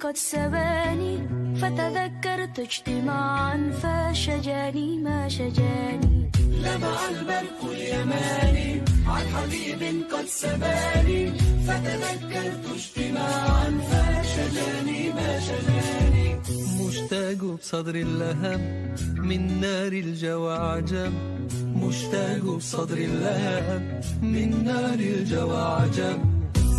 قد سباني فتذكرت اجتماعا فشجاني ما شجاني. لمع البرق اليماني عن حبيب قد سباني فتذكرت اجتماعا فشجاني ما شجاني. مشتاق بصدر اللهب من نار الجوى عجب، مشتاق بصدر اللهب من نار الجوى عجب.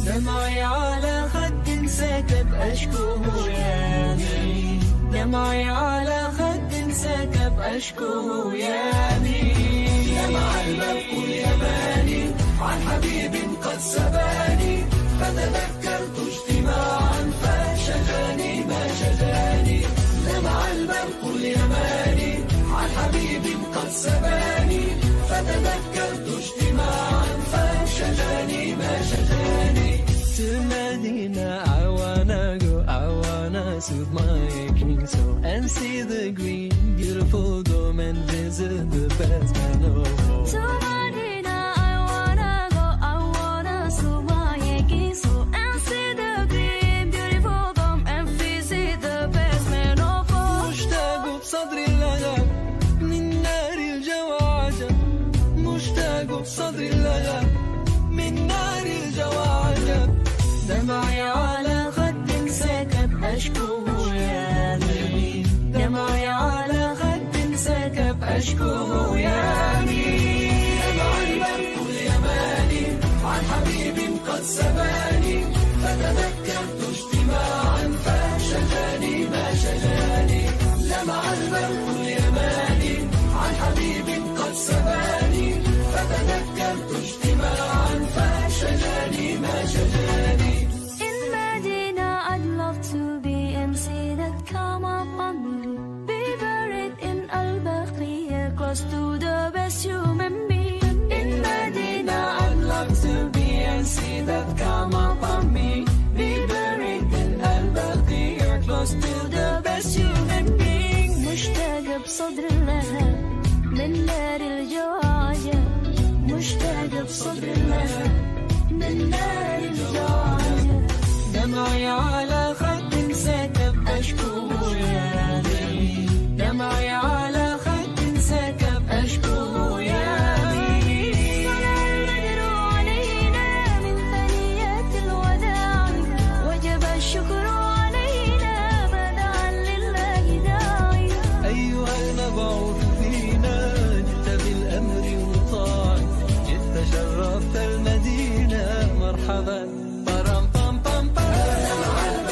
دمعي على خد سكب أشكوه يامي، دمعي على خد سكب أشكوه يامي. لمع البرق اليماني عن حبيب قد سباني فتذكرت اجتماعا فشجاني ما شجاني. لمع البرق اليماني عن حبيب قد سباني فتذكرت اجتماعا فشجاني ما شجاني. To Medina, I wanna go, I wanna soothe my aching soul and see the green, beautiful dome and visit the best man of all. To Medina, I wanna go, I wanna soothe my aching soul and see the green, beautiful dome and visit the best man of all. مشتاق بصدري اللهب من نار الجوى عجب، مشتاق بصدري اللهب من نار الجوى عجب. دمعي على خد سكب أشكوه يامي، دمعي على خد سكب أشكوه يامي. لمع البرق اليماني عن حبيب قد سباني فتذكرت اجتماعا فشجاني ما شجاني. لمع البرق اليماني عن حبيب قد سباني فتذكرت اجتماعا فشجاني ما شجاني. In Medina, I'd love to be and see that come upon me. Be buried in Al-Baqiyah, close to the best human being. In Medina, I'd love to be and see that come upon me. Be buried in Al-Baqiyah, close to the best human being. مشتاق بصدر اللهب من نار الجوى عجب، مشتاق بصدر اللهب من نار الجوى عجب. دمعي على خد سكب أشكوه يامي، دمعي على خد سكب أشكوه يامي. طلع البدر علينا من ثنيات الوداع وجب الشكر علينا بدعا لله داعيا. أيها المبعوث فينا جئت بالأمر المطاع، جئت شرفت المدينة مرحبا. لمع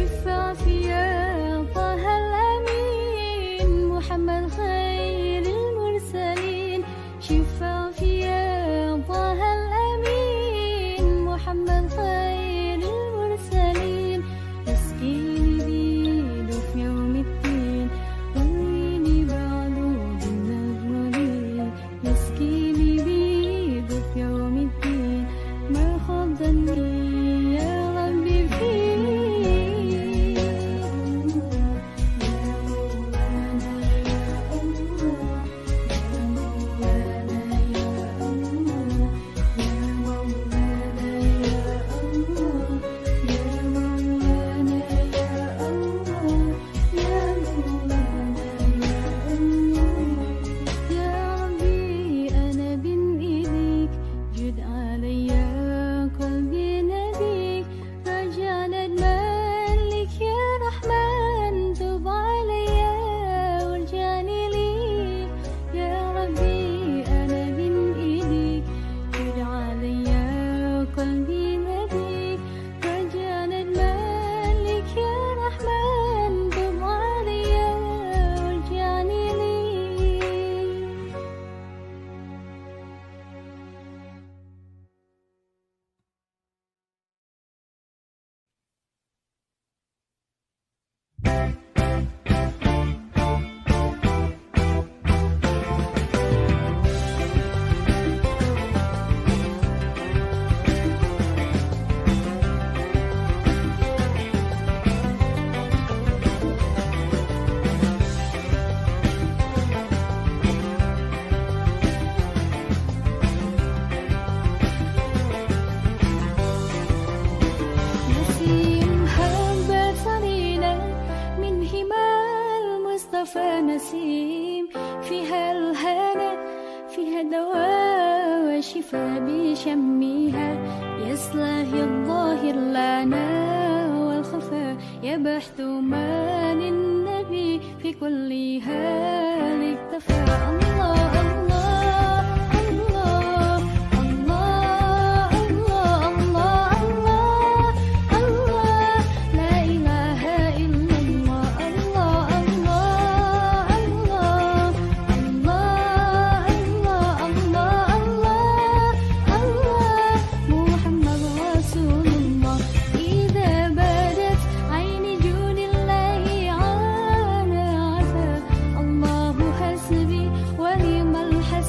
شفاف يا طه الأمين محمد خير المرسلين شفاف يا طه الأمين محمد خير المرسلين اسقيني بيده في يوم الدين طويني بعده بالنجمين يسقيني بيده في يوم الدين ما خاب ظني يا ربي فيه نسيم فيها الهنا فيها دواء وشفاء بشمها يصلح الظاهر لنا والخفاء يبحث ما للنبي في كل حال اكتفى الله الله الله الله الله الله الله الله لا إله إلا الله الله الله الله الله الله الله الله محمد رسول الله إذا بدت عين جود الله عانى عسى الله حسبي ونعم الحسب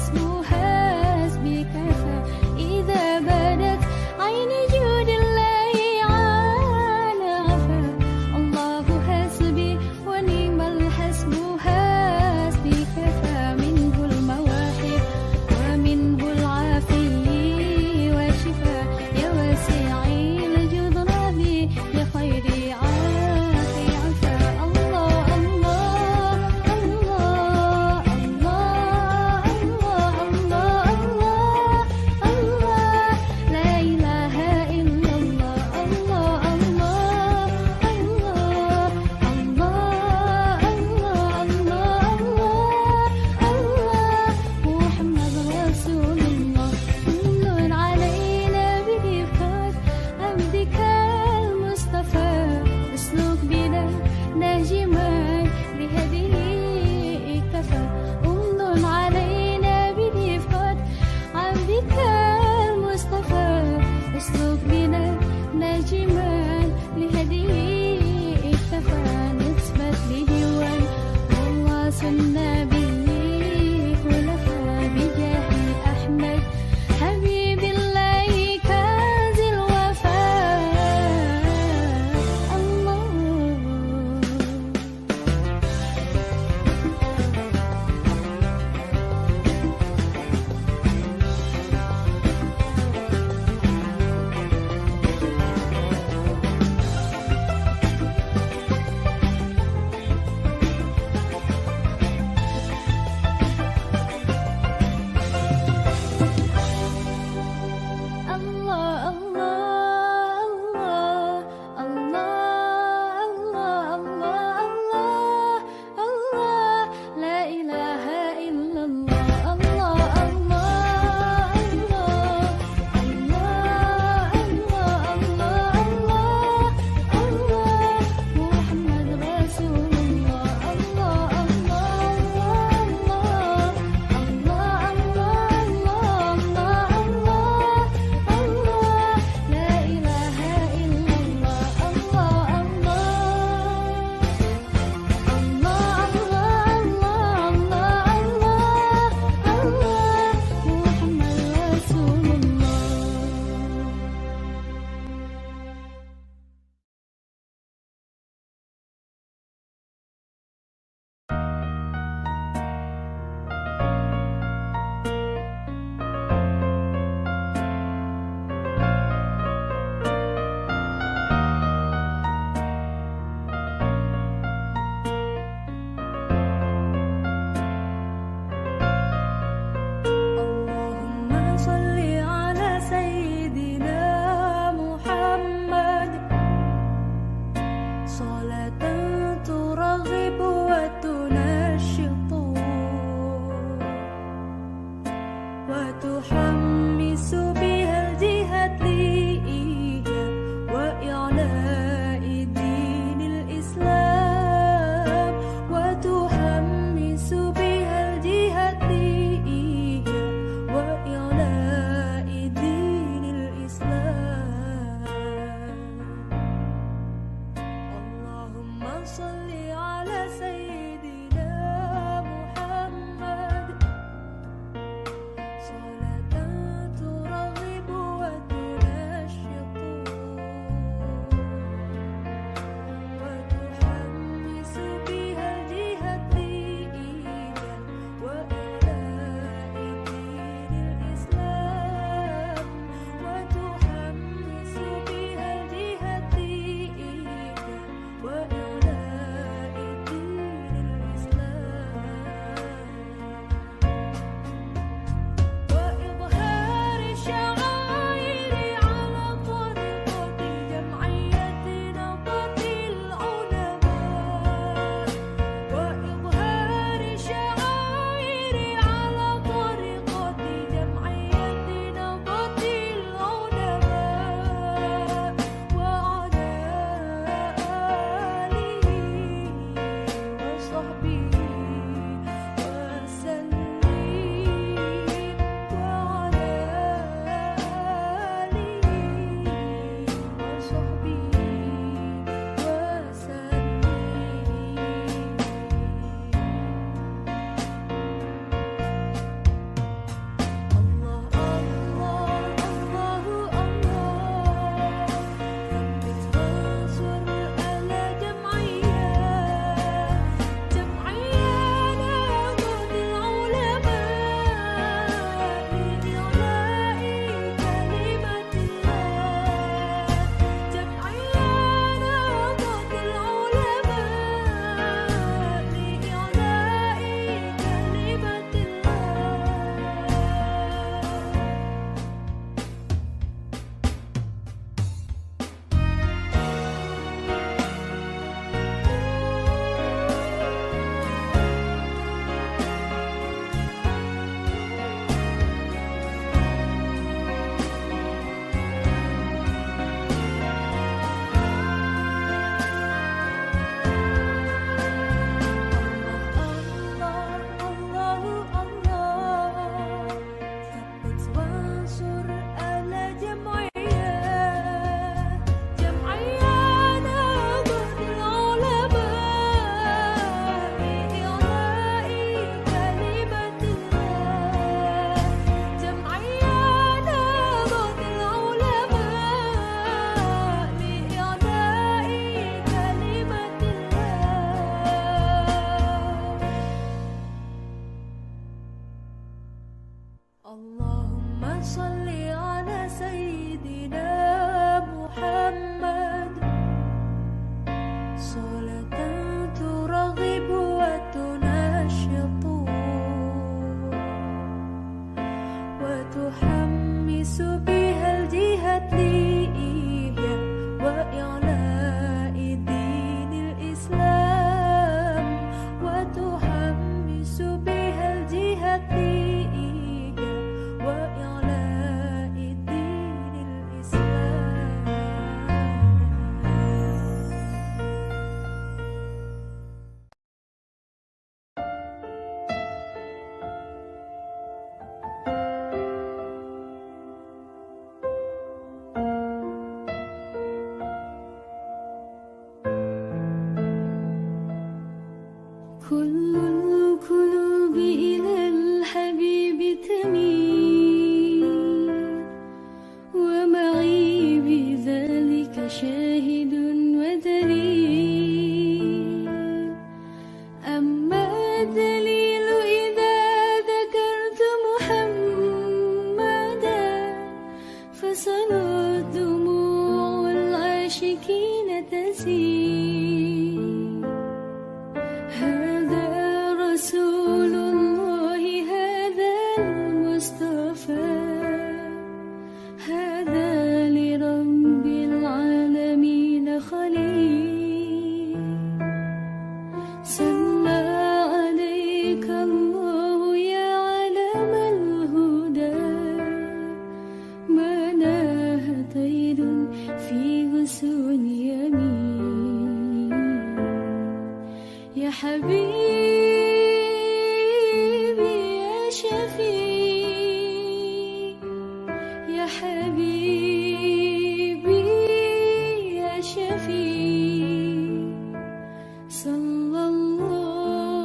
صلى الله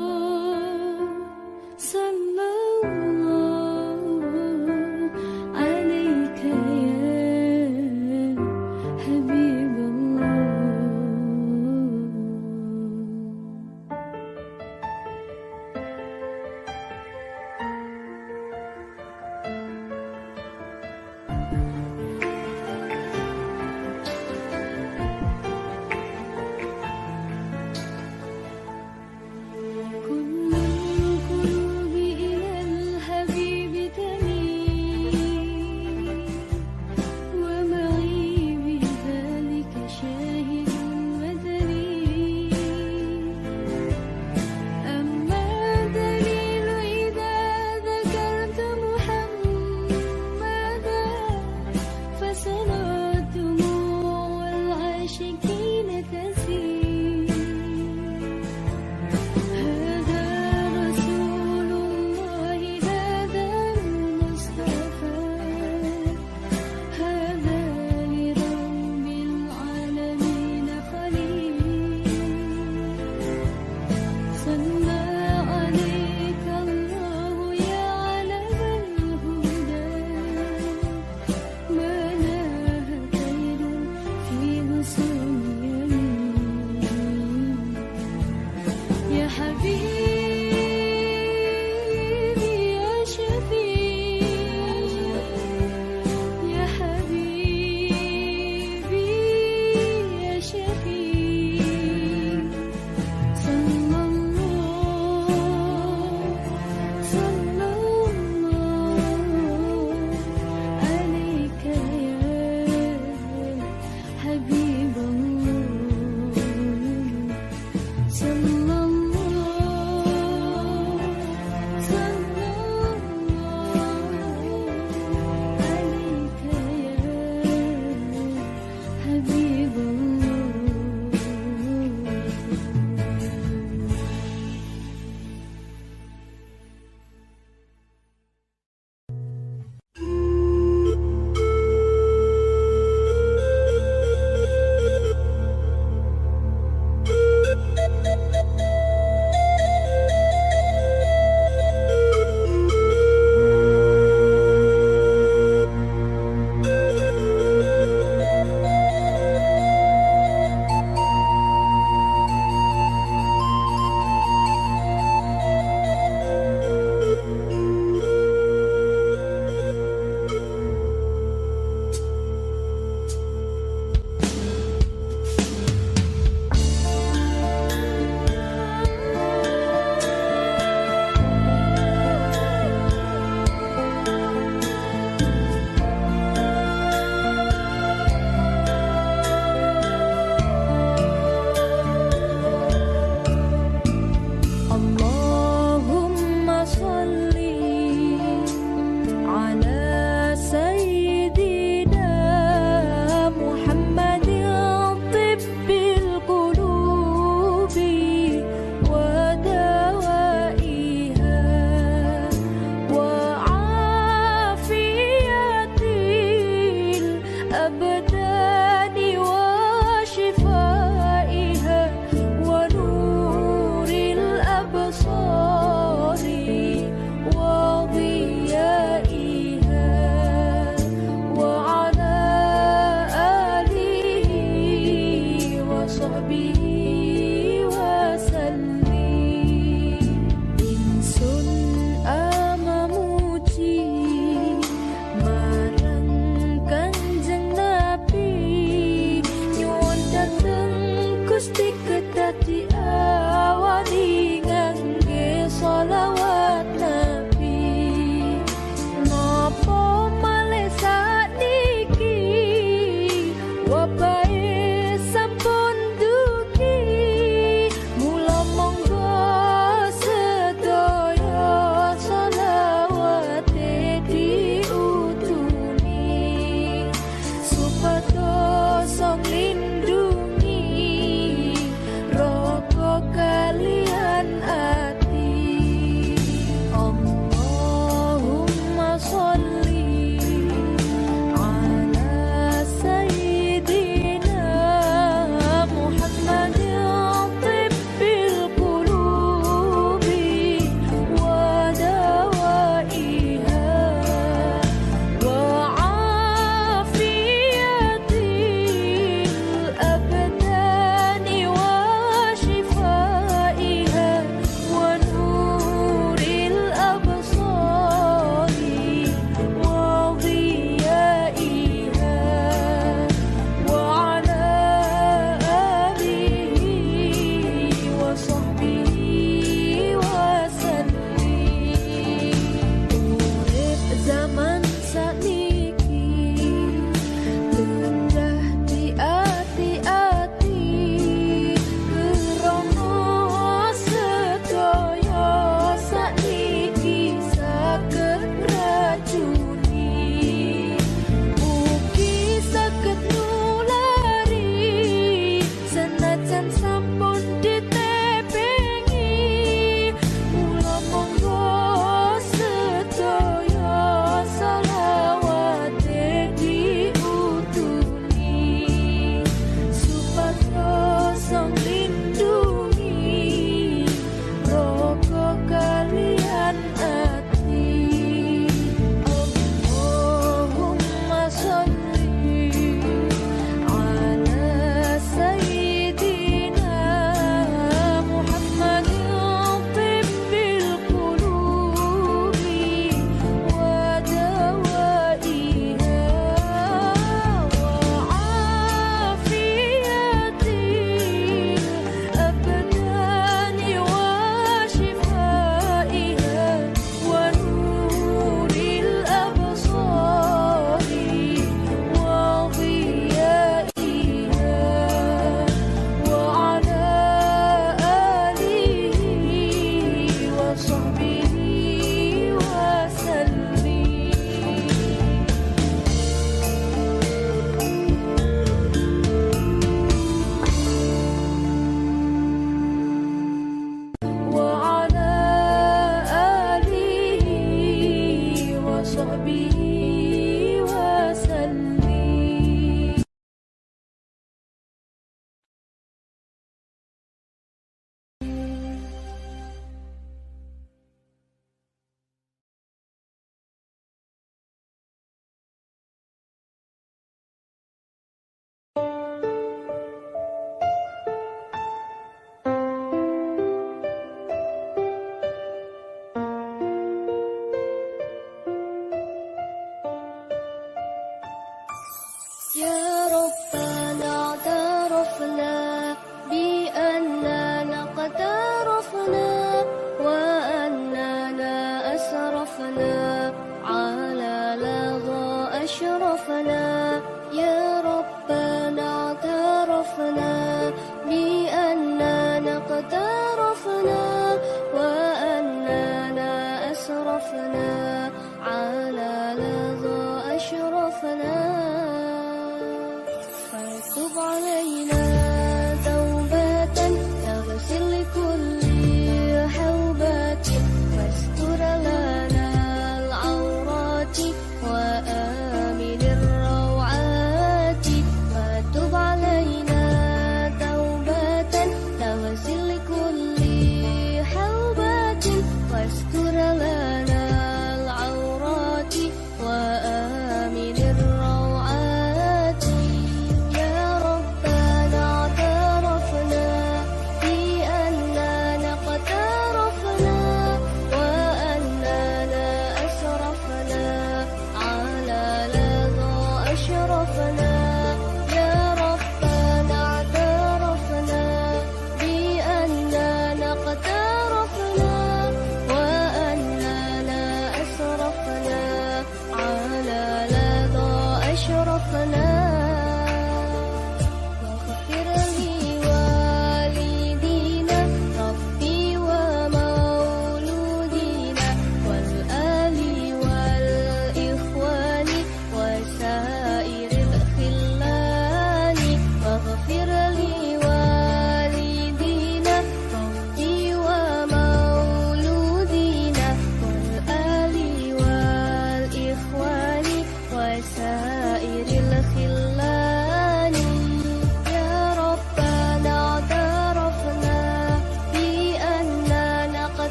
صلى الله عليك يا حبيب الله. كل القلوب إلى الحبيب تميل ومعي بذلك شاهد ودليل. أما الدليل إذا ذكرت محمدا فصلاة دموع العاشقين تسيل. هذا رسول الله هذا المصطفى هذا لرب العالمين خليل. صلى عليك الله يا علم الهدى ما ناه خير في غصون يمين. يا حبيبي يا شفيع يا حبيبي يا شفيع. صلى الله صلى الله عليك يا حبيب الله. صلى الله صلى الله عليك يا حبيب الله.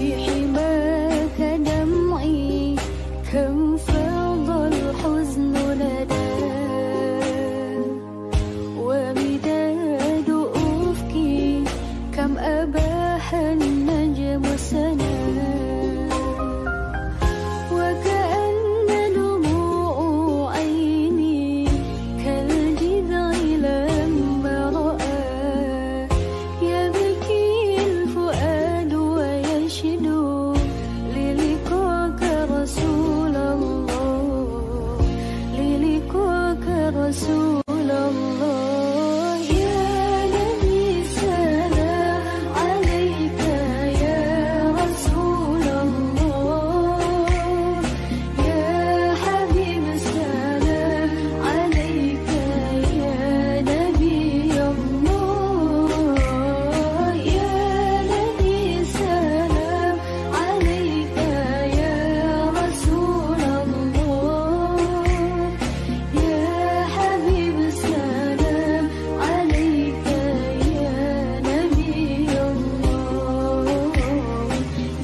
بحماك دمعي كم فاض الحزن لدى ومداد أفكي كم أباح النجم سنا وكأن دموع عيني كالجذع لما رأى يبكي الفؤاد ويشدو للقاك رسول الله للقاك رسول الله يا نبي سلام عليك يا رسول الله يا حبيب سلام عليك يا نبي الله يا نبي سلام عليك يا رسول الله يا حبيب سلام عليك يا نبي الله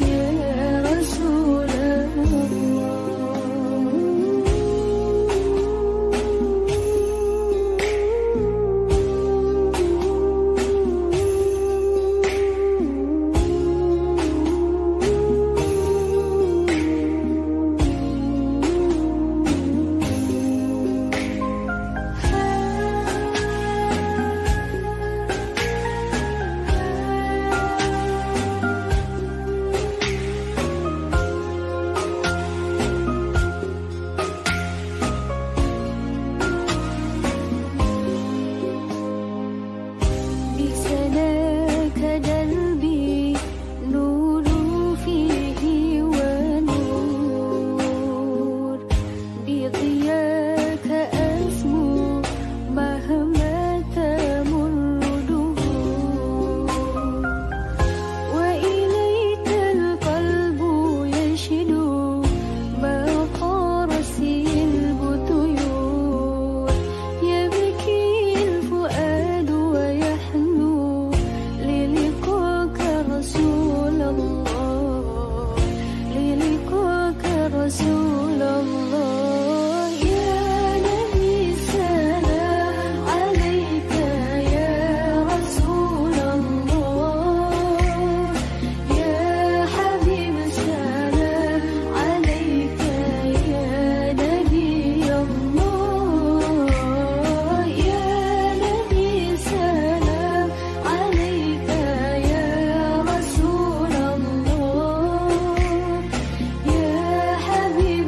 يا رسول بسناك دربي نور فيه ونور بضياك أسمو مهما تمر دهور وإليك القلب يشدو ما قارسي البطيور يبكي الفؤاد ويحنو للقاك رسول الله للقاك رسول الله يا نبي سلام عليك يا رسول الله يا حبيب سلام عليك يا نبي الله يا نبي سلام عليك يا رسول الله يا حبيب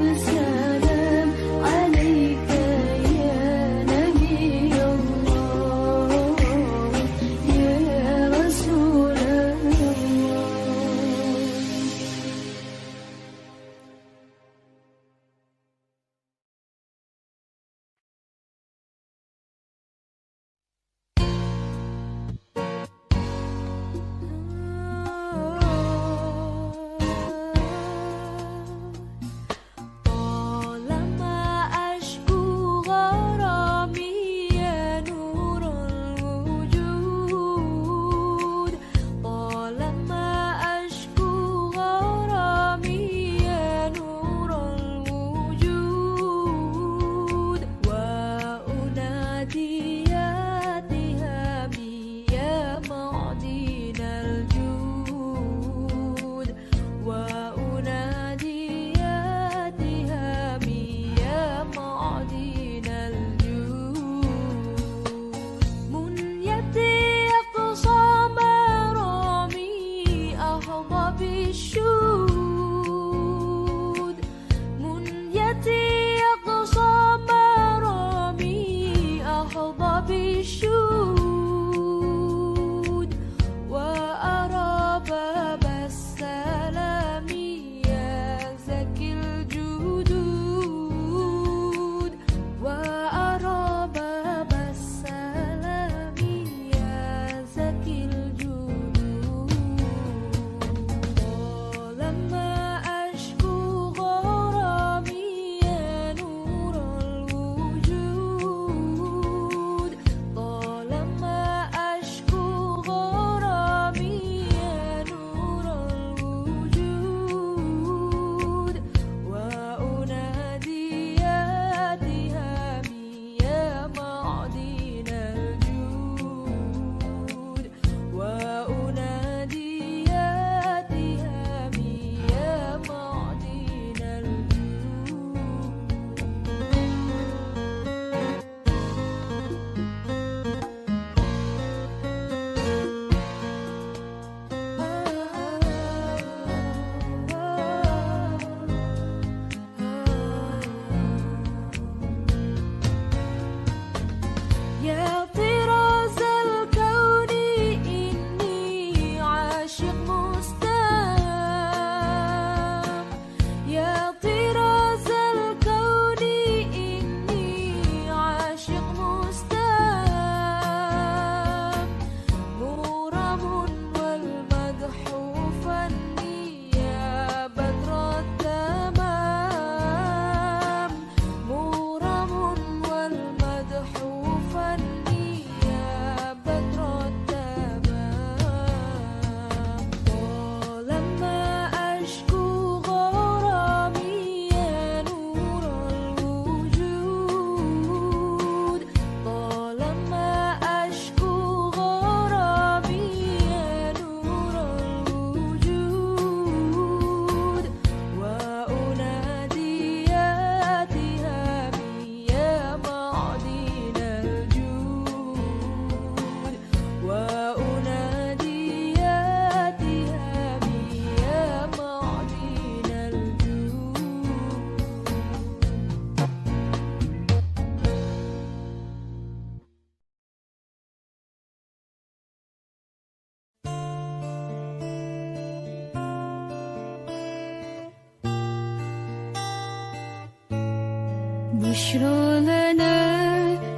بشرى لنا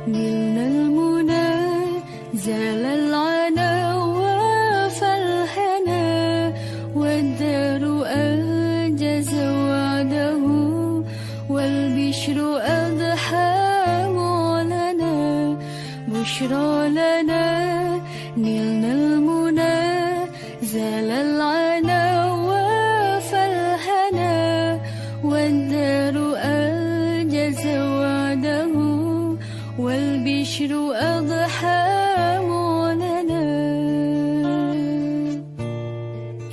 نلنا المنى زال العنا وفالهنا والدار أنجز وعده والبشر أضحى معلنا بشرى لنا نلنا المنى زال العنا وفالهنا والدار أنجز وعده والبشر أضحى معلنا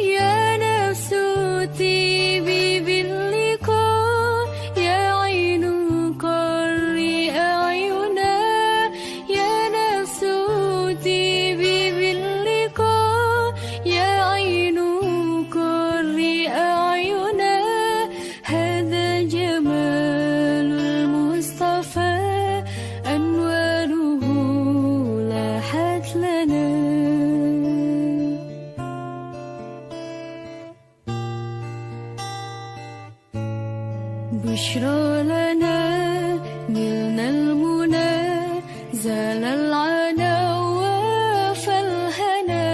يا نفس طيبي باللقاء يا عين قري أعينا يا نفس طيبي باللقاء يا عين قري أعينا هذا جمال المصطفى أنواره لاحت لنا بشرى لنا نلنا المنى زال العنا وفالهنا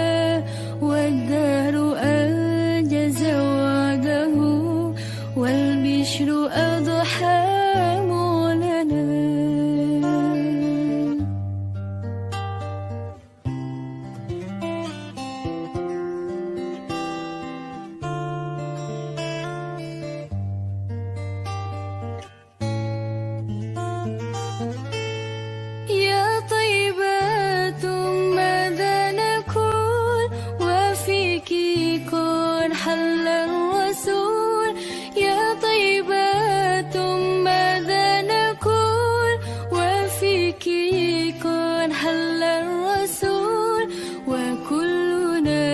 والدهر أنجز وعده والبشر أضحى معلنا يا طيبات ماذا نقول وفيك قد حل الرسول يا طيبات ماذا نقول وفيك قد حل الرسول وكلنا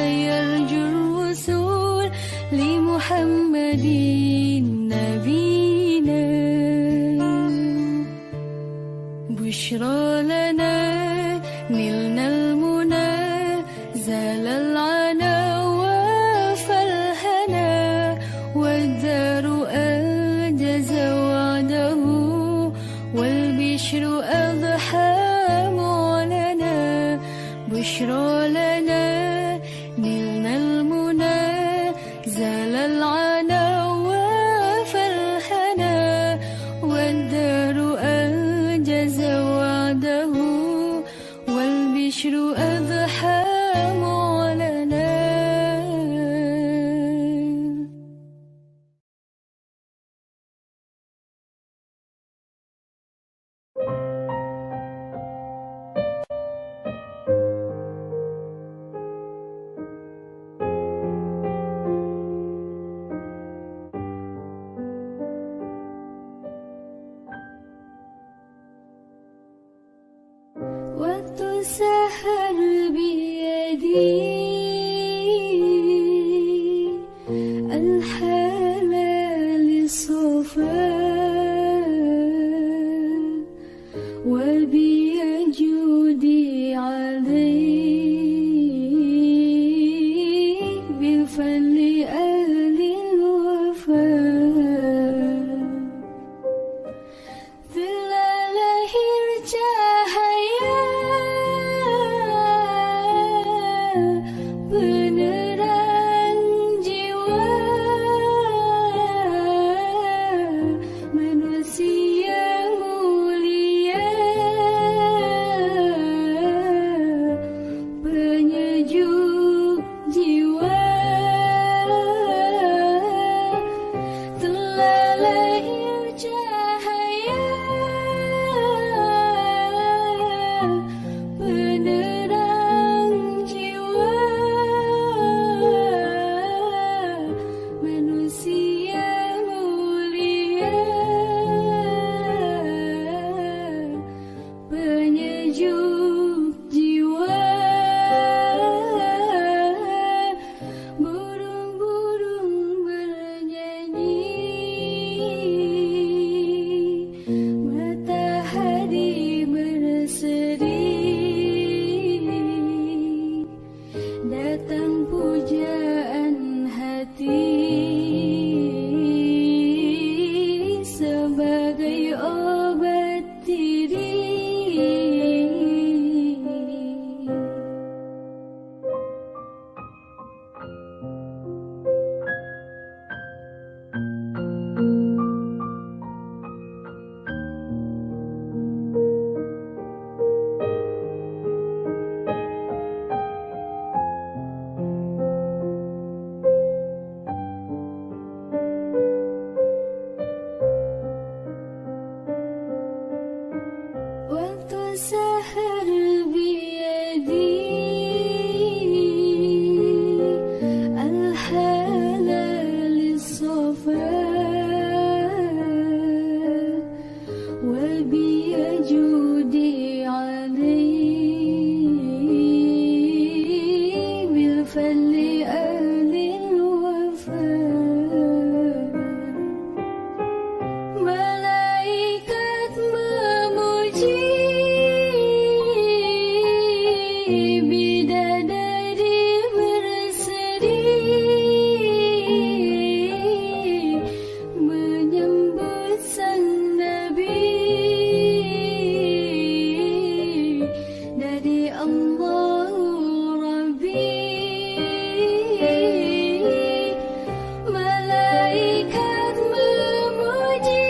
يرجو الوصول لمحمد نبينا بشرى لنا نلنا المنى زال العنا وفالهنا والدار أنجز وعده والبشر أضحى معلنا بشرى لنا نلنا المنى زال العنا Malaikat memuji bidadari berseri menyambut sang Nabi dari Allah Rabbi. Malaikat memuji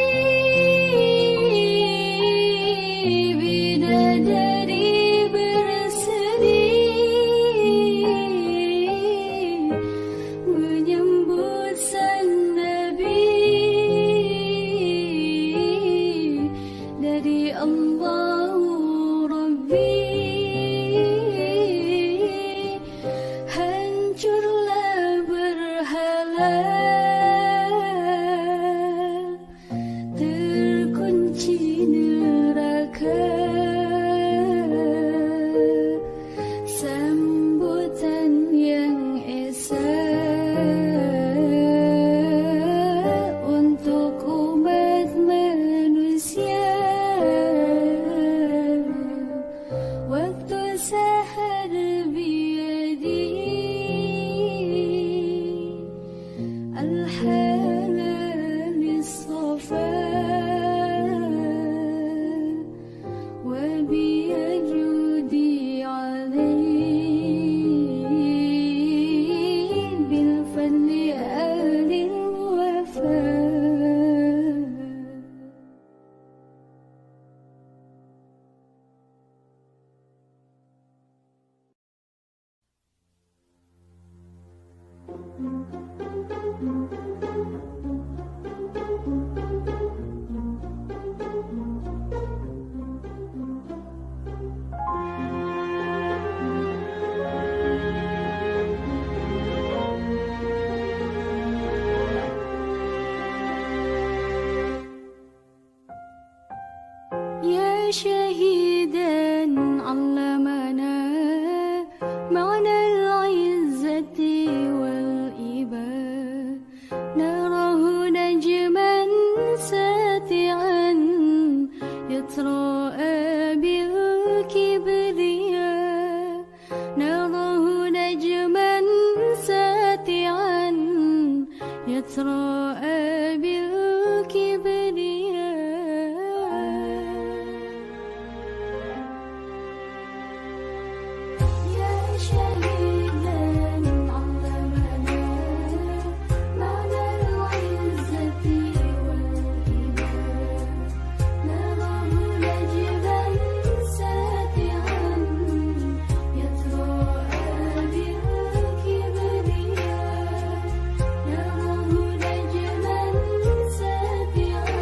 bidadari berseri menyambut sang Nabi dari Allah Rabbi. Hancurlah berhala, terkunci neraka, sambutan yang esa untuk umat manusia. Waktu sahar biyadi الحلال الصفا وبيجودي عليه بالفضل أهل الوفاء. يا شهيدا علمنا معنى العزة والإباء، نراه نجما ساتعا يتراءى بالكبرياء، نراه نجما ساتعا يتراءى بالكبرياء. يا شهيدا علمنا معنى العزة والإباء، نراه نجما ساتعا يتراءى بالكبرياء، نراه نجما ساتعا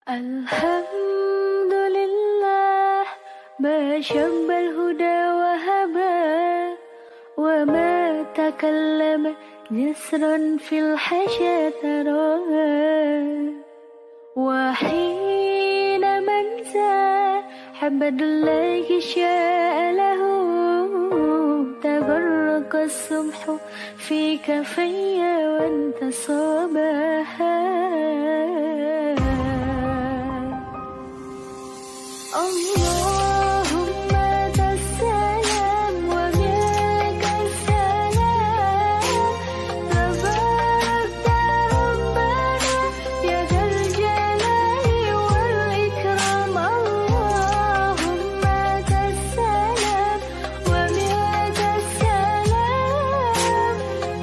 الحمد لله ما شب الهدى وهبى وما تكلم جسرا في الحشا تراها وحين منسى حمد الله شاء له تبرق الصبح في كفي وانتصابها اللهم السلام ومنك السلام تبارك ربنا يا ذا الجلال والإكرام اللهم السلام ومنك السلام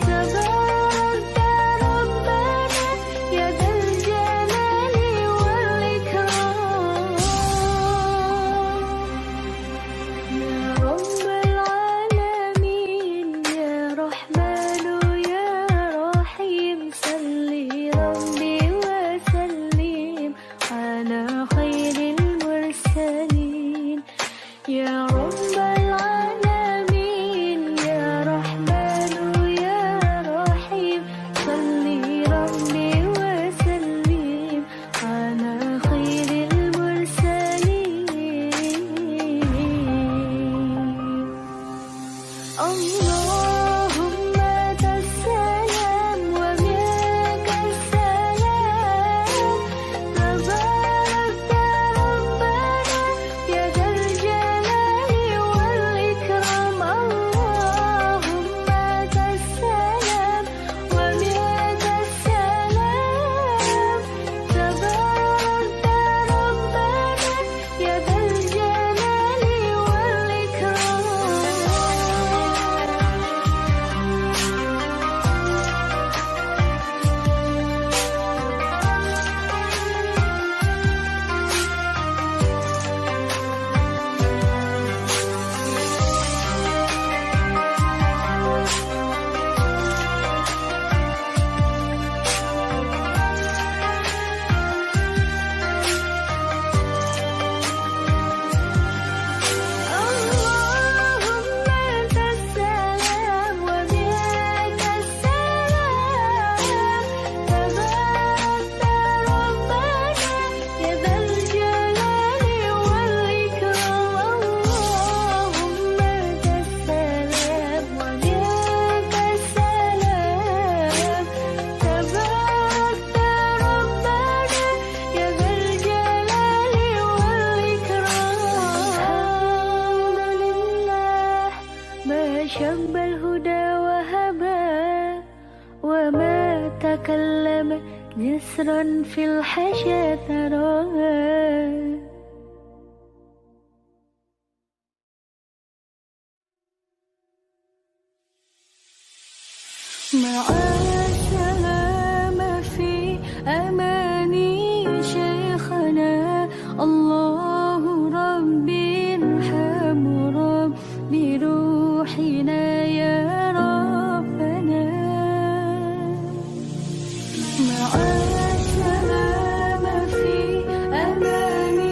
تبارك ربنا يا ذا الجلال والإكرام يا رب العالمين يا رحمن يا رحيم صل ربي وسلم على خير المرسلين يا رب العالمين يا رحمن يا رحيم صل ربي وسلم على خير المرسلين اللهم السلام ومنك السلام تبارك ربنا يا ذا الجلال والإكرام اللهم السلام ومنك السلام تبارك ربنا يا ذا الجلال والإكرام اللهم السلام ومنك السلام تبارك ربنا يا ذا الجلال والإكرام اللهم السلام ومنك السلام تبارك ربنا يا ذا الجلال والإكرام الحمد لله ما شب الهدى وهبى وما تكلم جسرا في الحشا تراها مع السلامة في أماني شيخنا الله ربي ارحم ربي روحنا يا ربنا مع السلامة في أماني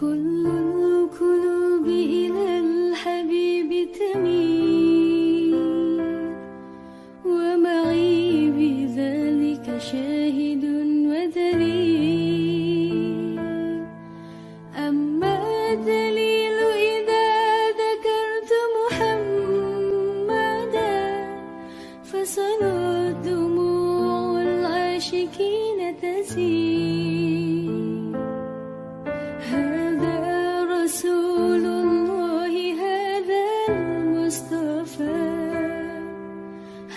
كل القلوب إلى الحبيب تميل ومعي بذلك شاهد ودليل أما الدليل إذا ذكرت محمدا فصارت دموع العاشقين تسيل هذا رسول الله هذا المصطفى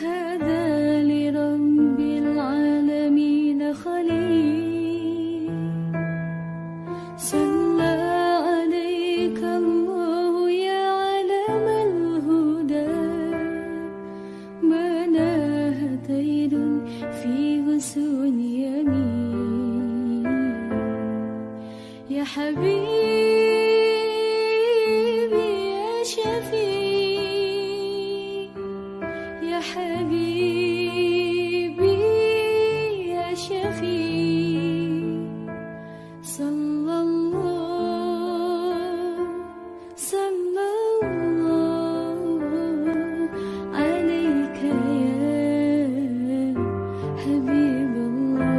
هذا لرب العالمين خليل صلى عليك الله يا علم الهدى ما ناه طير في غصون يمين يا حبيبي يا شفيع يا حبيبي يا شفيع صلى الله عليك يا حبيب الله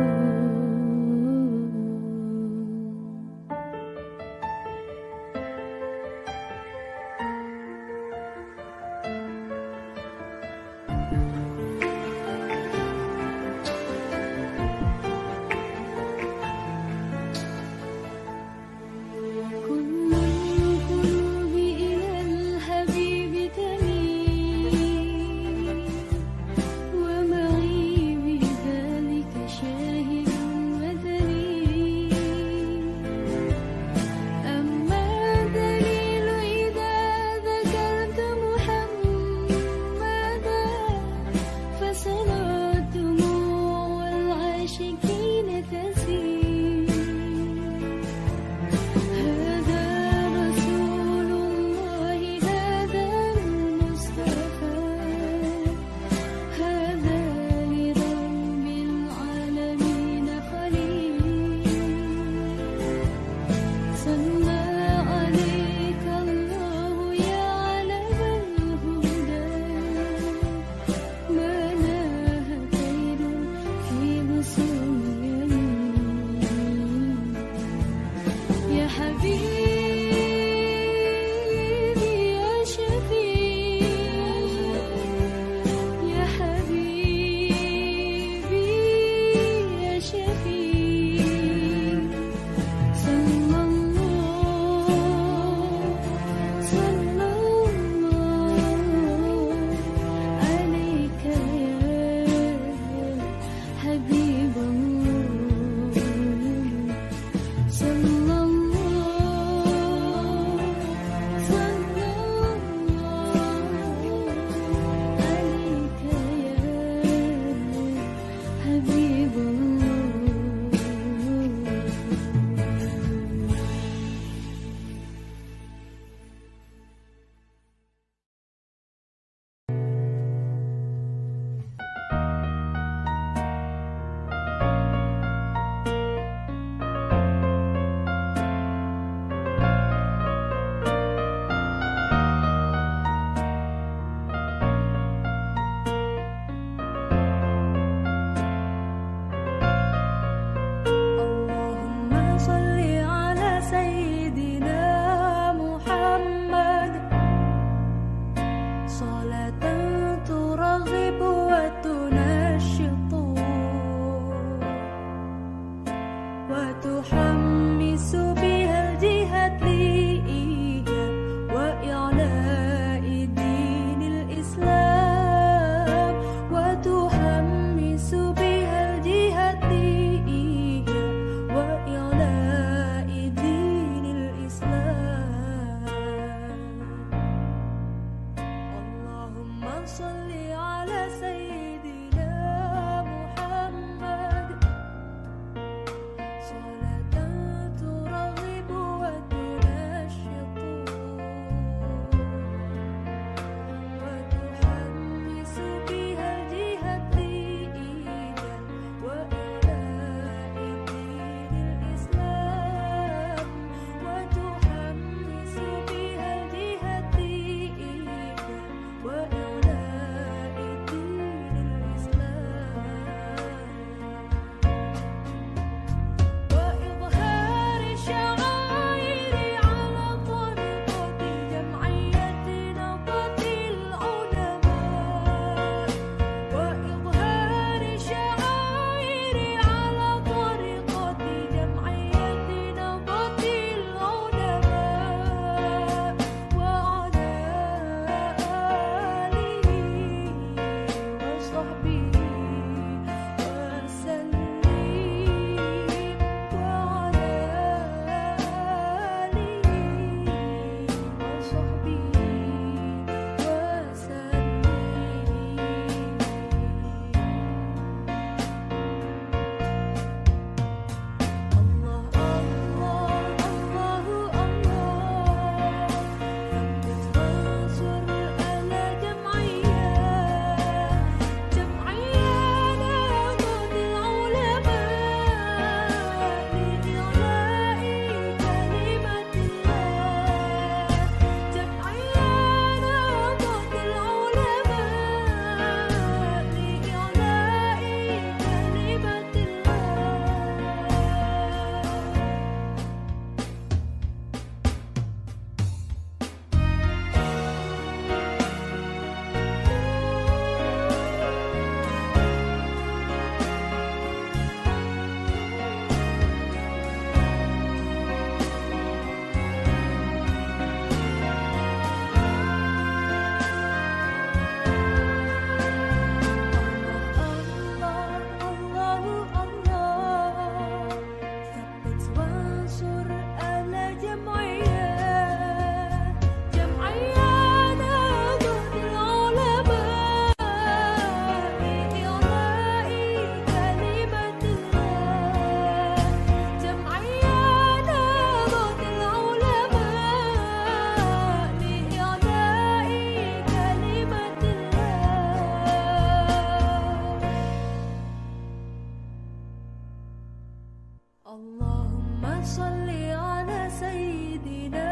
اللهم صل على سيدنا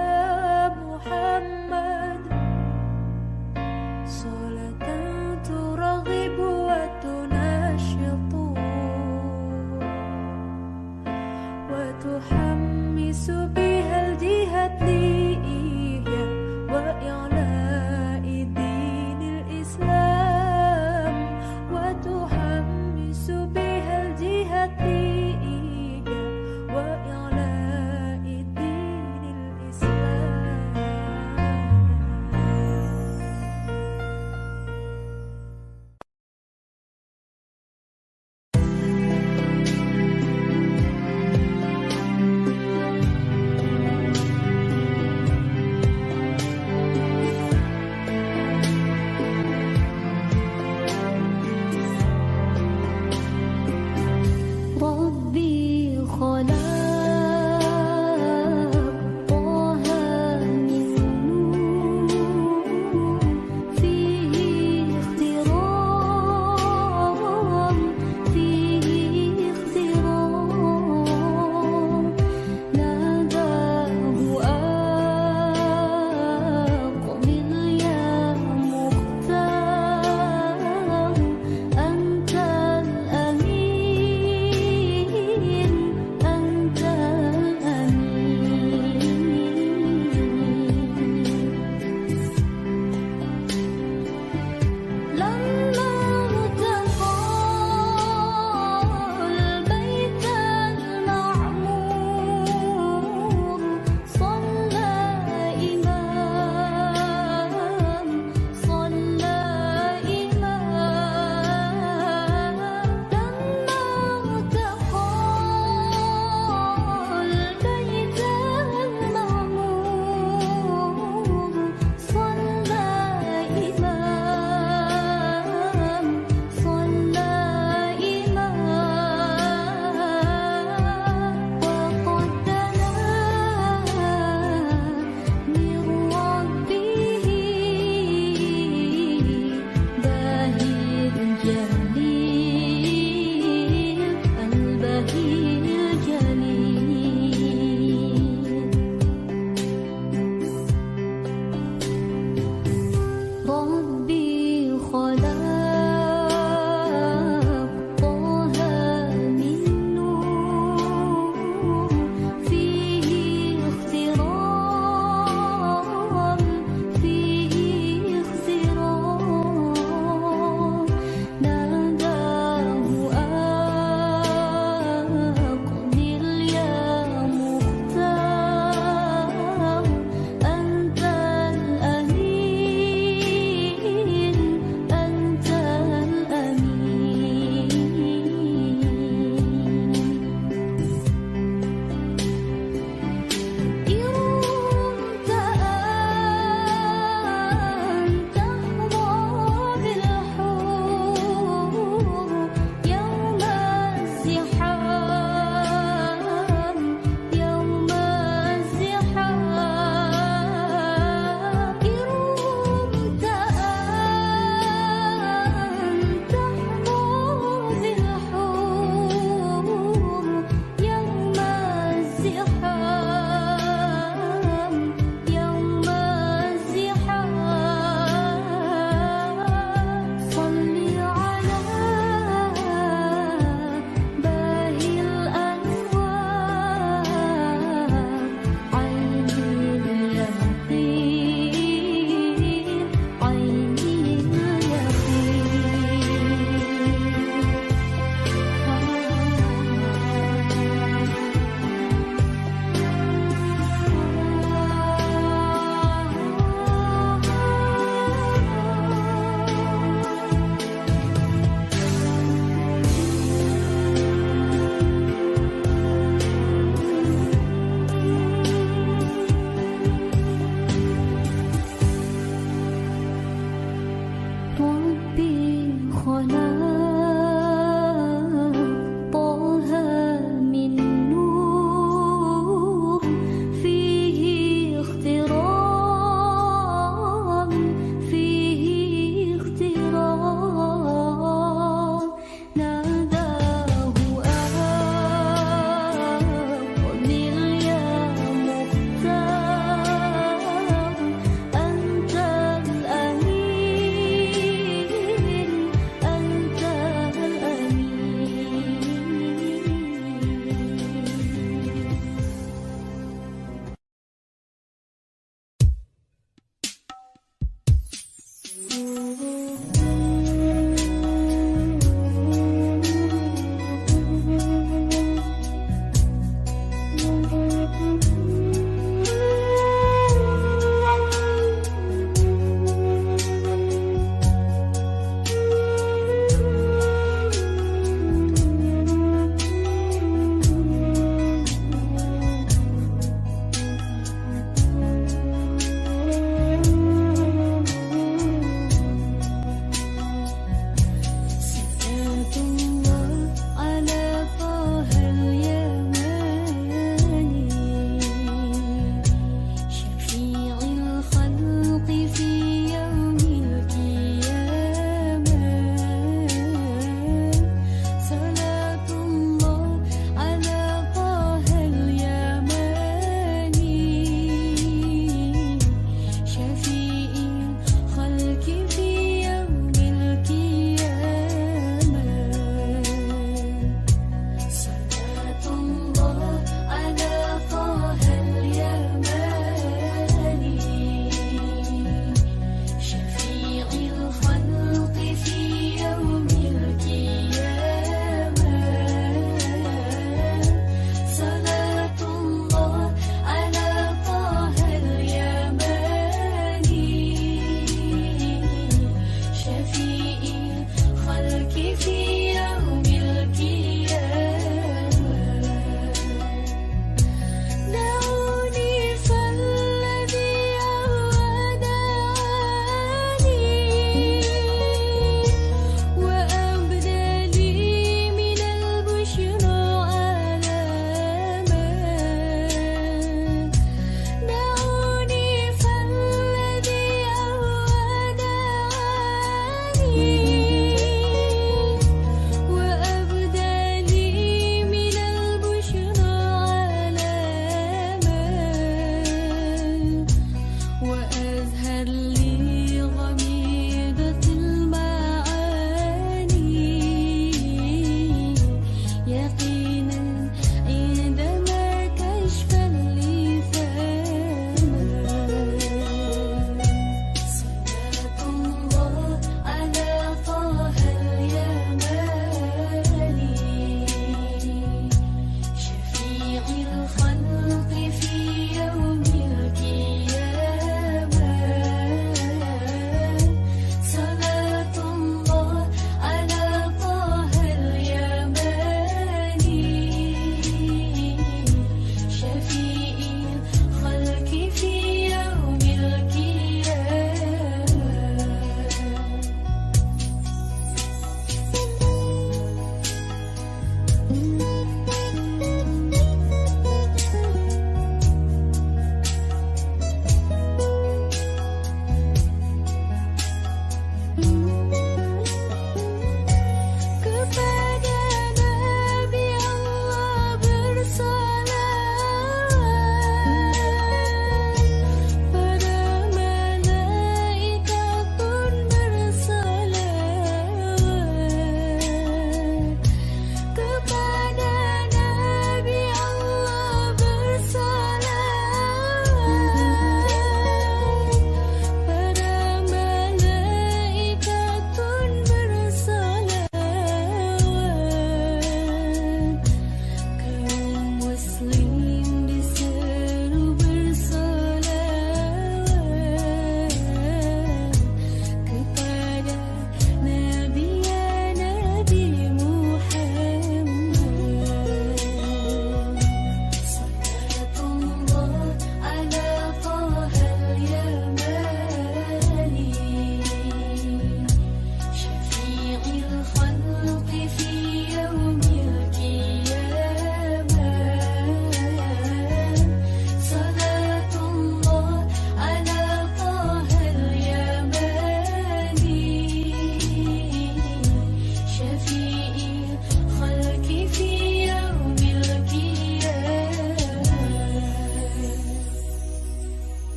محمد صلاة ترغب وتنشط وتحمس بها الجهاد لإحياء وإعلاء دين الإسلام وتحمس بها الجهاد لإحياء وإعلاء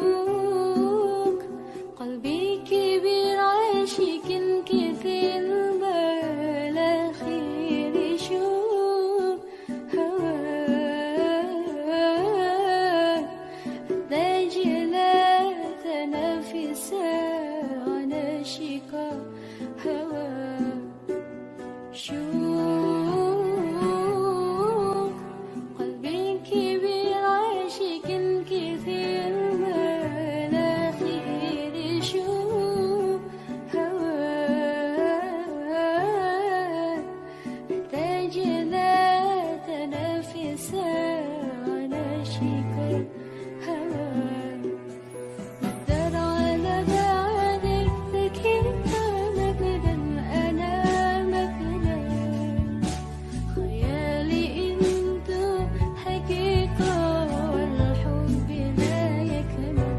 شوق قلبي كبير عاشق كثير بلا خير شوق هواك دجلة تنافس على شقا هواك شوق قلبي كبير عاشق كثير بلا خير شوق هواك دجلة تنافس على شقا هواك در على بعدك ذكرت مجدا أنا مجدا خيالي انتو حقيقة والحب لا يكمل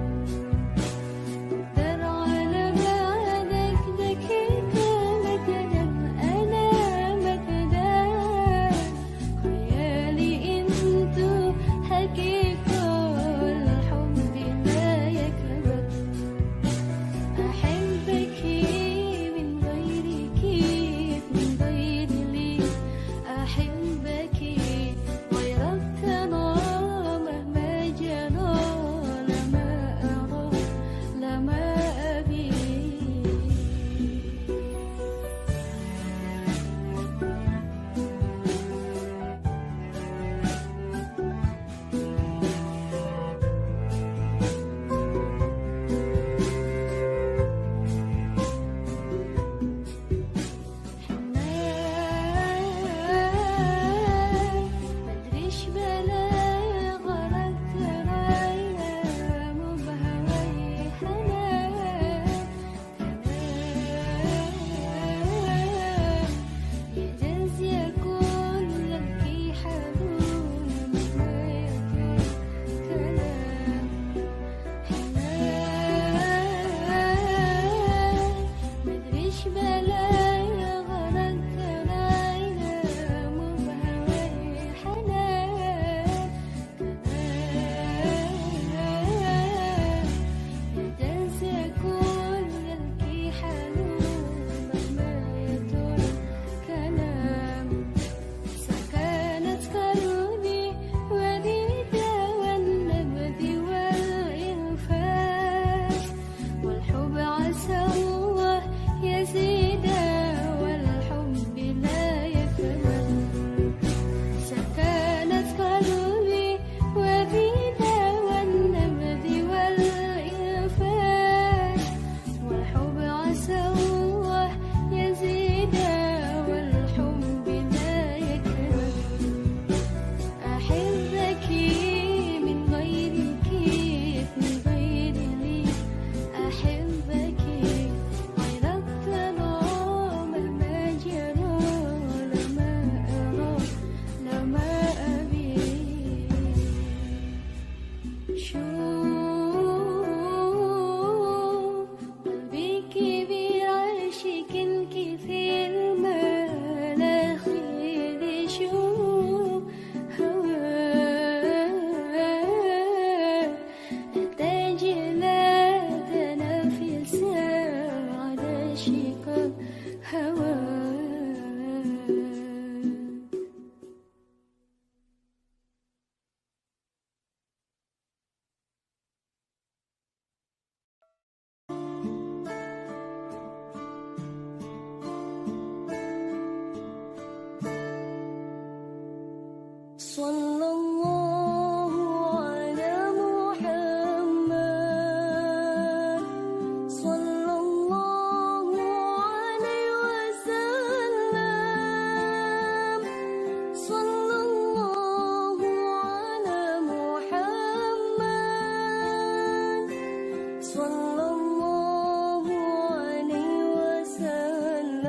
در على بعدك ذكرت مجدا أنا مجدا خيالي انتو حقيقة والحب لا يكمل أحبك من غير كيف من غير لي أحبك غيرك أنا مهما جرى لما أرى لما أبي مدريش بلا غرق رايا مو بهواي حنان يجوز يكون لك حنون ما يكون كلام حنان مدريش بلا غرق رايا مو بهواي حنان يجوز يكون لك حنون مهما يطول كلام سكنت قلبي وليدة والنبذ والإنفاس والحب عسى الله يزيد والحب لا يكمل سكنت قلبي وليدة والنبذ والإنفاس والحب عسى الله يزيد والحب لا يكمل أحبك من غير كيف من غير لي أحبك غيرك أنا مهما جرى لما أرى لما أبي شوق قلبي كبير عاشق كثير ما خير شوق هواك أحتاج إلى تنافس على شقا هواك صلى الله على محمد صلى الله عليه وسلم صلى الله على محمد صلى الله عليه وسلم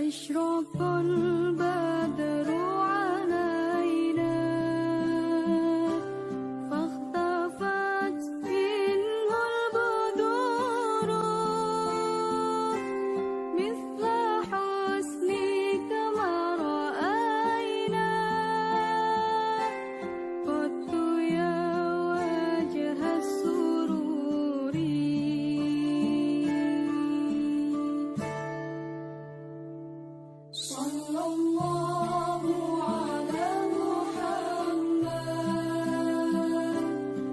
أشرق البدر علينا فاختفت منه البدور مثل حسنك ما رأينا قط يا وجه السرور صلى الله على محمد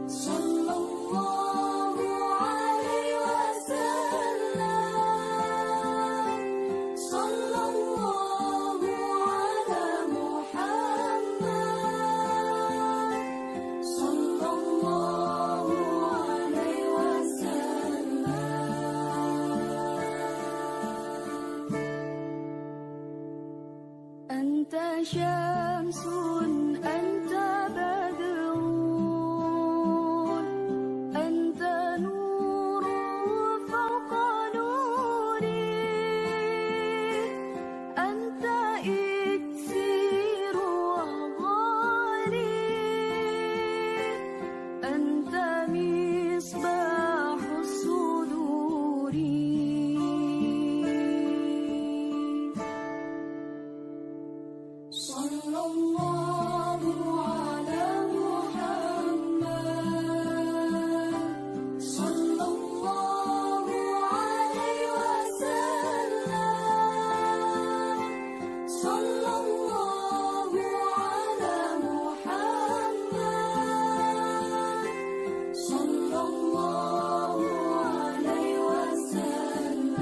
صلى الله عليه وسلم صلى الله على محمد صلى الله عليه وسلم أنت شمس أنت بدر أنت نور فوق نوري أنت إكسير وغالي أنت مصباح الصدور صلى الله على محمد صلى الله عليه وسلم صلى الله على محمد صلى الله عليه وسلم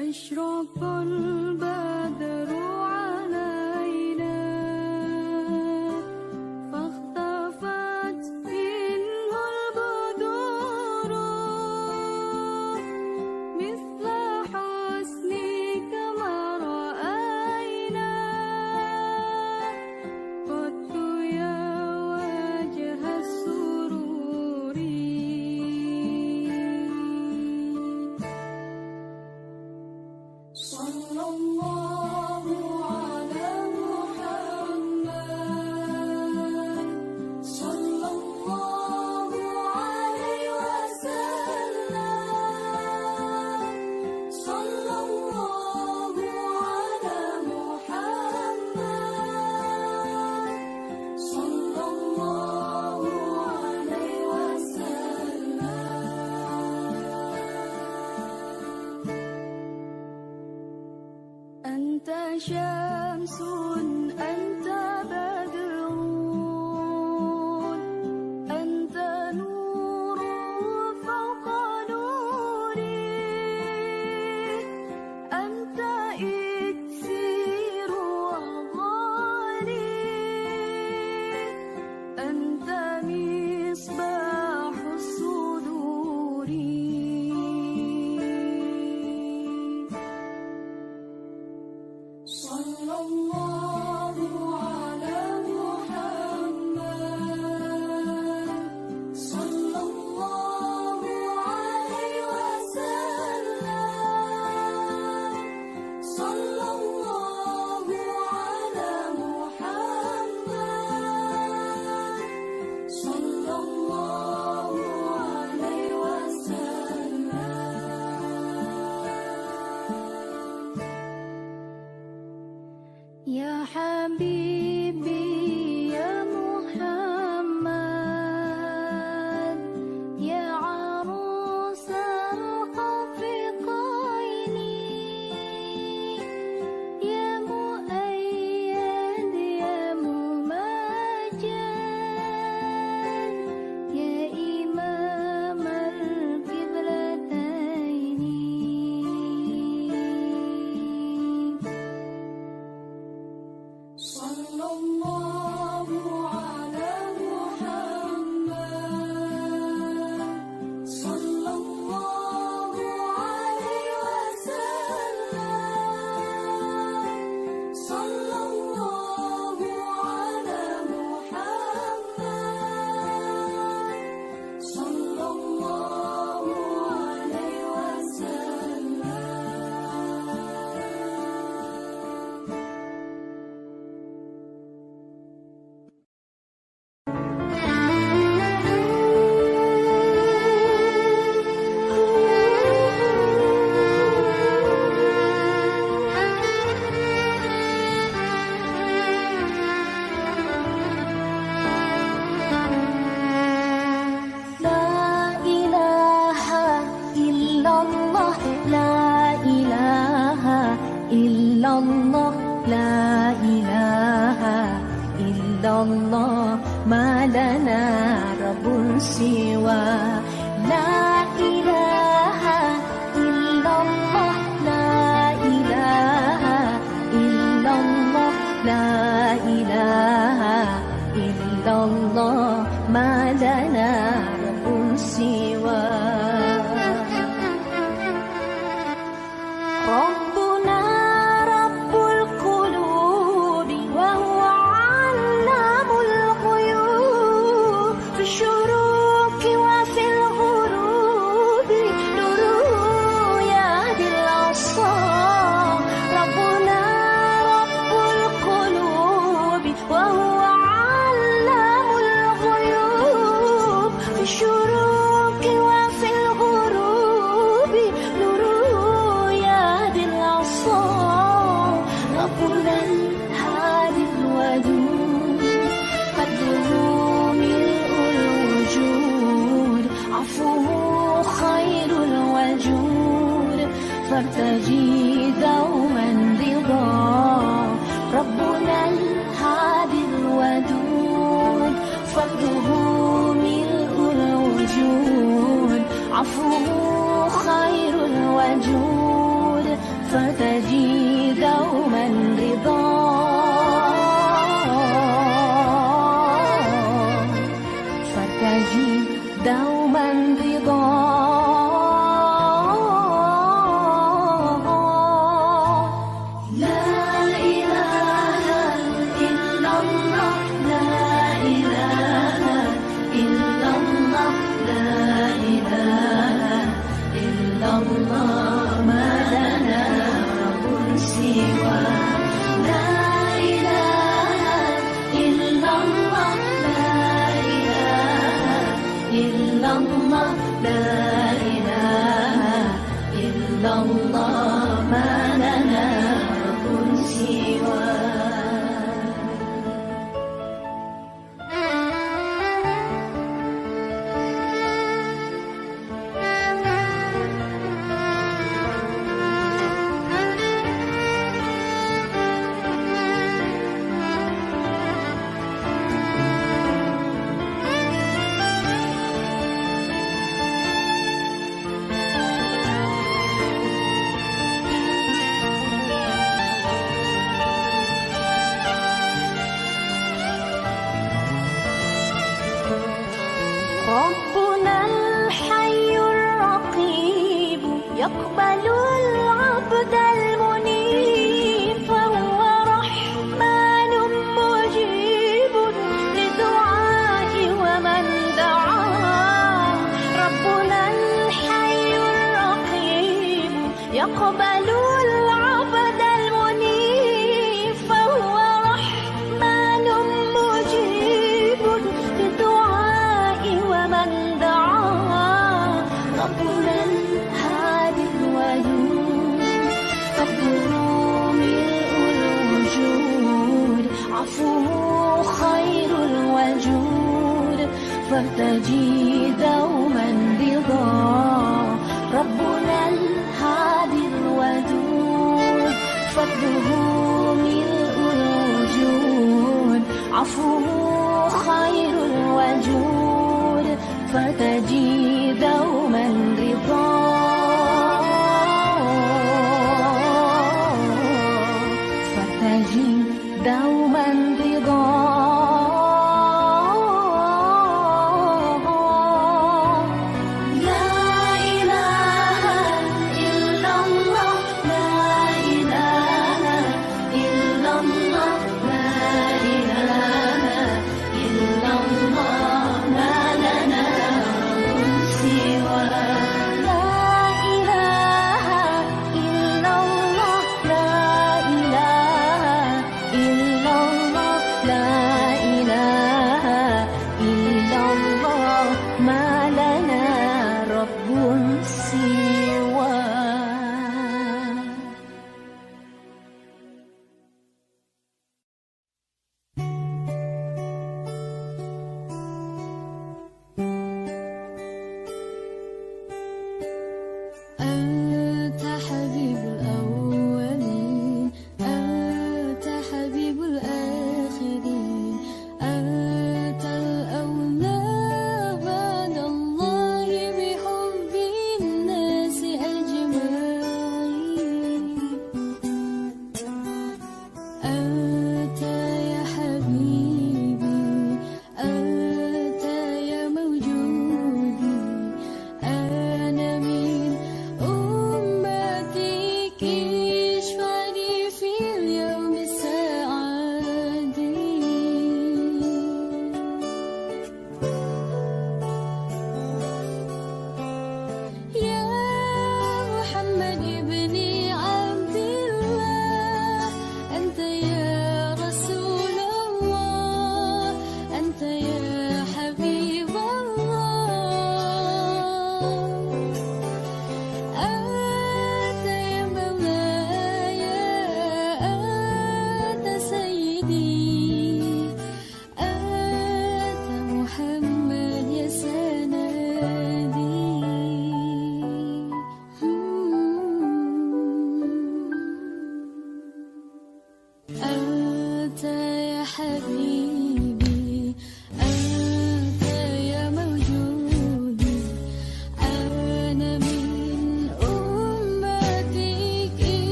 أشرق البدر علينا فاختفت منه البدور مثل حسنك ما رأينا قط يا وجه السرور صلى الله على محمد صلى الله عليه وسلم صلى الله على محمد صلى الله عليه وسلم أنت شمس أنت بدر أنت نور فوق نوري أنت إكسير وغالي أنت مصباح الصدور صلى الله على محمد صلى الله عليه وسلم صلى الله على محمد صلى الله عليه وسلم يا حبيبي يا محمد يا عروس الخفقين يا مؤيد يا ممجد يا إمام القبلتين صلى الله على محمد صلى الله عليه وسلم صلى الله على محمد صلى الله عليه وسلم لا إله إلا الله ما لنا رب سوى لا إله إلا الله لا إله إلا الله لا إله إلا الله ما لنا رب سوى ربنا رب القلوب وهو علام الغيوب في الشروق وفي الغروب نوره يهدي الأبصار ربنا رب القلوب وهو علام الغيوب في الشروق وفي الغروب نوره يهدي الأبصار ربنا الهادي الودود قدره ملء الوجود عفوه خير الوجود فارتجي دوما رضا ربنا الهادي الودود فضله ملء الوجود عفوه خير الوجود فتجي دوما رضا فتجي دوما رضا ربنا الحي الرقيب يقبل العبد المنيب فهو رحمن مجيب لدعاء ومن دعاه ربنا الحي الرقيب يقبل العبد المنيب فهو رحمن مجيب لدعاء ومن دعاه ربنا الهادي الودود فضله ملء الوجود عفوه خير الوجود فارتجي دوما رضا ربنا الهادي الودود فضله ملء الوجود عفوه خير الوجود فتجي دوما رضا فتجي دوما رضا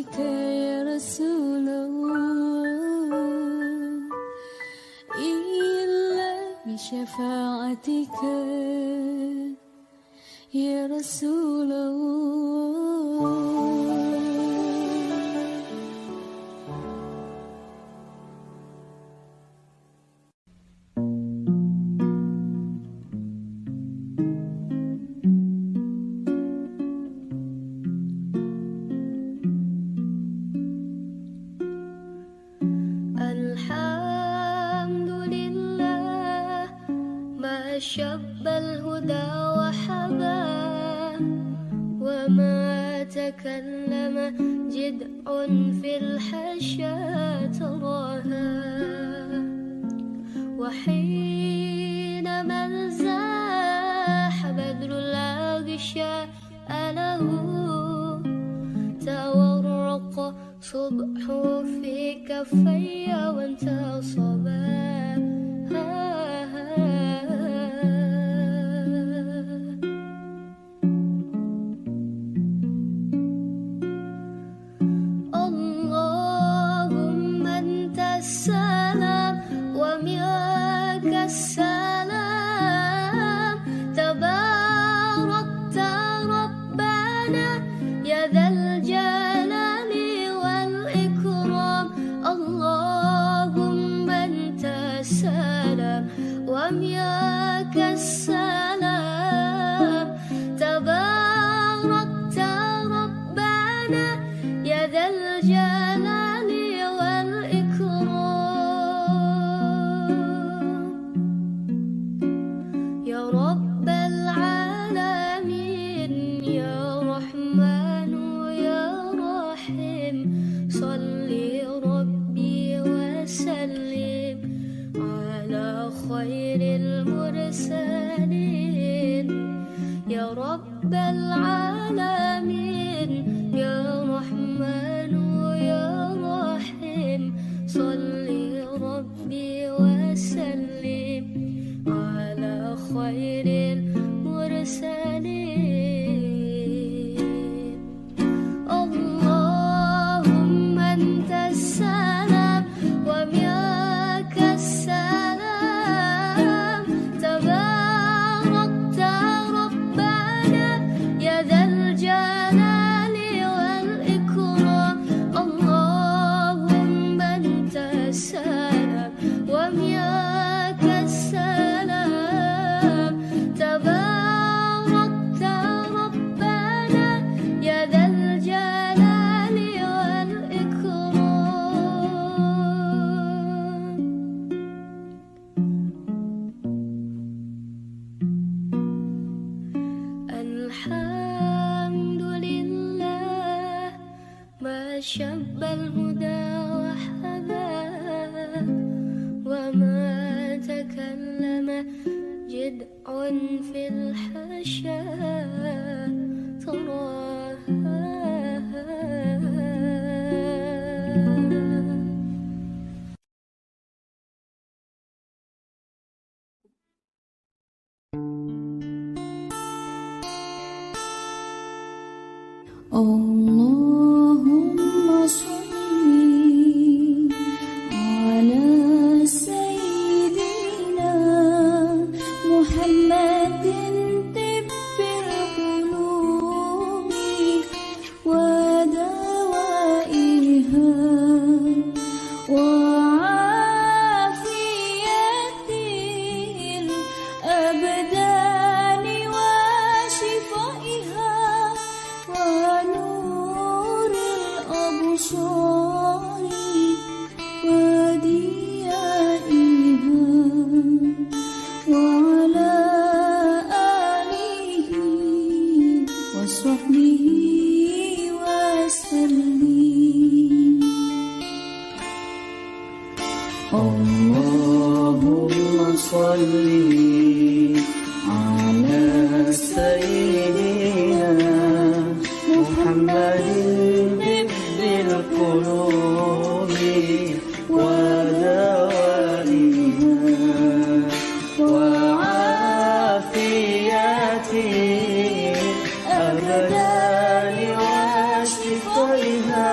شفاعتك يا رسول الله إلا بشفاعتك يا رسول الله. شب الهدى وحبا وما تكلم جدع في الحشا تراها وحينما انزاح بدر الأغشاء له تورق صبح في كفي وانتصبا ومياك السلام تباركت ربنا يا ذا الجلال والإكرام يا رب العالمين يا رحمن يا رحيم صل ربي وسلم على خير المرسلين يا رب العالمين يا رحمن يا رحيم صل ربي وسلم على خير المرسلين اللهم أنت السلام ومنك السلام تباركت ربنا يا ذا الجلال والإكرام اللهم أنت السلام ومنك السلام تباركت ربنا يا ذا الجلال والإكرام الحمد لله ما شب الهدى وحبا وما تكلم جدع في الحشا تراها اللهم صل على سيدنا محمد طب القلوب ودوائها وعافية الأبدان وشفائها ونور الأبصار وديائها وعلى آله وصحبه وسلم اللهم صل على سيدنا محمد طب القلوب ودوائها وعافية الأبدان وشفائها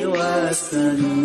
وسلم.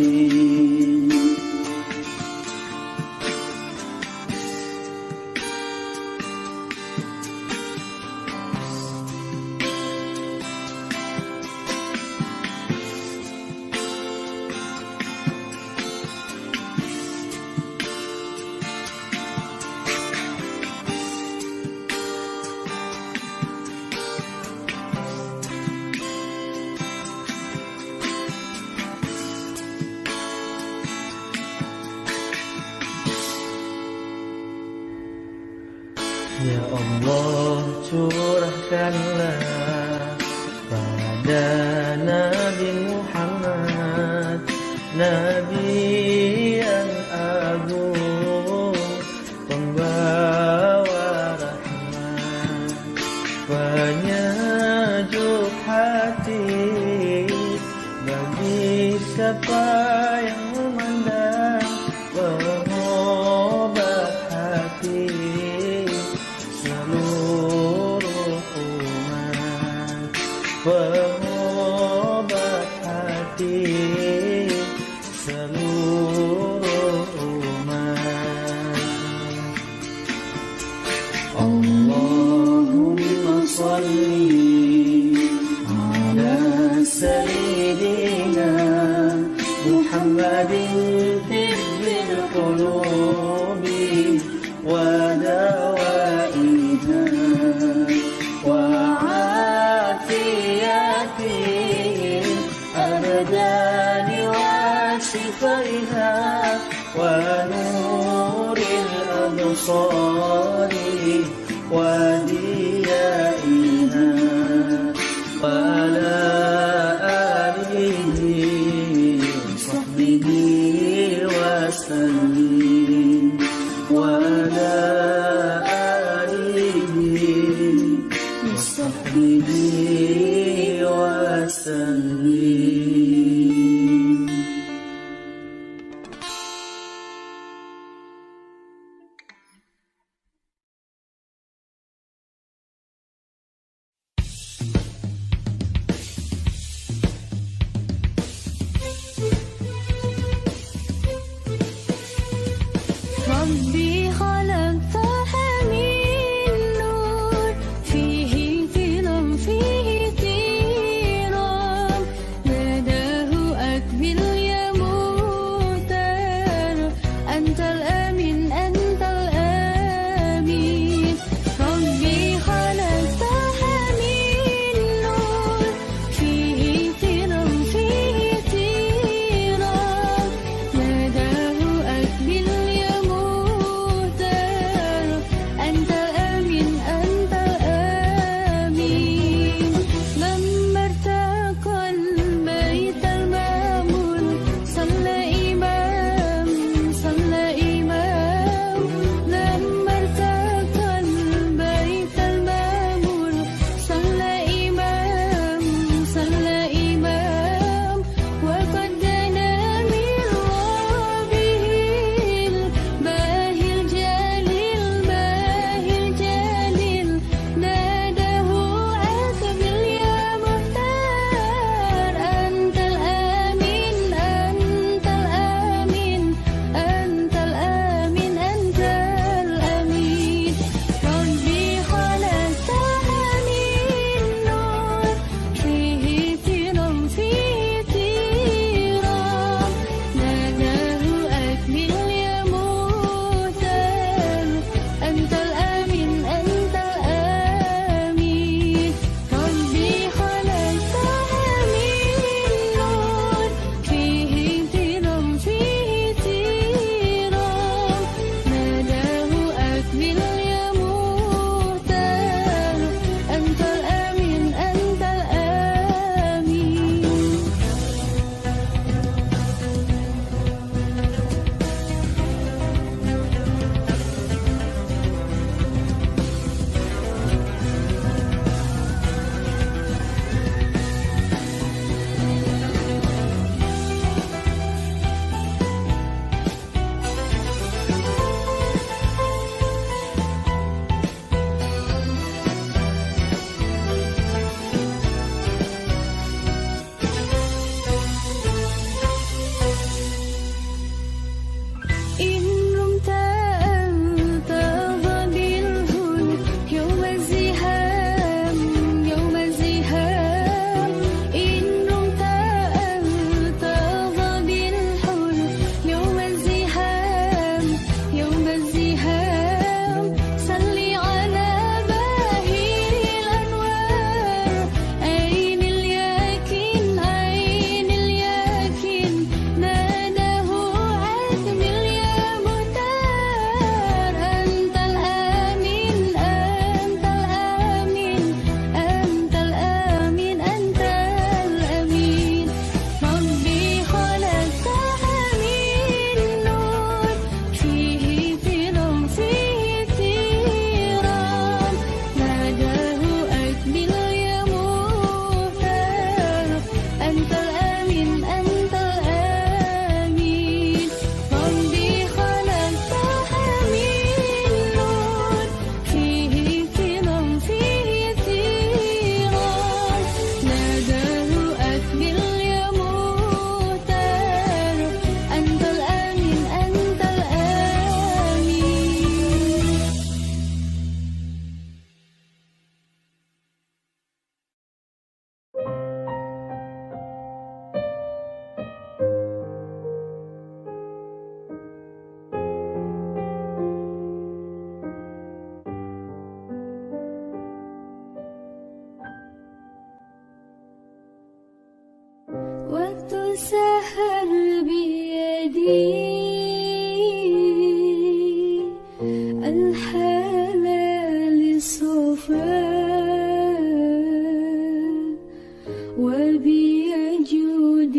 Ya Allah, curahkanlah pada Nabi Muhammad, Nabi yang agung, pembawa rahmat, penyejuk hati bagi siapa yang memandang, pengobat hati seluruh umat, pengobat hati seluruh umat. Allahumma salli ala sayyidina Muhammadin tibbil qulubi wa dawaiha wa afiyati abdani wa shifaiha wa nuril absari wa diyaiha wa ala alihi wa sahbihi wa sallim wa ala وصحبه وسلم.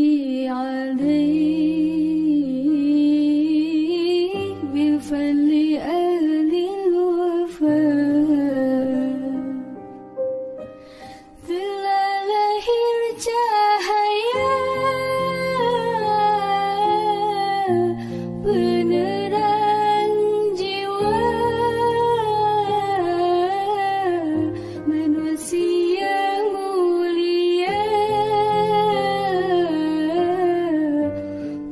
جودي عليه بفضل أهل الوفاء telah lahir cahaya penerang jiwa manusia mulia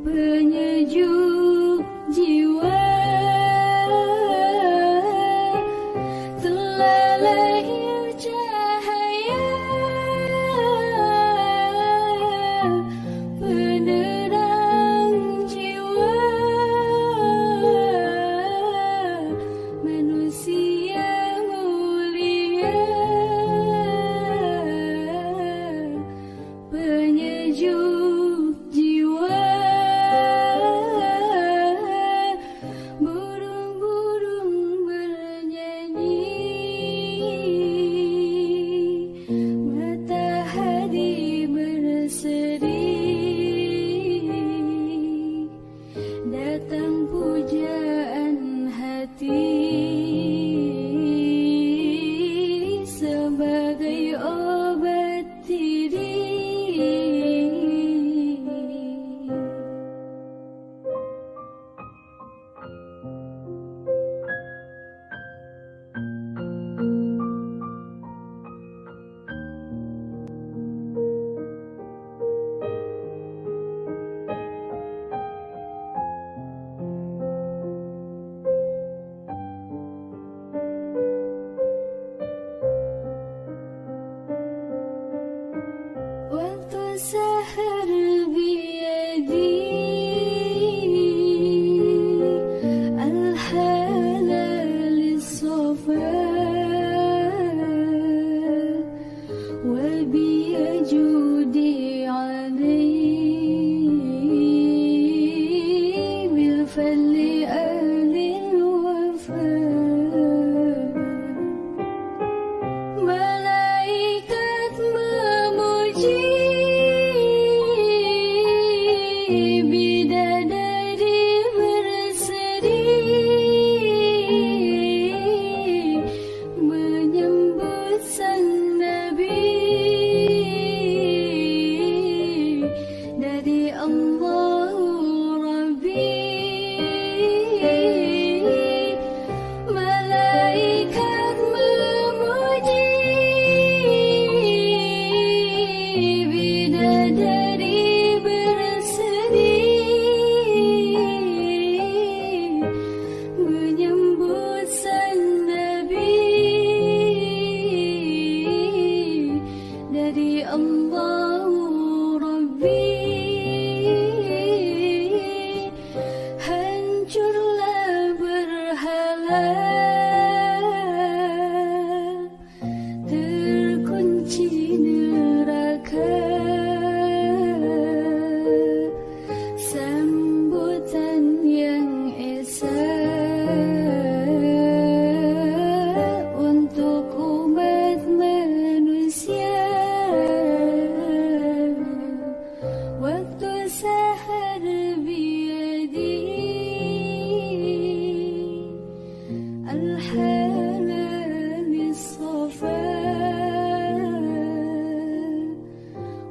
penyejuk jiwa telah lahir cahaya penerang jiwa manusia mulia penyejuk jiwa burung-burung bernyanyi matahari berseri datang pujaan hati sebagai obat diri waktu sahar biyadi al-halal as-safa wa biyajudi alayhi bil-fadli ahli al-wafa malaikat memuji bidadari berseri menyambut sang nabi dari Allah Rabbi malaikat memuji bidadari berseri menyambut sang nabi dari Allah Rabbi hancurlah berhala terkunci neraka sambutan yang esa untuk umat manusia waktu sahar biyadi al-halal as-safa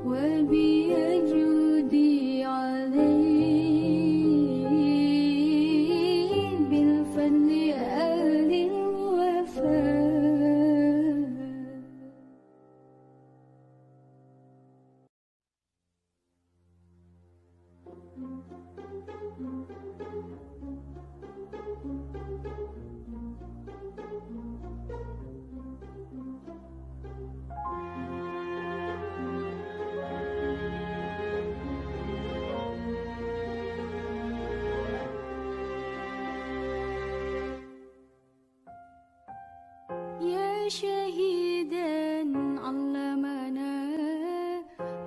wa biyajudi alayhi bil-fadli ahli al-wafa يا شهيدا علمنا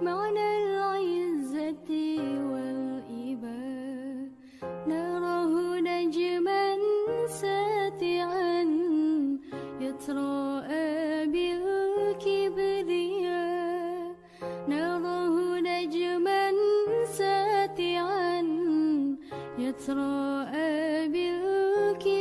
معنى العزة والإباء يتراءى بالكبرياء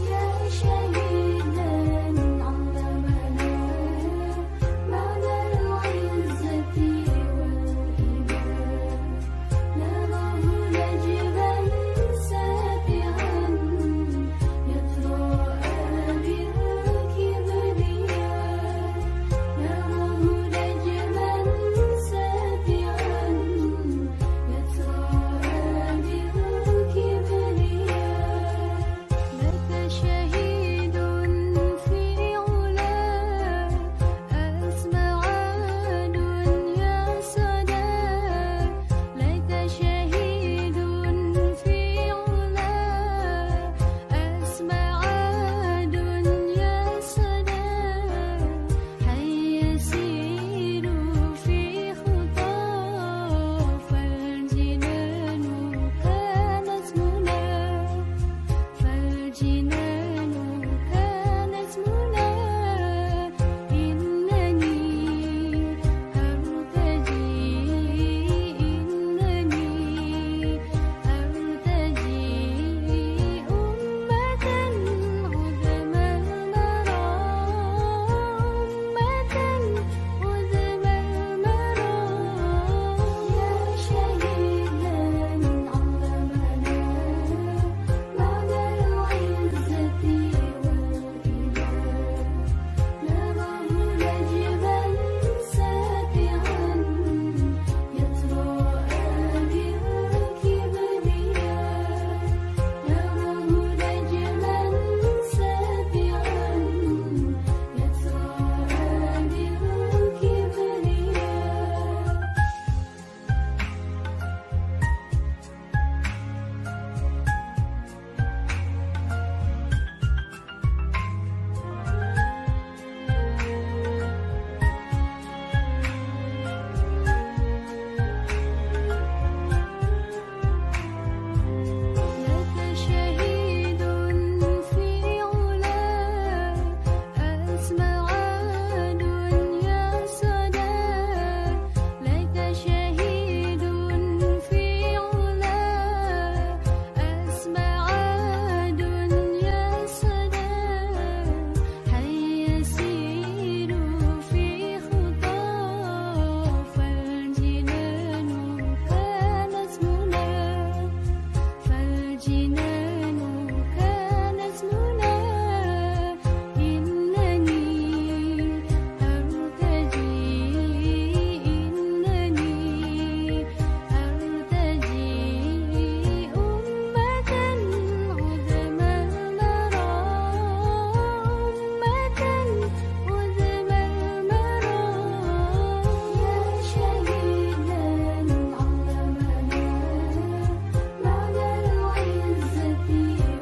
يا شهيدا علمنا معنى العزة والإله نراه نجما ساتعا يتراءى بالكبرياء نراه نجما ساتعا يتراءى بالكبرياء لك شهيد في علا أسمع دنيا صدى لك شهيد في علا أسمع دنيا صدى حي يسير في خطاه فالجنان كانت منى فالجنان كانت منى إنني أرتجي أمة عظم المرى عظم المرى يا شهيدا علمنا معنى العزة والإله نراه نجما ساتعا يتراءى بالكبرياء نراه نجما ساتعا يتراءى بالكبرياء لك شهيد في علا أسمع دنيا صدى لك شهيد في علا أسمع دنيا صدى حي يسير في خطاه فالجنان كانت منى فالجنان كانت منى إنني أرتجي أمة عظم المرى عظم المرى يا شهيدا علمنا معنى العزة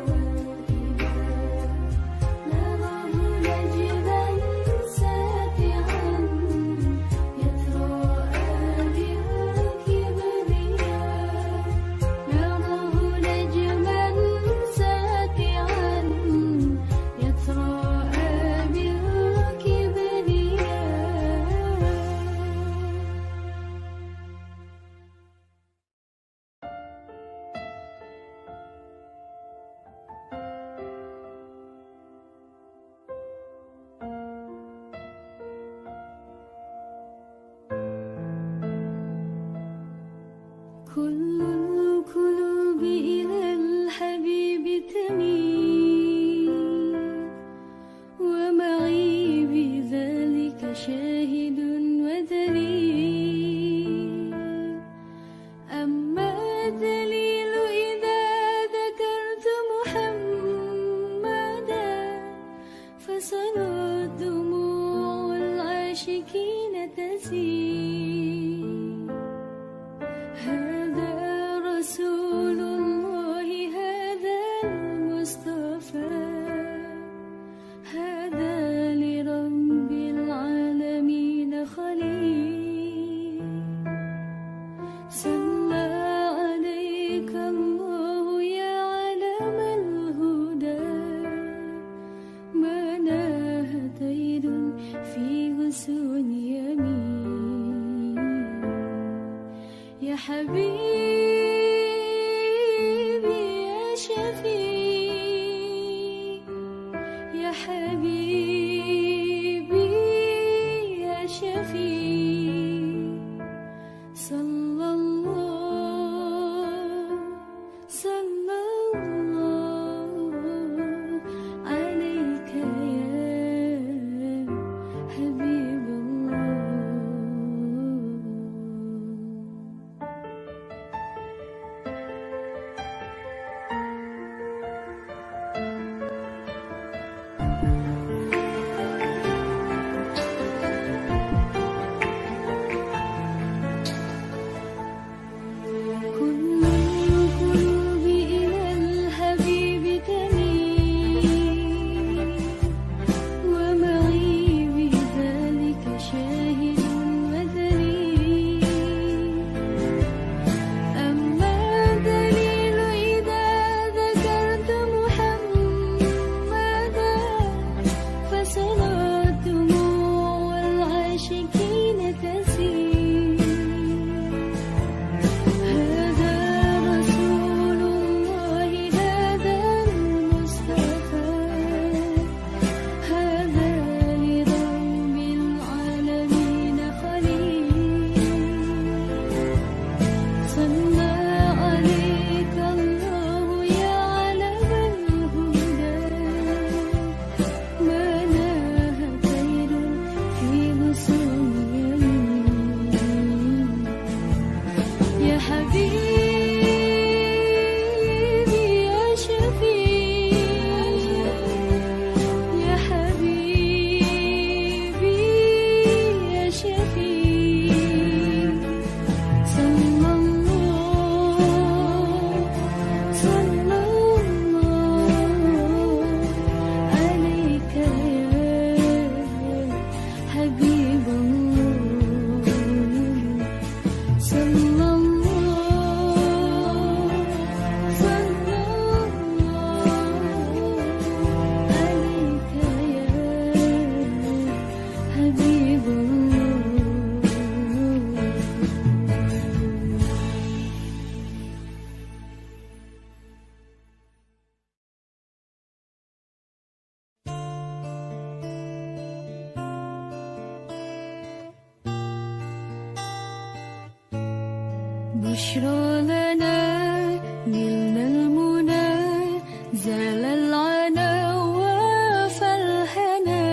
والإله نراه نجما ساتعا يتراءى بالكبرياء نراه نجما ساتعا يتراءى بالكبرياء كل القلوب إلى الحبيب تميل ومعي بذلك شاهد ودليل أما الدليل إذا ذكرت محمدا فصارت دموع العاشقين تسيل هذا رسول الله هذا المصطفى هذا لرب العالمين خليل صلى عليك الله يا علم الهدى ما نهى طير في غصون يمين حبيبي يا شفيع يا حبيبي يا شفيع صلى الله عليك يا حبيب الله. كل القلوب إلى الحبيب تميل ومعي بذلك شاهد ودليل. أما الدليل إذا ذكرت محمدا فصلاة دموع العاشقين تسيل. هذا رسول الله هذا المصطفى هذا لرب العالمين خليل. صلى عليك الله يا علم الهدى ما ناه خير في غصون يمين. يا حبيبي يا شفيع يا حبيبي يا شفيع صلى الله عليك يا حبيب الله. صلى الله عليك يا حبيب الله. بشرى لنا نلنا المنى زال العنا وفالهنا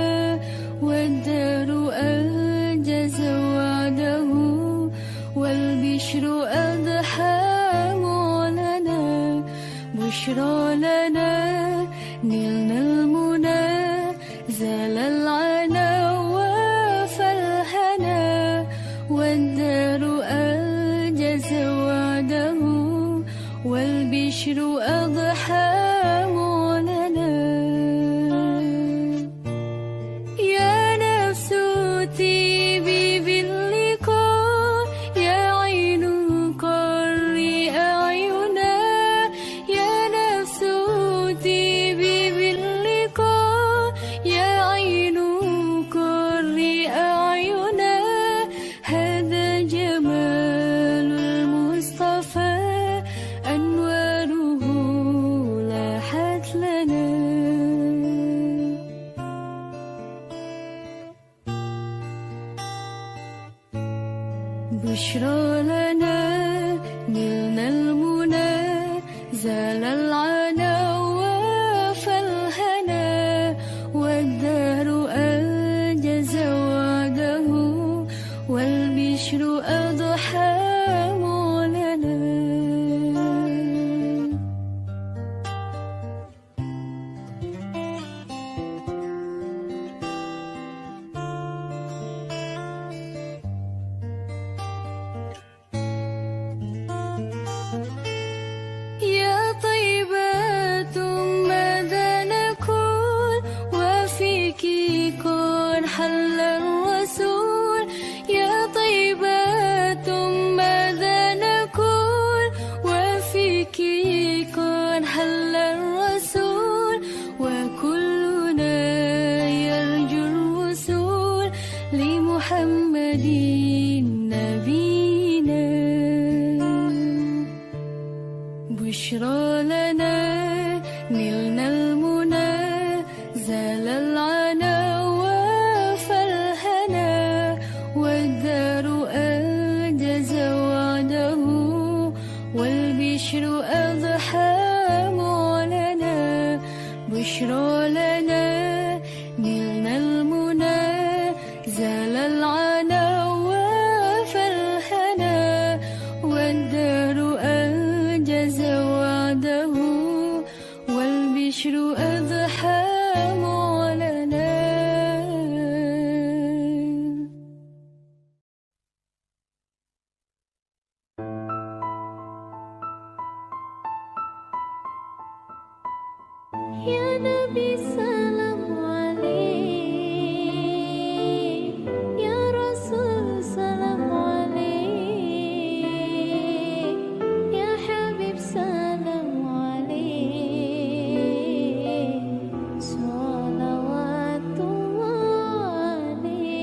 والدار أنجز وعده والبشر أضحى معلنا. بشرى لنا نلنا المنى زال العنا وفالهنا والدار أنجز وعده والبشر أضحى معلنا. يا نفس طيبي باللقاء يا عين قري أعينا. يا نفس طيبي باللقاء يا عين قري أعينا. هذا جمال المصطفى أنواره لاحت لنا. بشرى لنا نلنا المنى زال العنا وفالهنا والدهر أنجز وعده والبشر أضحى معلنا. يا طيبات ماذا نقول وفيك قد حل الرسول. يا طيبات ماذا نقول وفيك قد حل الرسول. وكلنا يرجو الوصول لمحمد نبينا. يا نبي سلام عليك يا رسول سلام عليك يا حبيب سلام عليك صلوات الله عليك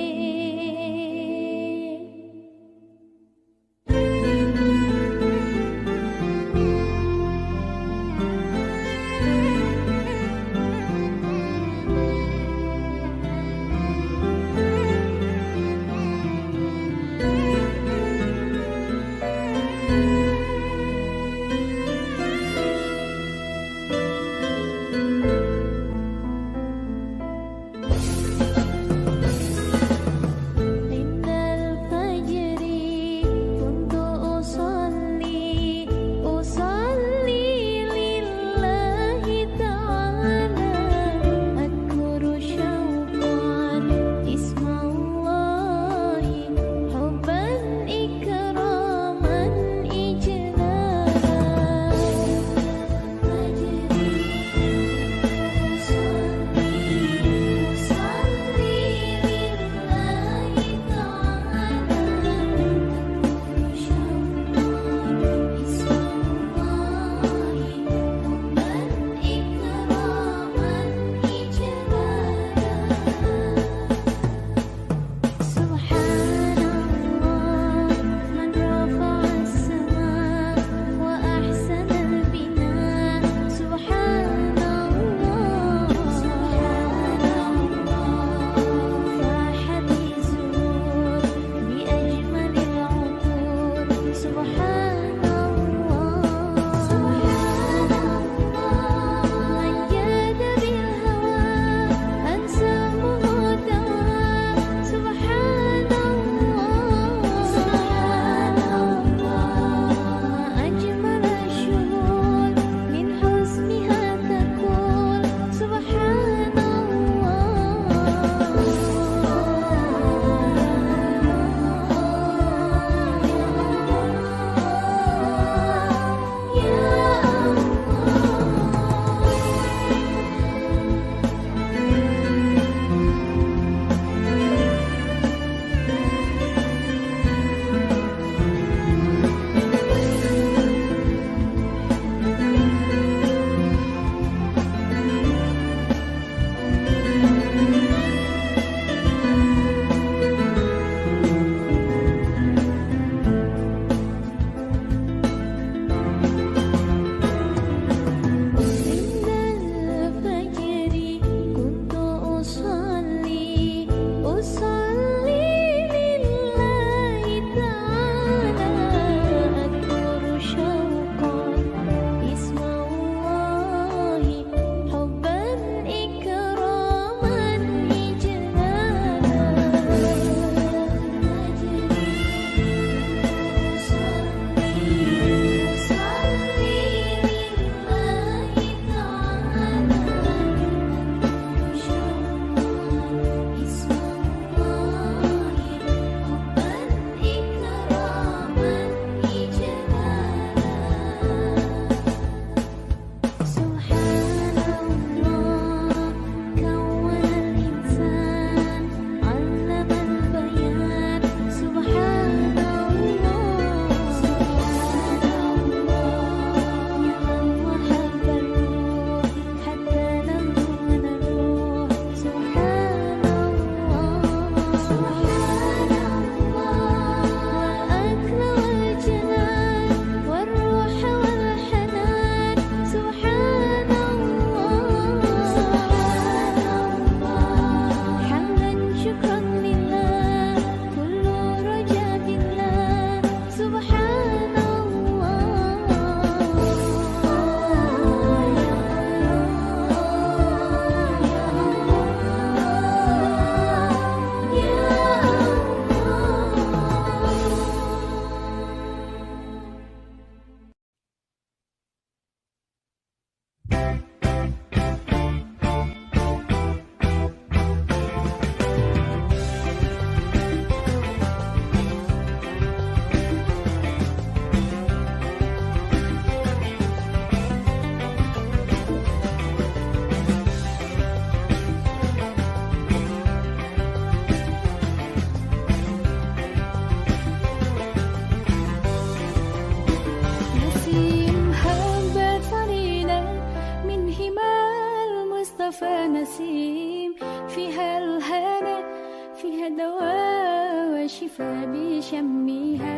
فيها دواء وشفاء بشمها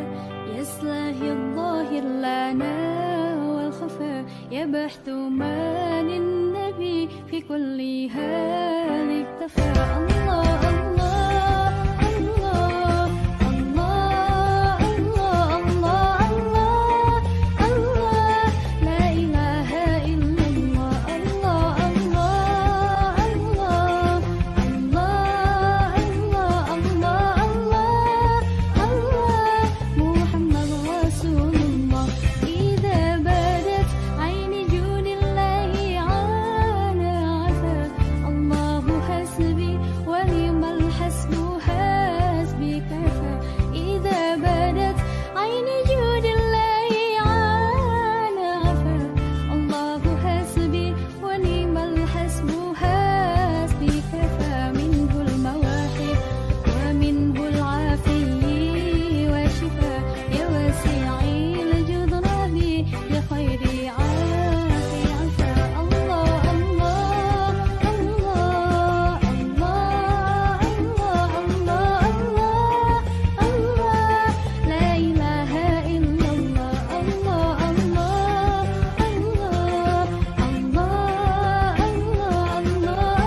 يصلح الظاهر لنا والخفاء يبحث ما للنبي في كل حال اكتفى الله الله الله الله الله الله الله الله لا إله إلا الله الله الله الله الله الله الله الله محمد رسول الله إذا بدت عين جود الله عانى عفا الله حسبي ونعم الحسب حسبي كفى إذا بدت عين جود الله عانى عفا الله حسبي ونعم الحسب حسبي كفى منه المواهب ومنه العافي والشفاء يا واسع الجدران يا خير عافي عفا الله الله الله الله الله الله الله لا إله إلا الله الله الله الله الله الله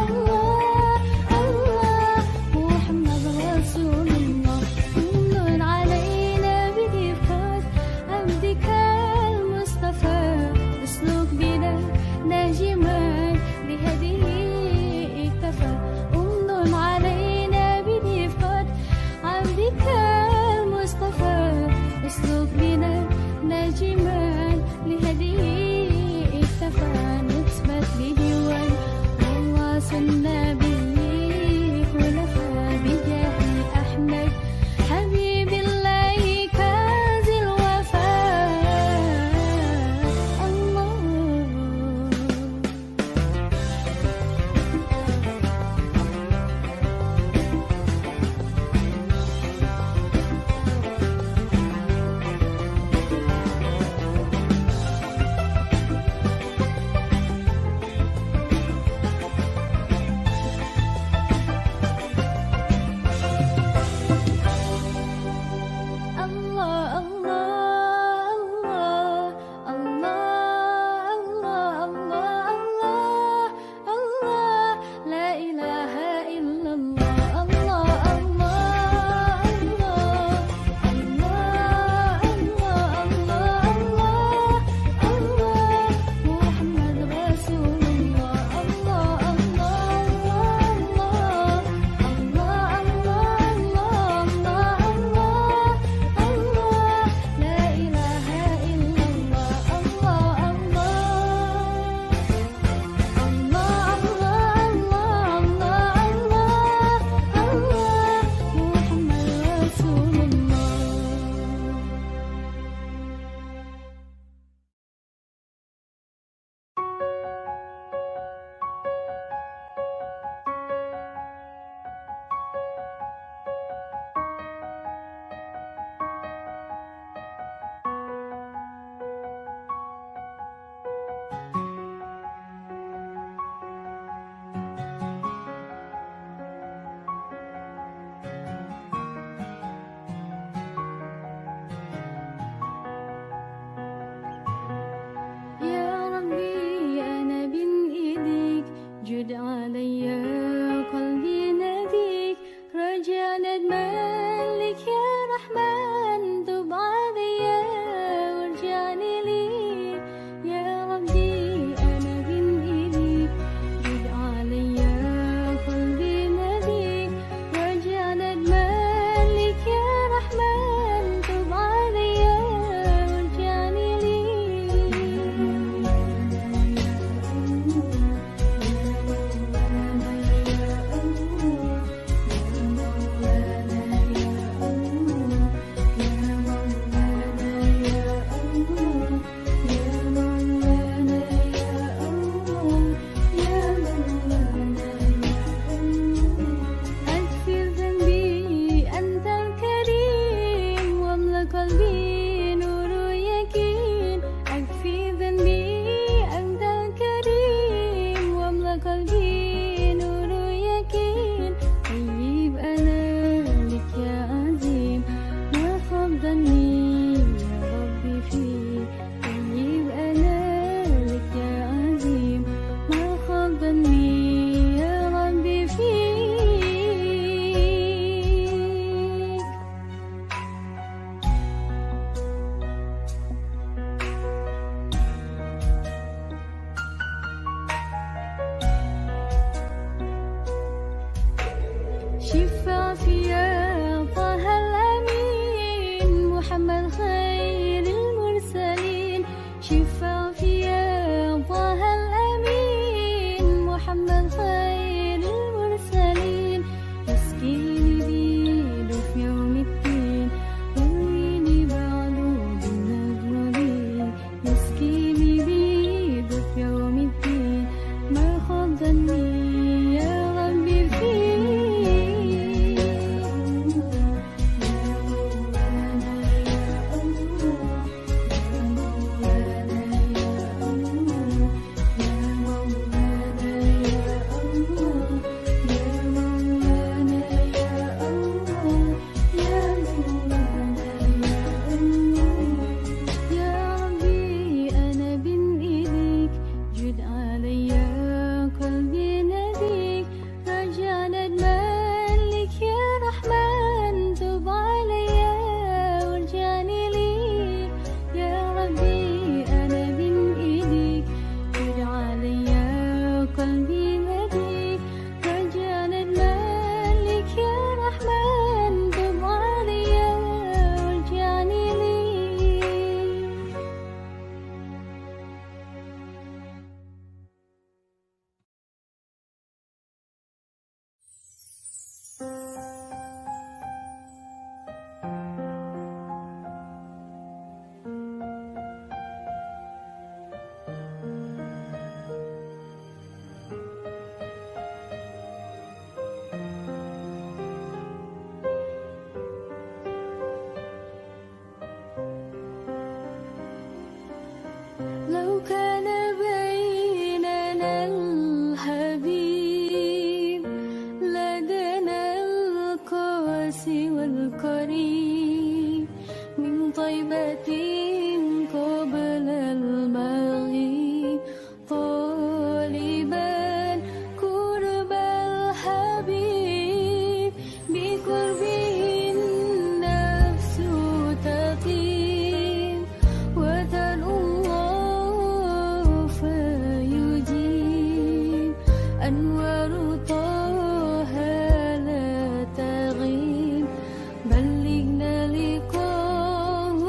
الله محمد رسول الله من علينا بدقات عبدك المصطفى اسلك بنا ناجما بهديه اكتفى أمن علينا بدقات عبدك المصطفى اسلك بنا ناجما لهديه اكتفى نثبت بديوان والله سنة به خلفاء بجاه أحمد حبيب الله كاز الوفاء الله الله الله الله الله الله الله الله لا إله إلا الله الله الله الله الله الله الله الله محمد رسول الله الله الله الله الله الله الله الله لا إله إلا الله الله الله محمد رسول الله يا ربي أنا بين إيديك جد علي قلبي ناديك رجاء ندمان لك يا رحمن تب علي وارجعني لي يا ربي أنا بين إيديك جد علي قلبي ناديك رجاء ندمان لك يا رحمن تب علي وارجعني لي يا مولانا القاسي والكريم من طيبة قبل المغيب طالبا قرب الحبيب بقربه النفس تطيب وتدعو الله فيجيب أنوار طه لا تغيب بلغنا لقاه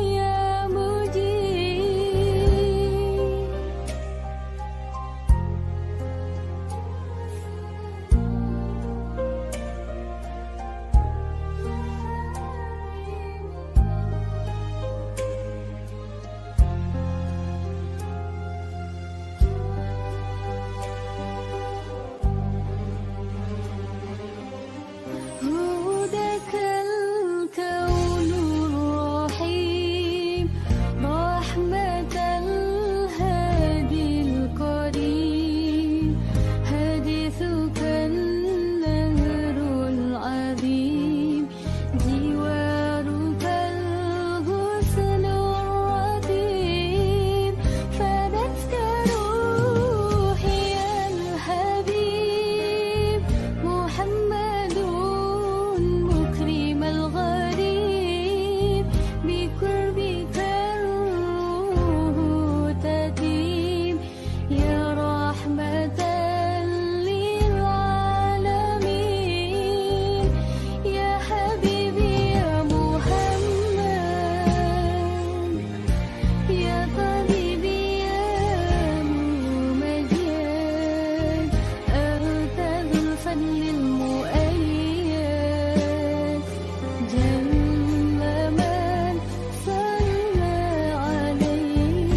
يا مجيب هداك الكون الرحيم رحمة الهادي الكريم حديثك النهر العظيم جوارك الغصن الرطيب فدتك روحي يا الحبيب محمد مكرم الغريب بقربك الروح تطيب يا رحمة للعالمين يا حبيبي يا محمد يا طبيبي يا ممجد أنت ذو الفضل المؤيد جل من صلى عليه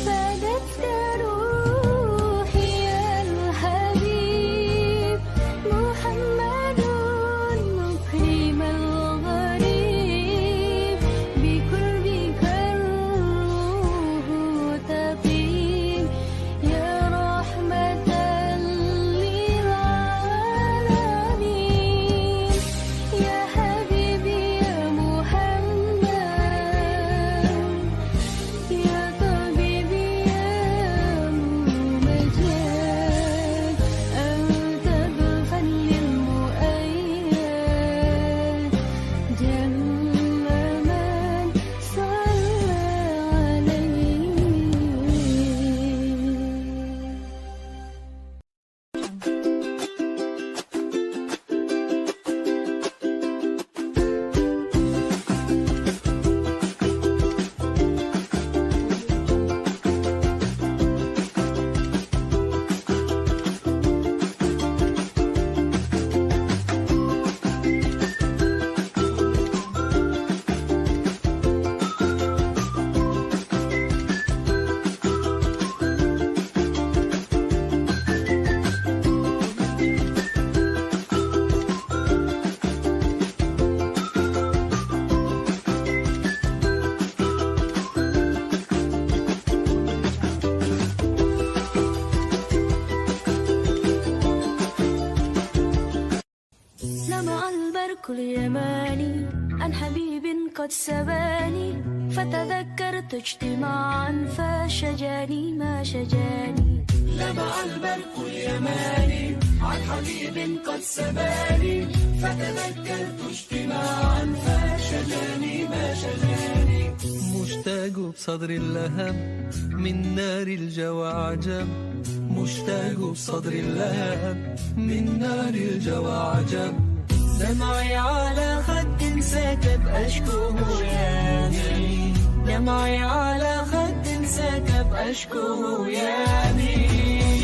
فدتك روحي يا الحبيب محمد مكرم الغريب بقربك الروح تطيب يا رحمة للعالمين يا حبيبي يا محمد يا طبيبي يا ممجد أنت ذو الفضل المؤيد جل من صلى عليه لمع البرق اليماني عن حبيب قد سباني فتذكرت اجتماعا فشجاني ما شجاني لمع البرق اليماني عن حبيب قد سباني فتذكرت اجتماعا فشجاني ما شجاني مشتاق بصدر اللهب من نار الجوى عجب مشتاق بصدر اللهب من نار الجوى عجب دمعي على خد سكب أشكوه يامي دمعي على خد سكب أشكوه يامي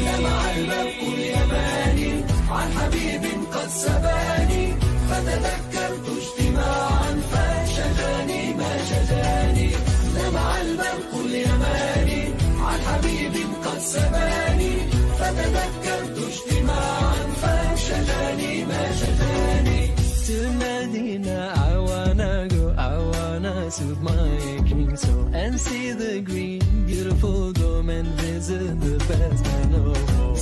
لمع البرق اليماني عن حبيب قد سباني فتذكرت اجتماعا فشجاني ما شجاني لمع البرق اليماني عن soothe my aching soul, and see the green, beautiful dome and visit the best I know.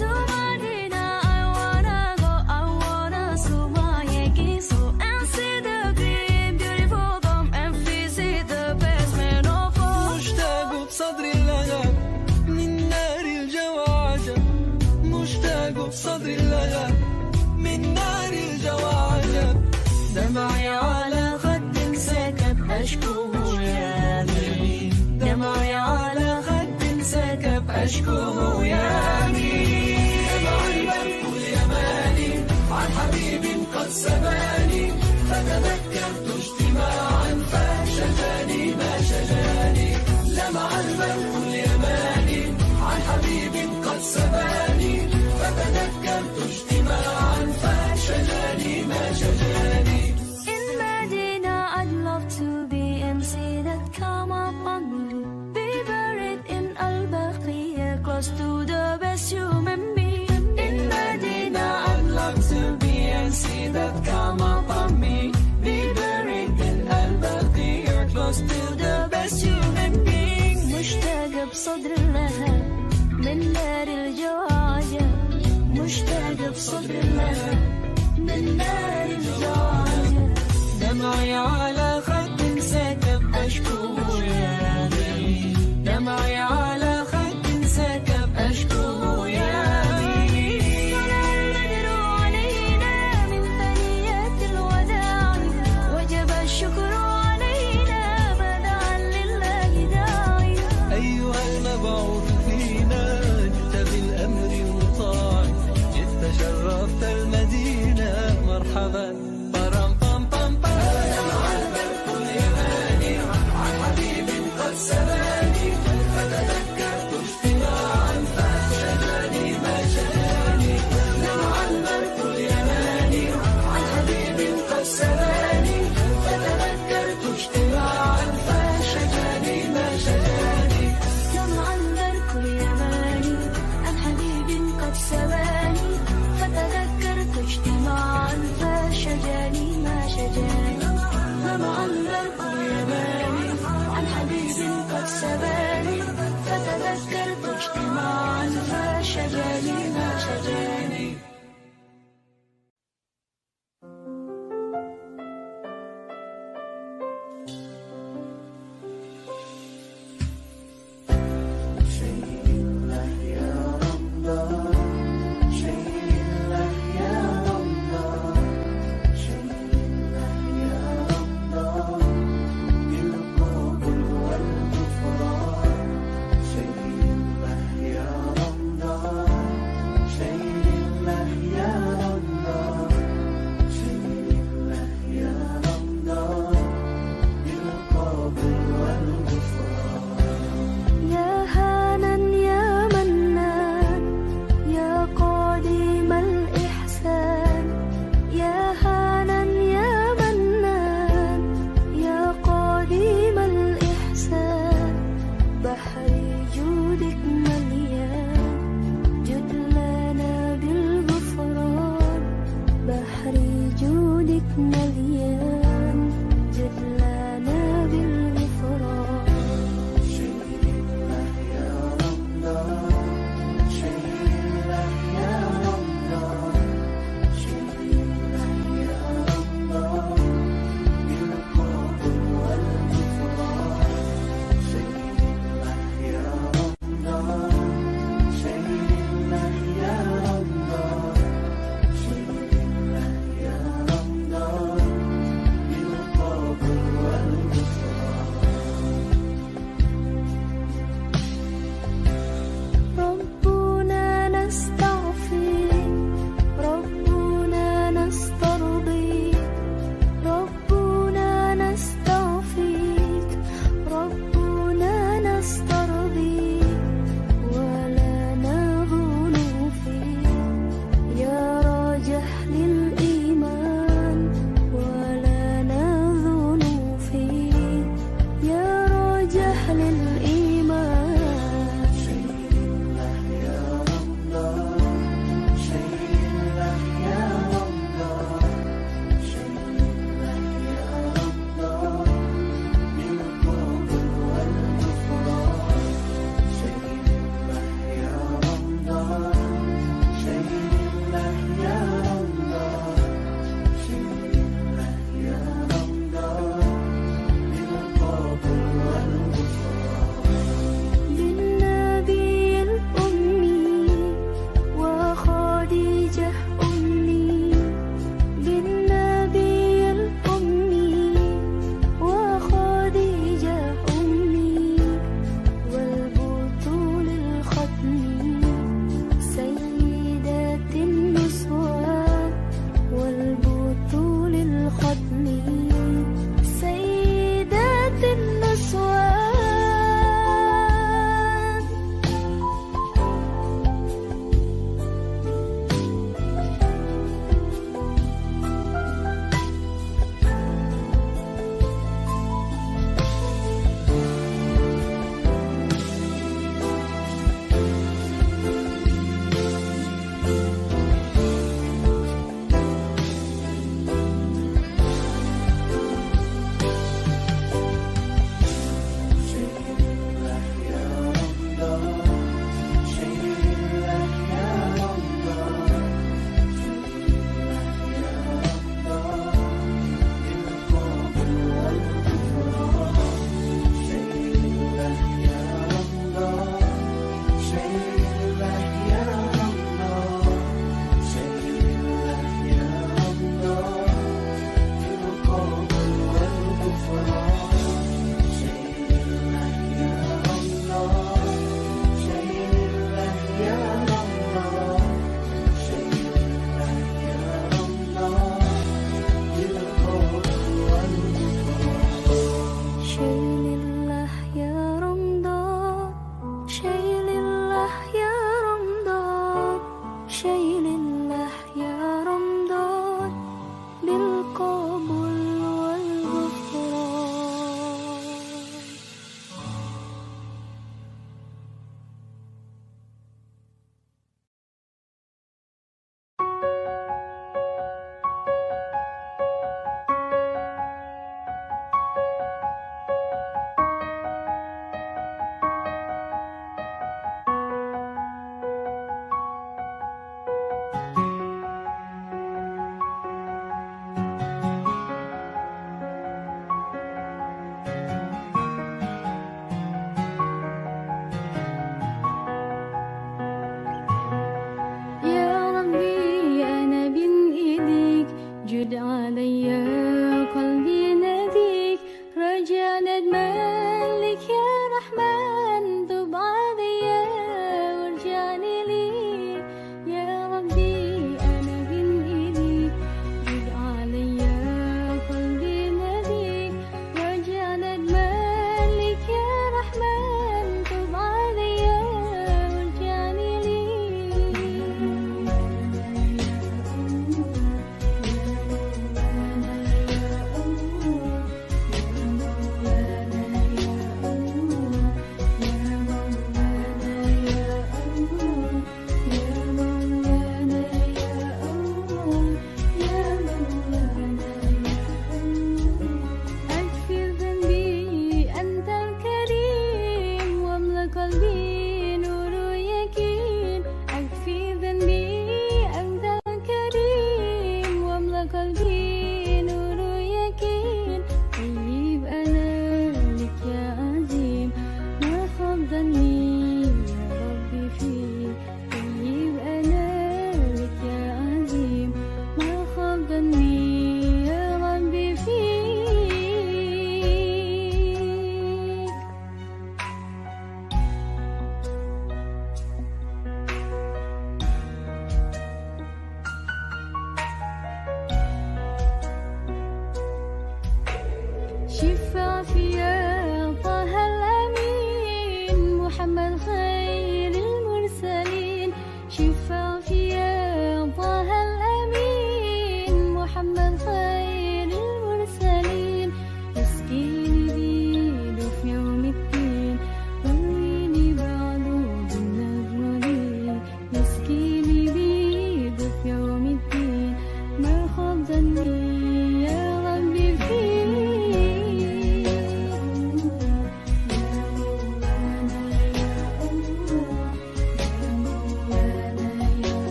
To Medina I wanna go, I wanna soothe my aching soul, and see the green, beautiful dome and visit the best man of all. مشتاق بصدري اللغم من نار الجوى عجب، مشتاق بصدري اللغم من نار الجوى عجب. دمعي على خد سكب أشكوه يا مين، دمعي على خد سكب أشكوه يا مين. دمع البرق اليماني عن حبيب قد سباني، فتذكرت اجتماعا فشجاني ما شجاني. لمع البرق اليماني عن حبيب قد سباني، فتذكرت اجتماعا فشجاني ما شجاني. In Medina I'd love to be and see that come upon me, be buried in Al-Baqiyah close to the best human being. In Medina I'd love to be and see that come upon me, be buried in Al-Baqiyah close to the best human being. مشتاق بصدر اللهب من نار الجواجة، مشتاق بصدر اللهب من نار الجواجة. دمعي على خد سكب أشكوه يا مين، دمعي على خد سكب أشكوه يا مين. طلع البدر علينا من ثنيات الوداع، وجب الشكر علينا بدعا لله داعي. أيها المبعوث فينا جئت بالأمر المطاع، جئت شرفت المدينة مرحبا. برم بام بام بام. دمع البرق اليماني عن حبيب قد سباني، فتذكرت اجتماعا فشجاني ما شجاني. دمع البرق اليماني عن حبيب قد سباني، فتذكرت اجتماعا فشجاني ما شجاني. دمع البرق اليماني عن حبيب قد سباني، فتذكرت اجتماعا فشجاني ما شجاني. دمع البرق اليماني عن حبيب قد سباني، فتذكرت اجتماعا فشجاني ما شجاني. شيء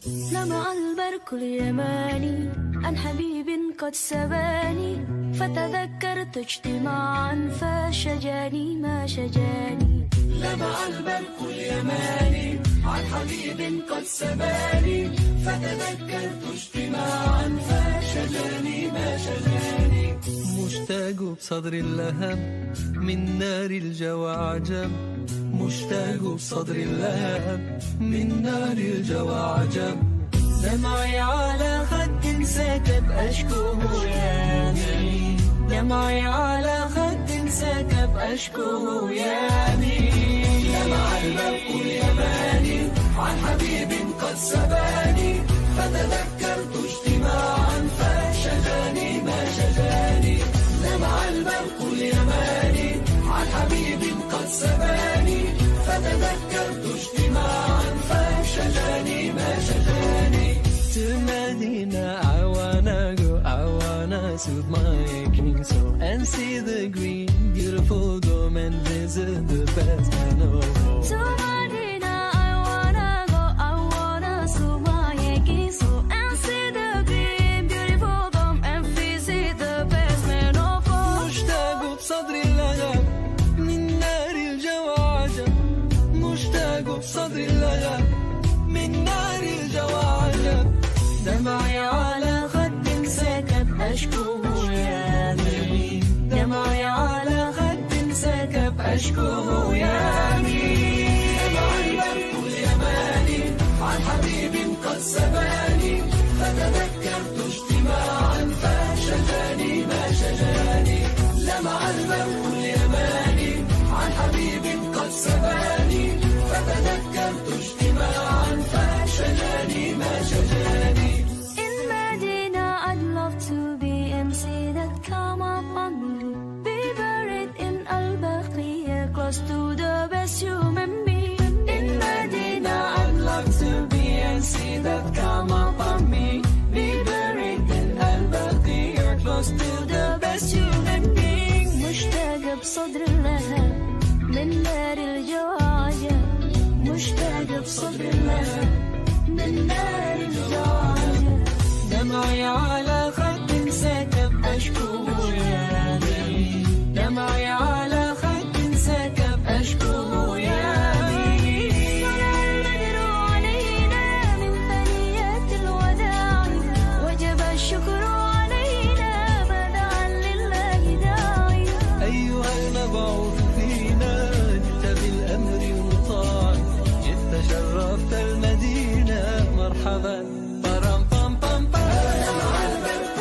لمع البرق اليماني عن حبيب قد سباني فتذكرت اجتماعا فشجاني ما شجاني. لمع البرق اليماني عن حبيب قد سباني فتذكرت اجتماعا فشجاني ما شجاني. مشتاق بصدر اللهب من نار الجوى عجب، مشتاق بصدر اللهب من نار الجوى عجب. دمعي على خد سكب أشكوه يامي، دمعي على خد سكب أشكوه يامي. لمع البرق اليماني عن حبيب قد سباني فتذكرت اجتماعا فشجاني ما شجاني. لمع البرق اليماني عن حبيب قد سباني فتذكرت اجتماعا فشجاني ما شجاني. To Medina, I wanna soothe my aching soul and see the green, beautiful dome and visit the best I know. To Medina, I wanna soothe my aching soul and see the green, beautiful dome and visit the best man of all. مشتاق بصدري اللهب من نار الجوى عجب، مشتاق بصدري اللهب من نار الجوى عجب. دمعي على خد سكب أشكوه يامي، دمعي على خد سكب أشكوه يامي. لمع البرق اليماني عن حبيب قد سباني فتذكرت اجتماعا فشجاني ما شجاني. لمع البرق اليماني عن حبيب قد سباني فتذكرت اجتماعا فشجاني ما شجاني. In Medina, I'd love to be and see that come up on me. Be buried in Al-Baqiyah, close to the best human being. In Medina, I'd love to be and see that come upon me. Be buried in Al-Baqiyah, close to the best human being. مشتاق بصدر اللهب من نار الجوى عجب، مشتاق بصدر اللهب من نار الجوى عجب. دمعي على خد سكب أشكوه يامي، دمعي على خد سكب أشكوه يامي. طلع البدر علينا من ثنيات الوداع وجب الشكر علينا بدعا لله داعي. أيها المبعوث فينا جئت بالأمر المطاع، جئت شرفت المدينة مرحبا. لمع البرق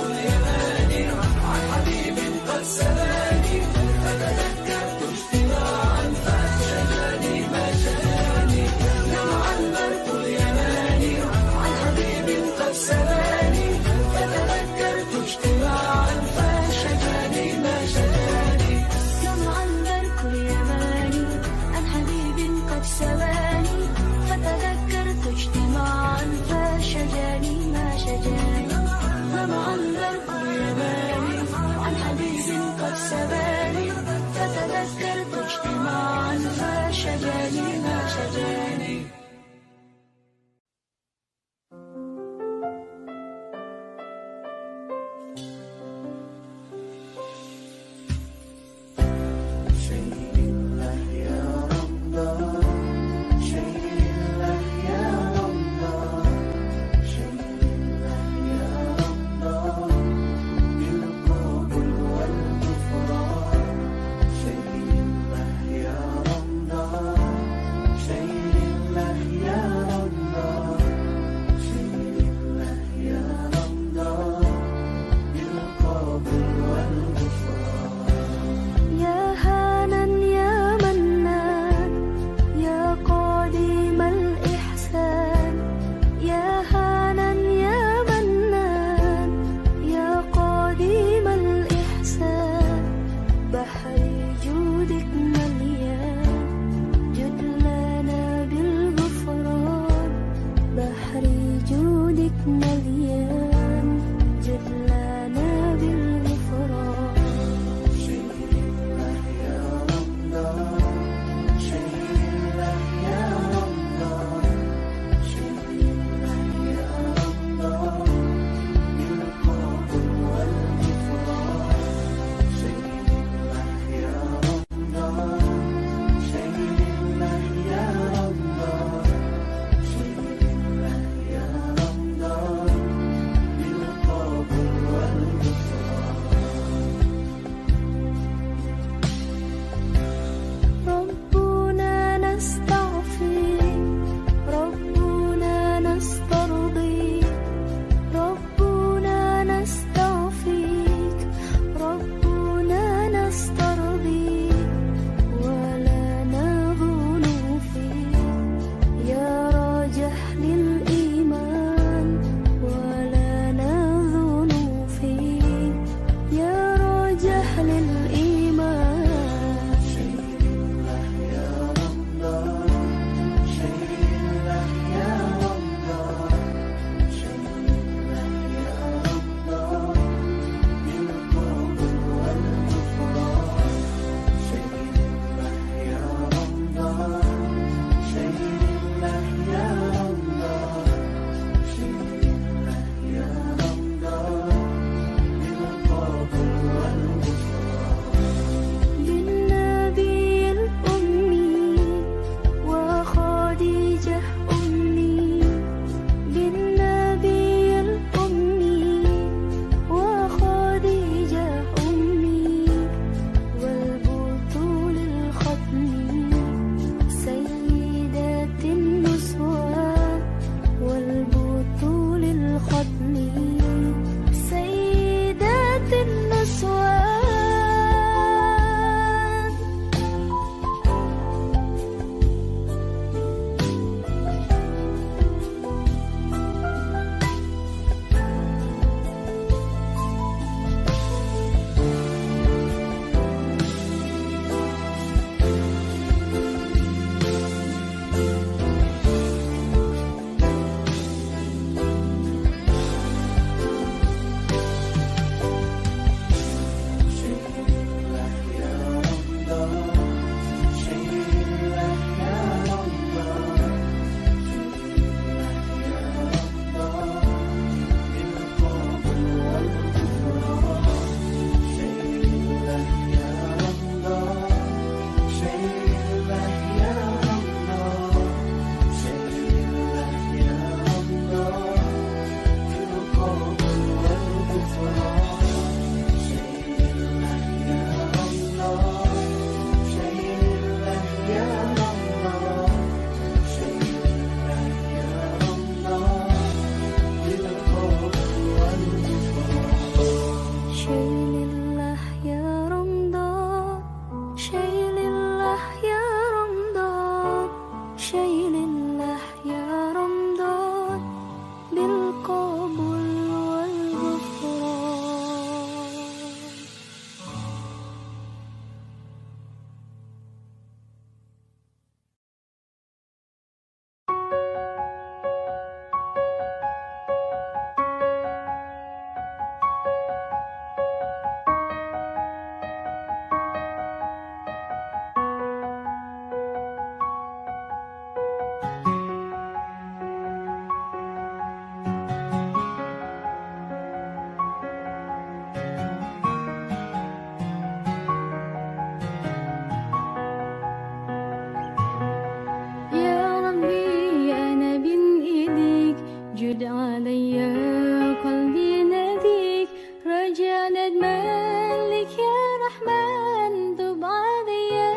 رجعنا نملك يا رحمن تب عليا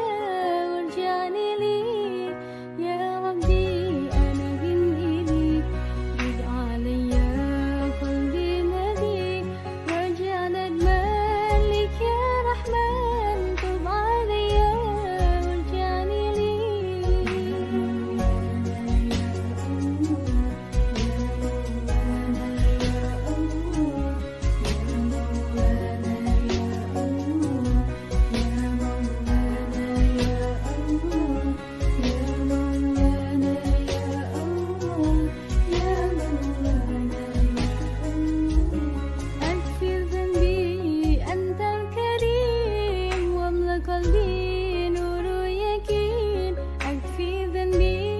وارجعني لي يا ربي أنا بين إيديك جد عليا قلبي ناديك رجعنا نملك يا رحمن تب عليا وارجعني لي أغفر ذنبي أنت الكريم واملأ قلبي نور يقين أغفر ذنبي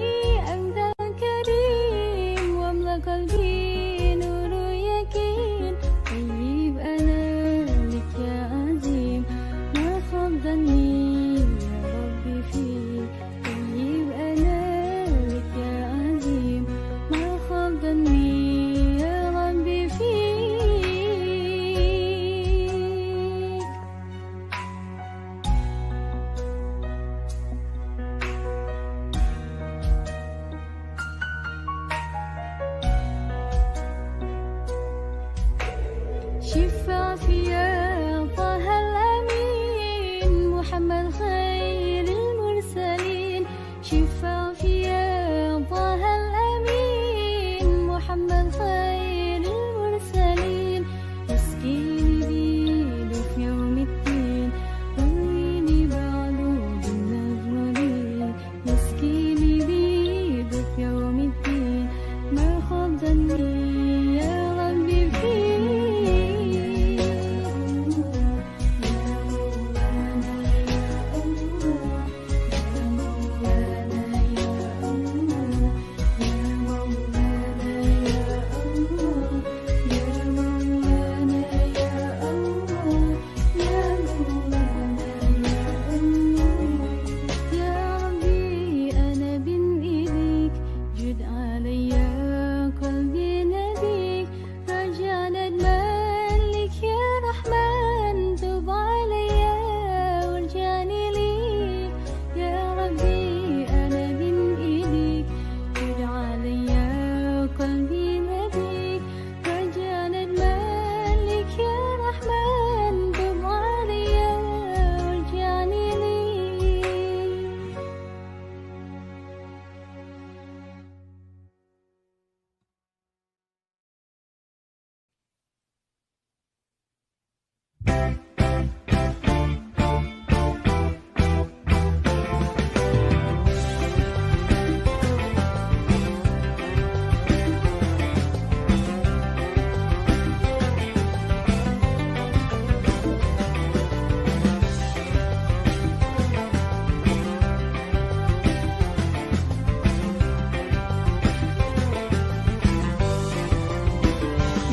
أنت الكريم واملأ قلبي نور يقين طيب أنا لك يا عظيم ما خاب ظني يا ربي فيك طيب أنا لك يا عظيم ما خاب ظني يا ربي فيك شفع فيا طه الأمين محمد خير المرسلين شفع فيا طه الأمين محمد خير المرسلين يسقيني بيده في يوم الدين رويني بعده بالنجمين يسقيني بيده في يوم الدين ما خاب ظني يا ربي فيك يا ربي أنا بين إيديك جد عليا قلبي ناديك رجعنا نملك يا رحمن تب عليا وارجعني لي يا ربي أنا بين إيديك جد عليا قلبي ناديك رجعنا نملك يا رحمن تب عليا وارجعني لي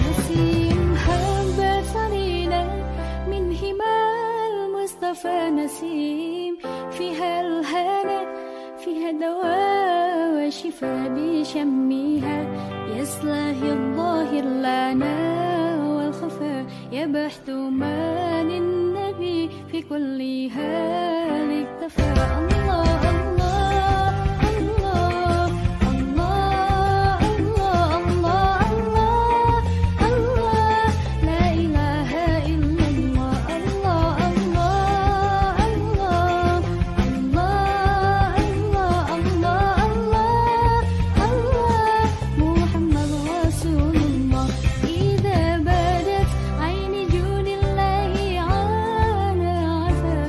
نسيم هبة صرينا من همال مصطفى نسيم فيها الهنا فيها دواء وشفاء بشمها يصلح الظاهر لنا والخفاء يبحث ما للنبي في كل حال اكتفى الله الله الله الله الله الله الله لا إله إلا الله الله الله الله الله الله الله الله محمد رسول الله إذا بدت عين جود الله عانى عفا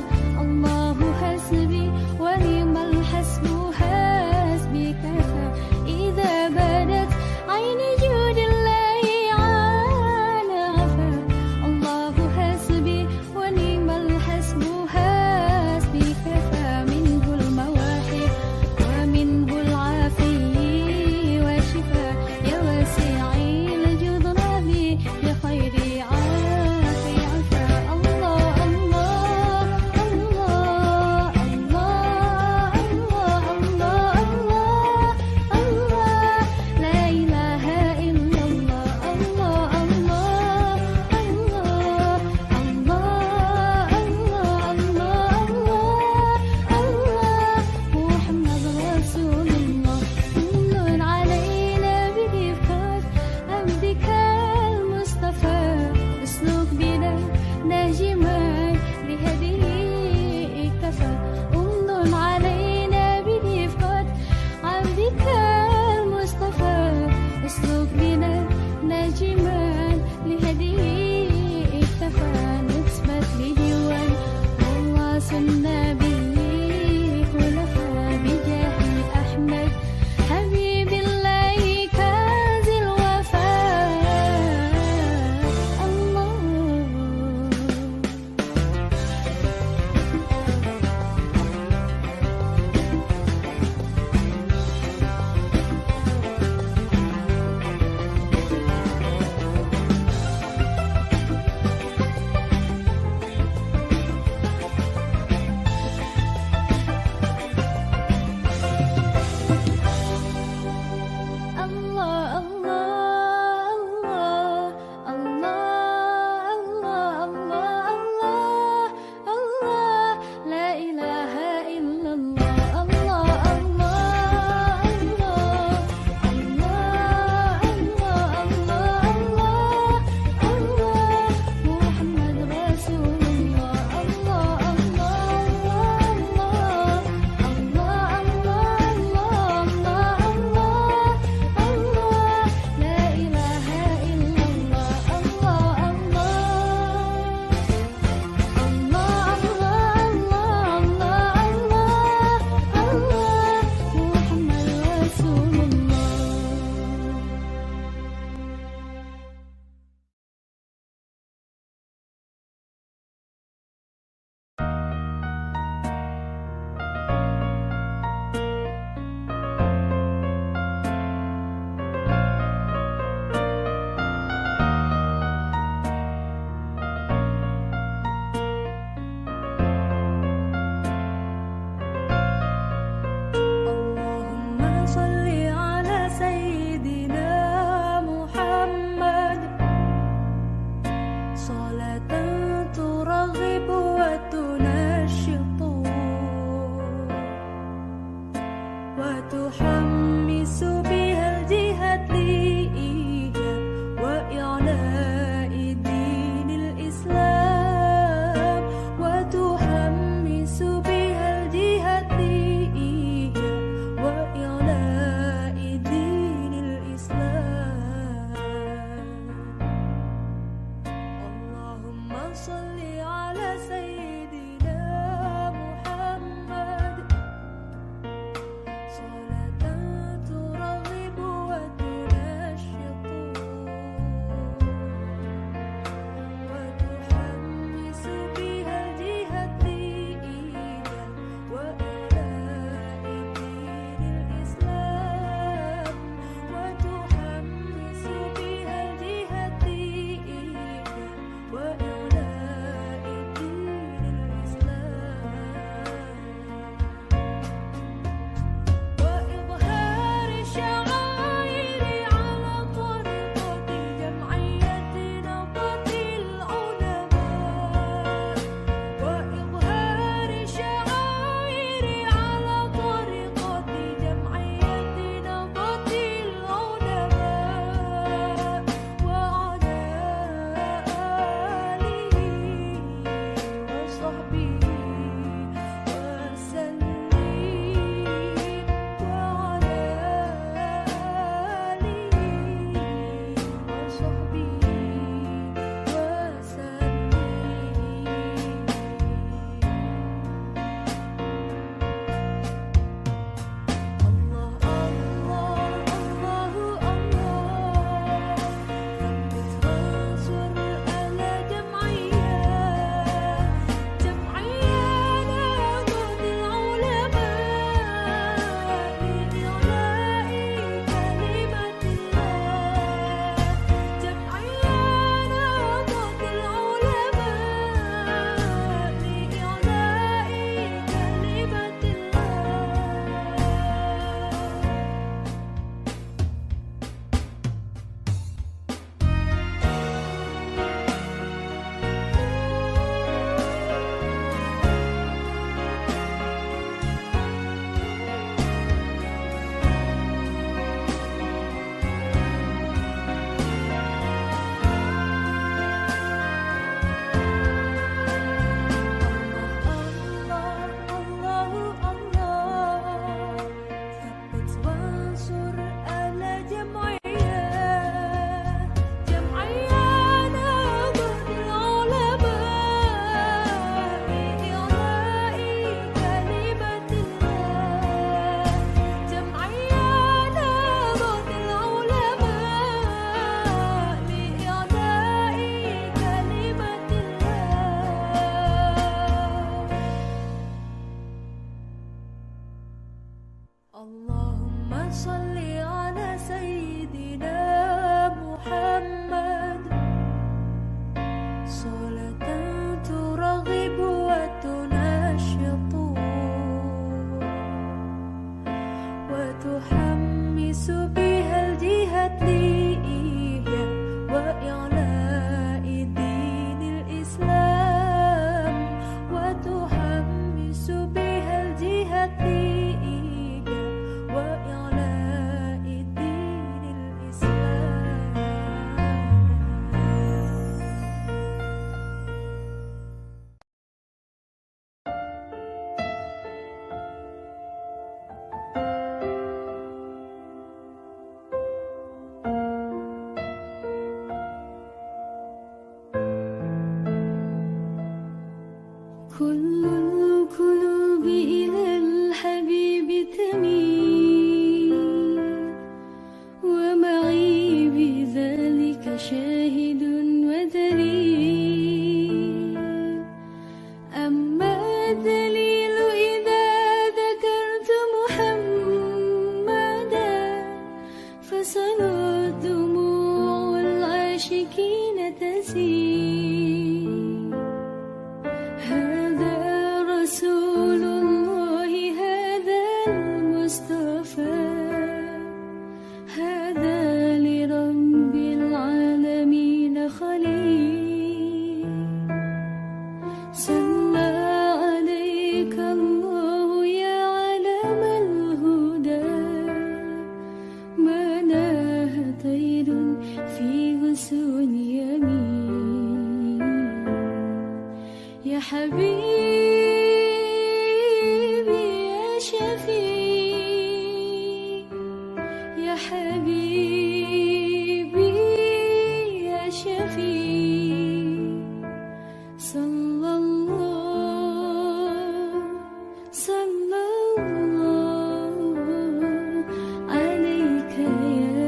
صل على سيدنا محمد صلاة ترغب وتنشط وتحمس بها الجهة وإعلاء دين الإسلام وتحمس بها الجهة وإعلاء دين الإسلام وإظهار الشعائر على طريقة جمعية نهضة العلماء وإظهار الشعائر على طريقة جمعية نهضة العلماء وعلى آله وصحبه وسلم وعلى آله اللهم صل على سيدنا محمد صلاة ترغب وتنشط وتحمس بها الجهة وإعلاء دين الإسلام وتحمس بها الجهة وإعلاء دين الإسلام كل القلوب إلى الحبيب تميل ومعي بذلك شاهد ودليل أما الدليل إذا ذكرت محمدا فصارت دموع العاشقين تسيل هذا رسول الله هذا المصطفى هذا لرب العالمين خليل صلى عليك الله يا علم الهدى ما ناه طير في غصون يمين يا حبيبي يا شفيع يا حبيبي يا شفيع صلى الله صلى الله عليك يا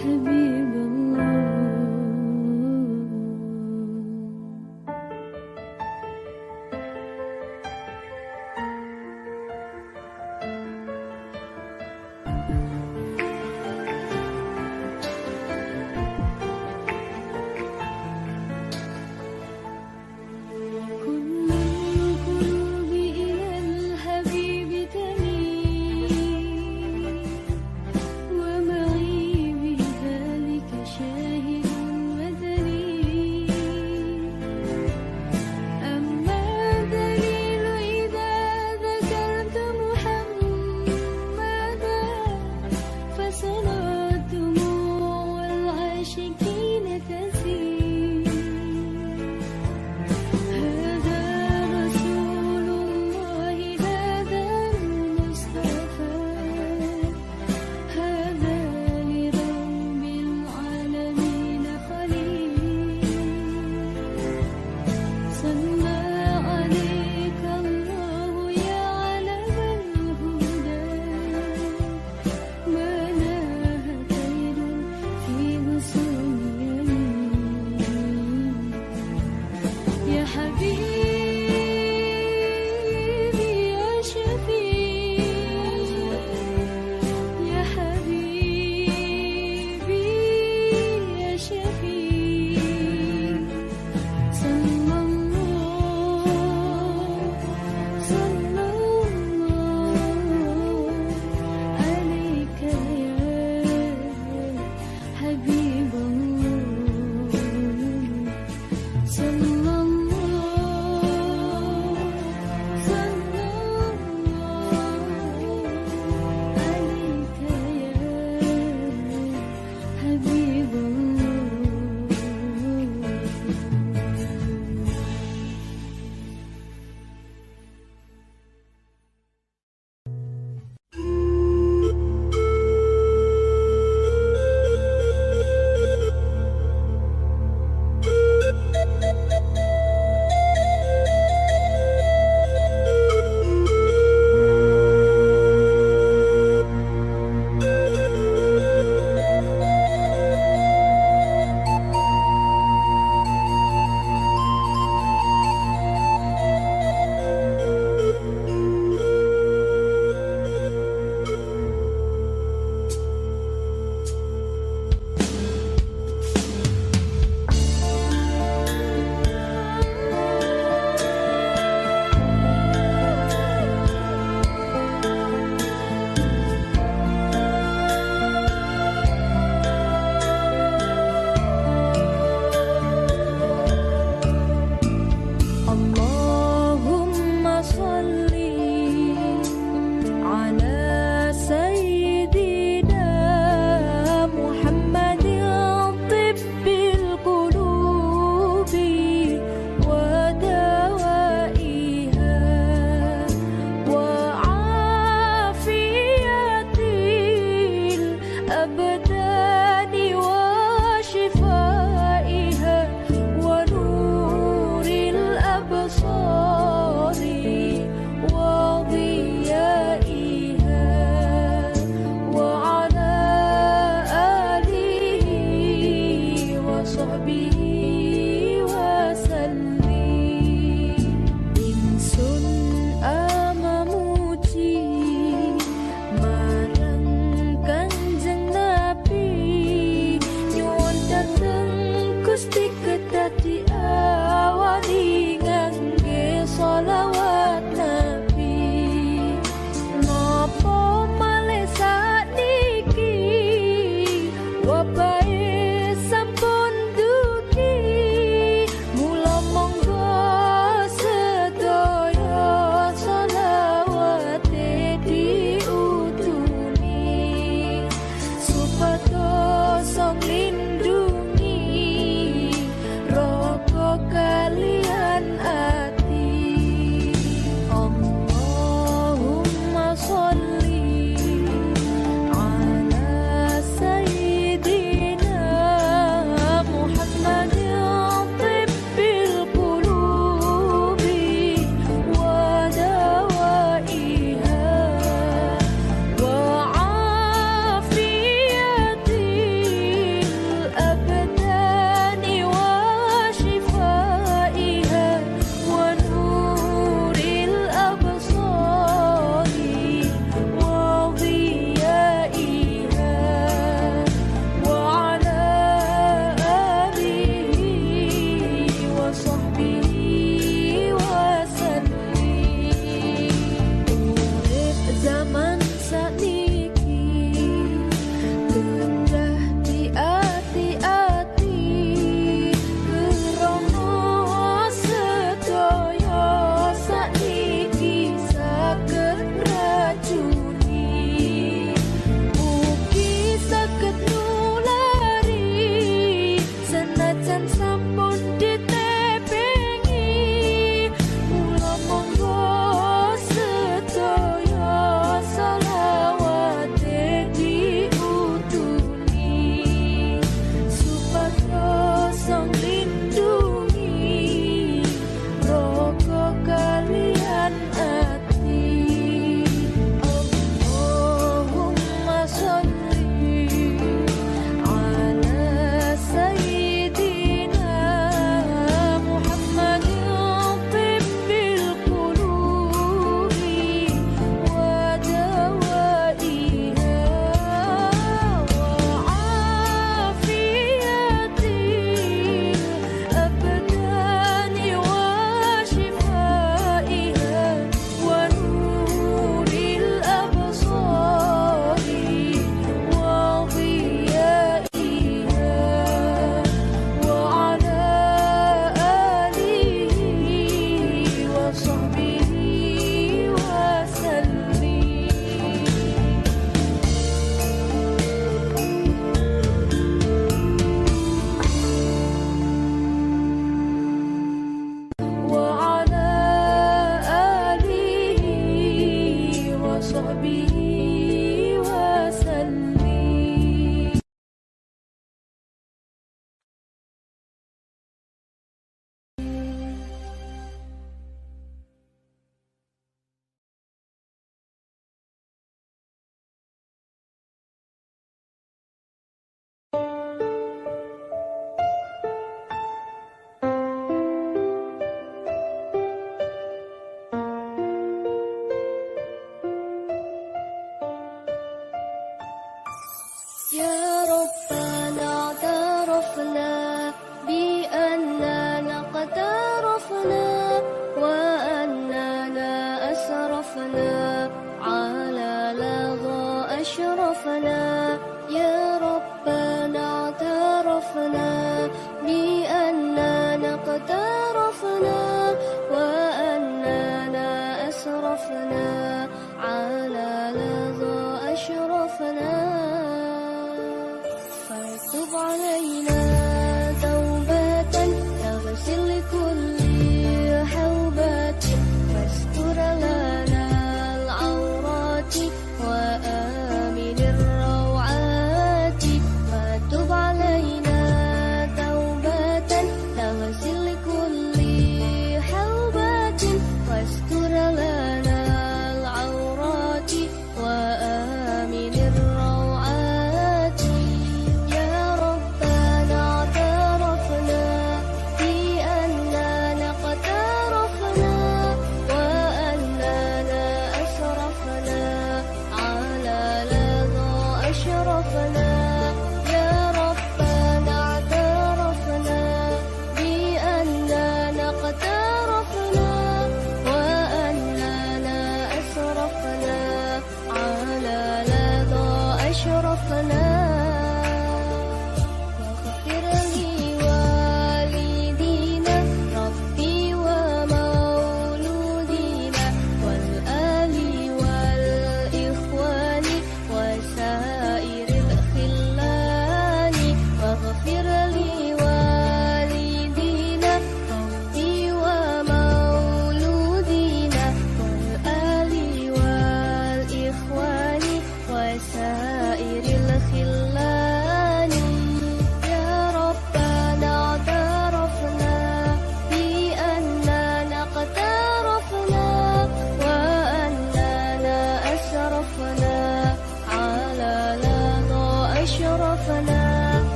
حبيب الله. كل القلوب إلى الحبيب تميل ومعي بذلك شاهد ودليل. أما الدليل إذا ذكرت محمدا فصلاة دموع العاشقين تسيل. هذا رسول الله هذا المصطفى هذا لرب العالمين خليل. صلى عليك الله يا علم الهدى ما ناه خير في غصون يمين. يا حبيبي يا شفيع يا حبيبي يا شفيع. صلى الله صلى الله عليك يا حبيب الله. صلى الله صلى الله عليك يا حبيب الله.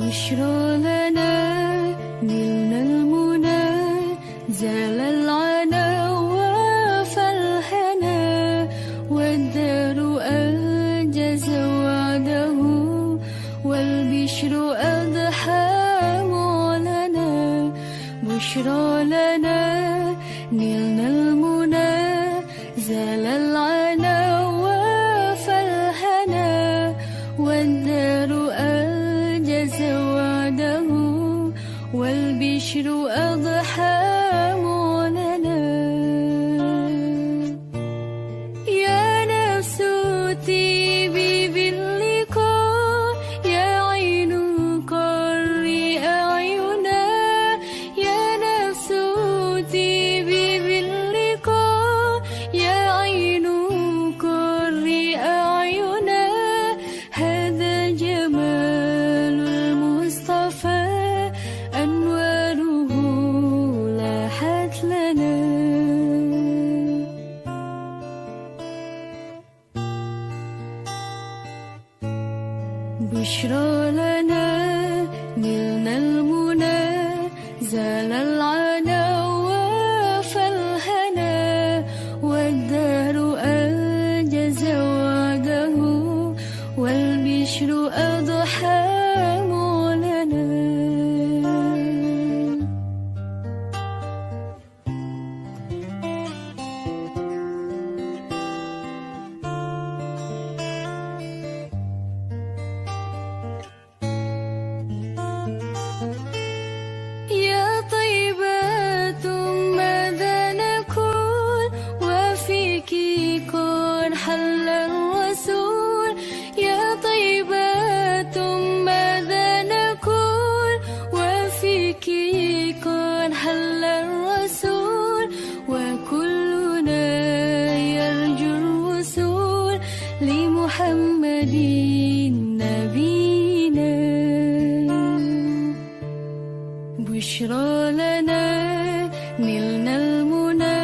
بشرى لنا نلنا المنى زال العنا وفالهنا والدار أنجز وعده والبشر أضحى معلنا بشرى لنا نلنا المنى زال العنا وفالهنا والدار أنجز وعده والبشر أضحى معلنا يا نفس طيبي باللقاء يا عين قري أعينا يا نفس طيبي باللقاء يا عين قري أعينا هذا جمال المصطفى أنواره لاحت لنا بشرى لنا نلنا المنى زال العنا وفالهنا والدار أنجز وعده والبشر أضحى معلنا يا طيبة ماذا نقول وفيك قد حل الرسول يا طيبة ماذا نقول وفيك قد حل الرسول وكلنا يرجو الوصول لمحمد نبينا بشرى لنا نلنا المنى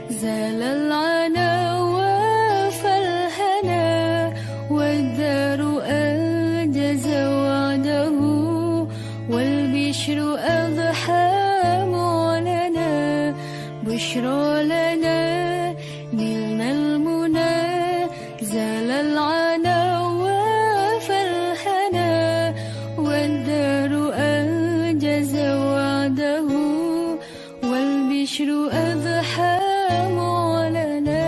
زال العنا وفالهنا والدار أنجز وعده والبشر أضحى معلنا بشرى لنا نلنا المنى زال العنا وفالهنا والدار أنجز وعده والبشر أضحى معلنا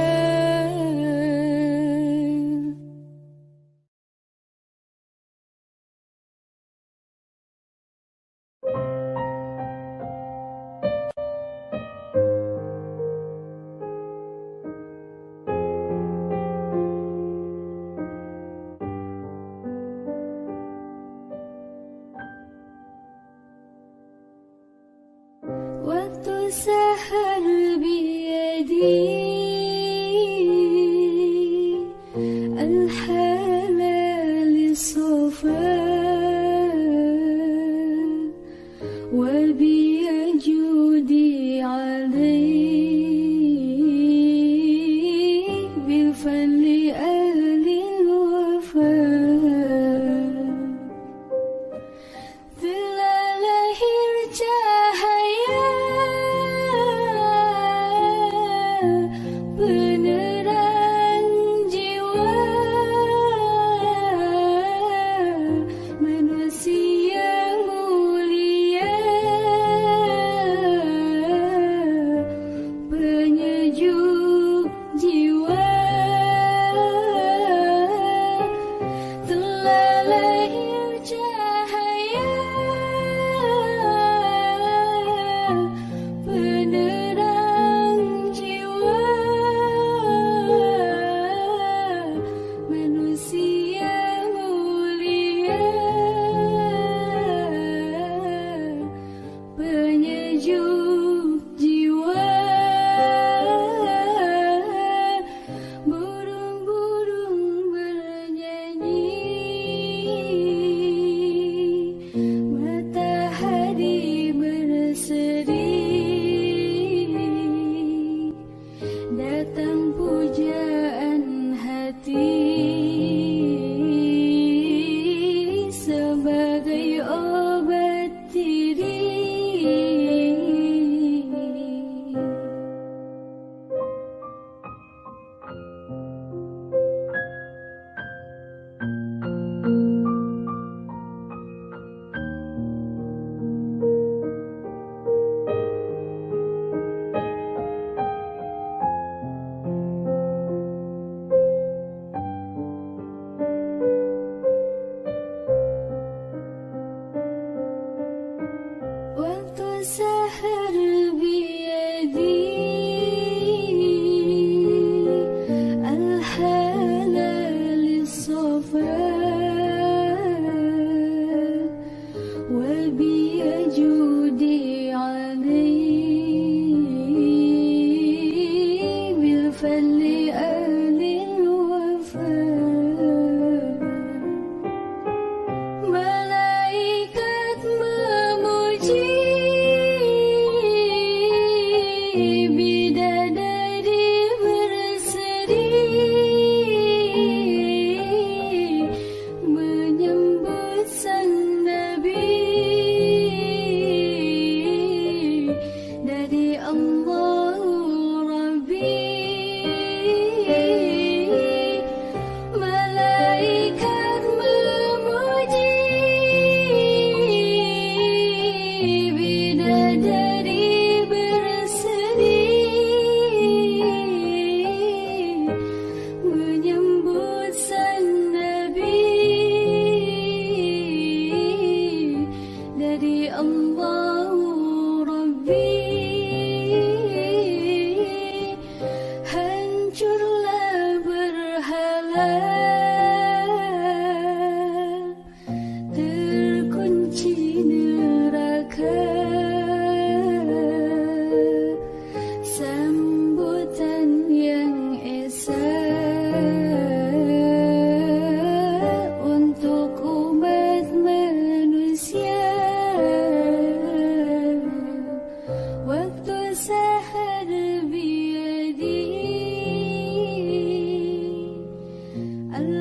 وتسهر بيدي الحلال الصفا وبيجودي علي بفضل أهل الوفاء ظلال cahaya penerang jiwa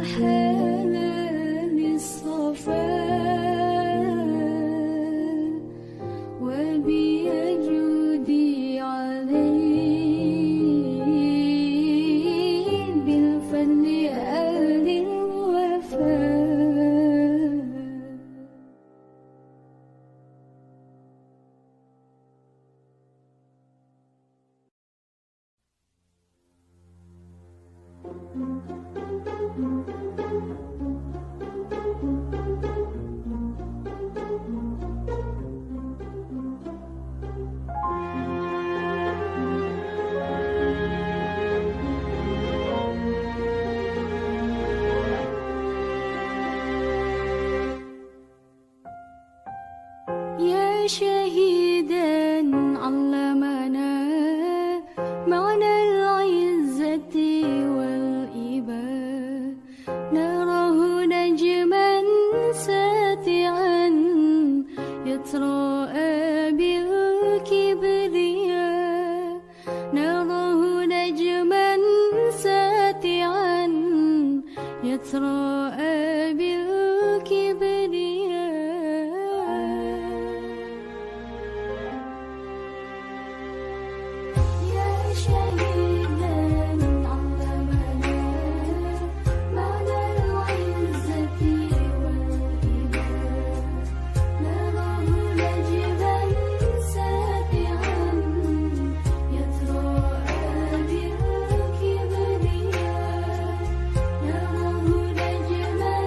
الحلال الصفاء وبيجودي عليه بالفضل أهل الوفاء. يا شهيدا علمنا معنى العزة والإباء، نراه نجما ساتعا يتراءى بالكبرياء، نراه نجما ساتعا يتراءى بالكبرياء. يا شهيدا علمنا معنى العزة والإباء، نراه نجما ساتعا يتراءى بالكبرياء، نراه نجما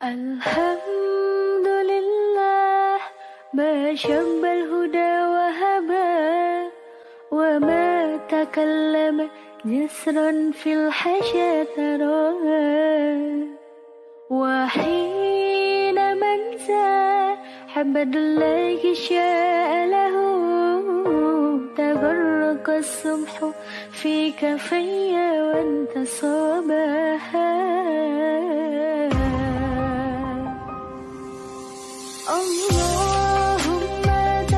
الحمد لله ما شب الهدى وهبى وما تكلم جسرا في الحشا تراه وحين منسى حمد الله شاء له تبرق الصبح في كفي وانتصابها اللهم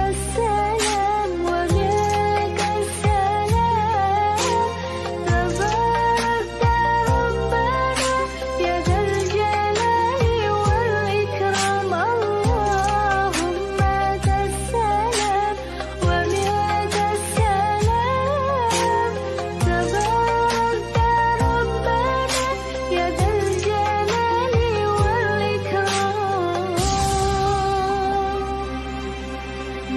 السلام ومنك السلام تبارك ربنا يا ذا الجلال والإكرام اللهم السلام ومنك السلام تبارك ربنا يا ذا الجلال والإكرام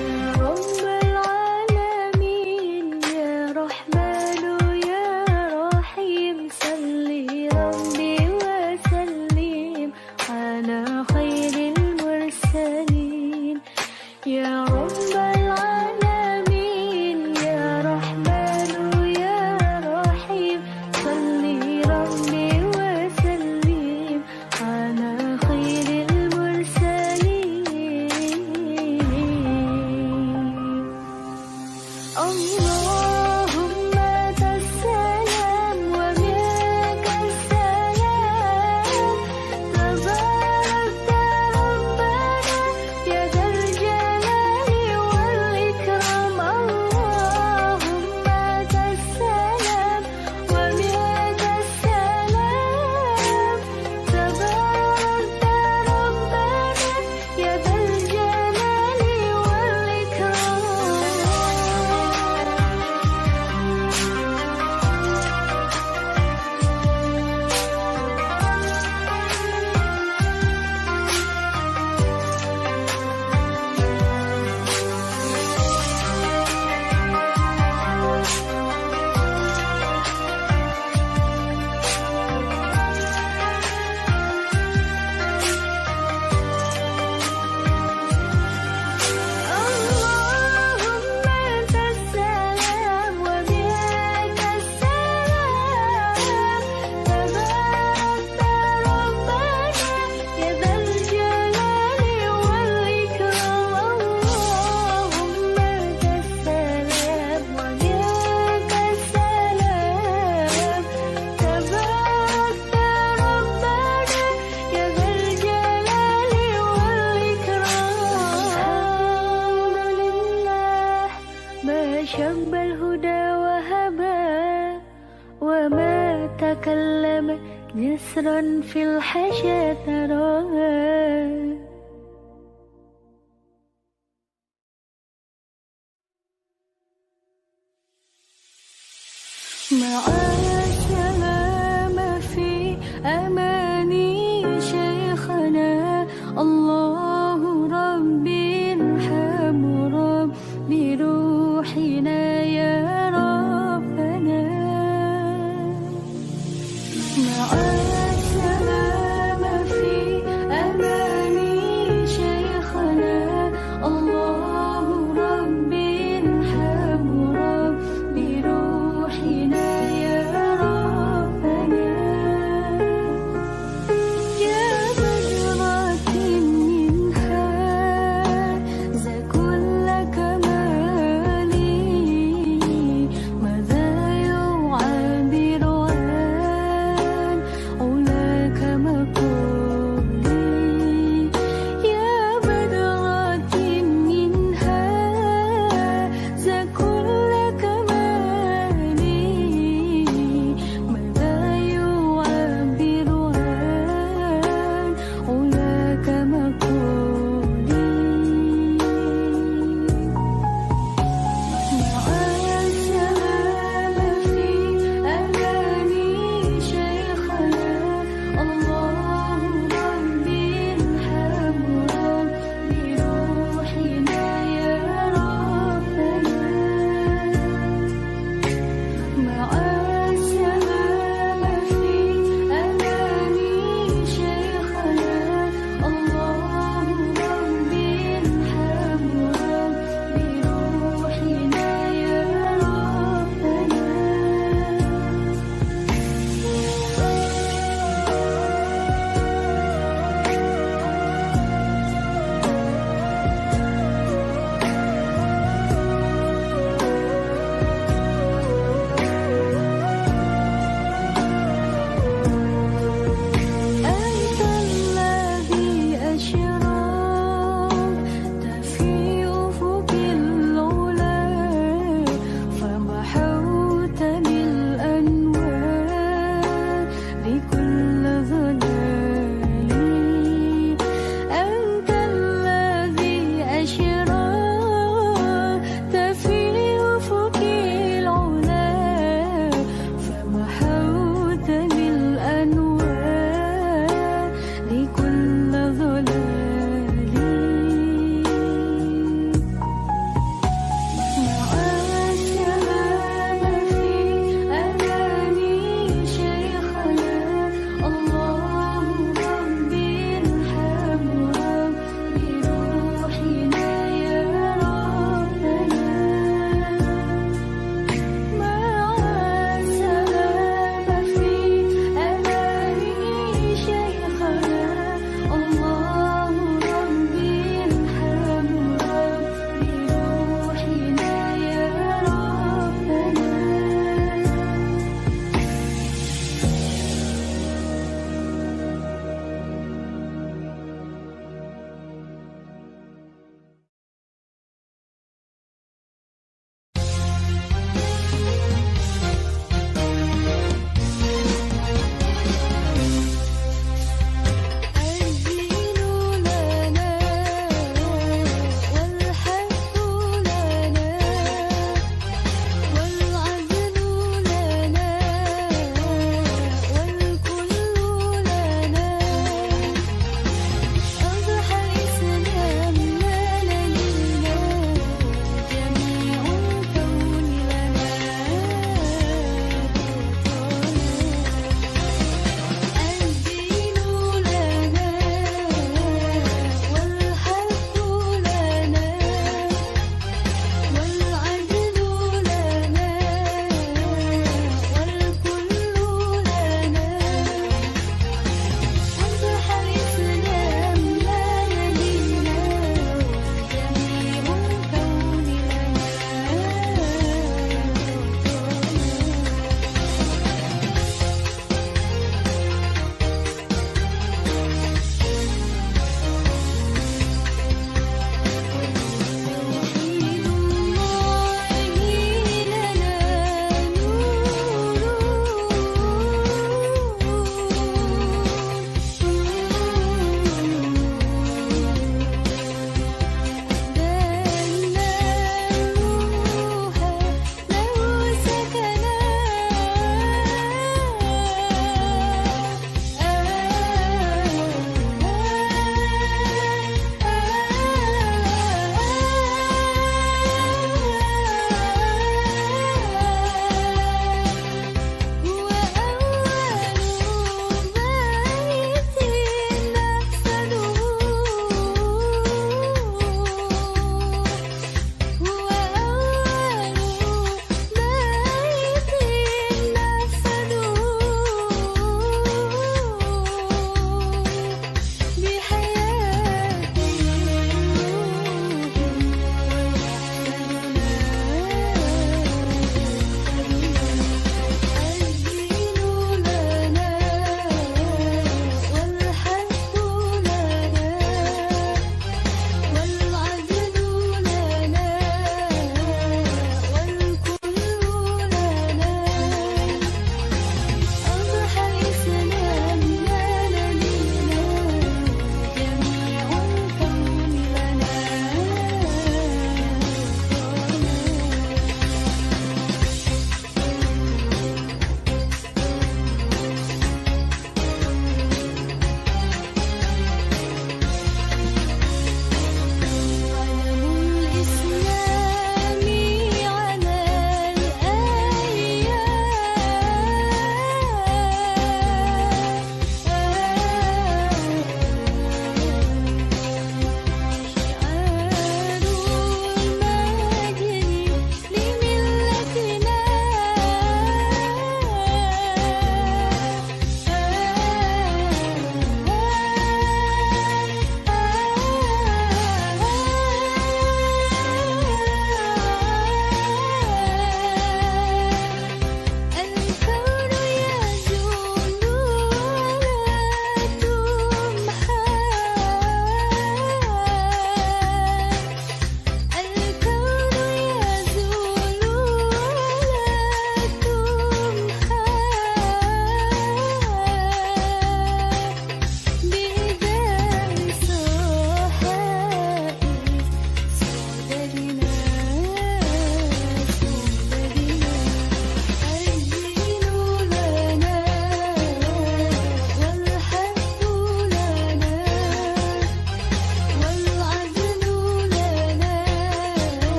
يا رب العالمين يا رحمن يا رحيم صل ربي وسلم على خير المرسلين اللهم السلام ومنك السلام تبارك ربنا يا ذا الجلال والإكرام اللهم السلام ومنك السلام تبارك ربنا يا ذا الجلال والإكرام اللهم أنت السلام ومنك السلام تبارك ربنا يا ذا الجلال والإكرام اللهم أنت السلام ومنك السلام تبارك ربنا يا ذا الجلال والإكرام الحمد لله ما شب الهدى وهبى وما تكلم جسرا في الحشا تراه مع السلامة في أماني شيخنا الله ربي ارحم ربي روحنا يا ربنا مع السلامة في أماني شيخنا الله ربي ارحم ربي روحنا يا ربنا يا بدرة منها ذا كل كمالي ماذا يعبر عن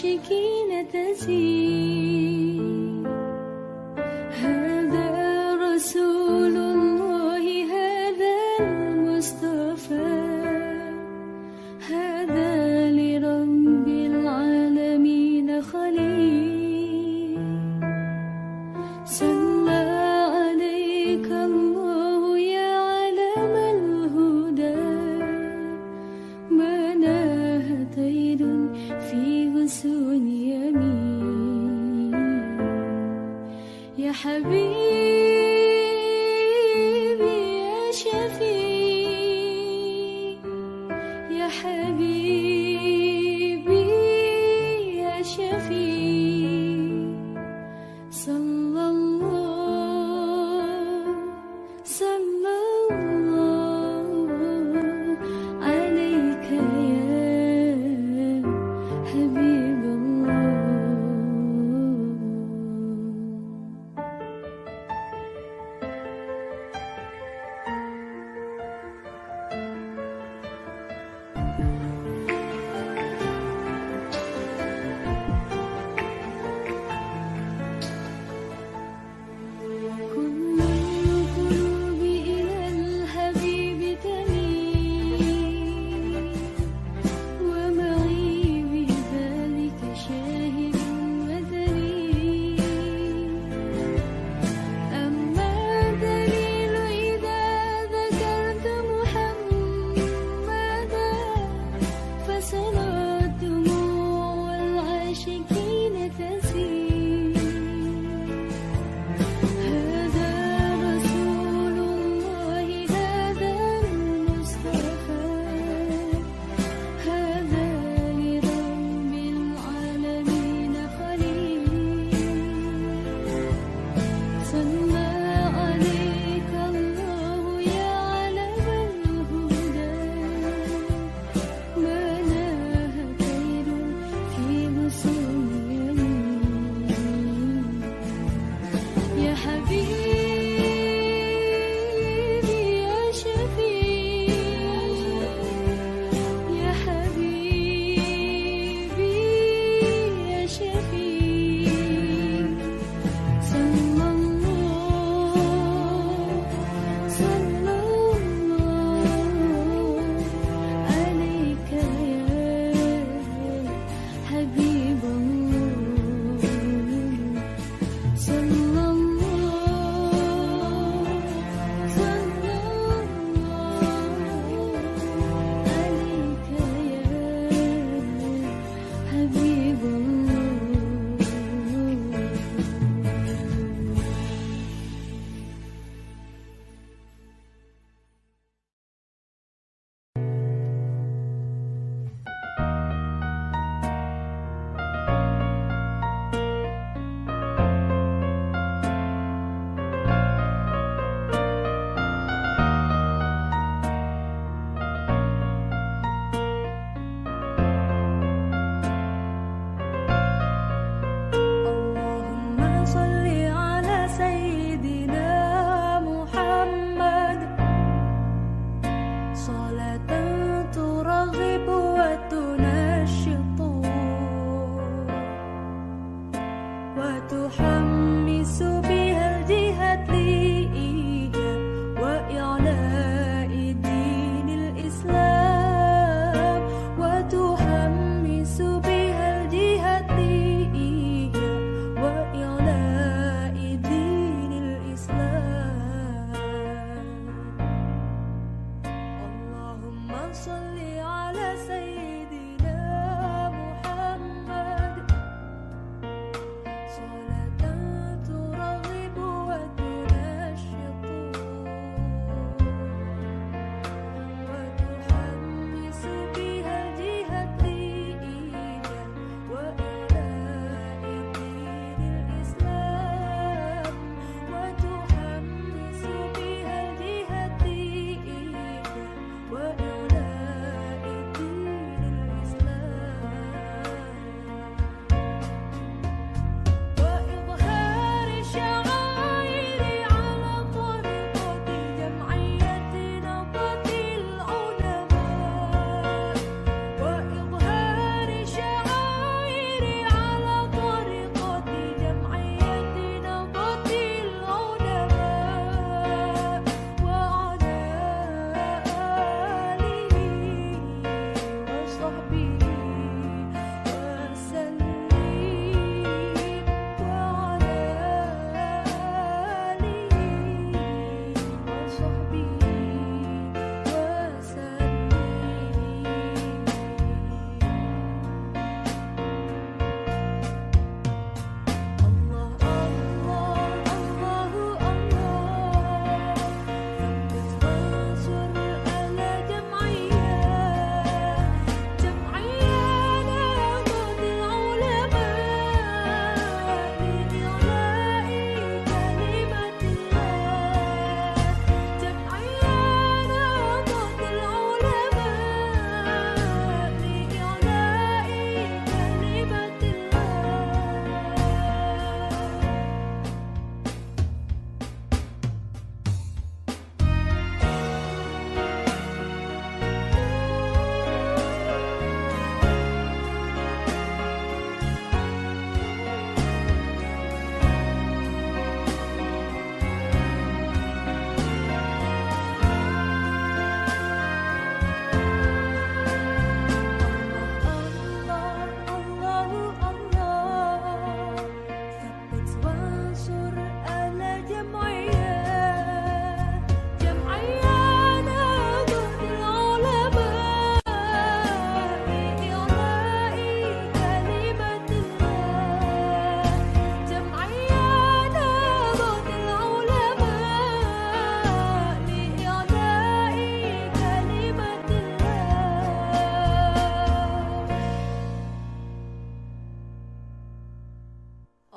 العاشقين تزيد هذا رسول الله هذا المصطفى هذا لرب العالمين خليل صلى عليك الله يا علم الهدى ما ناه طير في غصون يمين يا حبيبي يا شفيع يا حبيبي يا شفيع صلى الله عليك يا حبيب الله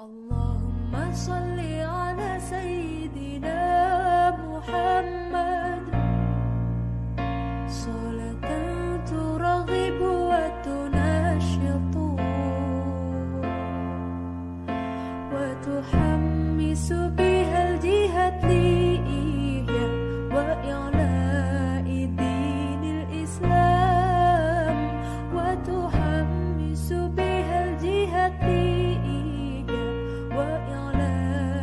اللهم صل على سيدنا محمد صلاة ترغب وتنشط وتحمس بها الجهاد لإحياء وإعلاء دين الإسلام وتحمس بها الجهاد لإحياء وإعلاء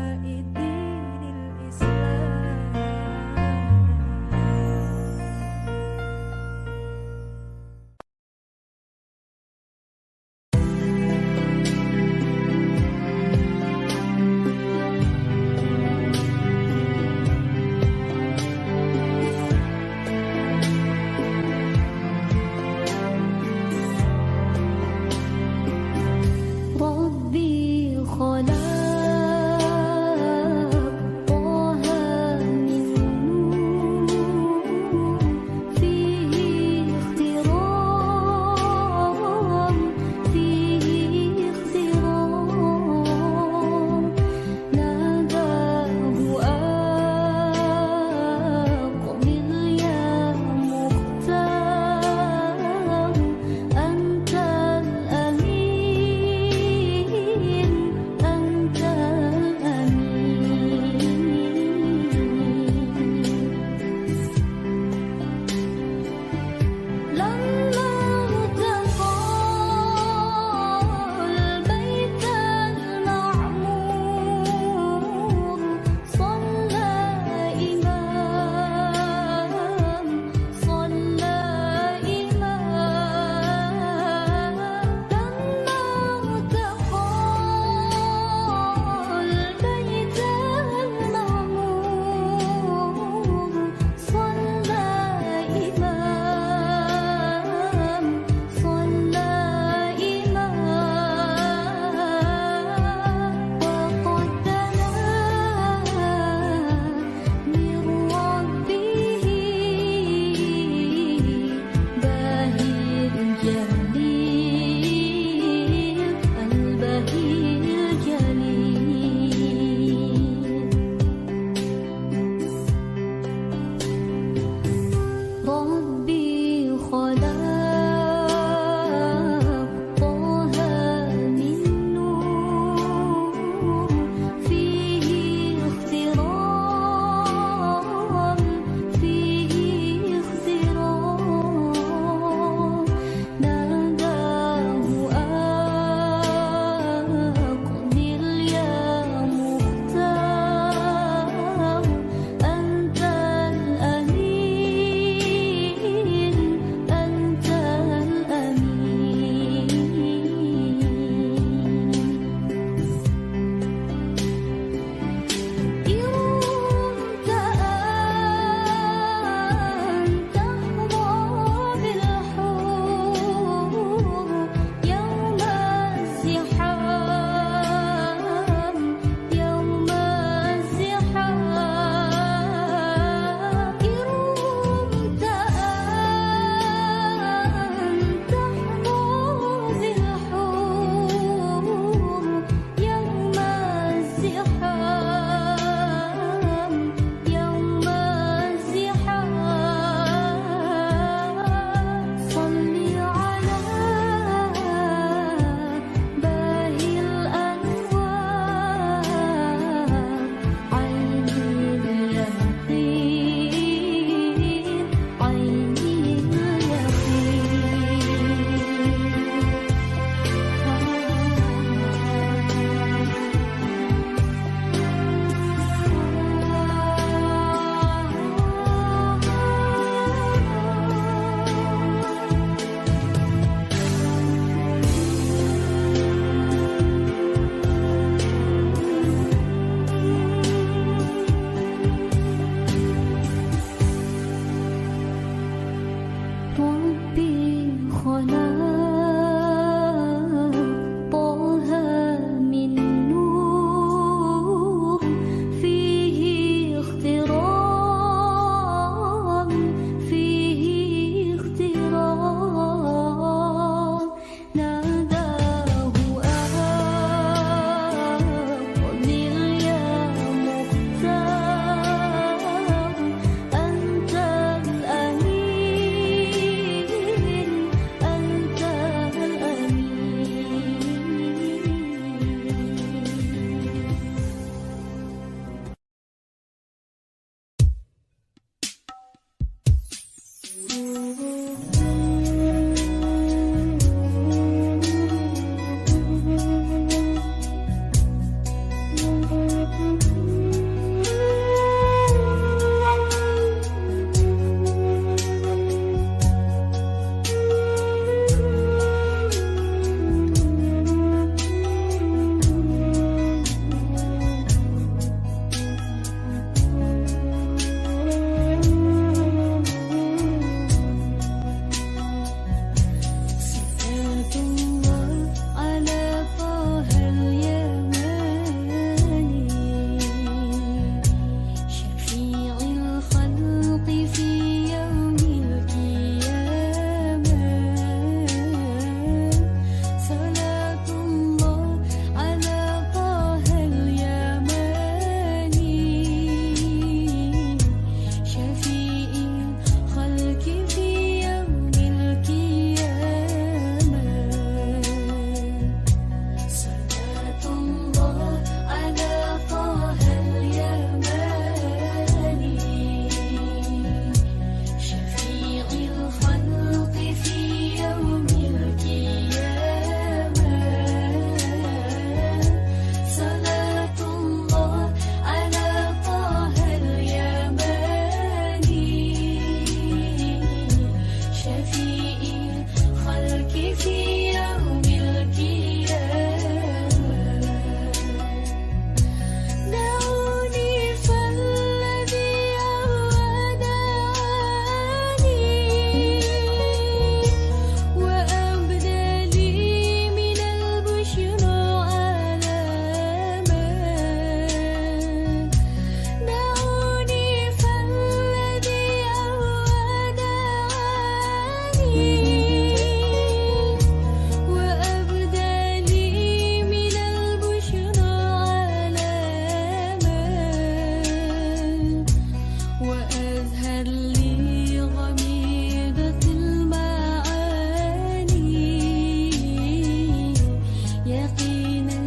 يقينا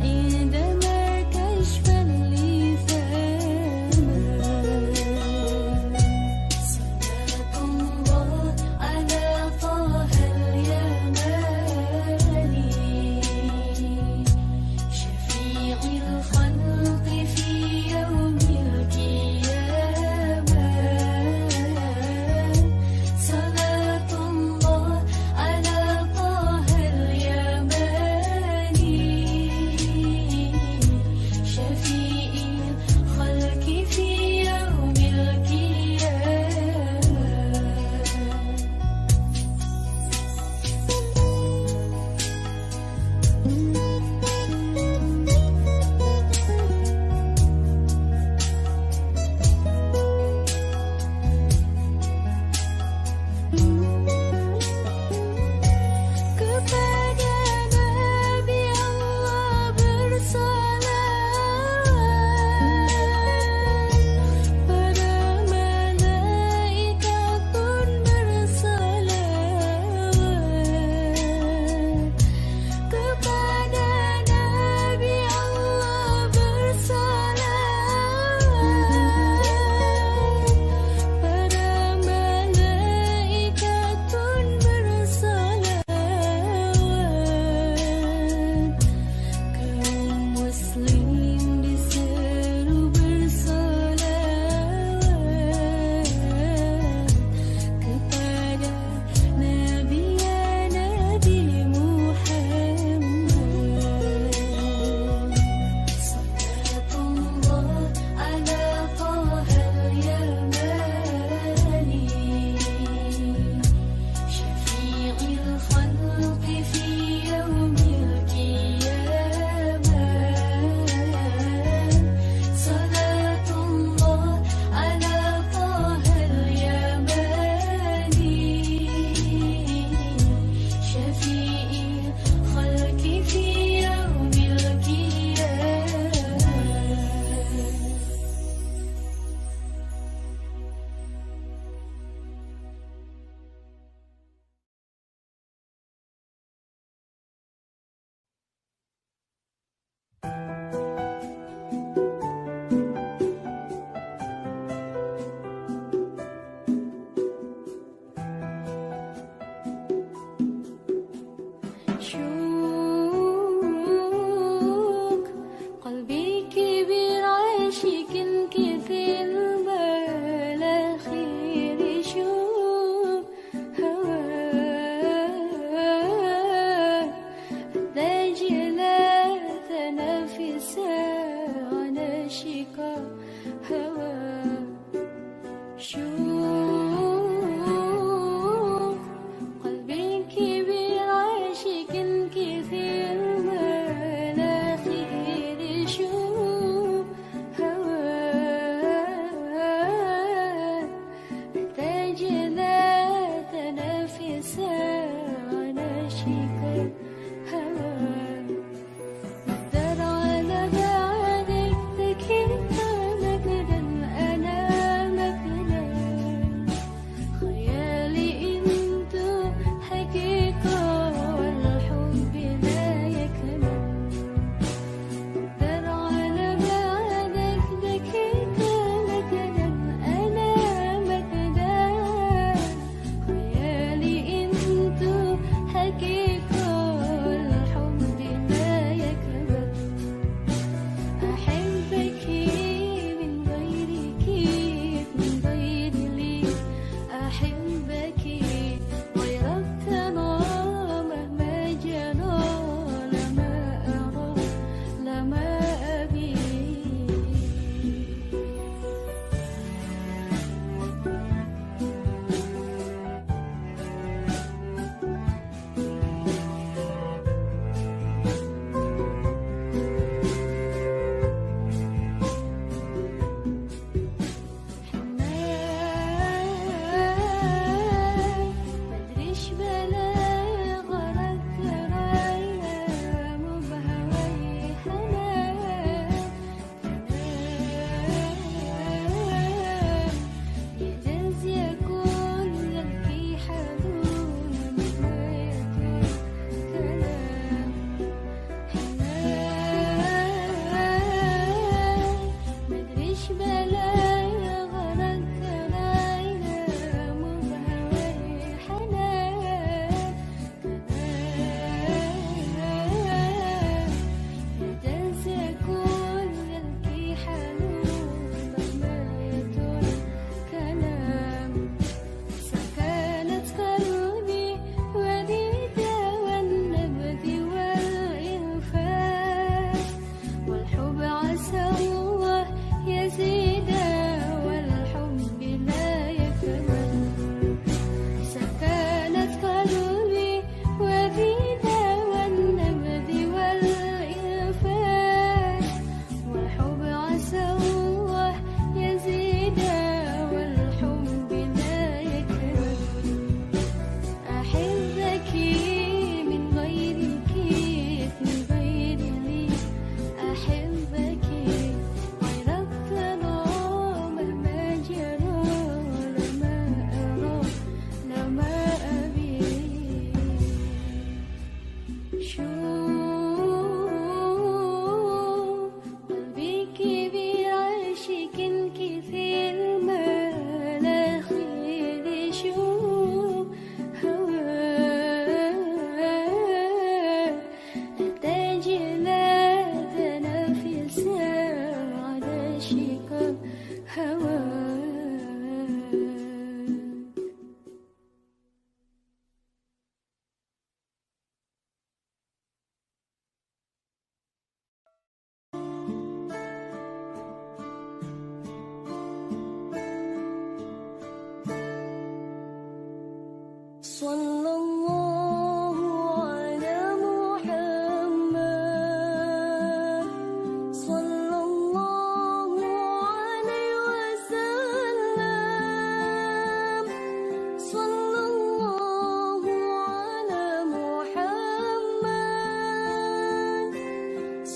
عندما كشف اللسان. صلاة الله على طه اليماني شفيع الخلق في يوم القيامة. صلاة الله على طه اليماني شفيع الخلق في يوم القيامة. Kepada Nabi Allah bersalawat, para malaikat pun bersalawat. Kepada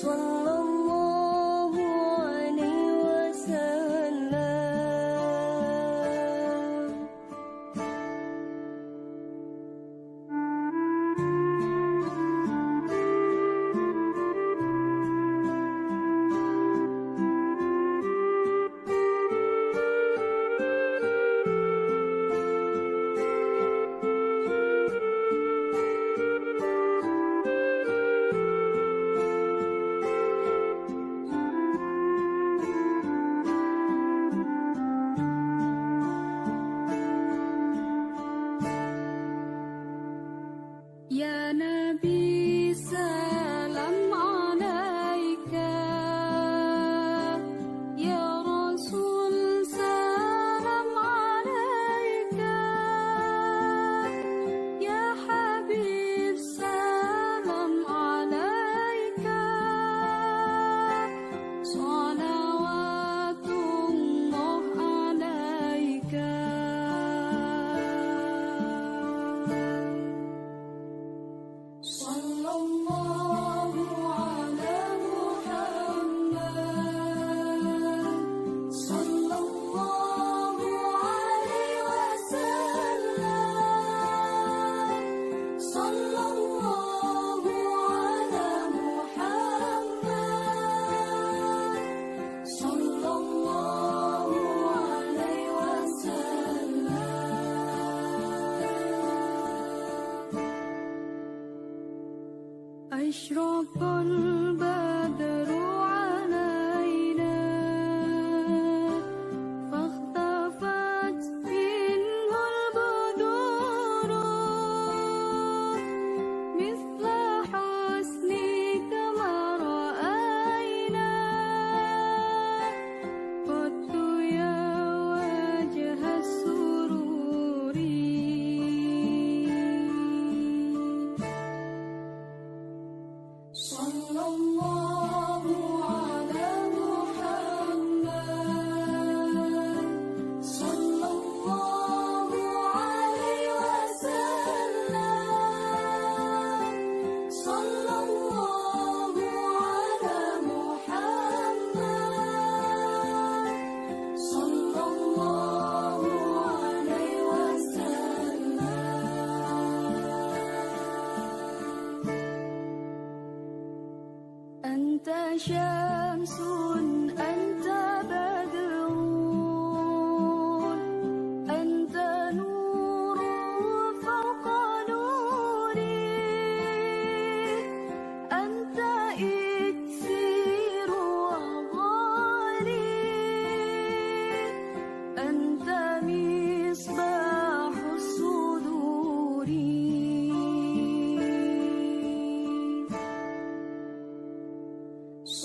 sallallahu alaihi wasallam. Ya Nabi salam alaika, Ya Rasul salam alaika, Ya Habib salam alaika, salawatullah alaika. Sallallahu ala Muhammad, sallallahu alaihi wasallam, sallallahu ala Muhammad, sallallahu alaihi wasallam. أشرق البدر علينا فاختفت منه البدور مثل حسنك ما رأينا قط يا وجه السرور. Sallallahu ala Muhammad, sallallahu alaihi wasallam, sallallahu ala Muhammad, sallallahu alaihi wasallam. أنت شمس أنت بدر أنت نور فوق نوري أنت إكسير وغالي أنت مصباح الصدور.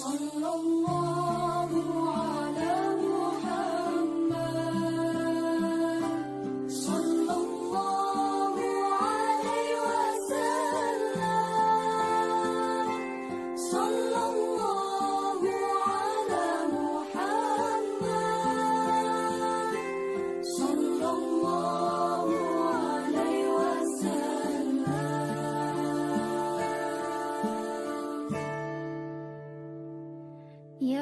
Sallallahu ala Muhammad, sallallahu alaihi wasallam, sallallahu ala Muhammad, sallallahu alaihi wasallam. Ya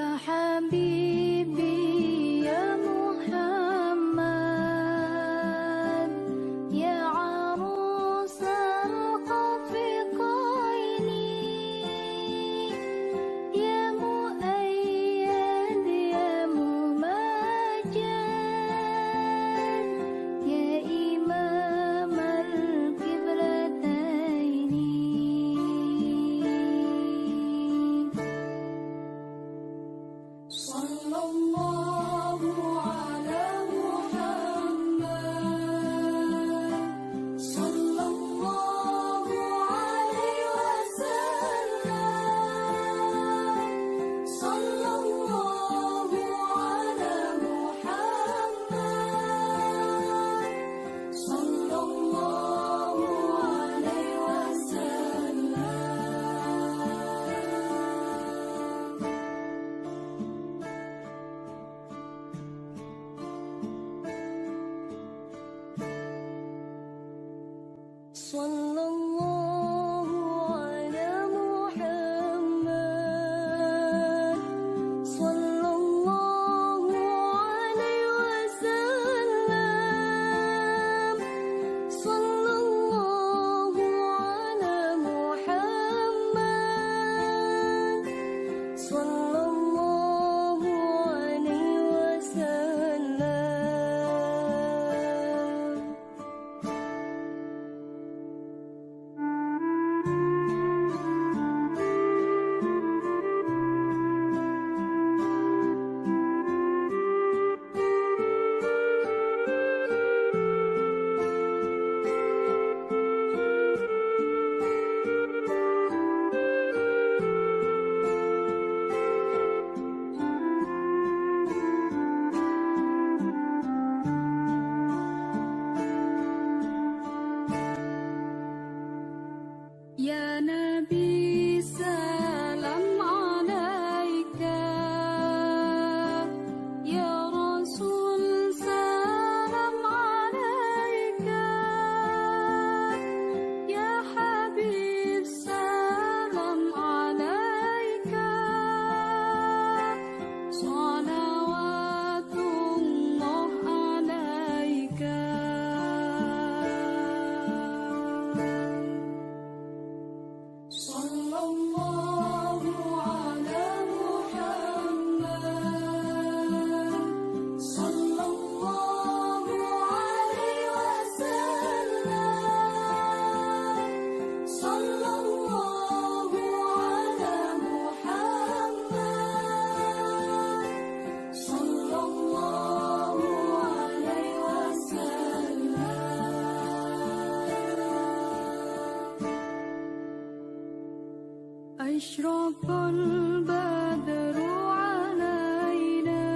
أشرق البدر علينا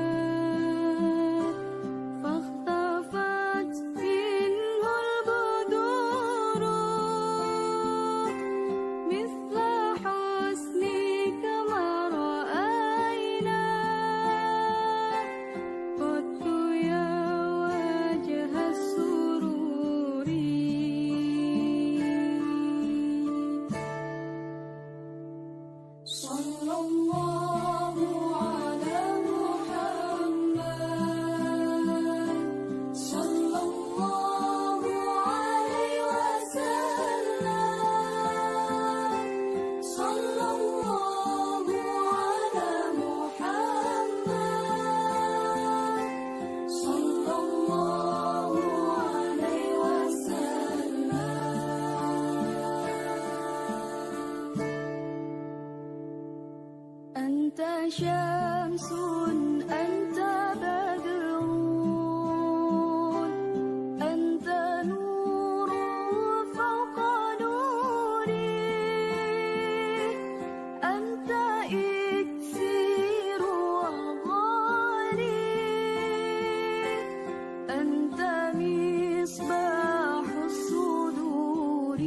فاختفت منه البدور مثل حسنك ما رأينا قط يا وجه السرور صلى الله على محمد صلى الله عليه وسلم صلى الله على محمد صلى الله عليه وسلم أنت شمس أنت بدر أنت نور فوق نوري أنت إكسير وغالي أنت مصباح الصدور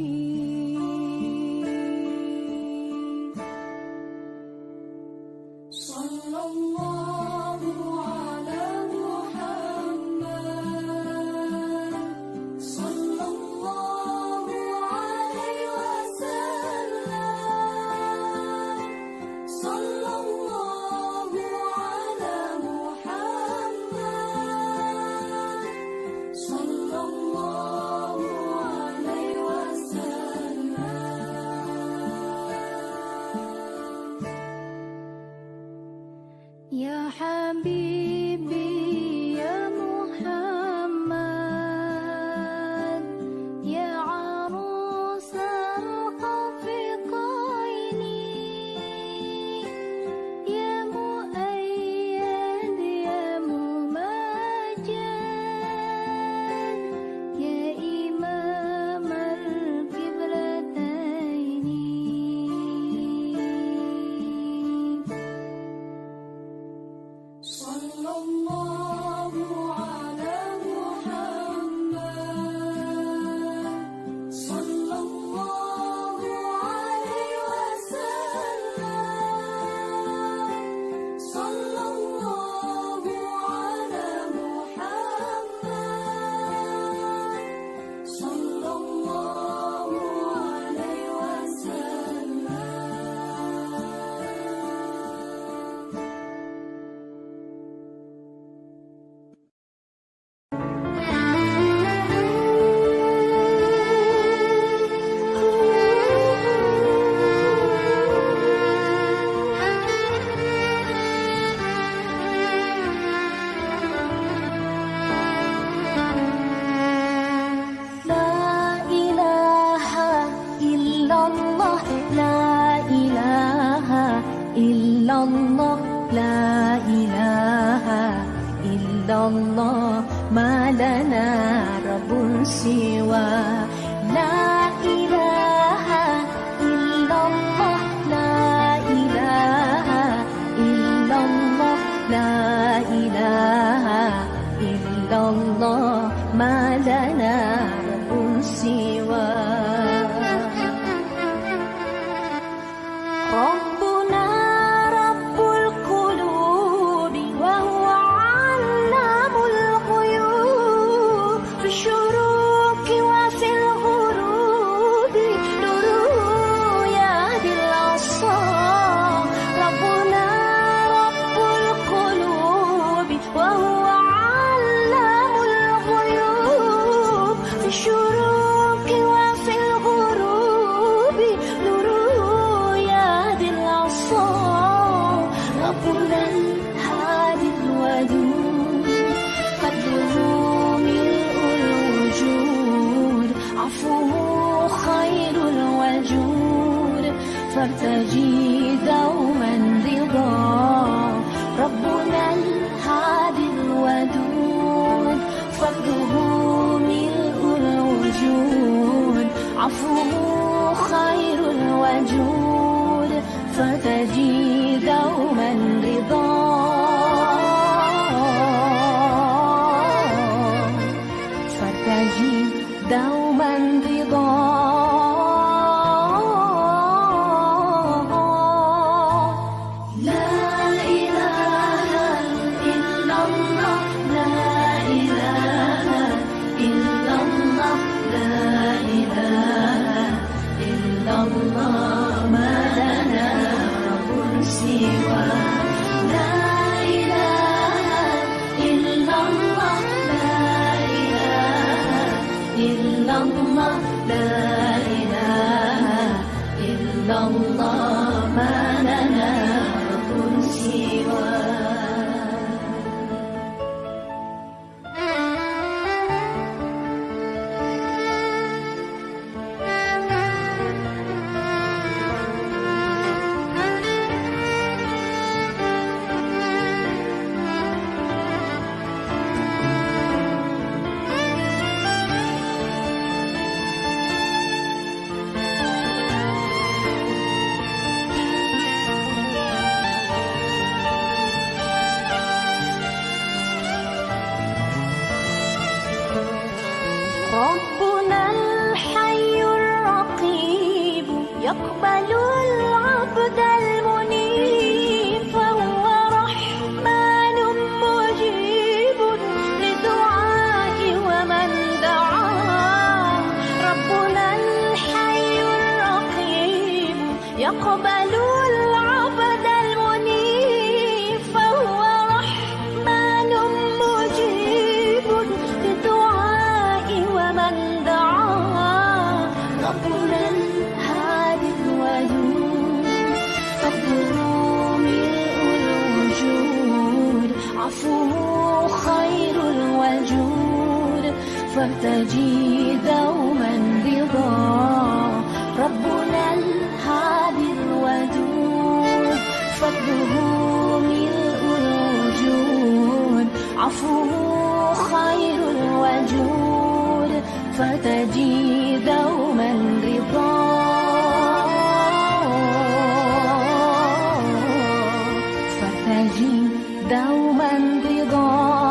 صلى الله على محمد صلى الله عليه وسلم صلى الله على محمد صلى الله عليه وسلم يا حبيبي يا محمد يا عروس الخفقين يا مؤيد يا ممجد يا إمام القبلتين صلى الله على محمد صلى الله عليه وسلم صلى الله على محمد صلى الله عليه وسلم لا إله إلا الله لا إله إلا الله لا إله إلا الله ما لنا رب سوى لا إله إلا الله لا إله إلا الله لا إله إلا الله ما لنا رب سوى ربنا رب القلوب وهو علام الغيوب في الشروق وفي الغروب نوره يهدي الأبصار ربنا رب القلوب وهو علام الغيوب في الشروق وفي الغروب نوره يهدي الأبصار ربنا الهادي الودود قدره ملء الوجود عفوه خير الوجود فارتجي دوما رضا ربنا الهادي الودود فضله ملء الوجود عفوه خير الوجود فارتجي دوما رضا ربنا الهادي الودود فضله ملء الوجود عفوه خير الوجود فارتجي دوما رضا فارتجي دوما رضا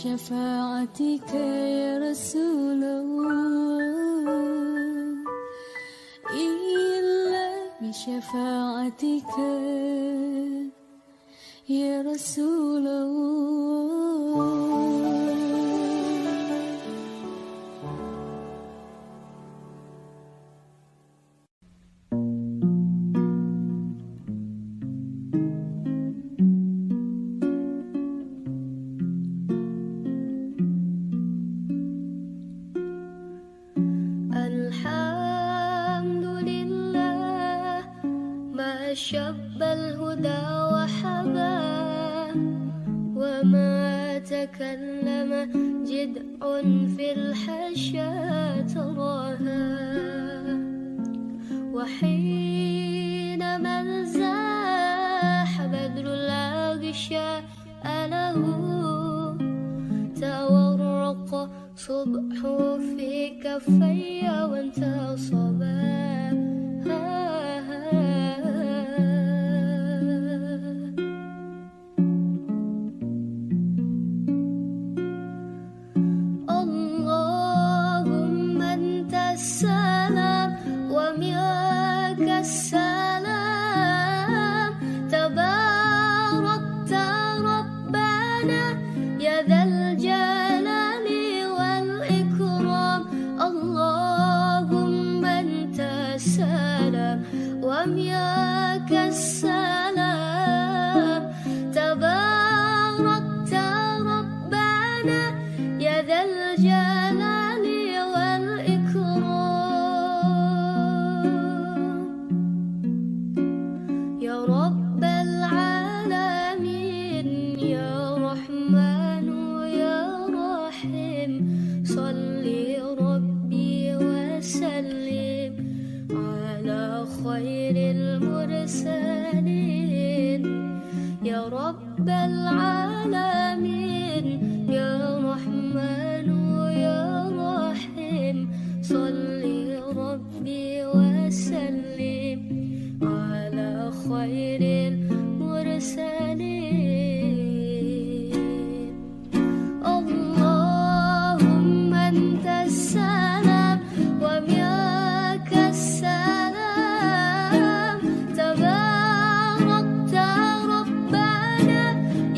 شفاعتك يا رسول الله إلا بشفاعتك شفاعتك يا رسول الله. شب الهدى وحباه وما تكلم جدع في الحشا تراها وحينما انزاح بدر الأغشاء له تورق صبح في كفي وانتصبا السلام تباركت ربنا يا ذا الجلال والإكرام. اللهم أنت السلام ومنك السلام تباركت ربنا يا ذا الجلال رب العالمين يا رحمن يا رحيم صل ربي وسلم على خير المرسلين. يا رب العالمين يا رحمن يا رحيم صل ربي وسلم على خير المرسلين. اللهم أنت السلام ومنك السلام تباركت ربنا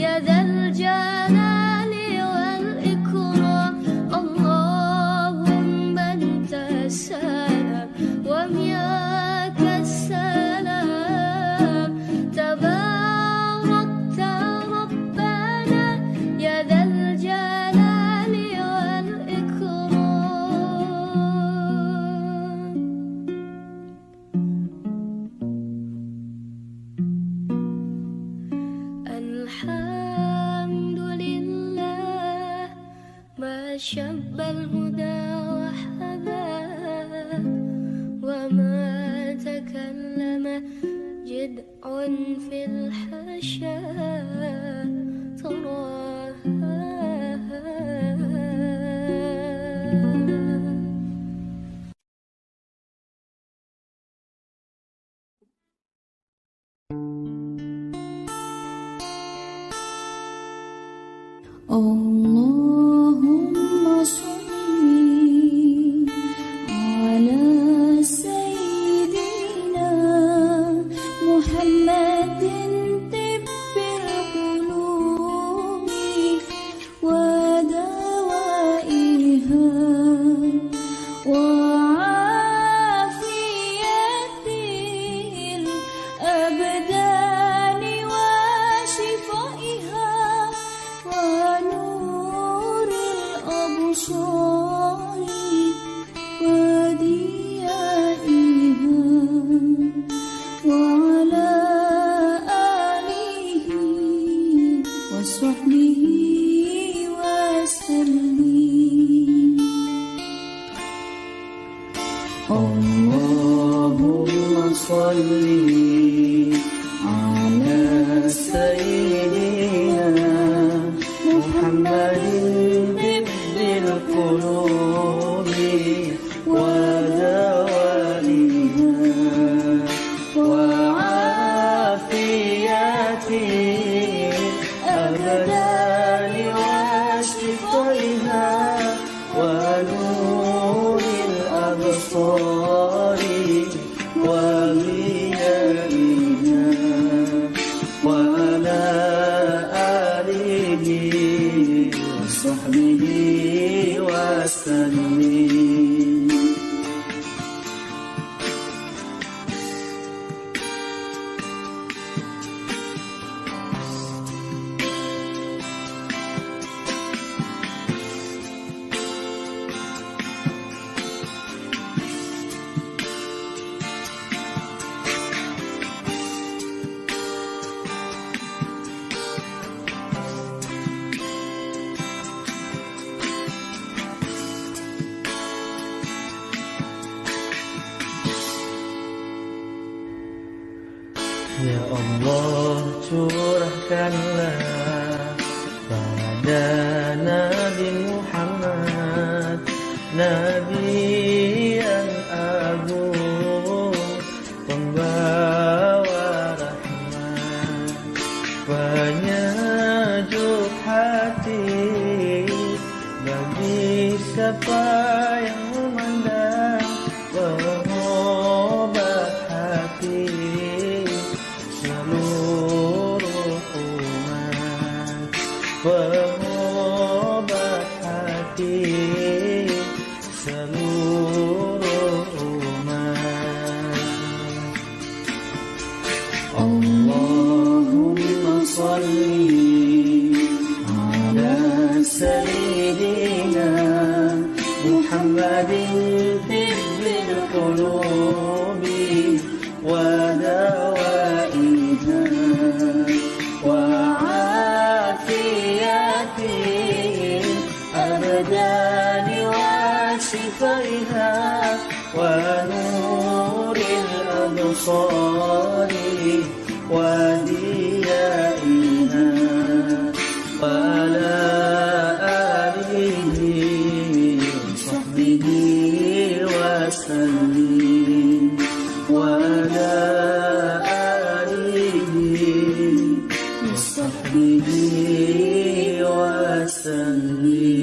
يا ذا الجلال والإكرام. اللهم أنت السلام ومنك السلام تباركت ربنا يا ذا الجلال والإكرام. الحمد لله ما شب الهدى وحباه وما تكلم جدع في الحشا تراها. اللهم صل على سيدنا محمد طب القلوب ودوائها وعافية الأبدان وشفائها ونور الأبصار وديائها وعلى آله وصحبه وسلم. اللهم صل على سيدنا محمد طب القلوب ودوائها وعافية الأبدان وشفائها ونور الأبصار وضيائها وسلم. Ya Allah, curahkanlah pada Nabi Muhammad, Nabi yang agung, pembawa rahmat, penyejuk hati bagi siapa yang memandang, pengobat hati seluruh umat, pengobat hati seluruh umat. Allahumma salli ala sayyidina Muhammadin tibbil qulubi wa dawaiha wa afiyatil abdani wa shifaiha wa nuril absari wa diyaiha wa ala alihi wa sahbihi wa sallim wa ala alihi wa sahbihi wa sallim.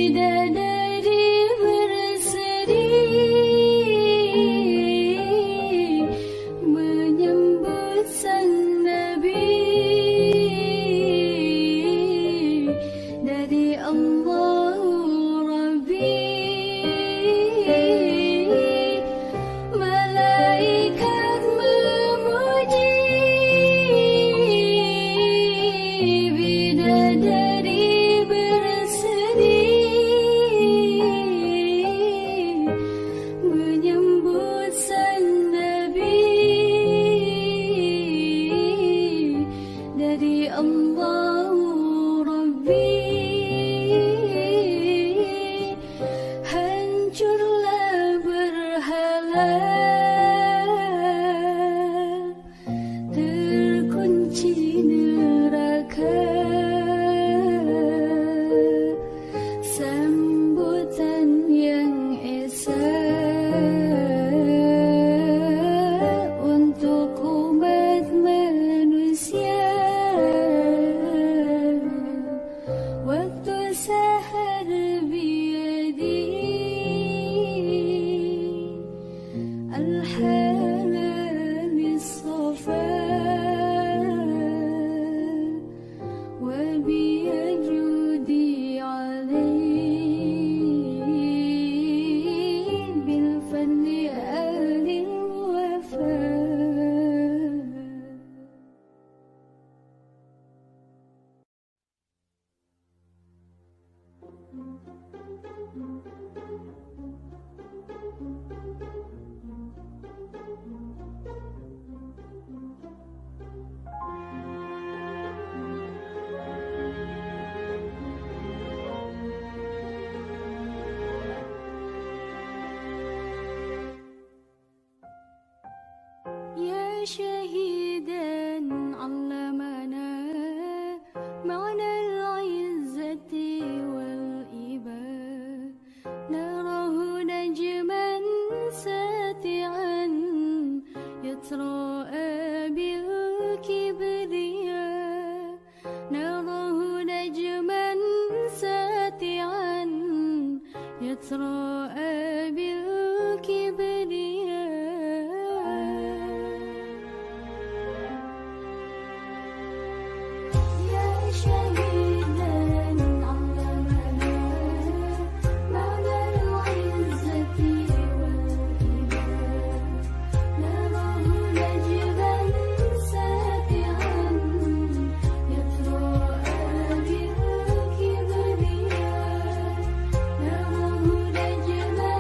bidadari berseri menyambut sang Nabi dari Allah Rabbi. Malaikat memuji bidadari berseri menyambut sang Nabi dari Allah Rabbi. Hancurlah berhala, terkunci neraka, sambutan yang esa untuk umat manusia. Waktu sahar biyadi الحلال الصفا وبيجودي عليه بالفضل أهل الوفاء. يا شهيدا علمنا معنى العزة والإباء، نراه نجما ساتعا يتراءى بالكبرياء، نراه نجما ساتعا يتراءى بالكبرياء. يا شهيدا علمنا معنى العزة والإباء، نراه نجما ساتعا يتراءى بالكبرياء، نراه نجما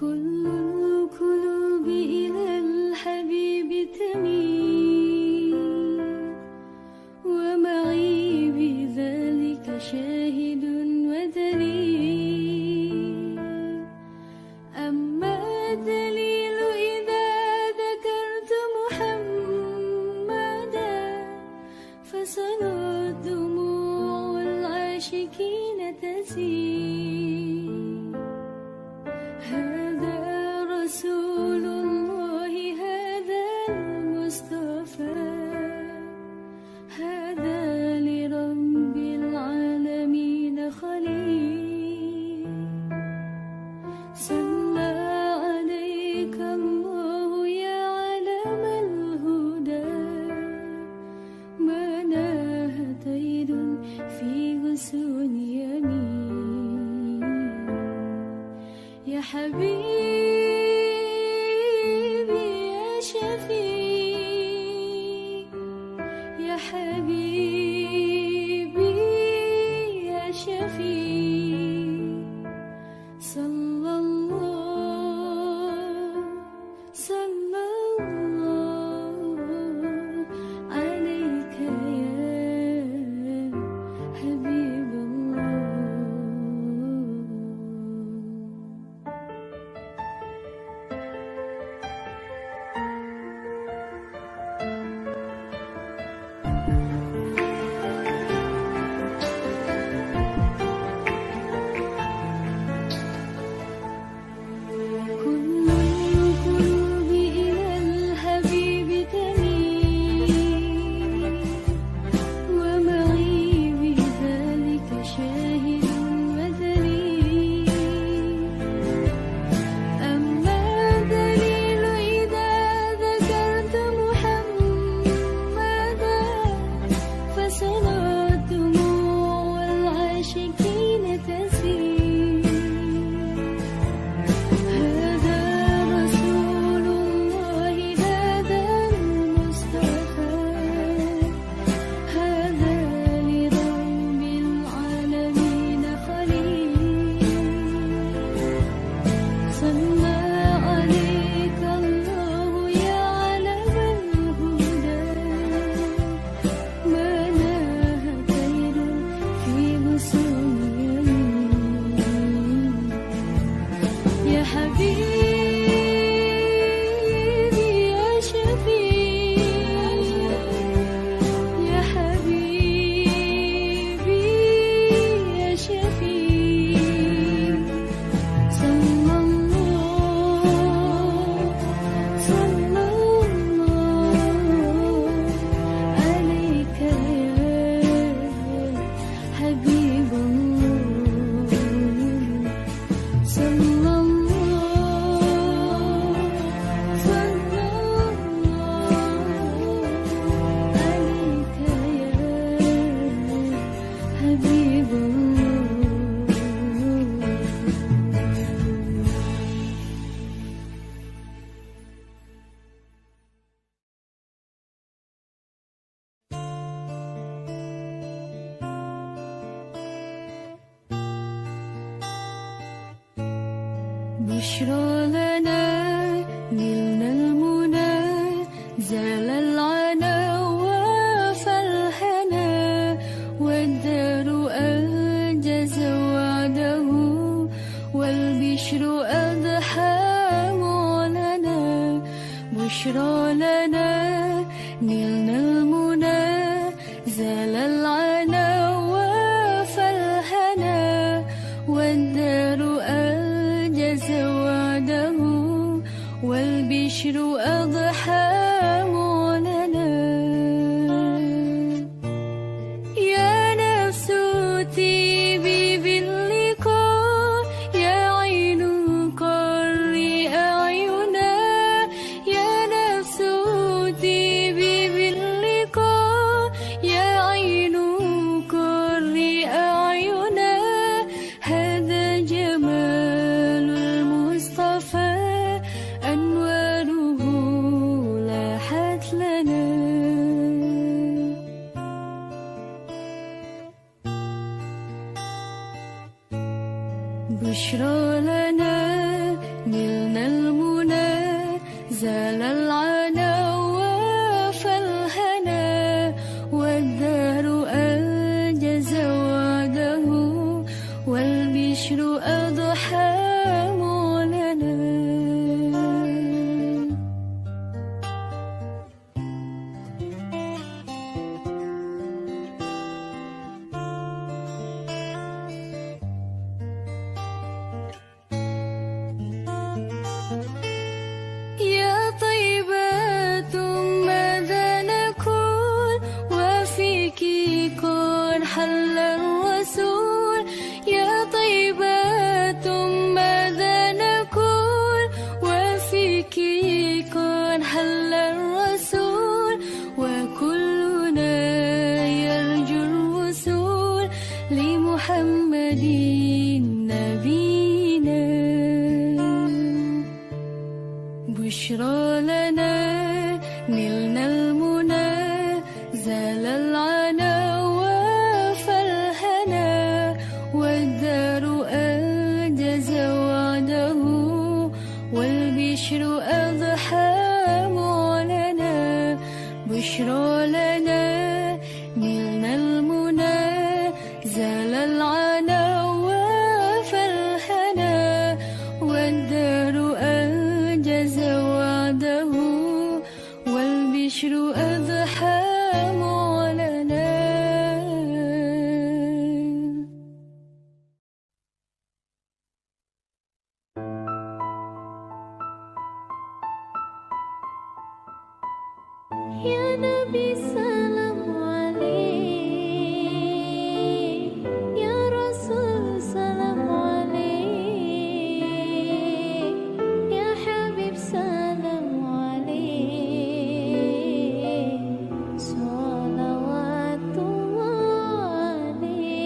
كل القلوب إلى الحبيب تميل ومعي بذلك شاهد ودليل أما الدليل إذا ذكرت محمدا فسنى الدموع العاشقين تسيل هذا رسول الله هذا المصطفى هذا لرب العالمين خليل صلى عليك الله يا علم الهدى ما ناهت يد في غصون يمين يا حبيبي يا شفيع يا حبيبي يا شفيع صلى الله عليك يا حبيب الله كل القلوب إلى الحبيب تميل ومعي بذلك شاهد ودليل أما الدليل إذا ذكرت محمدا فسنى الدموع العاشقين تسيل هذا رسول الله هذا المصطفى هذا لرب العالمين خليل صلى عليك الله يا علم الهدى ما ناهت يد في غصون يمين يا حبيبي يا شفيع يا حبيبي يا شفيع صلى الله عليك يا حبيب الله صلى الله عليك يا حبيب بشرى لنا نلنا المنى زال العنا وفرحنا والدار أنجز وعده والبشر أضحى معلنا بشرى لنا نلنا المنى زال العنا وفرحنا والدار أنجز وعده والبشر أضحى معلنا يا نفس طيبي باللقاء يا عين قري أعينا يا نفس طيبي باللقاء يا عين قري أعينا هذا جمال المصطفى أنواره لاحت لنا بشرى لنا محمد نبينا بشرى لنا نلنا المنى زال العنا وفالهنا والدار أنجز وعده والبشر أضحى معلنا بشرى لنا نلنا المنى زال العنا وفالهنا والدار أنجز وعده والبشر أضحى معلنا. يا نبي سلام عليك يا رسول سلام عليك يا حبيب سلام عليك صلوات الله عليك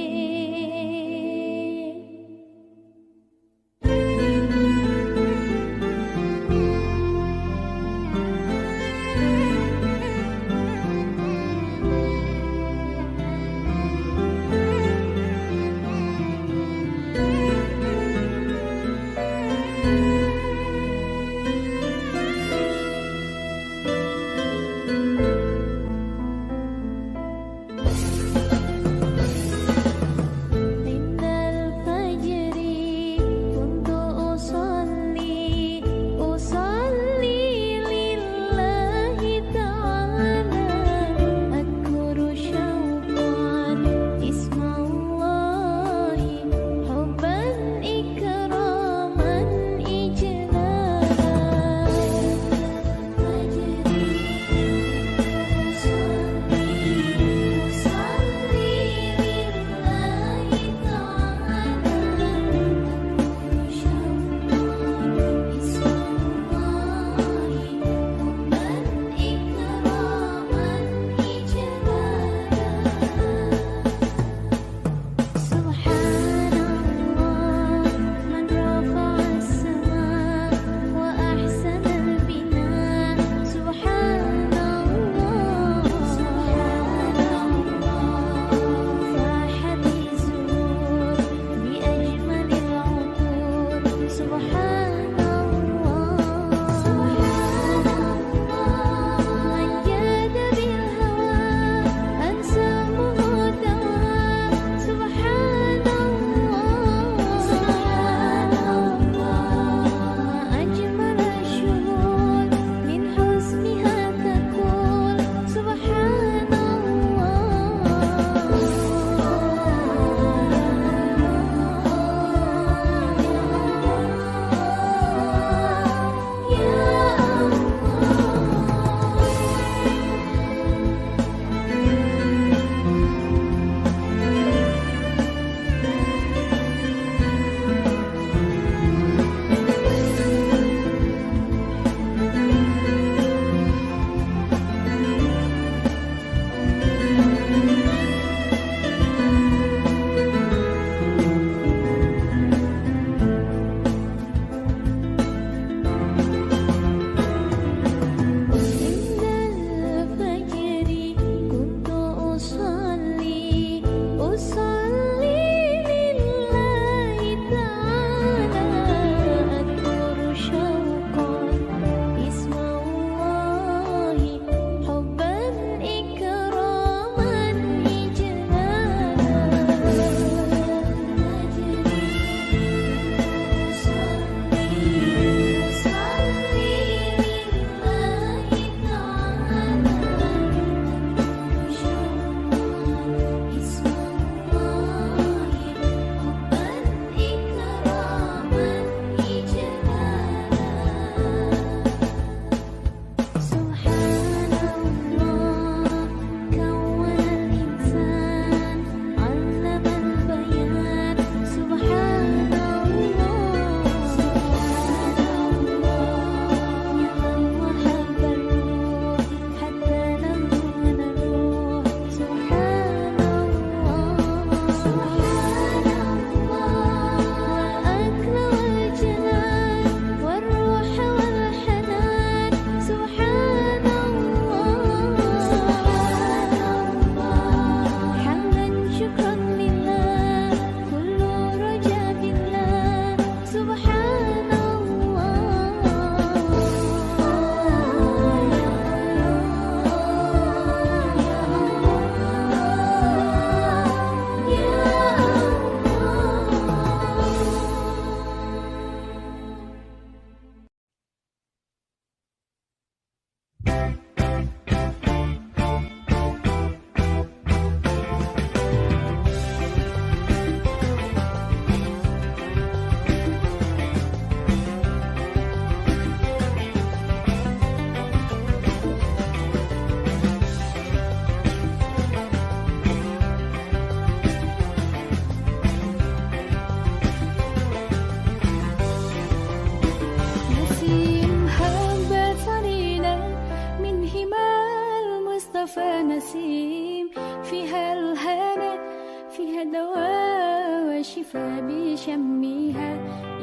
وشفاء بشمها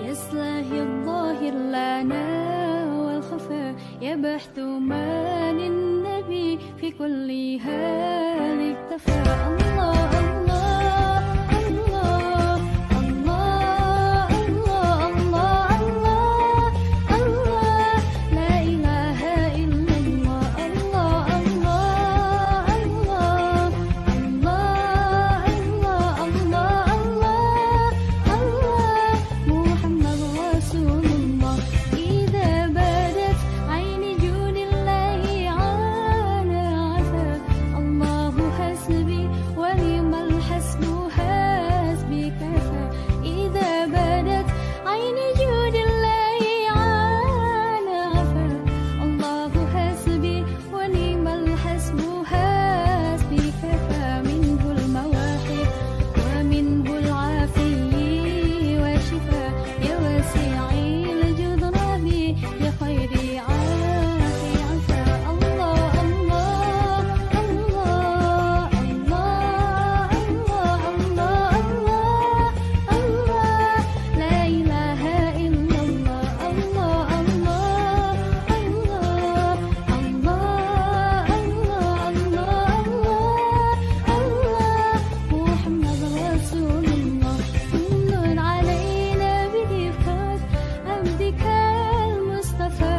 يسلهي الظاهر لنا والخفاء يبحث ما للنبي في كل حال اكتفى الله الله الله الله الله الله الله لا إله إلا الله الله الله الله الله الله الله الله محمد رسول الله إذا بدت عين جود الله على عفا الله حسبي ونعم الحسب حسبي كفى إذا بدت عين جود الله على عفا الله حسبي ونعم الحسب حسبي كفى منه المواهب ومنه العافي والشفاء يا واسع الجود ربي يا خير عافي عفا الله الله الله الله الله الله الله لا إله إلا الله الله الله الله الله الله الله محمد رسول الله من علينا برفقة عبدك المصطفى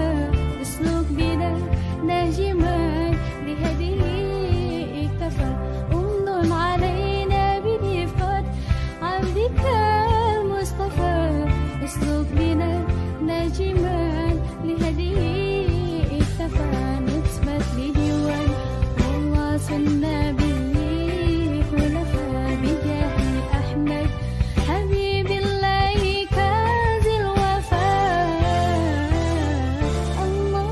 اسلك بنا نهجما بهديه اكتفى أمن علينا برفقة عبدك المصطفى اسلك بنا نهجما لهديه اكتفى نثبت بديوان والله سنة به خلفاء بجاه أحمد حبيب الله كاز الوفاء الله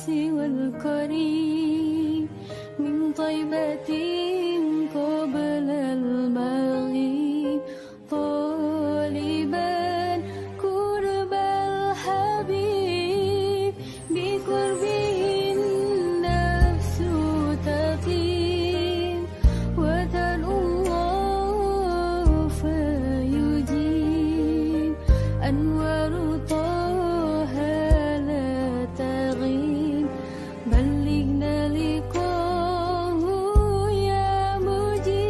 سوى القريب من طيبة قبل المغيب طالبا قرب الحبيب بقربه النفس تطيب وتدعو الله فيجيب أنوار طه لا تغيب بلغنا لقاه يا مجيب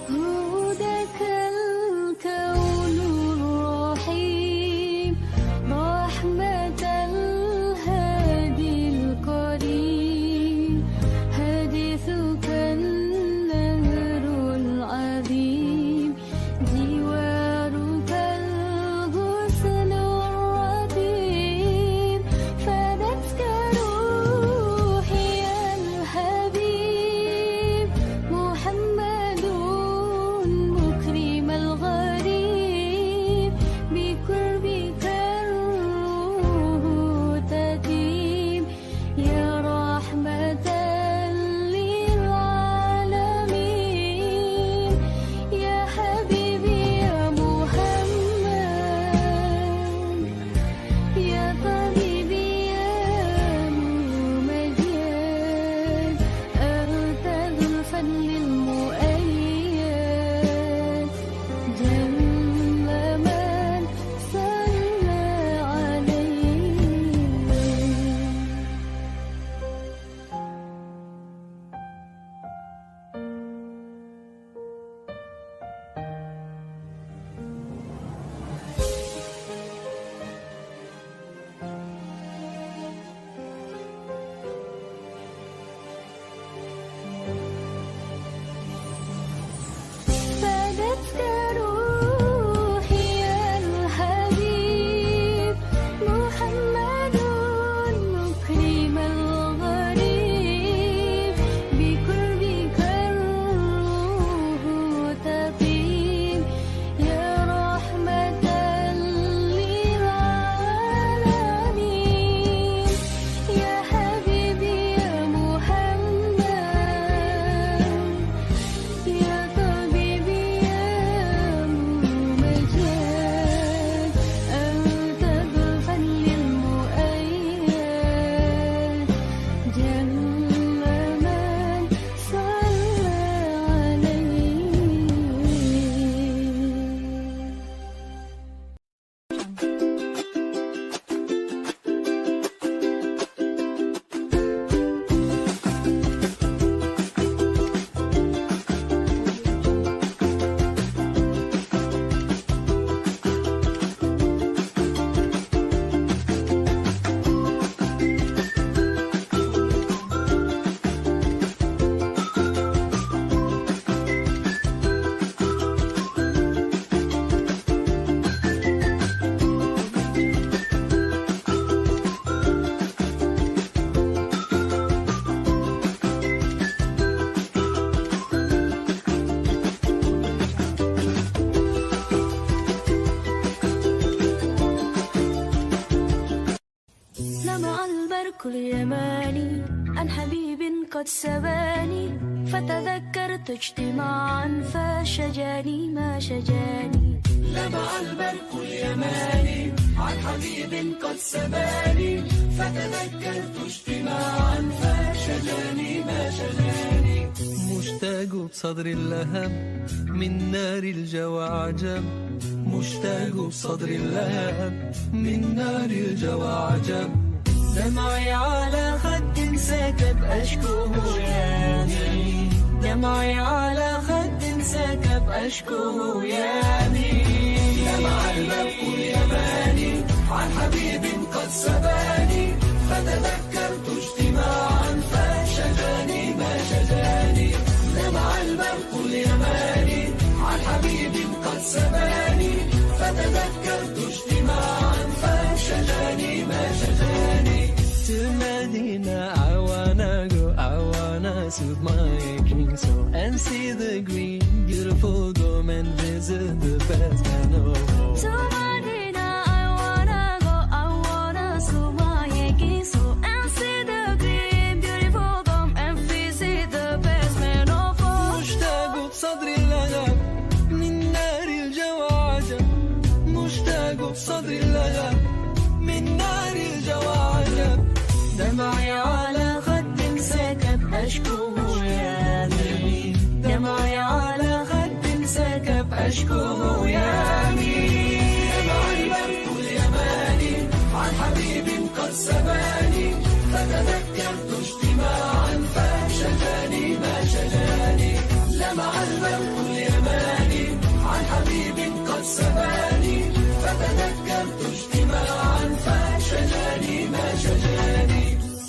هداك الكون الرحيم رحمة الهادي القريب حديثك النهر العظيم جوارك الغصن الرتيب فدتك روحي الحبيب محمد مكرم الغريب بقربك الروح تتيب يا رحمة للعالمين يا حبيبي يا محمد يا طبيبي يا ممجد أرتد الفضل المؤيد جل من صلى عليه فدتك روحي الحبيب محمد مكرم الغريب بقربك الروح تطيب يا رحمة للعالمين يا حبيبي يا محمد يا طبيبي يا ممجد أنت ذو الفضل المؤيد جل من صلى عليه لمع البرق اليماني عن حبيب قد سباني فتذكرت اجتماعا فشجاني ما شجاني لمع البرق اليماني عن حبيب قد سباني فتذكرت اجتماعا فشجاني ما شجاني مشتاق بصدر اللهب من نار الجوى عجب مشتاق بصدر اللهب من نار الجوى عجب دمعي على خد سكب أشكو هيامي دمعي على خد سكب أشكو هيامي لمع البرق اليماني عن حبيب قد سباني فتذكرت اجتماعا فشجاني ما شجاني لمع البرق اليماني عن see the green, beautiful dome and visit the best I know. To Medina I wanna go, I wanna slow my Yegiso and see the green, beautiful dome and visit the best man of all. مشتاق بصدري اللغم من نار الجواجب، مشتاق بصدري اللغم من نار الجواجب. دمعي على خد سكب أشكوه يا مين، دمعي على خد سكب أشكوه يا مين. دمعي برق اليماني عن حبيب قد سباني، فتذكرت اجتماعا فشجاني ما شجاني. لمع البرق اليماني عن حبيب قد سباني، فتذكرت اجتماعا فشجاني ما شجاني.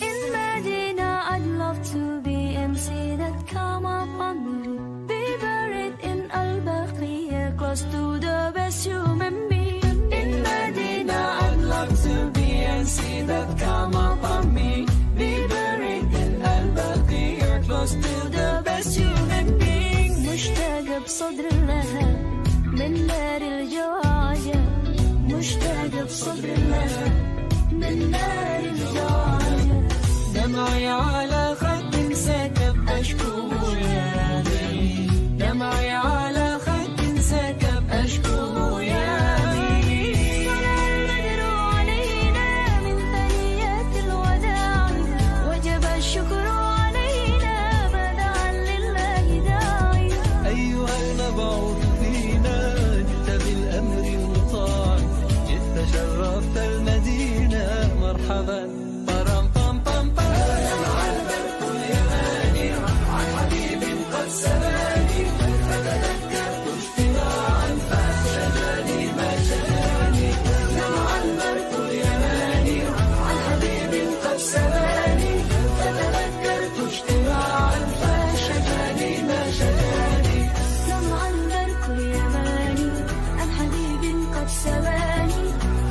In Medina I'd love to be and see that come upon me, be buried in Al-Baqiyah close to the best human being. In Medina I'd love to be and see that come upon me, be buried in Al-Baqiyah close to the best human being. مشتاق بصدر اللهب من نار الجواجب، مشتاق بصدر اللهب من نار الجواجب. دمعي على خد سكب أشكوه يا مين، دمعي على خد سكب أشكوه يا مين. طلع البدر علينا من ثنيات الوداع، وجب الشكر علينا بدعا لله داعي. أيها المبعوث فينا جئت بالأمر المطاع، جئت شرفت المدينة مرحبا. برم بام بام بام. لمع البرق اليماني عن حبيب قد سباني، فتذكرت اجتماعا فشجاني ما شجاني. لمع البرق اليماني عن حبيب قد سباني، فتذكرت اجتماعا فشجاني ما شجاني. لمع البرق اليماني عن حبيب قد سباني،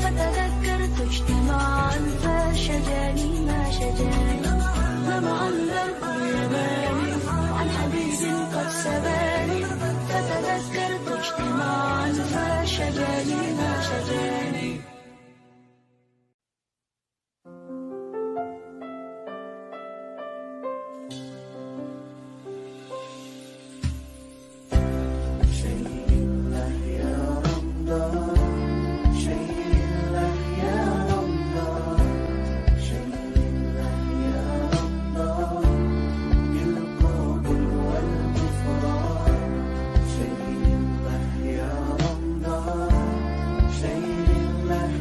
فتذكرت اجتماعا فشجاني ما شجاني. لمع البرق اليماني عن حبيب قد سباني، فتذكرت اجتماعا فشجاني ما شجاني. شيء الله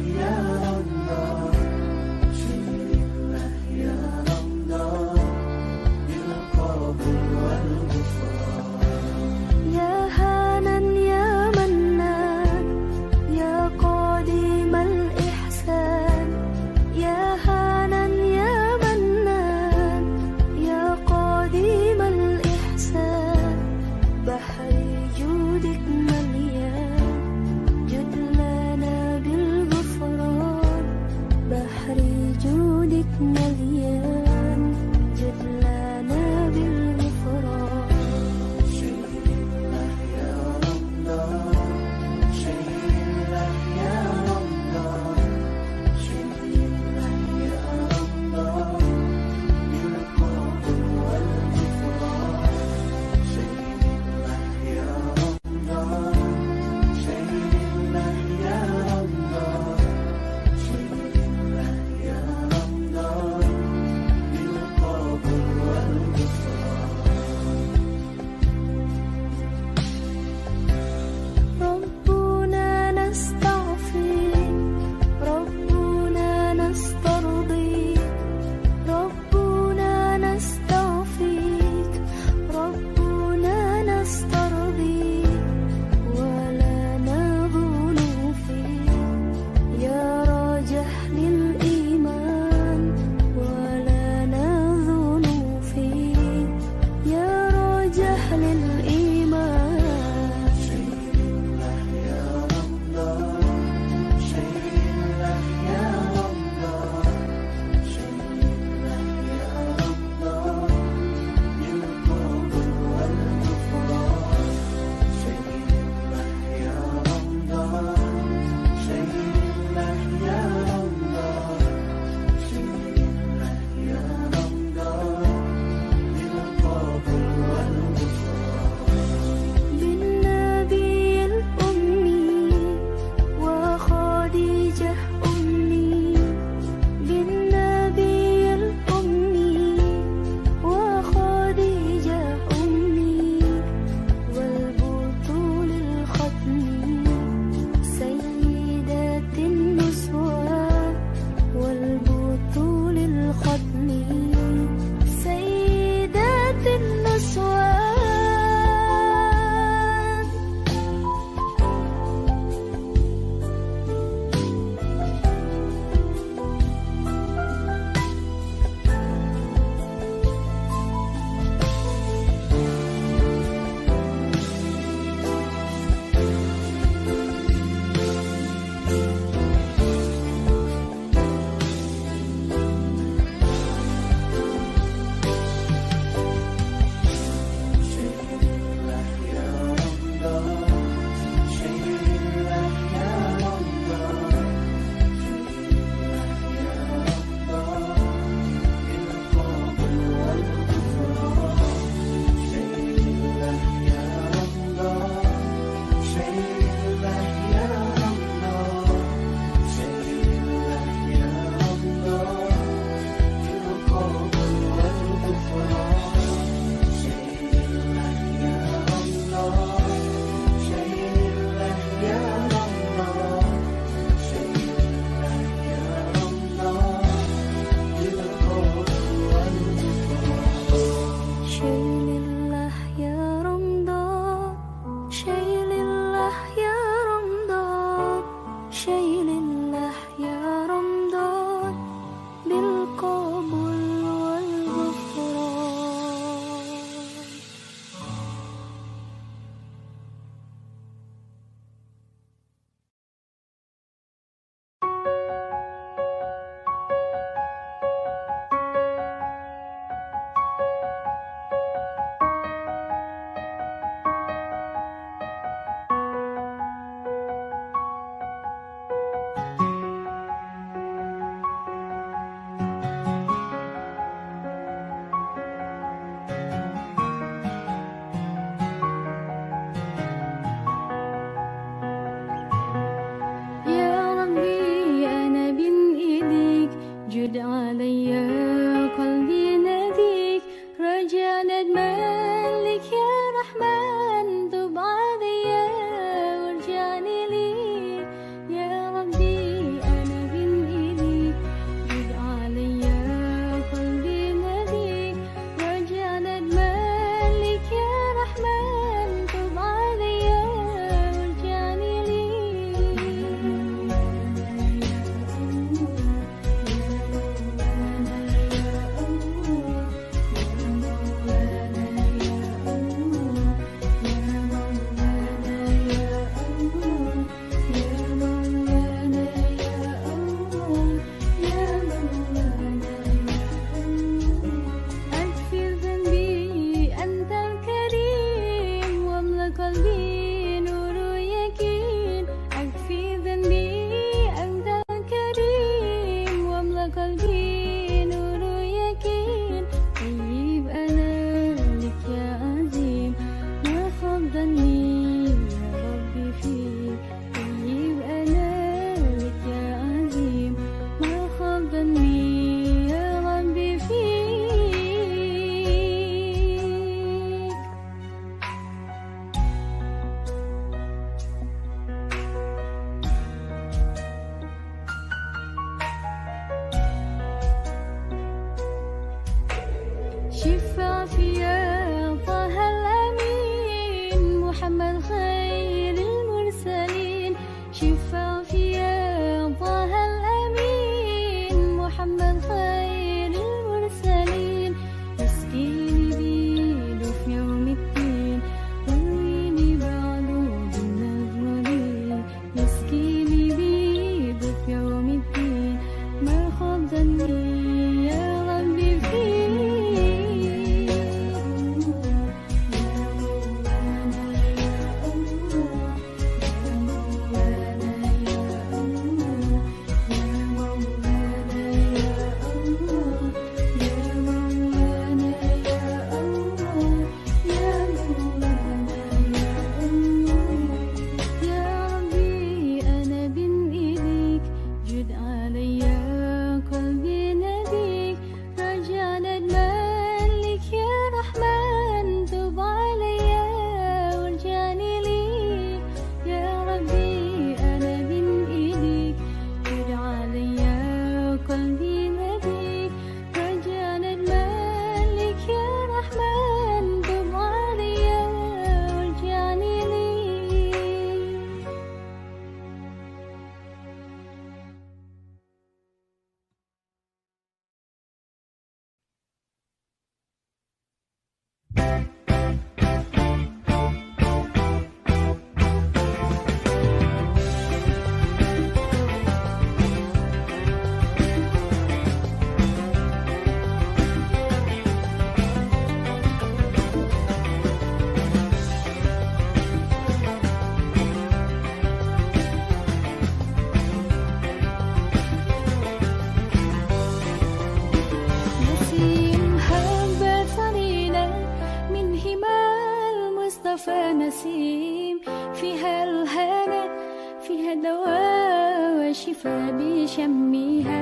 الوفا بشمها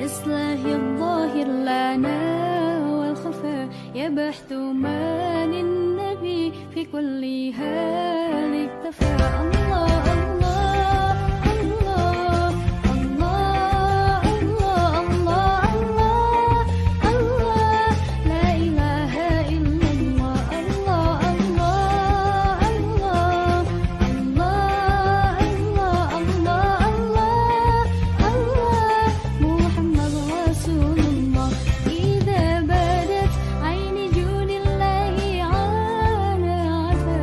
يصلح الظاهر لنا والخفا يبحث ما للنبي في كل حال اكتفى الله الله الله الله الله الله الله الله لا إله إلا الله الله الله الله الله الله الله الله محمد رسول الله إذا بدت عين جود الله عانى عفا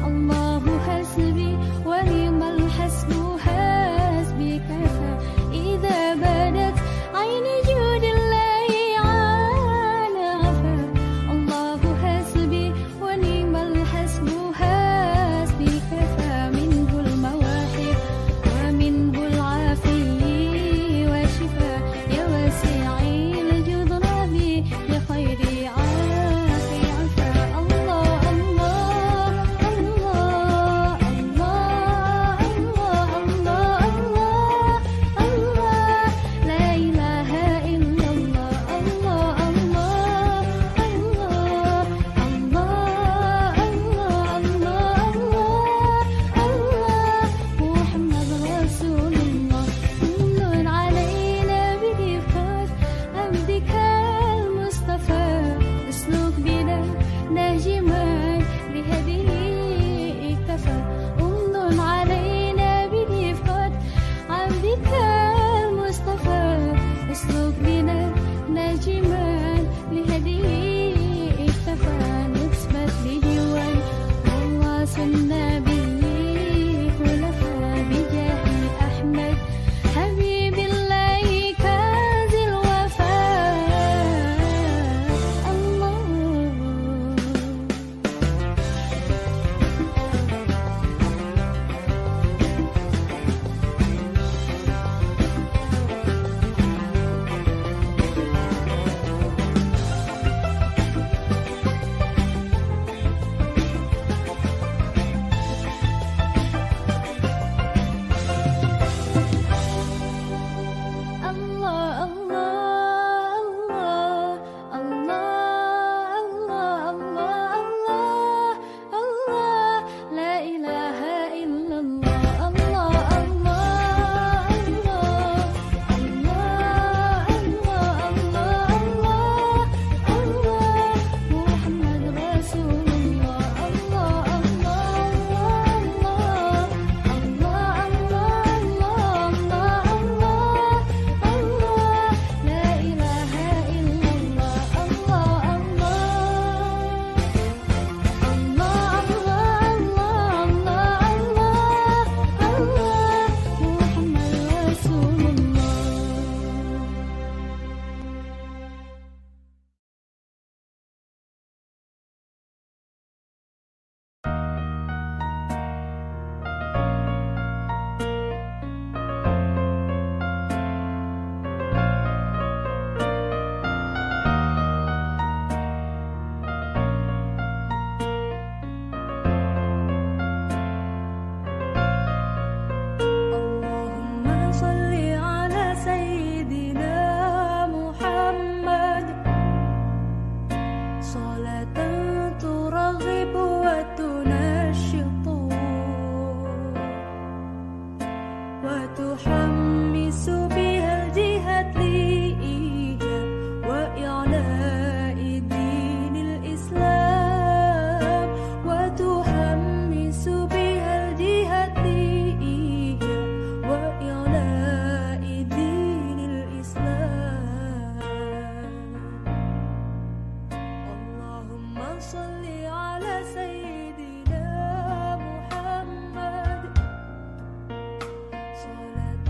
الله حسبي ونعم الحسب حسبي كفى إذا بدت عين جود الله عانى عفا الله حسبي ونعم الحسب حسبي كفى منه المواهب ومنه العافية والشفاء يا واسع الجدران يا خير عافي عفا الله الله الله الله الله الله الله لا إله إلا الله الله الله الله الله الله الله محمد رسول الله من علينا برفقة عبدك المصطفى اسلك بنا نهجما بهديه اكتفى انظر علينا برفقة عبدك المصطفى اسلك بنا نهجما لهديه اكتفى نثبت لجوان والله سنة به خلفاء بجاه أحمد حبيب الله كنز الوفاء الله الله الله الله الله الله الله الله لا إله إلا الله الله الله الله الله الله الله الله محمد رسول الله الله الله الله الله الله الله الله لا إله إلا الله الله الله محمد رسول الله اللهم صل على سيدنا محمد صلاة ترغب وتنشط وتحمس بها الجهاد لإيجاب وإعلاء دين الإسلام وتحمس بها الجهاد لإيجاب وإعلاء دين الإسلام اللهم صل على سيدنا محمد صلاة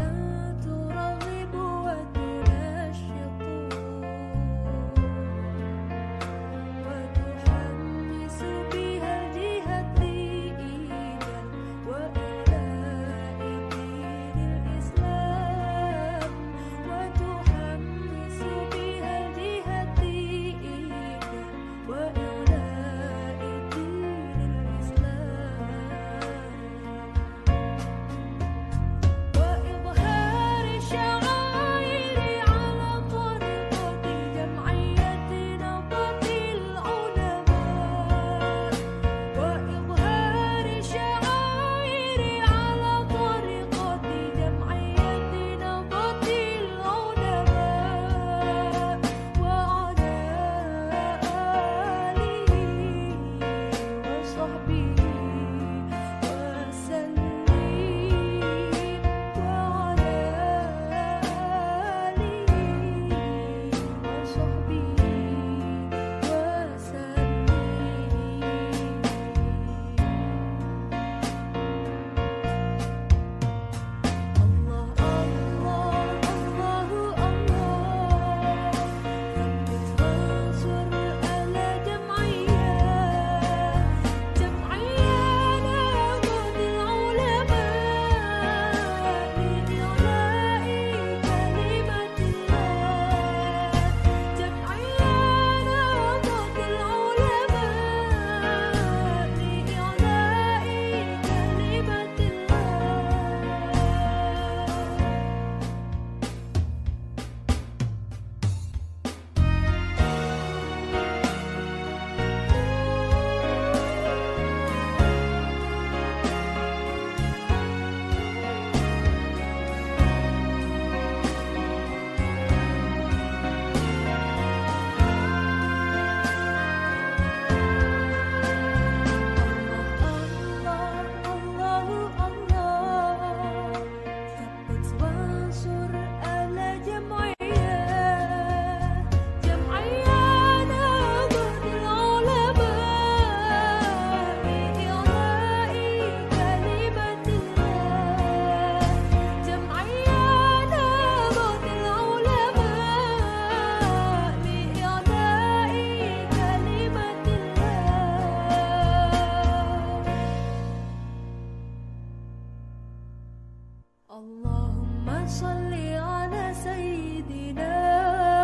اللهم صل على سيدنا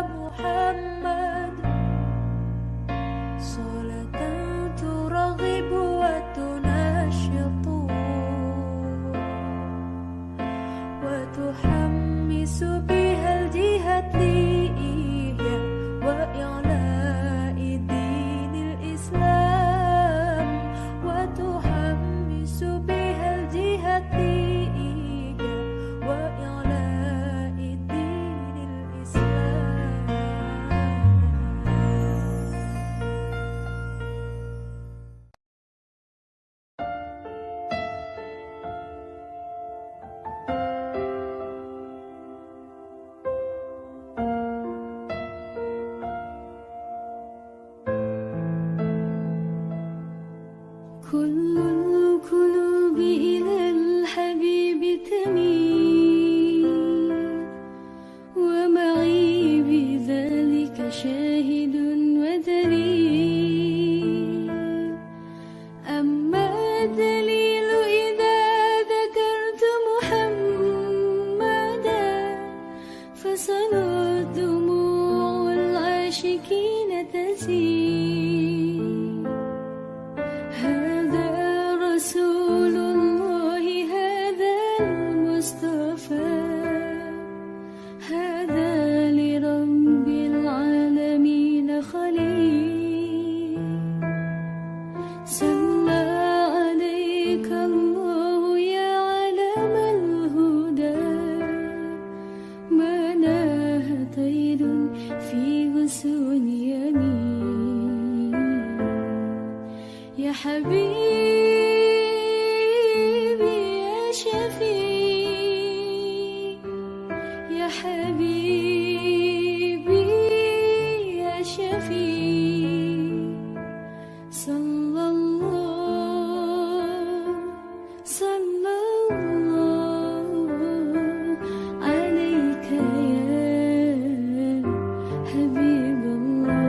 محمد صلاة ترغب وتنشط وتحمس بها الجهاد لإحياء وإعلاء دين الإسلام وتحمس بها الجهاد لإحياء وإعلاء دين الإسلام. كل القلوب إلى الحبيب تميل ومعي بذلك شاهد ودليل. أما الدليل إذا ذكرت محمدا فسنت دموع العاشقين تسيل. هذا رسول الله هذا المصطفى هذا لرب العالمين خليل. صلى عليك الله يا علم الهدى ما ناه طير في غصون يمين. يا حبيبي يا شفيع يا حبيبي يا شفيع صلى الله عليك يا حبيب الله.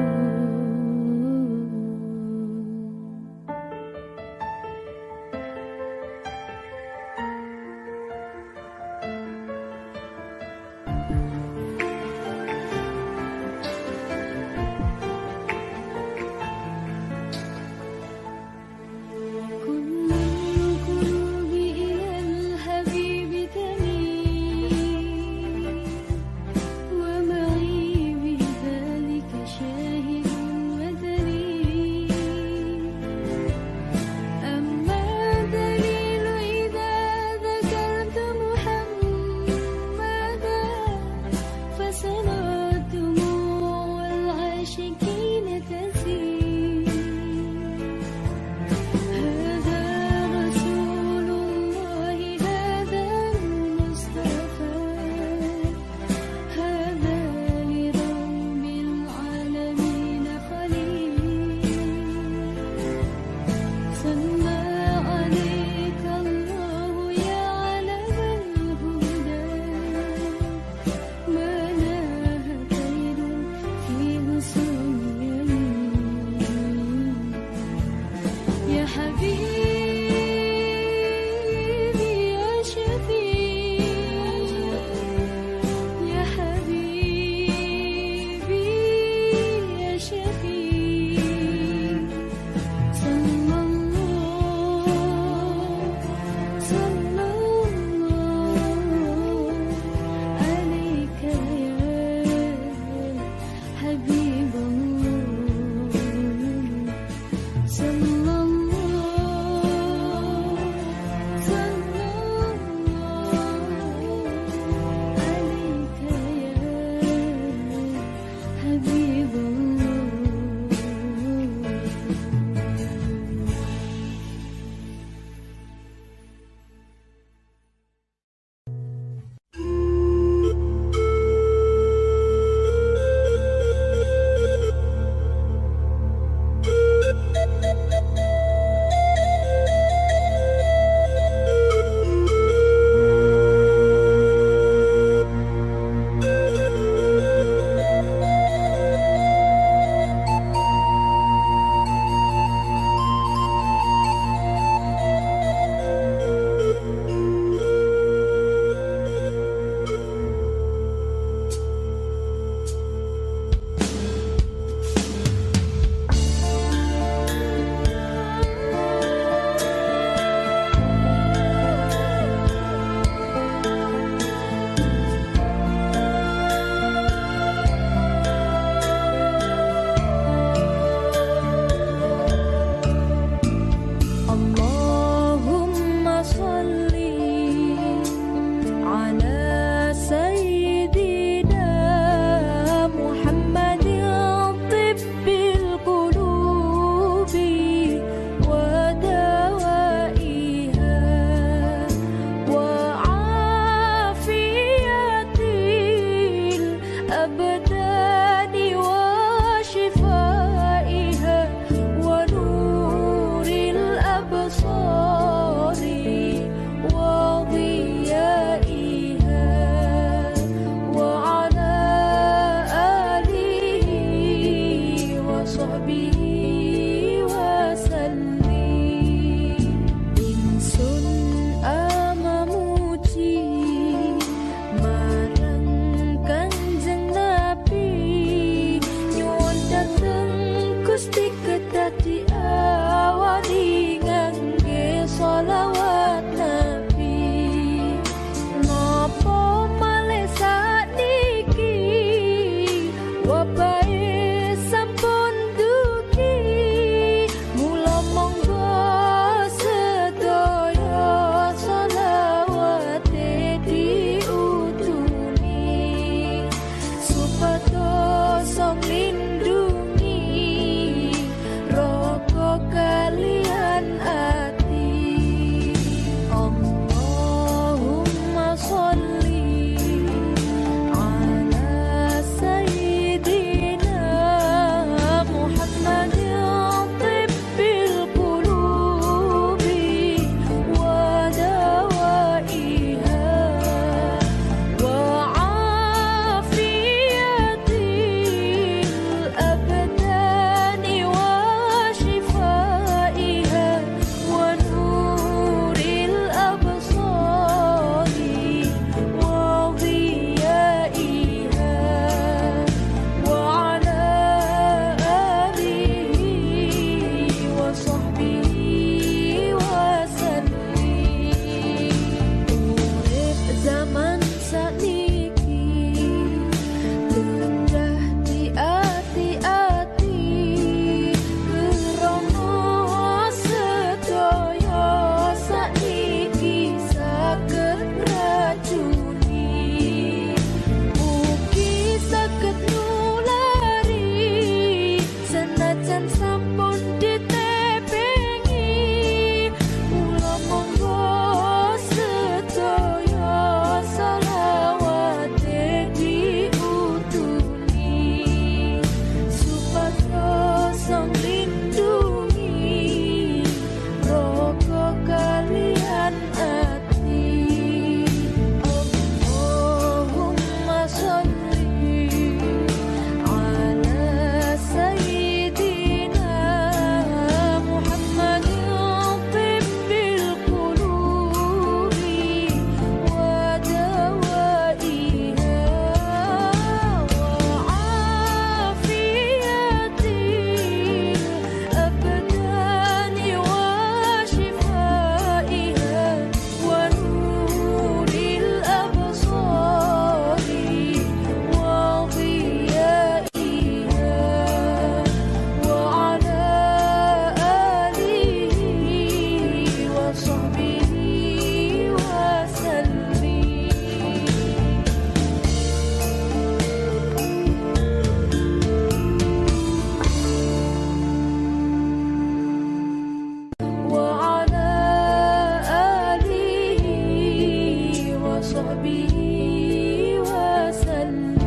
وسلم.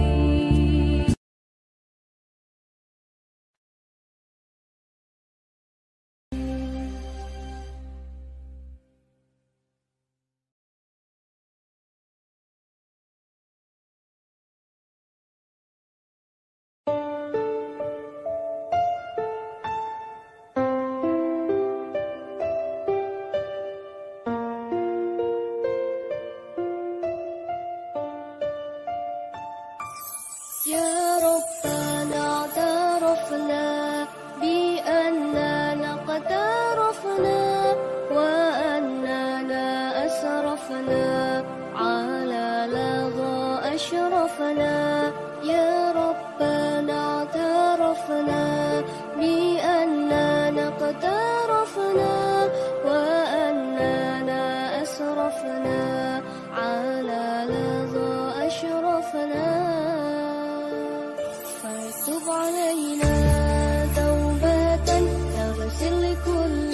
يا ربنا اعترفنا بأننا قد عرفنا وأننا أسرفنا على لظى أشرفنا. يا ربنا اعترفنا بأننا قد عرفنا وأننا أسرفنا على لظى أشرفنا. فتب علينا توبة تغسل كل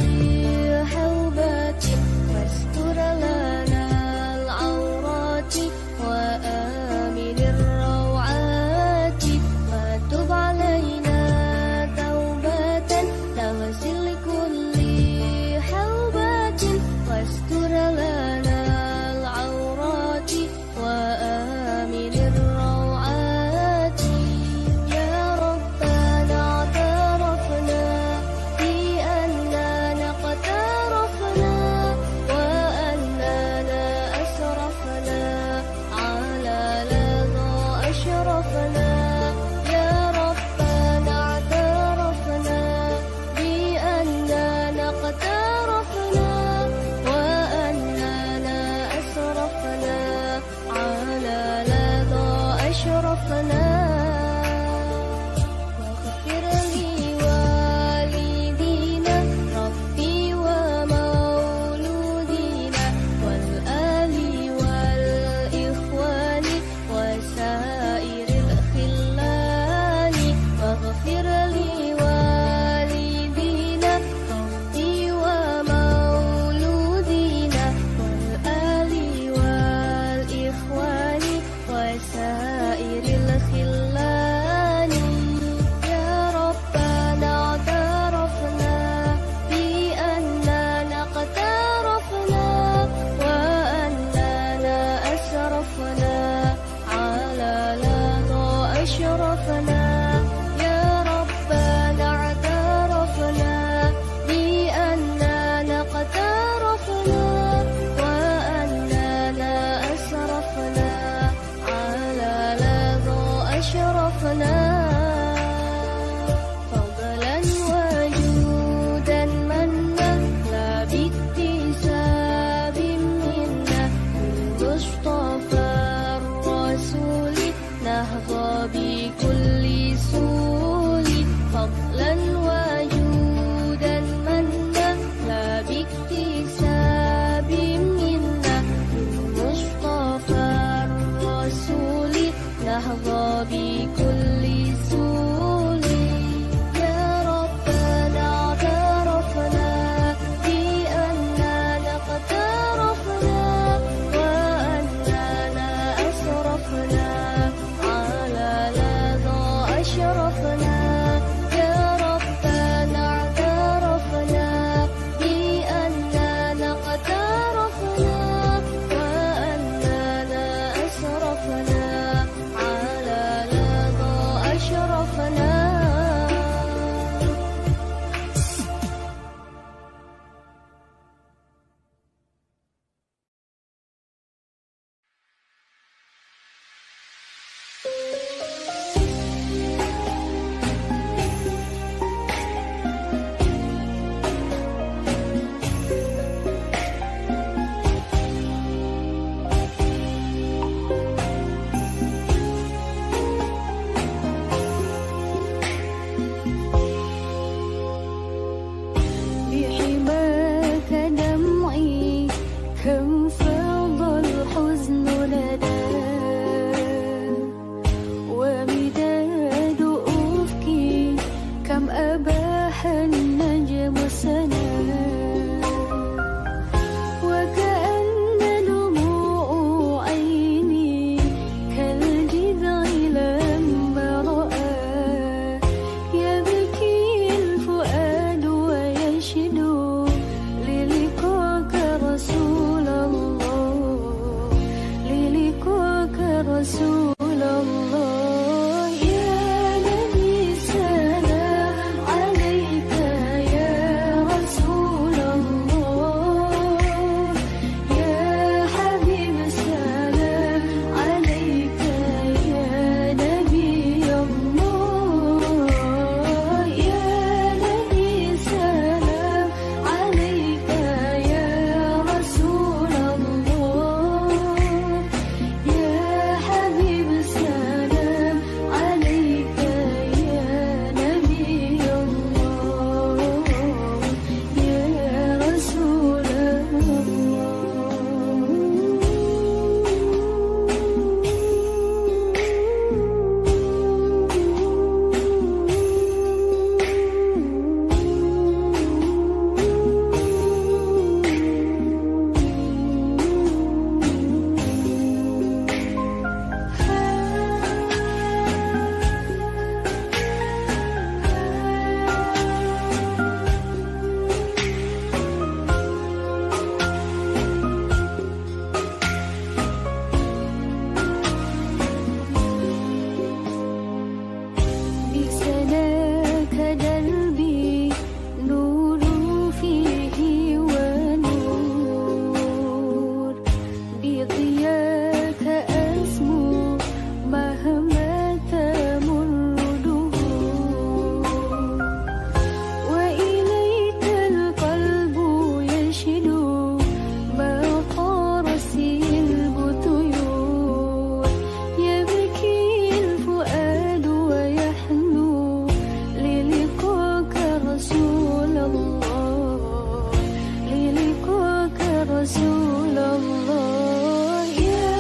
حوبة واستر لنا العورات وآمن الروعات. فتب علينا توبة تغسل كل حوبة واستر لنا العورات وآمن الروعات. يا ربنا اعترفنا بأننا قد عرفنا وأننا أسرفنا على لظى أشرفنا. يا ربنا اعترفنا بأننا قد عرفنا وأننا أسرفنا على لظى أشرفنا. واغفر لوالدينا ربي ومولودينا والآل والإخوان وسائر الخلان. واغفر لوالدينا ربي ومولودينا والآل والإخوان وسائر الخلان. رسول الله يا نبي سلام عليك يا رسول الله يا حبيب سلام عليك يا نبي الله يا نبي سلام عليك يا رسول الله يا حبيب سلام عليك يا نبي الله يا رسول بسناك دربي نور فيه ونور بضياك أسمو مهما تمر دهور وإليك القلب يشدو ما قرسي البطيور يبكي الفؤاد ويحنو للقاك رسول الله للقاك رسول الله يا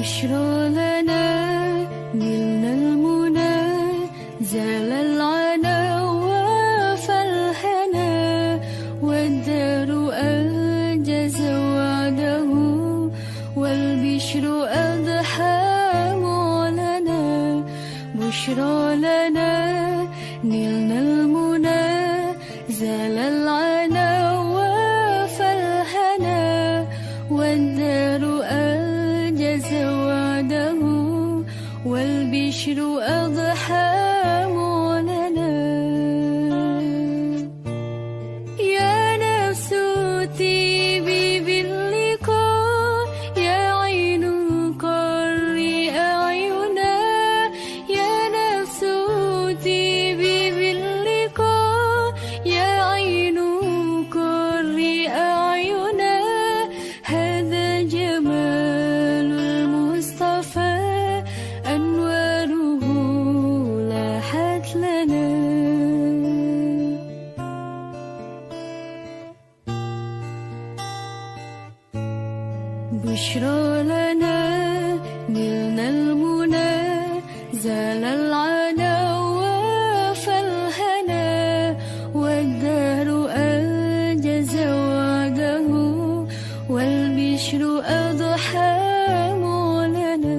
بشرى لنا نلنا المنى زال العنا وفالهنا والدار أنجز وعده والبشر أضحى معلنا بشرى لنا نلنا المنى زال العنا وفالهنا والدار أنجز وعده والبشر أضحى معلنا يا نفس طيبي باللقاء يا عين قري أعينا يا نفس طيبي باللقاء يا عين قري أعينا هذا جمال المصطفى أنواره لاحت لنا بشرى لنا نلنا المنى زال العنا وفالهنا والدهر أنجز وعده والبشر أضحى معلنا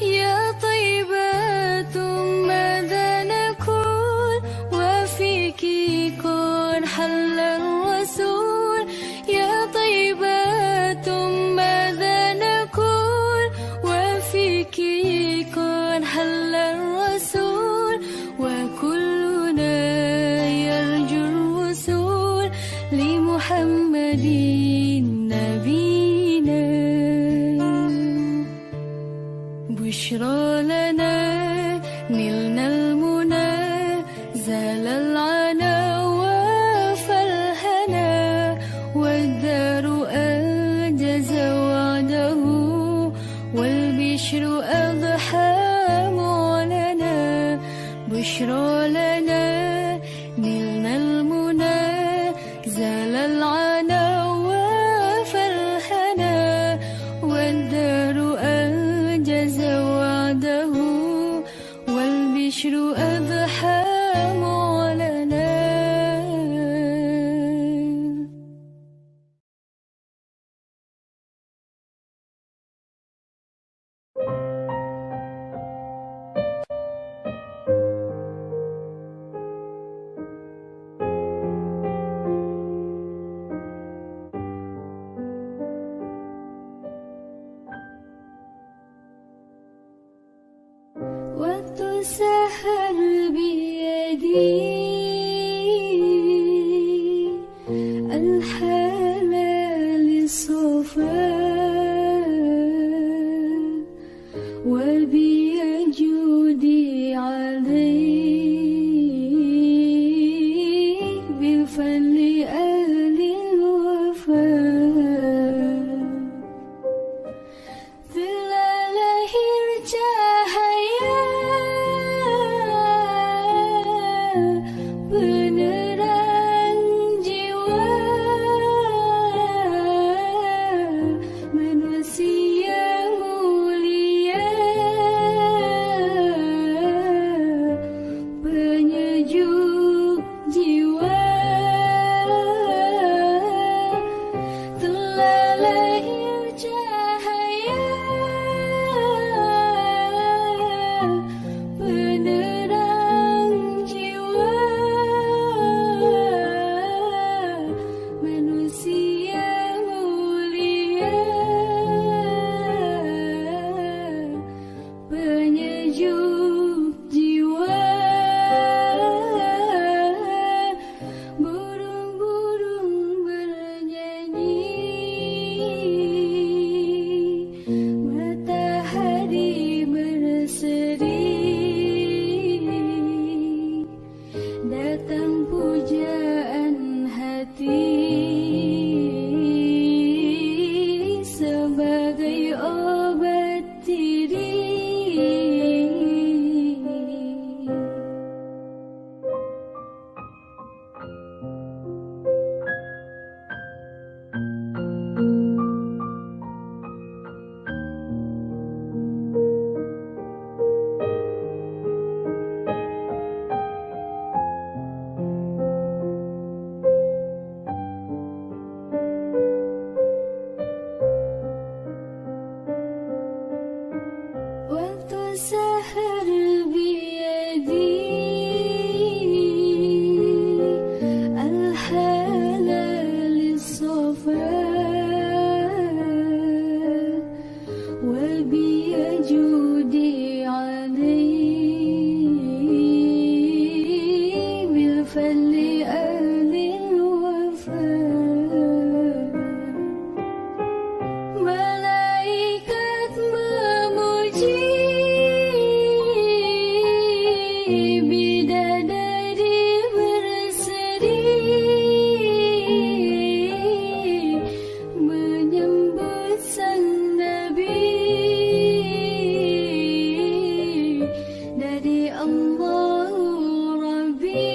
يا طيبات ماذا نقول وفيك كن حل الرسول يا طيبات ماذا نقول وفيك كن حل الرسول وكلنا يرجو الوصول لمحمد نبينا بشرى لنا نلنا المنى زال العنا وفالهنا والدار أنجز وعده والبشر أضحى معلنا بشرى لنا نلنا المنى زال العنا وفالهنا والدار أنجز وعده والبشر أضحى معلنا وتسهر بيدي الحلال الصفا وبيجودي علي بالفضل أهل الوفاء lahir cahaya penerang jiwa manusia mulia तेरी وتسهر بيدي الحلال الصفاء وبيجودي علي بالفضل أهل الوفاء ملائكة memuji bidadari berseri menyambut sang Nabi dari Allah Rabbi.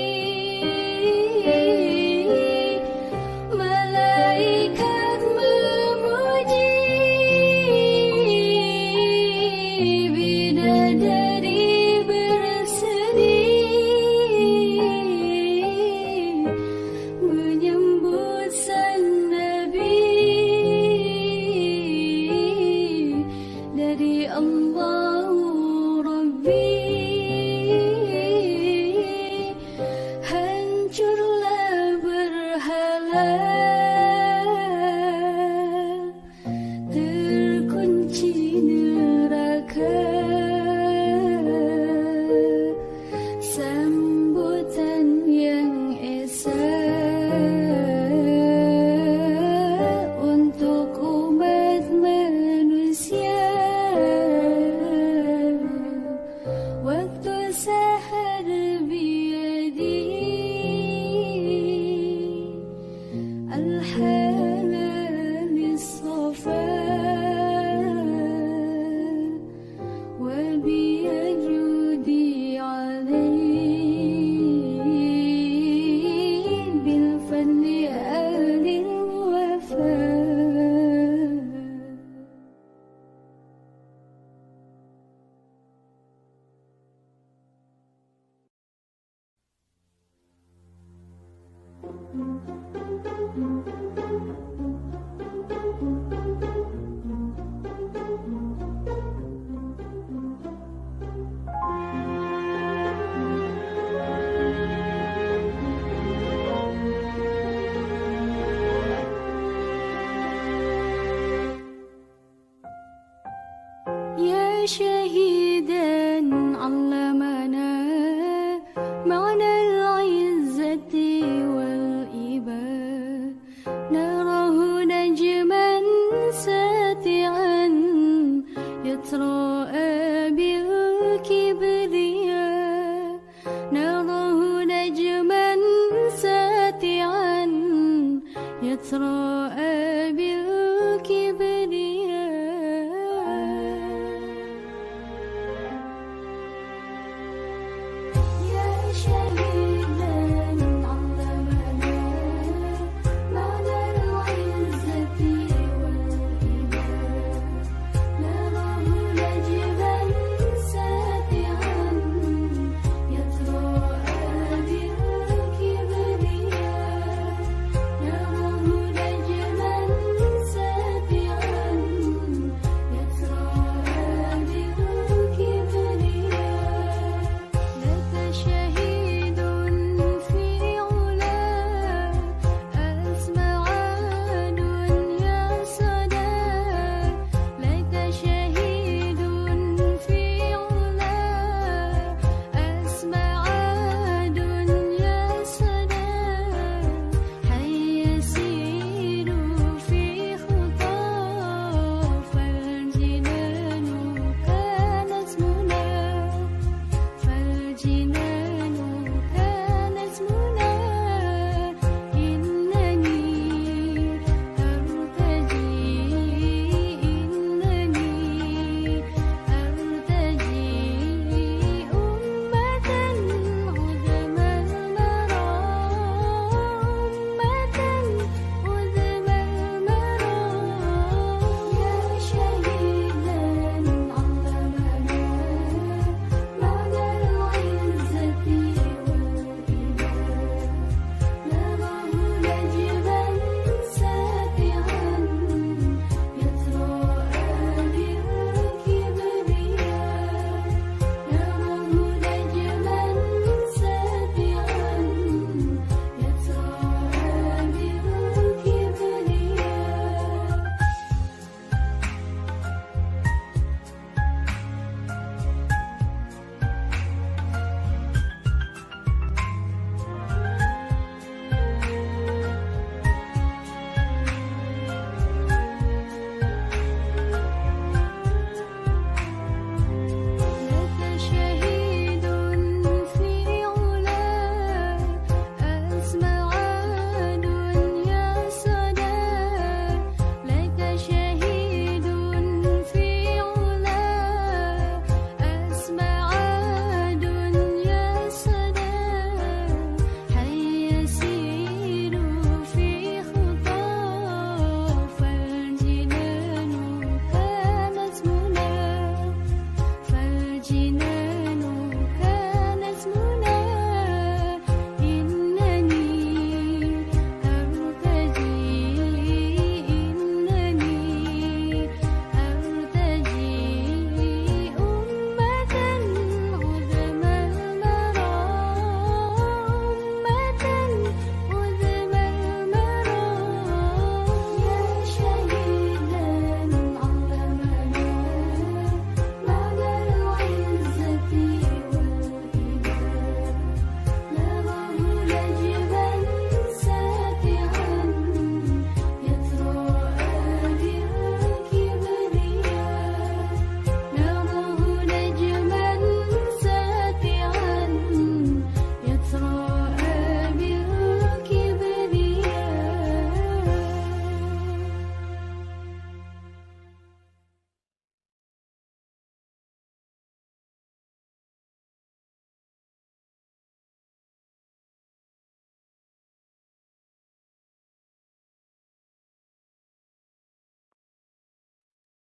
Malaikat memuji bidadari berseri menyambut sang Nabi dari Allah Rabbi. Hancurlah berhala, terkunci neraka, sambutan yang esa untuk umat manusia. Waktu sahar biyadi الحلال الصفاء وبيجودي علي بالفضل أهل الوفاء. يا شهيدا علمنا معنى العزة والإباء نراه نجما ساتعا يتراءى بالكبرياء نراه نجما ساتعا يتراءى بالكبرياء. يا شهيدا علمنا معنى العزة والإباء نراه نجما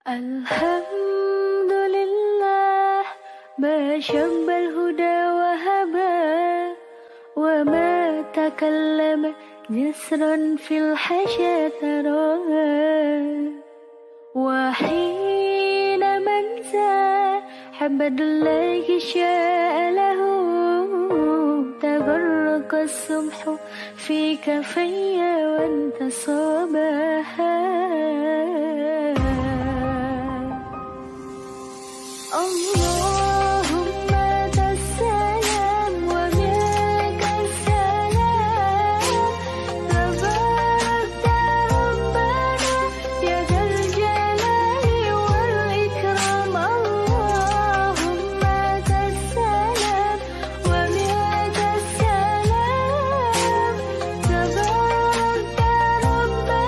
الحمد لله ما شب الهدى وهبى وما تكلم جسرا في الحشا تراها وحين منسى حمد الله شاء له تبرك السمح في كفي وانتصابها اللهم أنت السلام ومنك السلام تباركت ربنا يا ذا الجلال والإكرام اللهم أنت السلام ومنك السلام تباركت ربنا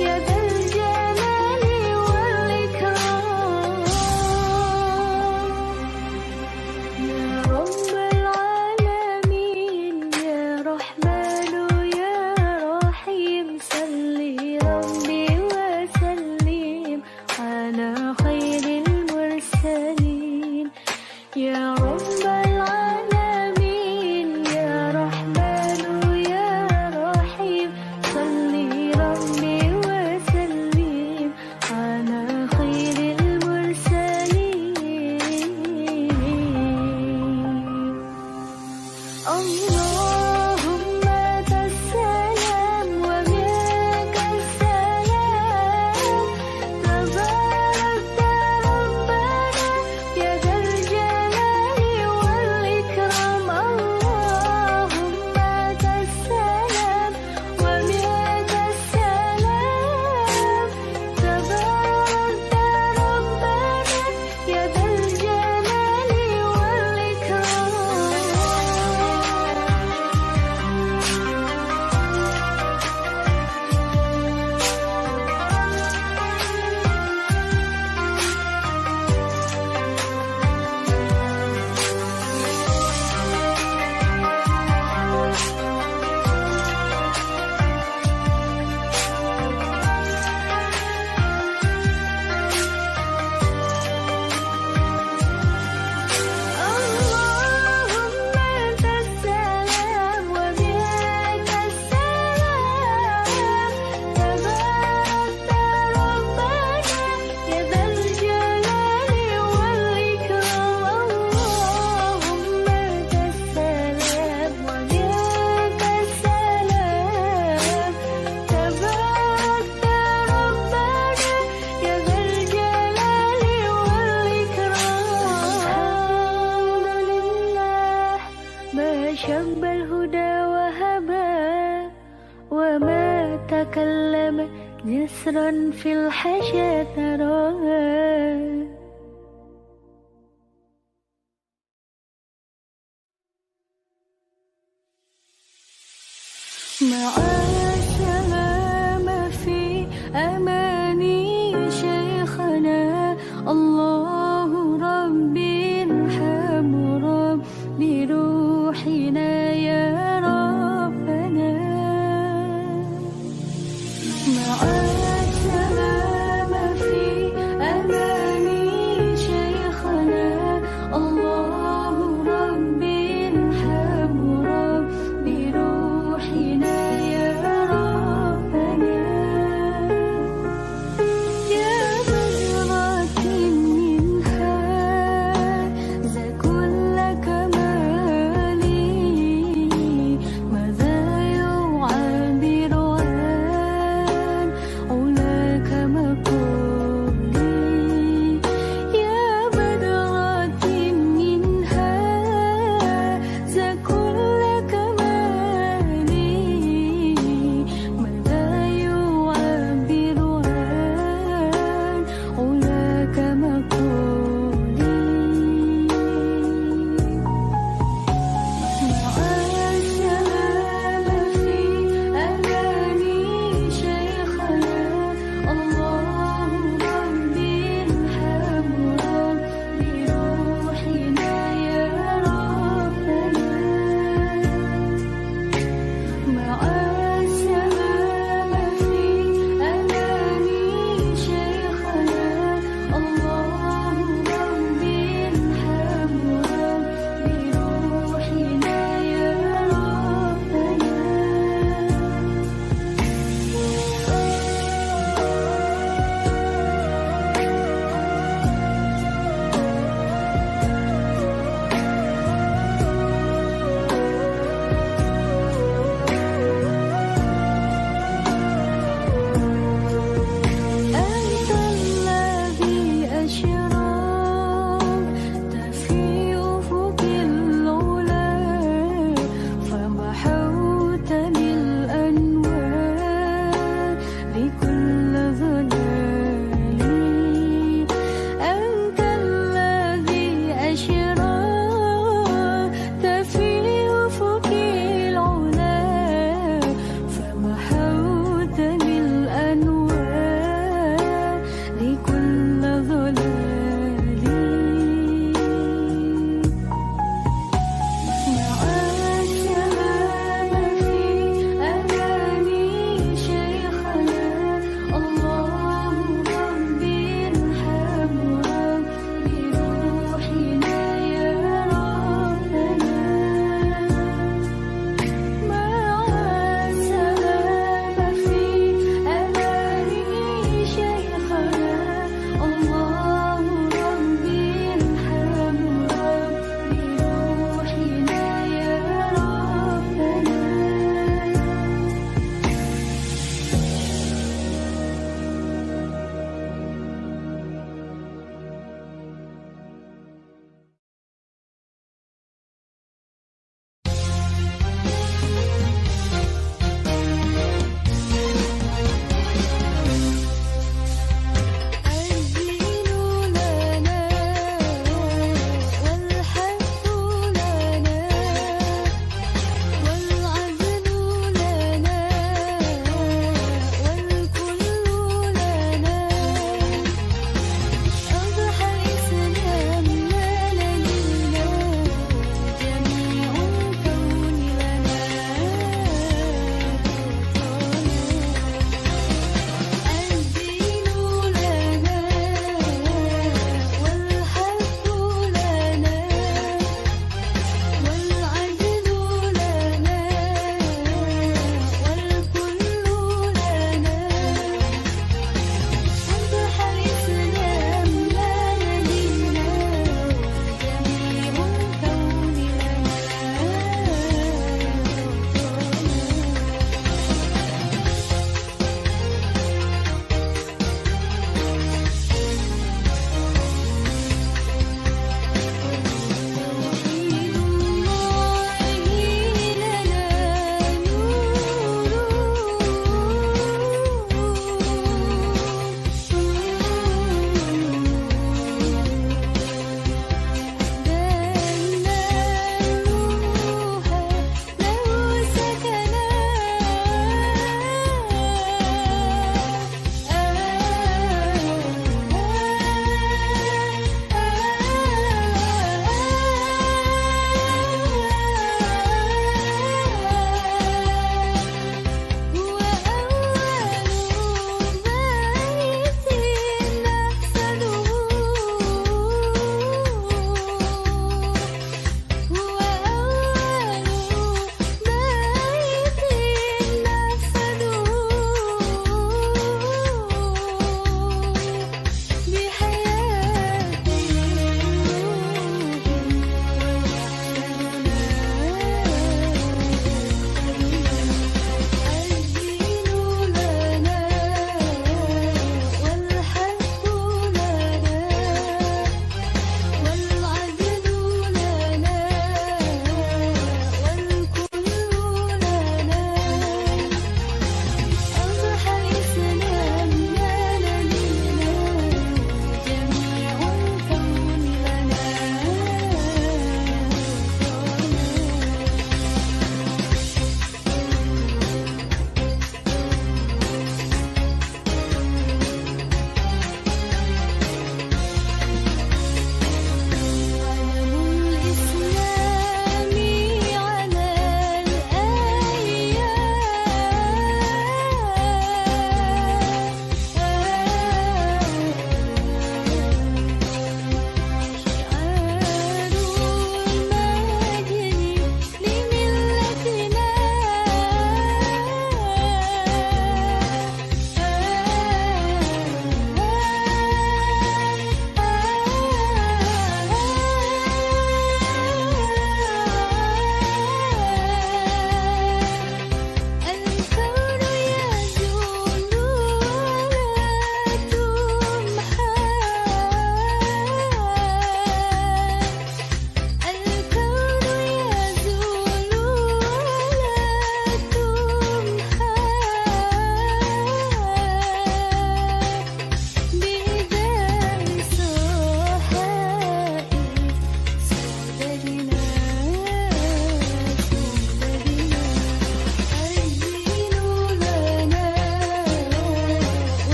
يا ذا الجلال والإكرام يا رب العالمين يا رحمن يا رحيم صل ربي وسلم على خير المرسلين يا رب العالمين يا رحمن يا رحيم صل ربي وسلم على خير المرسلين اللهم أنت السلام ومنك السلام تباركت ربنا يا ذا الجلال والإكرام اللهم أنت السلام ومنك السلام تباركت ربنا يا ذا الجلال والإكرام اللهم أنت السلام ومنك السلام تباركت ربنا يا ذا الجلال والإكرام اللهم أنت السلام ومنك السلام تباركت ربنا يا ذا الجلال والإكرام الحمد لله ما شب الهدى وهبى وما تكلم جسرا في الحشا تراها مع السلامة في أماني شيخنا الله ربي ارحم ربي روحنا يا ربنا مع السلامة في أماني شيخنا الله ربي ارحم ربي روحنا يا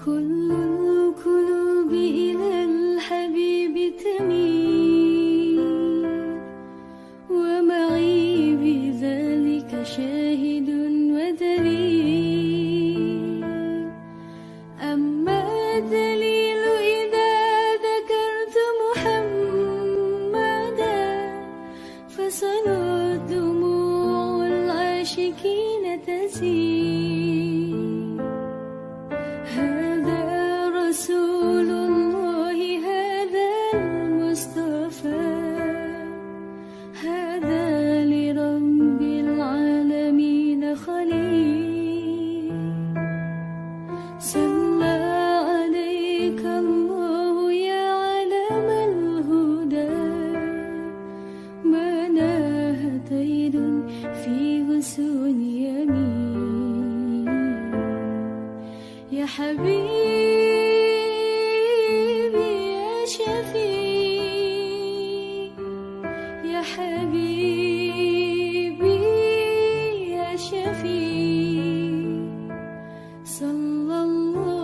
كل القلوب إلى الحبيب تميل ومعي بذلك شاهد ودليل أما الدليل إذا ذكرت محمدا فسنى دموع العاشقين تسيل هذا رسول الله هذا المصطفى هذا لرب العالمين خليل صلى عليك الله يا علم الهدى ما ناه طير في غصون يمين يا حبيبي يا شفيع يا حبيبي يا شفيع صلى الله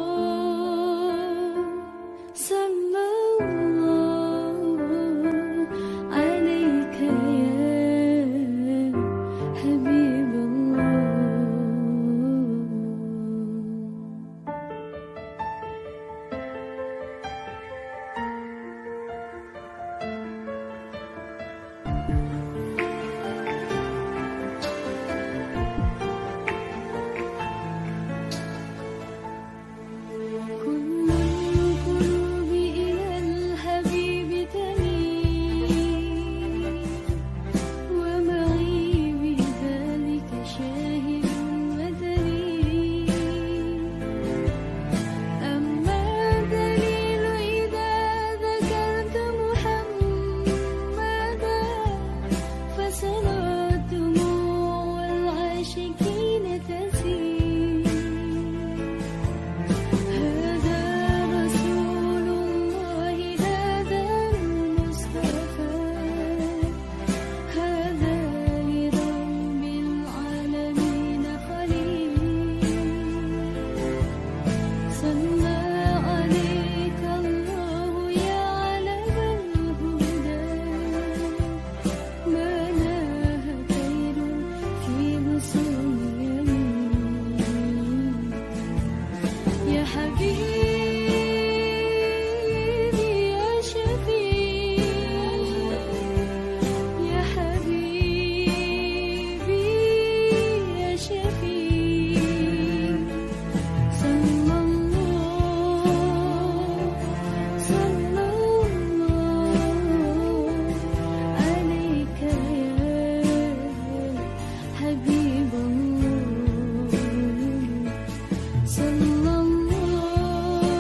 عليك يا حبيب الله كل القلوب إلى الحبيب تميل ومعي بذلك شاهد ودليل أما الدليل إذا ذكرت محمدا فسنى دموع العاشقين تسيل هذا رسول الله هذا المصطفى هذا لرب العالمين خليل صلى عليك الله يا علم الهدى ما ناه طير في غصون يمين يا حبيبي يا شفيع يا حبيبي يا شفيع صلى الله عليك يا حبيب الله صلى الله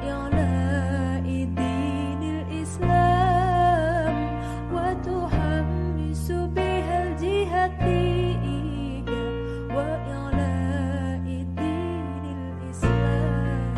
وإعلاء دين الإسلام وتحمس بها الجهادية وإعلاء دين الإسلام.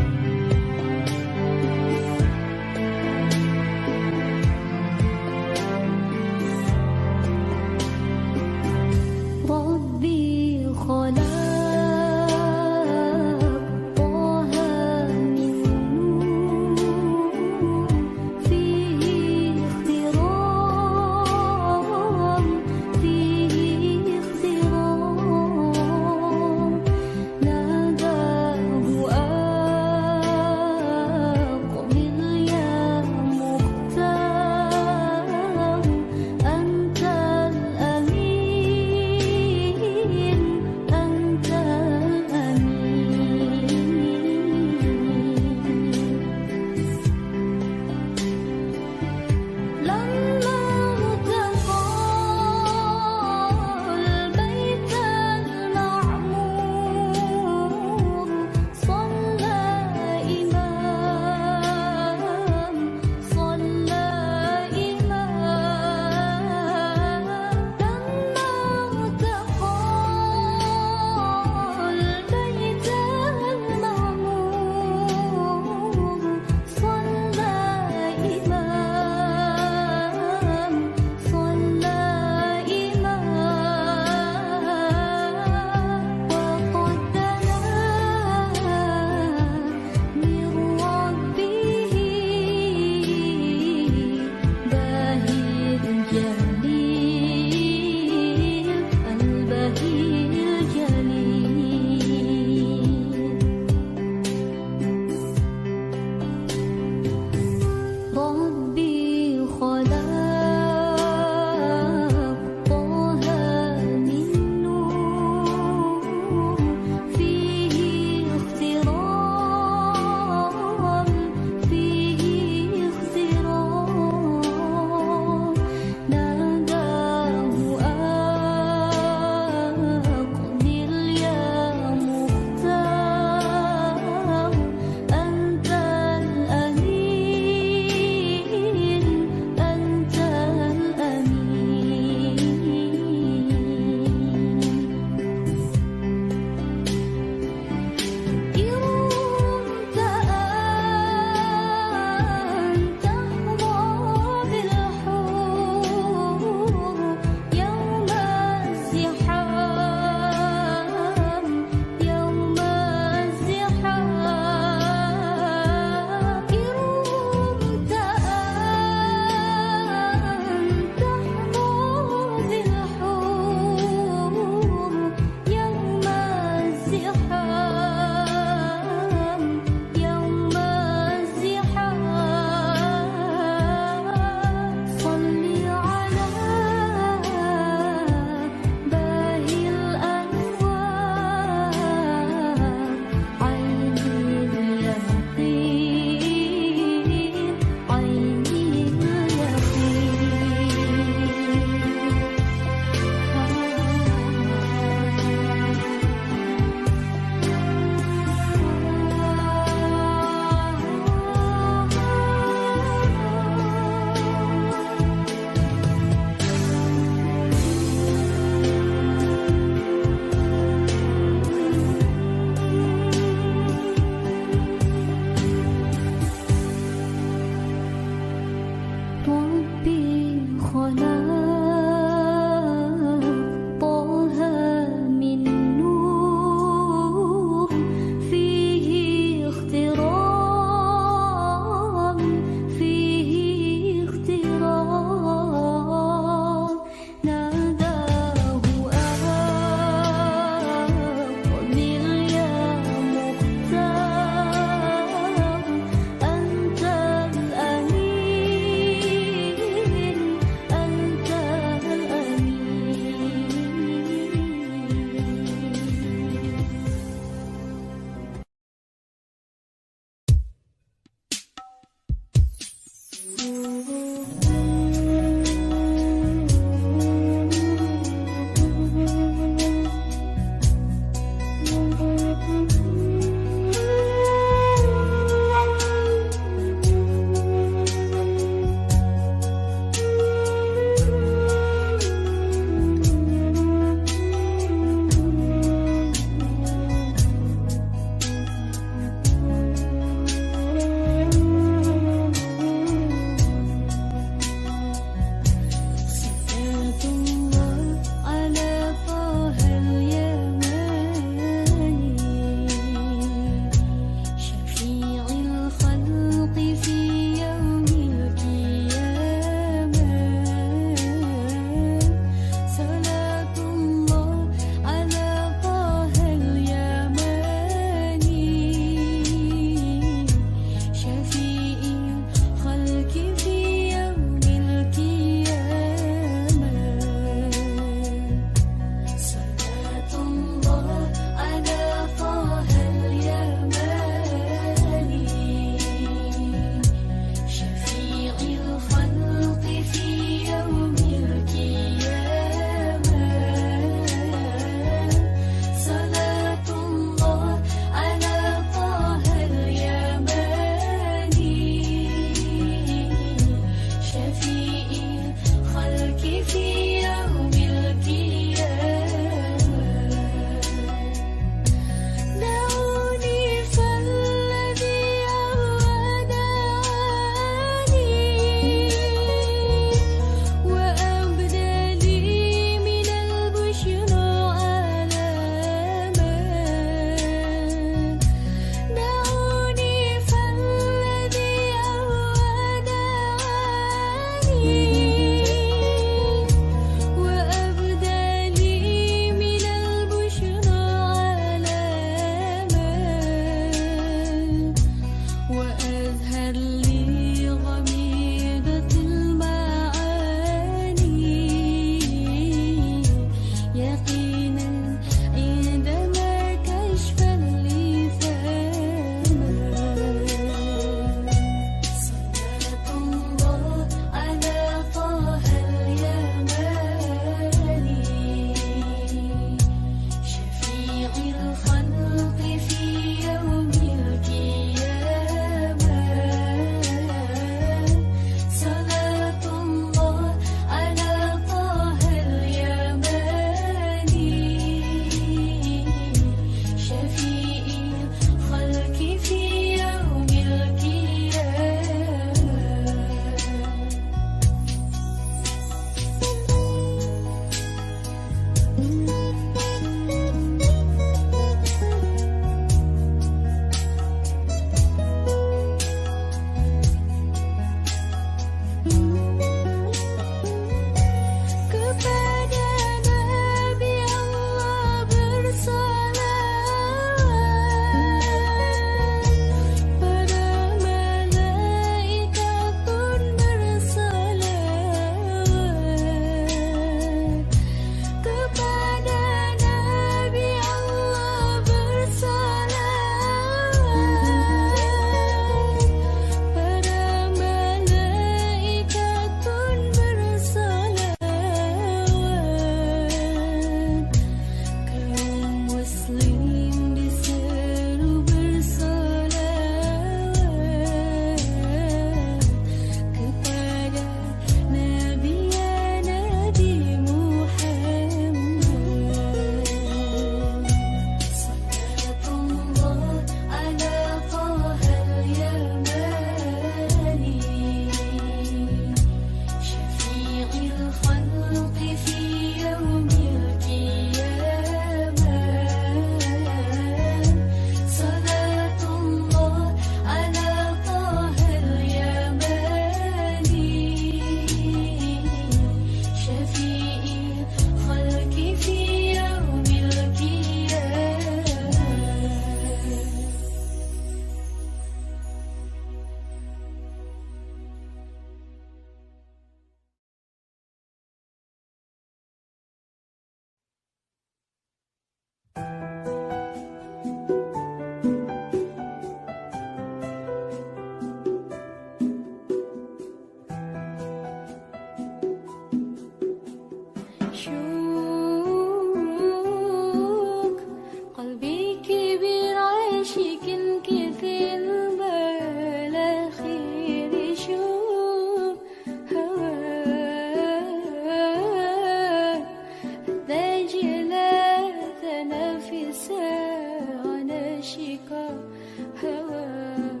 عاشق هواك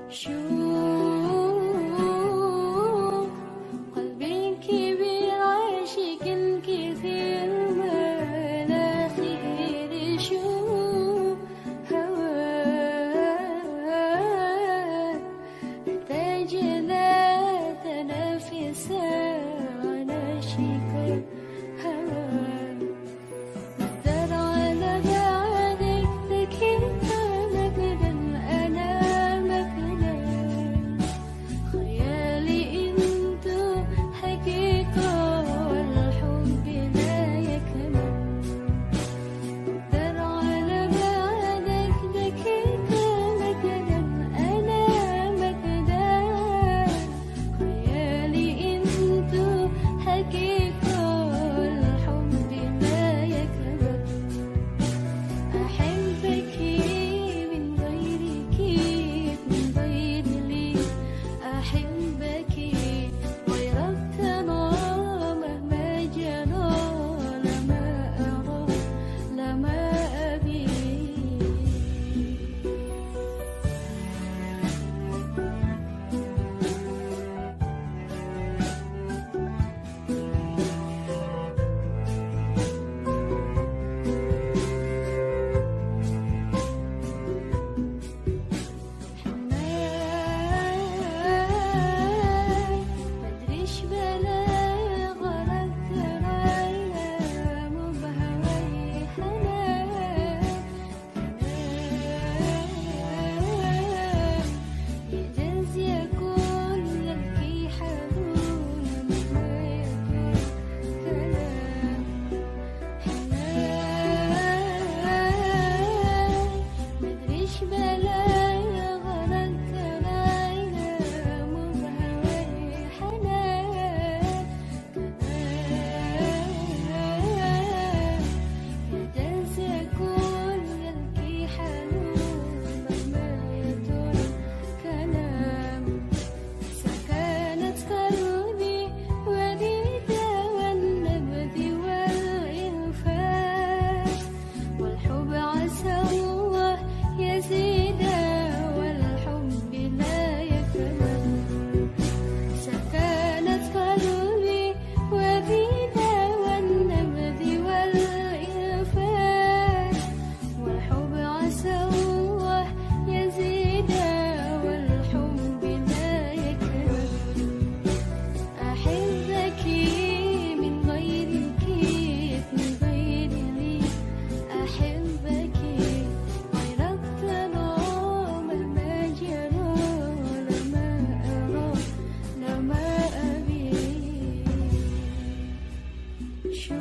شوف قلبي كبير عاشق كثير ما لا خير شوف هواك تاج لا تنافس عاشق هواك اقدر على بعدك لكن مكدا انا مكدا خيالي انتو حقيقة والحب لا يكمل اقدر على بعدك دقيقة مكدا انا مكدا خيالي انتو حقيقة والحب لا يكمل أحبك من غيرك من غير لي أحبك غيرك أنا مهما جرى لما أرى لما أبي مدريش بلا غرق رايا مو بهواي حنان يجوز يكون لك حنون مهما يكون كلام حنان مدريش بلا غرق رايا مو بهواي حنان يجوز يكون لك حنون مهما يطول كلام سكنت قلبي وليدا والنبذ والإنفاق والحب عسى الله يزيد والحب لا يكمل سكنت قلبي وليدا والنبذ والإنفاق والحب عسى الله يزيد والحب لا يكمل أحبك من غيرك من غير لي أحبك غيرك أنا مهما جرى لما أرى لما أبي شوف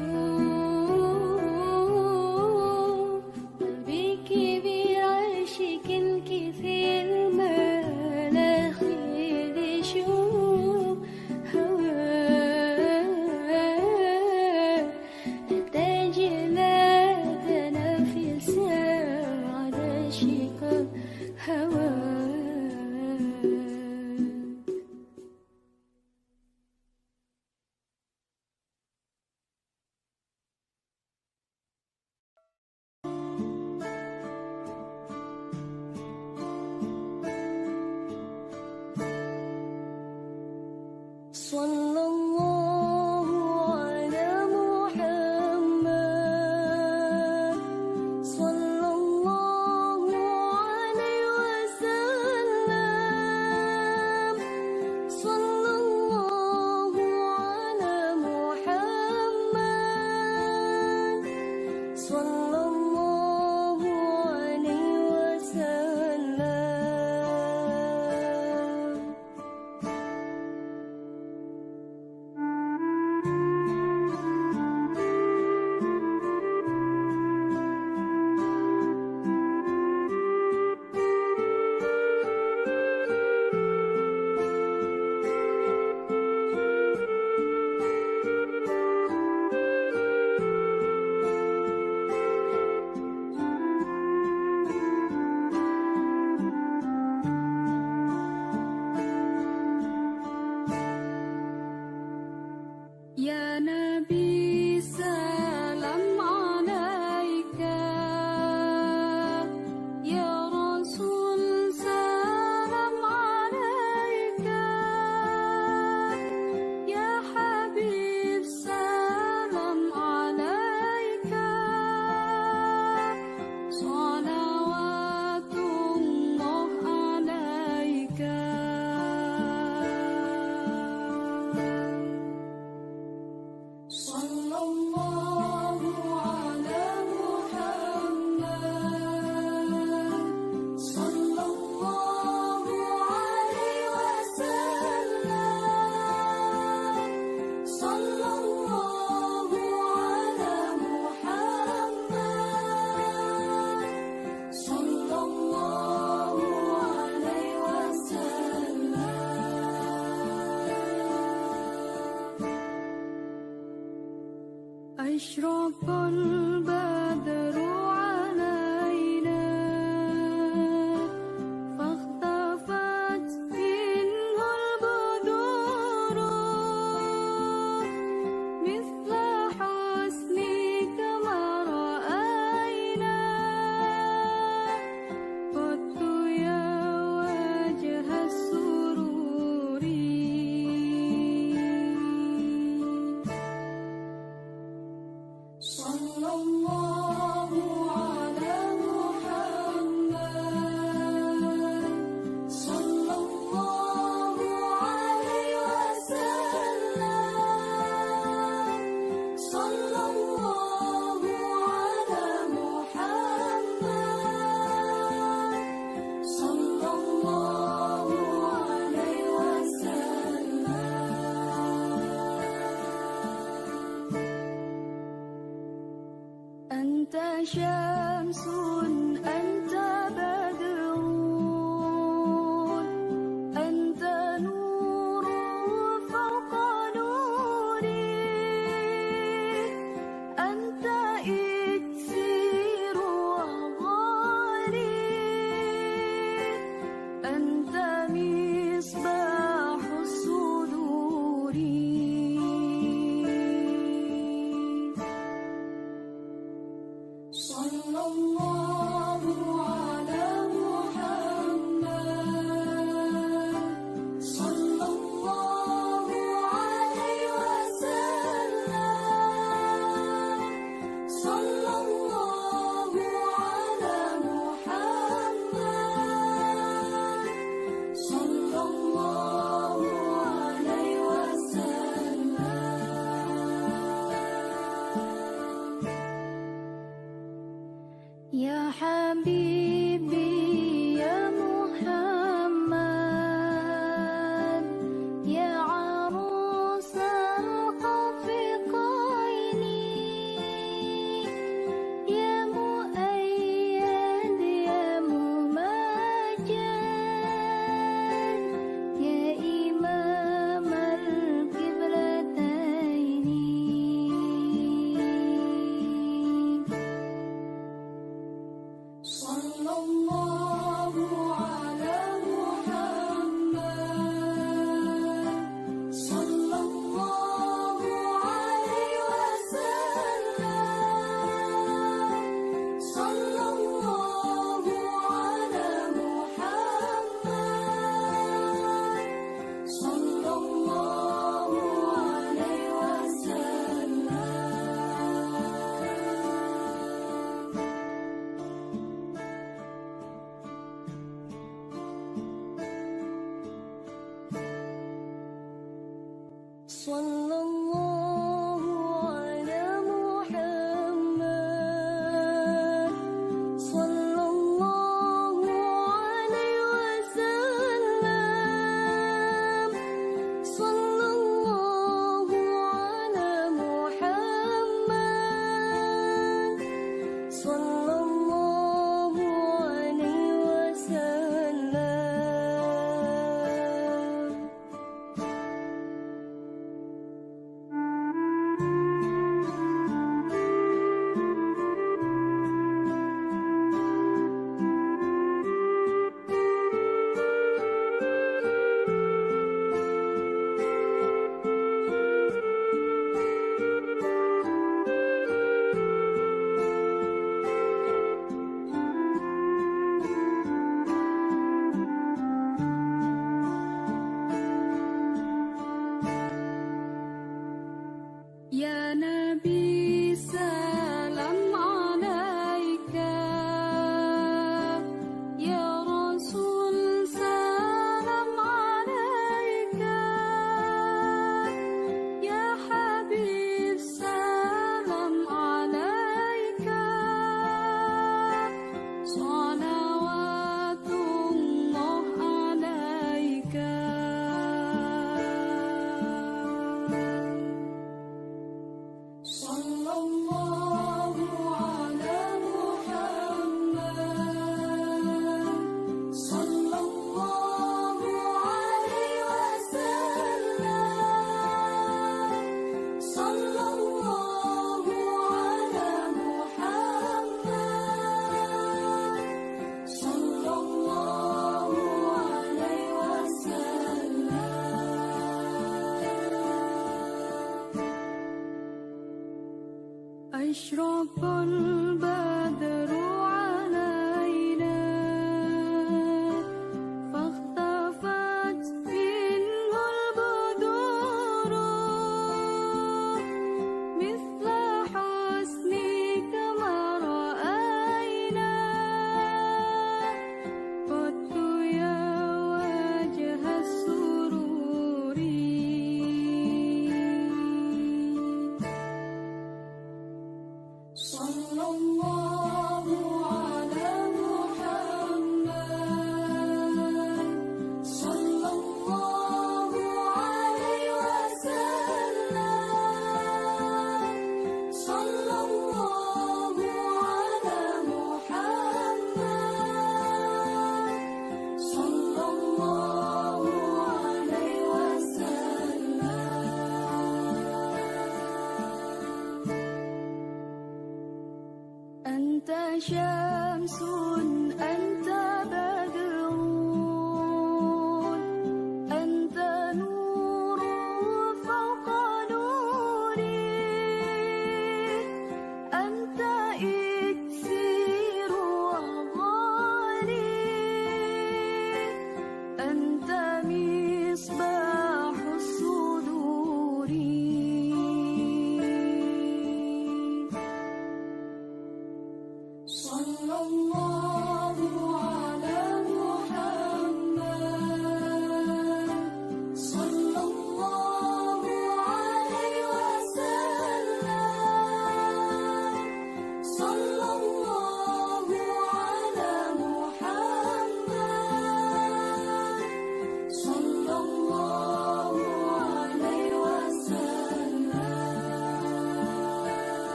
قلبي كبير عاشق كثير ما لا خير شوف هواك تحتاج لا تنافس عاشق هواك صلى الله على محمد صلى الله عليه وسلم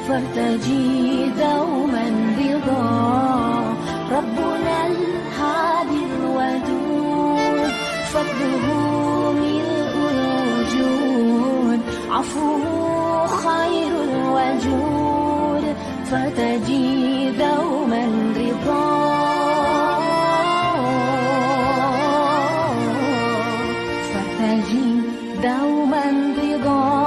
فارتجي دوما رضا ربنا الهادي الودود فضله ملء الوجود عفوه الوجود فتجد دوما رضا فتجد دوما رضا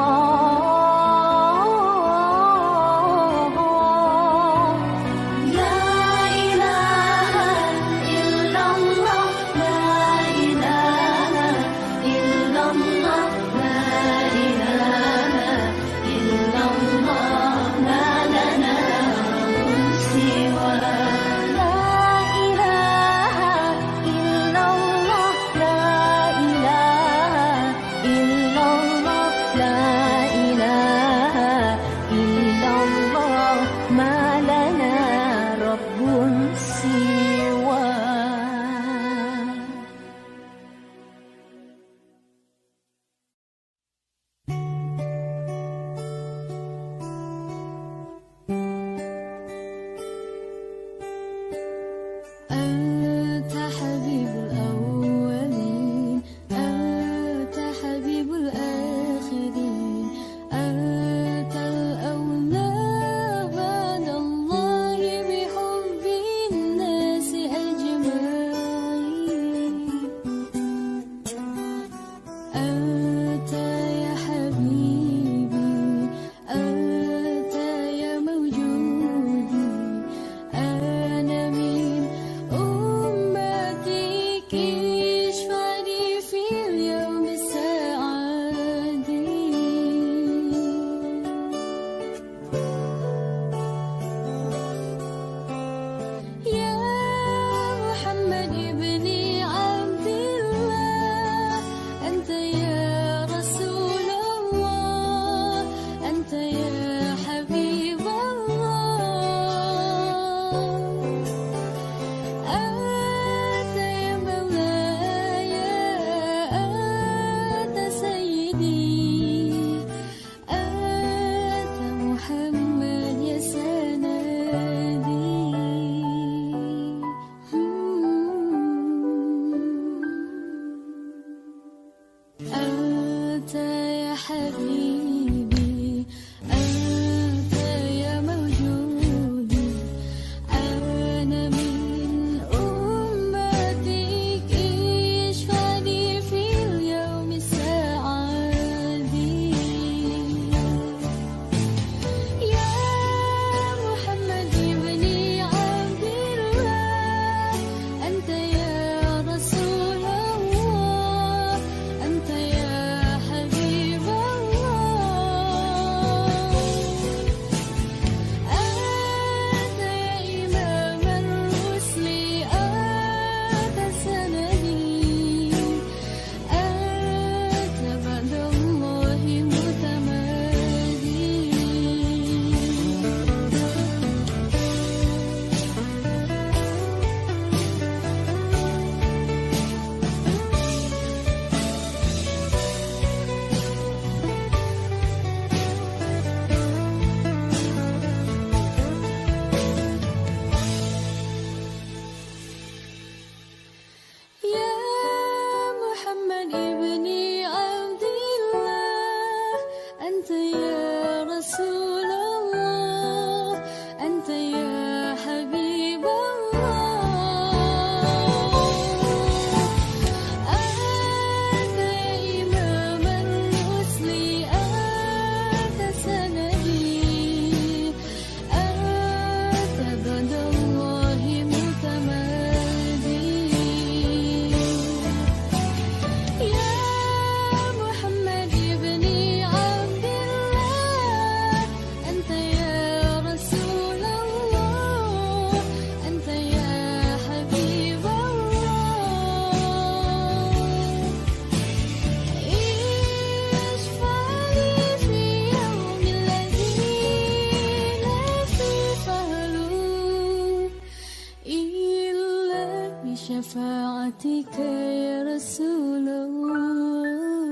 شفاعتك يا رسول الله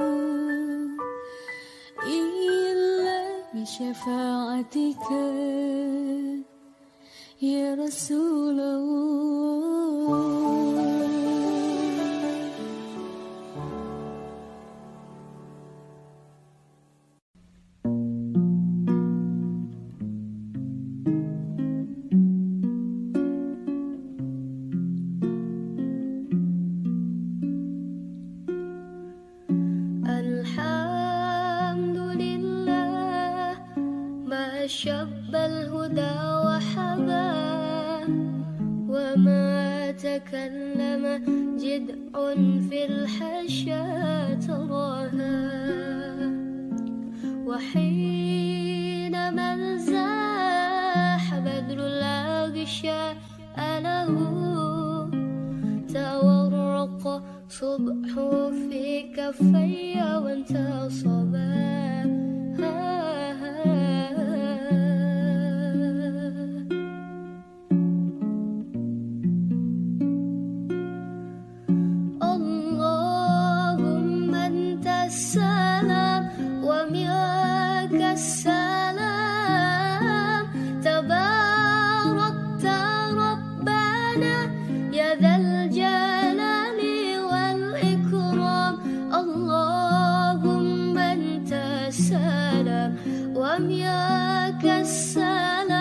إلا بشفاعتك يا رسول الله. شب الهدى وحبا وما تكلم جدع في الحشا تراها وحينما انزاح بدر الأغشاء له تورق صبح في كفي وانتصبا اللهم أنت السلام ومنك السلام تباركت ربنا يا ذا الجلال والإكرام اللهم أنت السلام ومنك السلام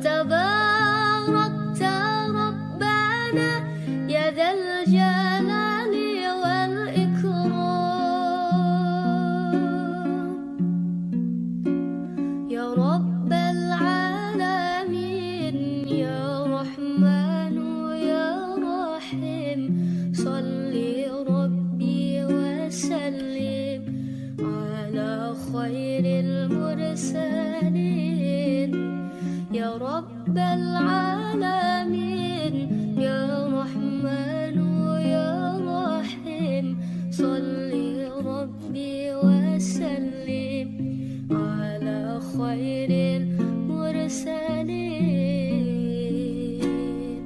تباركت ربنا يا ذا الجلال والإكرام يا رب العالمين يا رحمن يا رحيم صل ربي وسلم على خير المرسلين يا رب العالمين يا رحمن يا رحيم صل ربي وسلم على خير المرسلين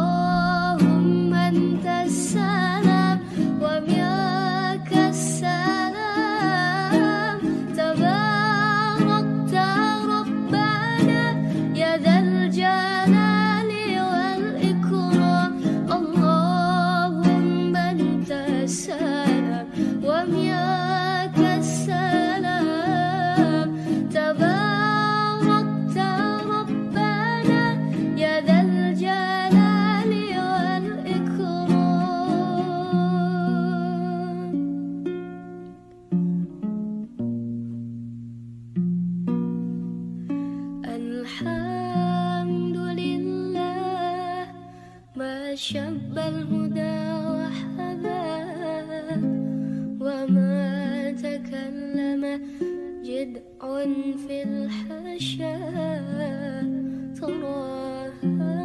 اللهم أنت السلام ومنك السلام تباركت ربنا يا ذا الجلال والإكرام اللهم أنت السلام ومنك السلام تباركت ربنا يا ذا الجلال والإكرام الحمد لله ما شب الهدى وحبا وما تكلم جدع في الحشا تراها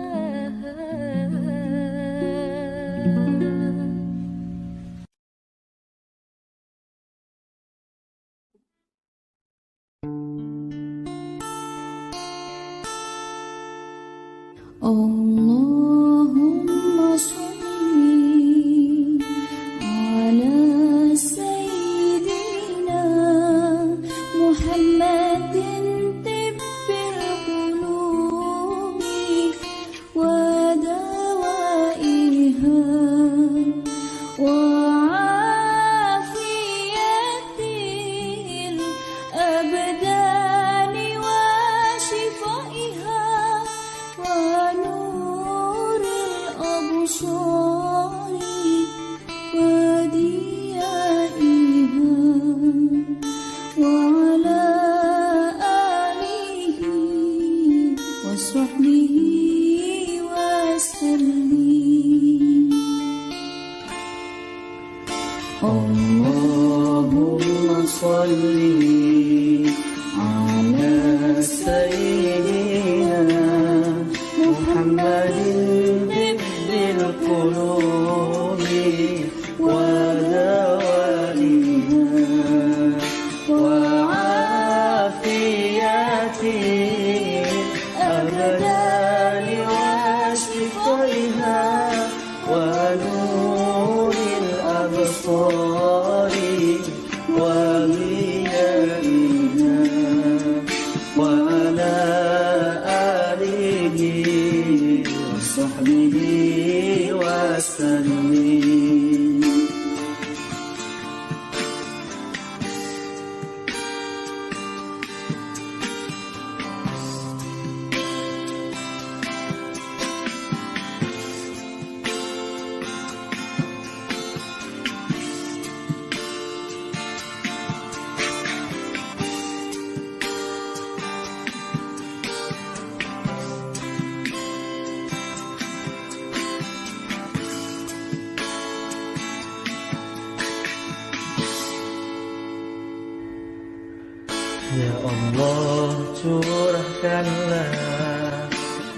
اللهم صل على سيدنا محمد طب القلوب ودوائها وعافية الأبدان وشفائها ونور الأبصار وديائها وعلى آله وصحبه وسلم اللهم صل على سيدنا محمد طب القلوب ودوائها وعافية الأبدان وشفائها ونور الأبصار وضيائها Ya Allah, curahkanlah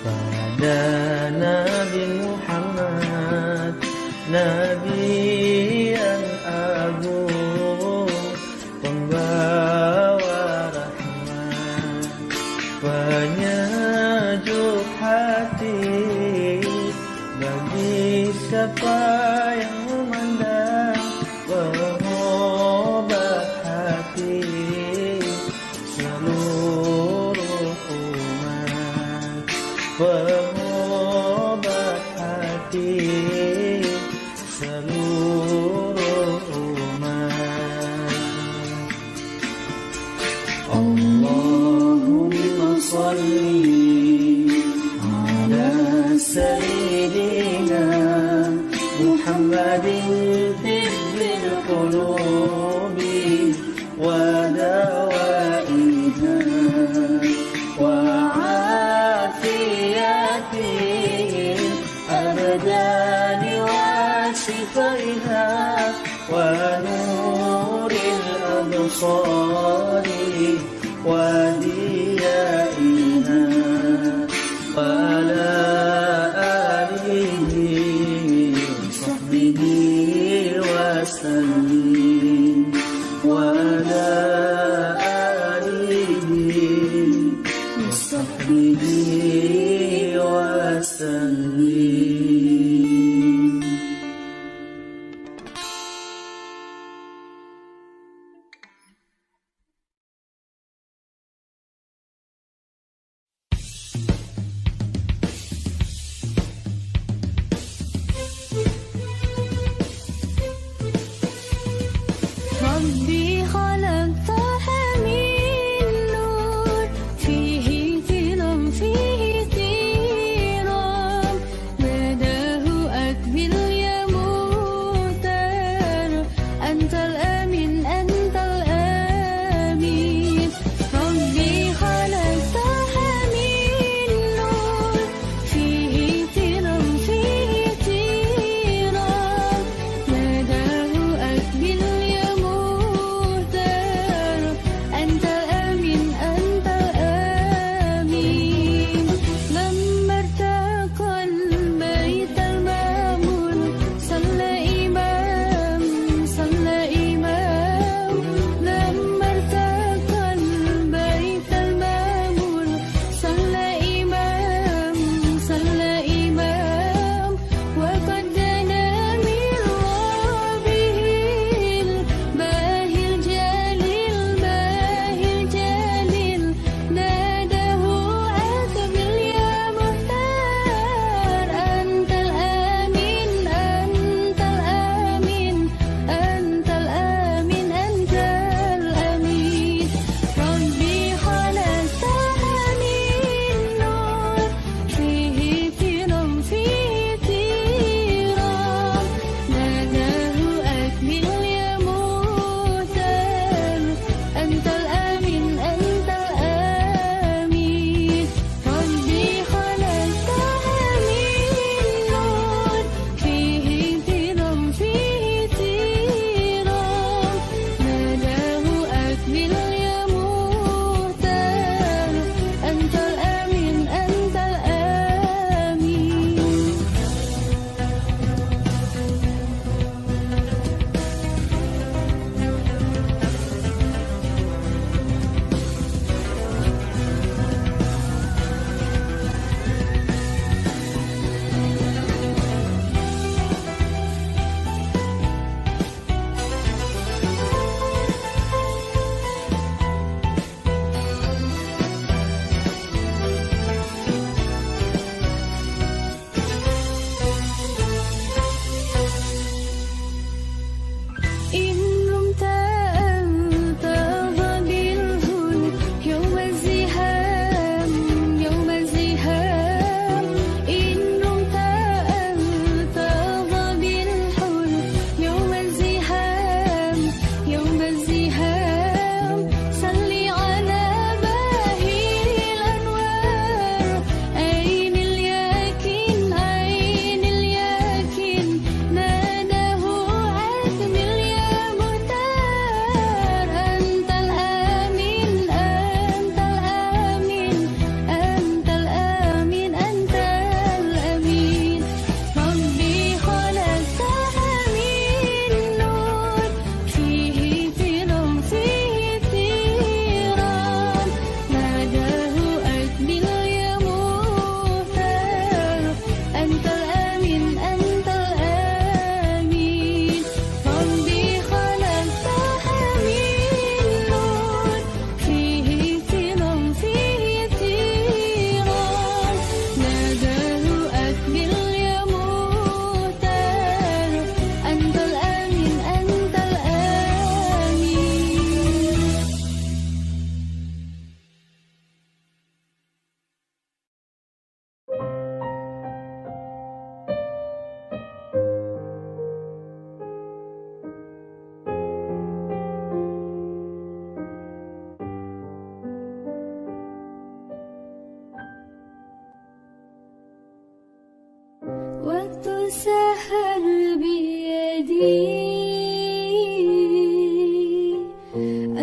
pada Nabi Muhammad, Nabi yang agung, pembawa rahmat, penyejuk hati bagi siapa yang memandang, pengobat hati seluruh umat, pengobat hati seluruh umat. Allahumma salli ala sayyidina Muhammadin tibbil qulubi wa dawaiha wa afiyatil abdani wa shifaiha wa nuril absari wa diyaiha wa ala alihi wa sahbihi wa sallim wa ala alihi wa sahbihi wa sallim. ربي خلقت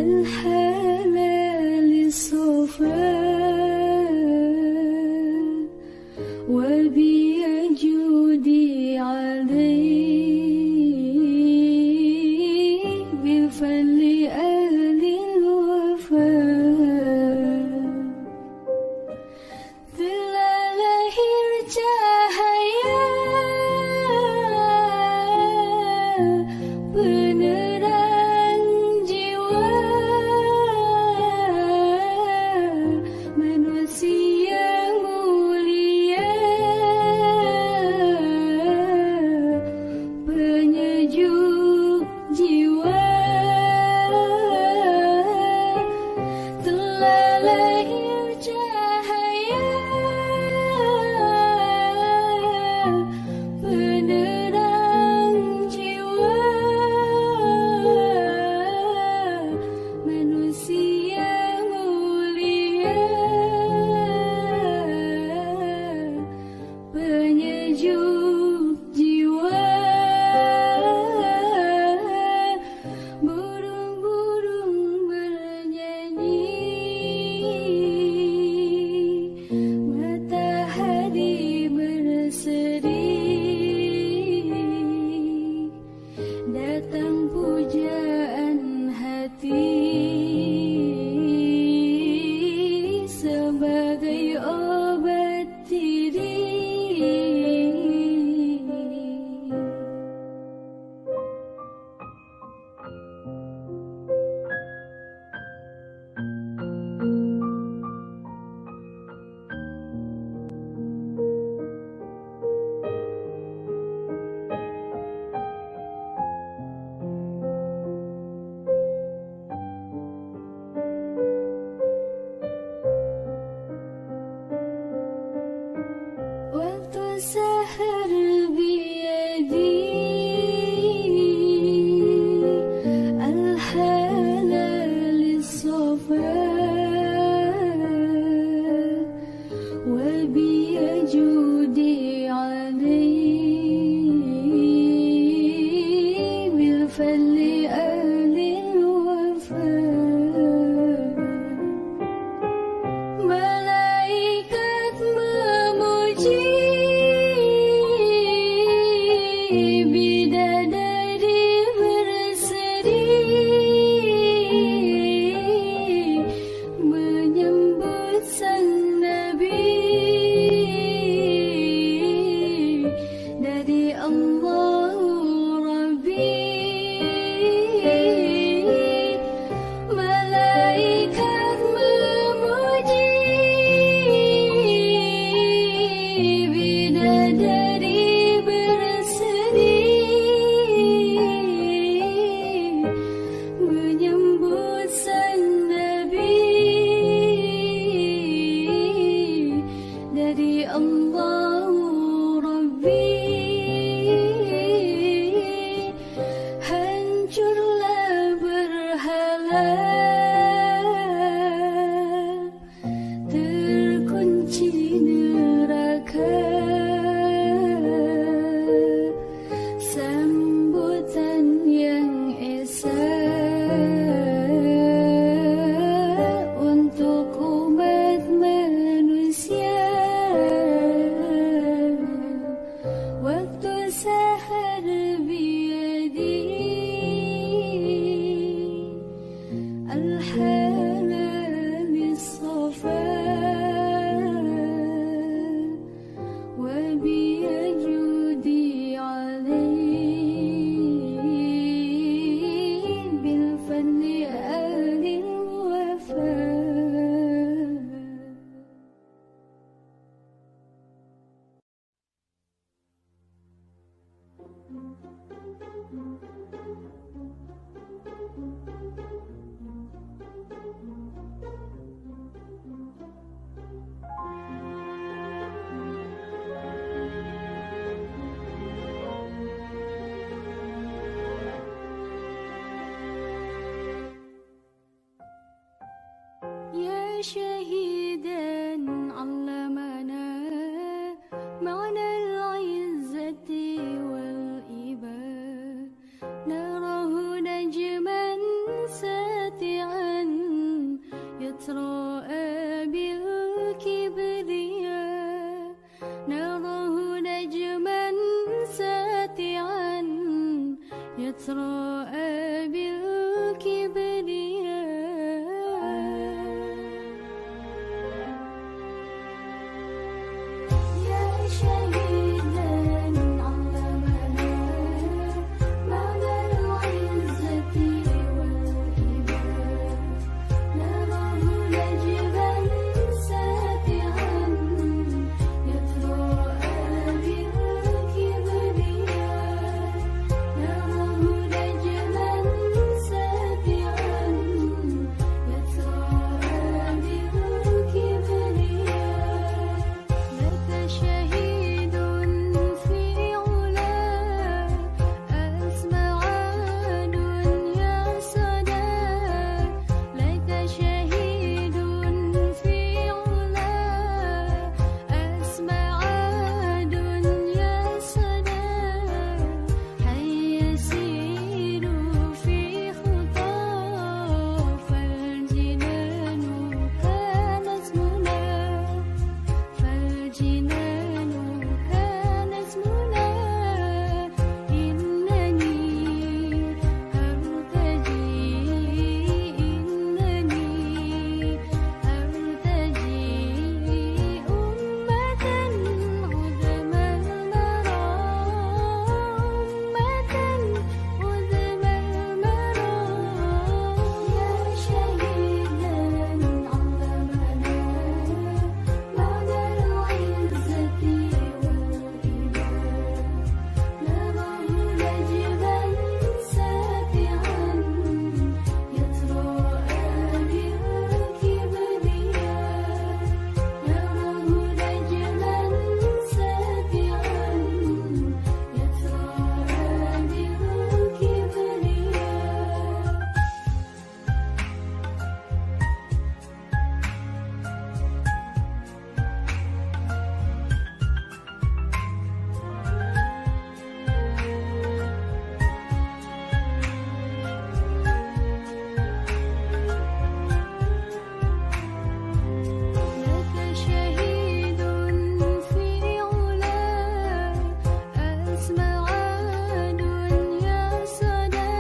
الحلال الصفاء وبيجودي عليه بفضل أهل الوفاء telah lahir cahaya penerang jiwa manusia mulia penyejuk jiwa telah lahir cahaya penerang jiwa manusia mulia penyejuk jiwa burung-burung bernyanyi matahari berseri datang pujaan hati sebagai obat diri waktu sahar biyadi al-halal الصفاء وبيجودي عليه بالفضل أهل الوفاء malaikat memuji bidadari berseri menyambut sang nabi dari Allah Rabbi malaikat memuji bidadari berseri menyambut sang nabi dari Allah Rabbi hancurlah berhala terkunci neraka sambutan yang esa untuk umat manusia waktu sahar biyadi الحلال الصفاء وبيجودي عليه بالفضل أهل الوفاء يتراءى بالكبرياء نراه نجما ساتعا يتراءى بالكبرياء يا شهيدا علمنا معنى العزة والإباء نراه نجما ساتعا يتراءى بالكبرياء نراه نجما ساتعا يتراءى بالكبرياء لك شهيد في علا أسمع دنيا صدى لك شهيد في علا أسمع دنيا صدى حي يسير في خطاه فالجنان كانت منى فالجنان كانت منى إنني أرتجي أمة عظم المرى يا شهيدا علمنا معنى العزة والإباء نراه نجما ساتعا يتراءى بالكبرياء نراه نجما ساتعا يتراءى بالكبرياء لك شهيد في علا أسمع دنيا صدى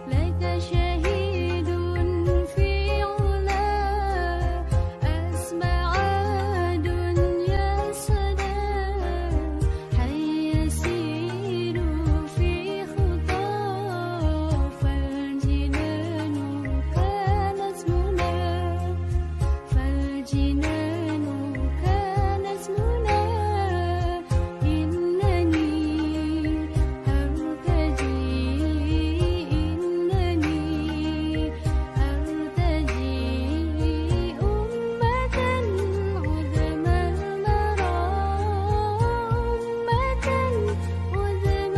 لك شهيد في علا أسمع دنيا صدى حي يسير في خطاه فالجنان كانت منى فالجنان كانت منى إنني أرتجي أمة عظم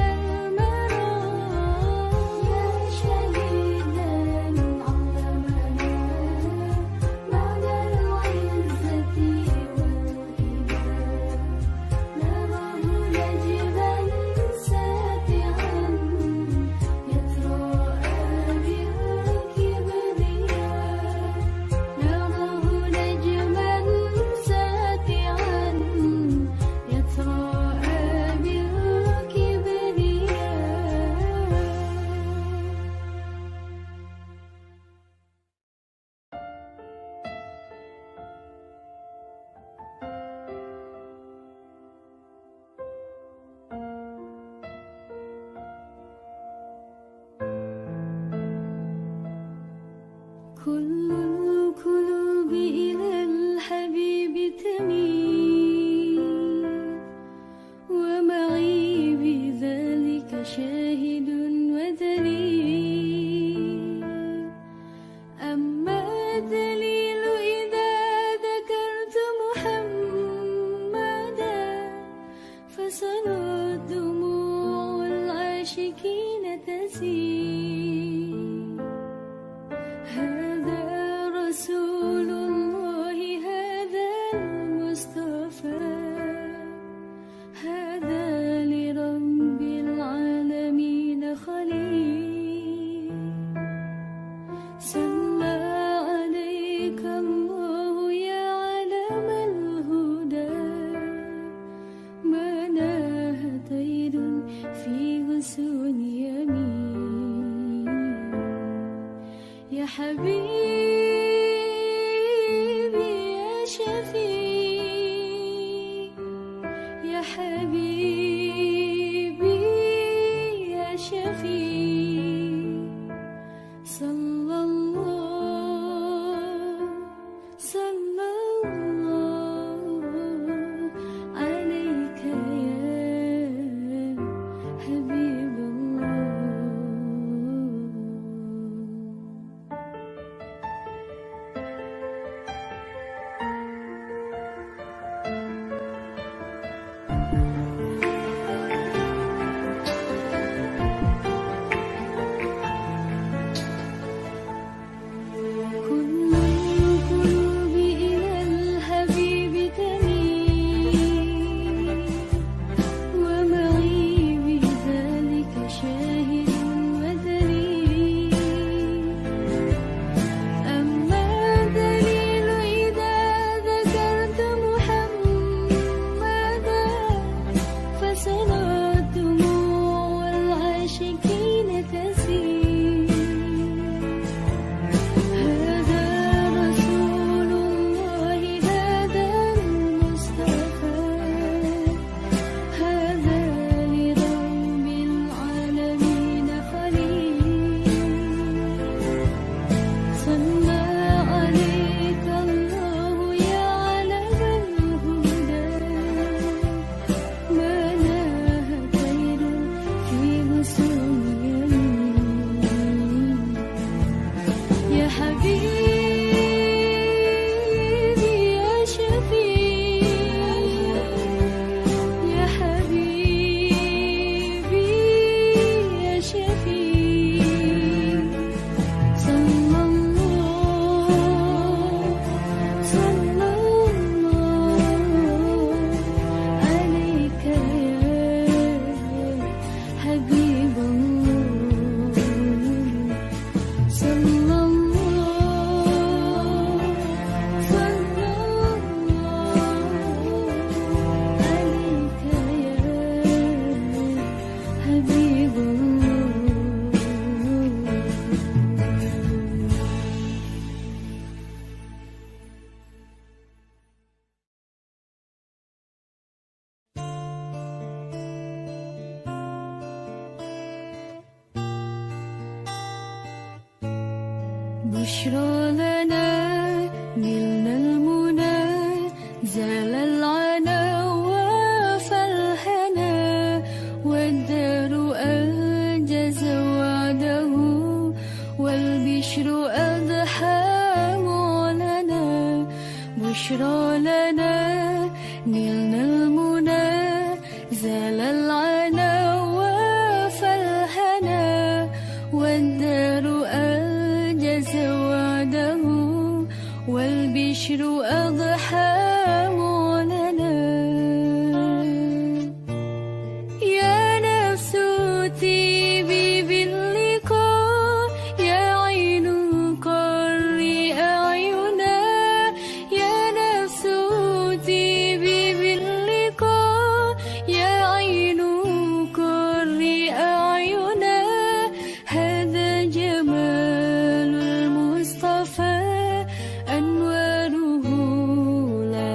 المرى يا شهيدا علمنا معنى العزة والإباء نراه نجما ساتعا يتراءى بالكبرياء نراه نجما ساتعا يتراءى بالكبرياء كل القلوب إلى الحبيب تميل ومعي بذلك شاهد ودليل أما الدليل إذا ذكرت محمدا فسنى دموع العاشقين تسيل هذا رسول الله هذا المصطفى هذا لرب العالمين خليل صلى عليك حبيبي يا شفيع يا حبيبي يا شفيع صلى الله عليك يا حبيب الله. كل القلوب إلى الحبيب تميل ومعي بذلك شاهد ودليل. أما الدليل إذا ذكرت محمدا فصلاة دموع العاشقين تسيل. هذا رسول الله هذا المصطفى هذا لرب العالمين خليل. صلى عليك الله يا علم الهدى ما ناه خير في غصون يمين. يا حبيبي يا شفيع يا حبيبي يا شفيع صلى الله عليك يا حبيب الله. صلى الله عليك يا حبيب الله. بشرى لنا نلنا المنى زال العنا وفالهنا والدار أنجز وعده والبشر أضحى معلنا. بشرى لنا نلنا المنى زال العنا وفالهنا والدار أنجز وعده والبشر أضحى معلنا. يا نفس طيبي باللقاء يا عين قري أعينا. يا نفس طيبي باللقاء يا عين قري أعينا. هذا جمال المصطفى أنواره لا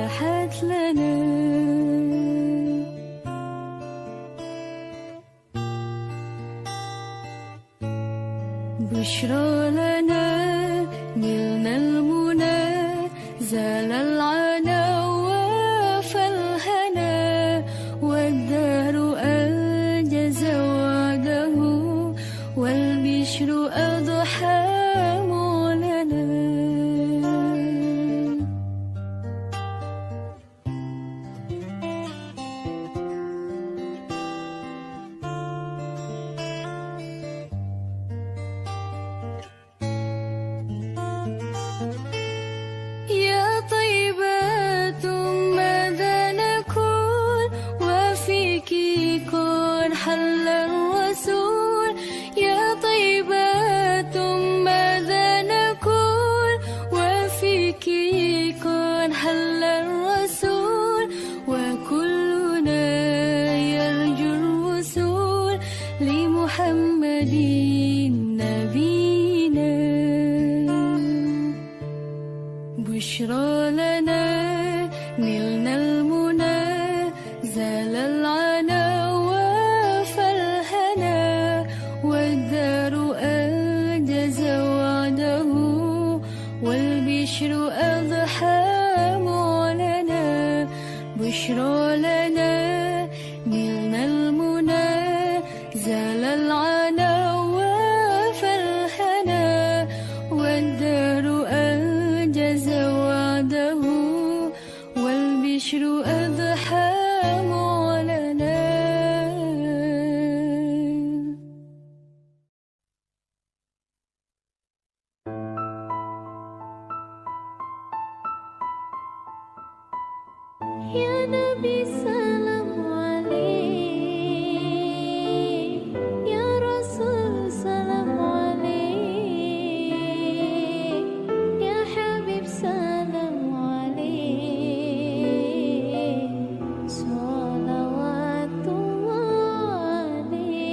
بشرى لنا نلنا المنى زال العنا وفالهنا والدار أنجز وعده والبشر أضحى معلنا بشرى لنا نلنا المنى زال العنا وفالهنا والدار أنجز وعده والبشر أضحى معلنا. يا نبي سلام عليك يا رسول سلام عليك يا حبيب سلام عليك صلوات الله عليك.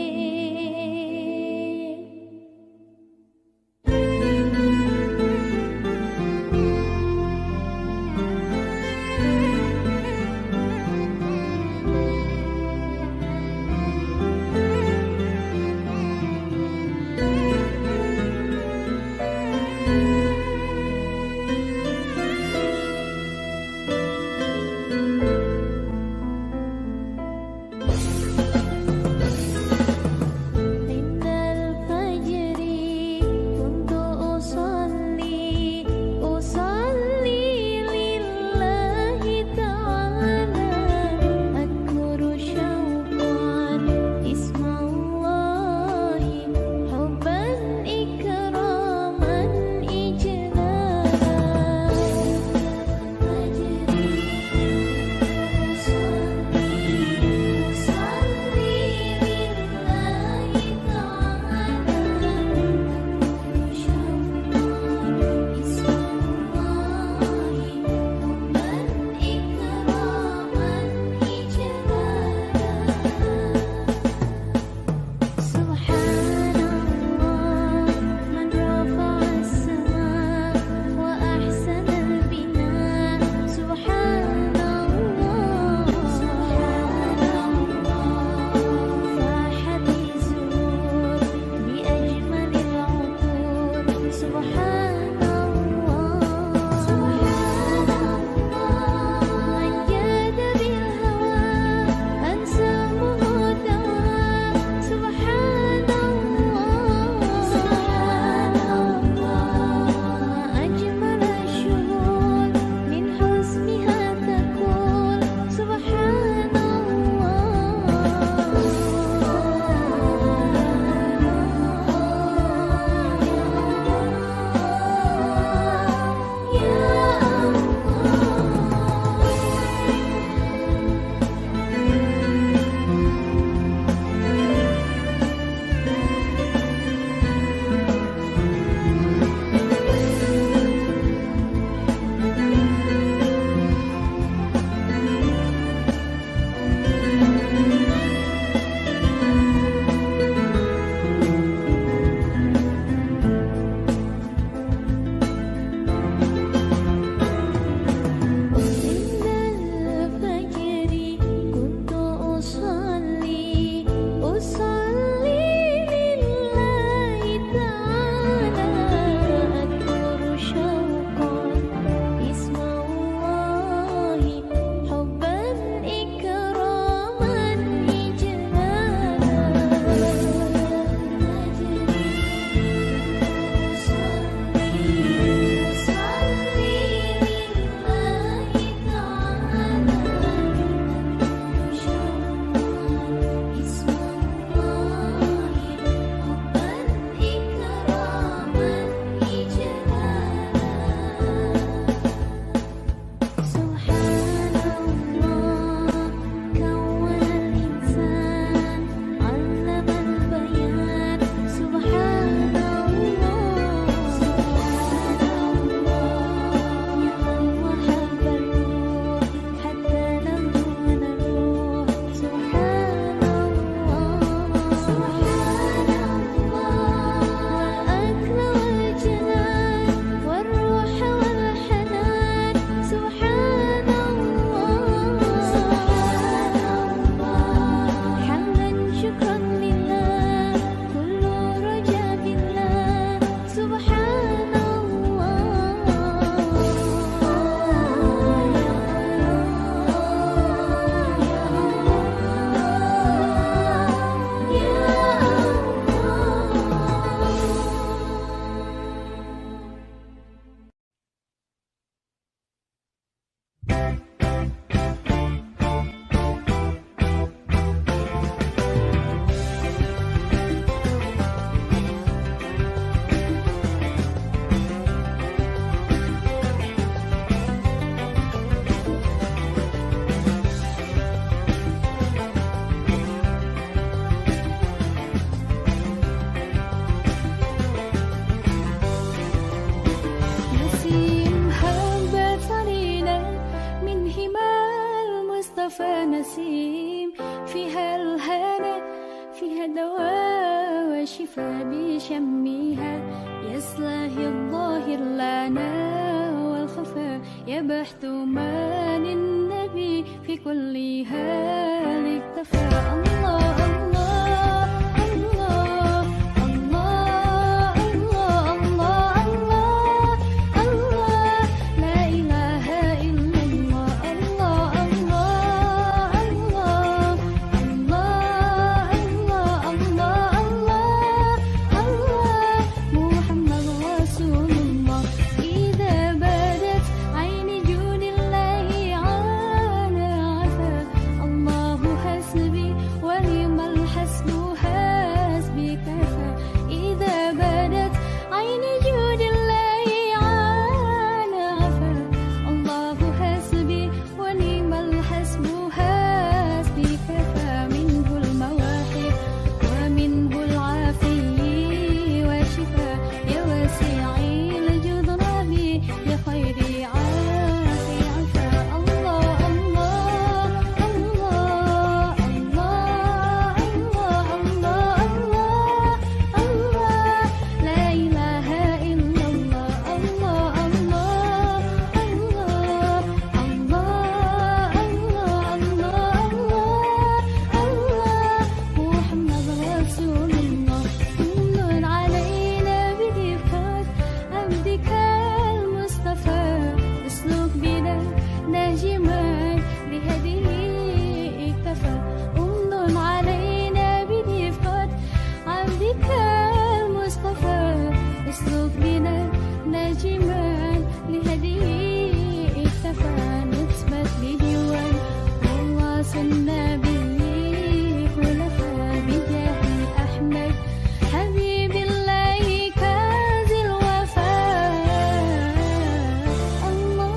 نسيم، فيها الهنا فيها دواء وشفاء بشمها، يصلح الظاهر لنا والخفاء، يبحث ما للنبي في كل حال اكتفى. الله الله الله الله الله الله الله الله، لا إله إلا الله. الله الله الله الله الله الله الله، محمد رسول الله. إذا بدت عين جود الله عانى عفا، الله حسبي ونعم الحسب حسبي كفى. إذا بدت عين جود الله عانى عفا، الله حسبي ونعم الحسب حسبي كفى. منه المواهب ومنه العافي والشفاء، يا واسع الجدران يا خير عافي عفا. الله الله الله الله الله الله الله، لا إله إلا الله. الله الله الله الله الله الله، محمد رسول الله. من علينا بدقات عبدك المصطفى، اسلك بنا ناجما بهديه اكتفى. أمن علينا بدقات عبدك المصطفى، اسلك بنا ناجما لهديه اكتفى. نثبت بديوان وواصلنا به خلفاء، بجاه أحمد حبيب الله كاز الوفاء. الله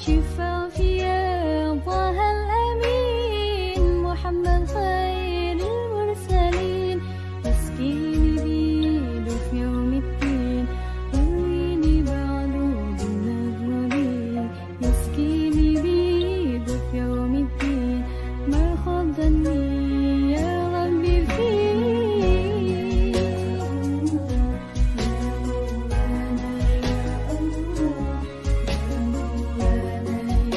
شفافية طه الأمين محمد خير المرسلين يسقيني بيده في يوم الدين يرويني بعده بالنجمين يسقيني بيده في يوم الدين مرحب ظني يا ربي فيه يا مولانا يا الله يا مولانا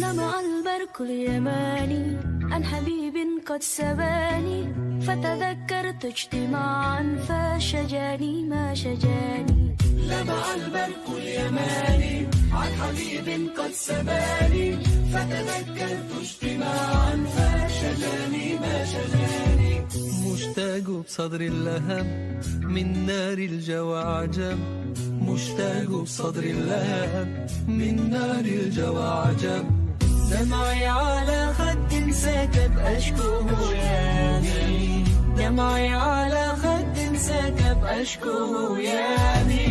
لمع البرق اليماني عن حبيب قد سباني فتذكرت اجتماعا فشجاني ما شجاني. لمع البرق اليماني عن حبيب قد سباني فتذكرت اجتماعا فشجاني ما شجاني. مشتاق بصدر اللهب من نار الجوى عجب، مشتاق بصدر اللهب من نار الجوى عجب. دمعي على خد سكب أشكوه ياني، دمعي على خد سكب أشكوه ياني.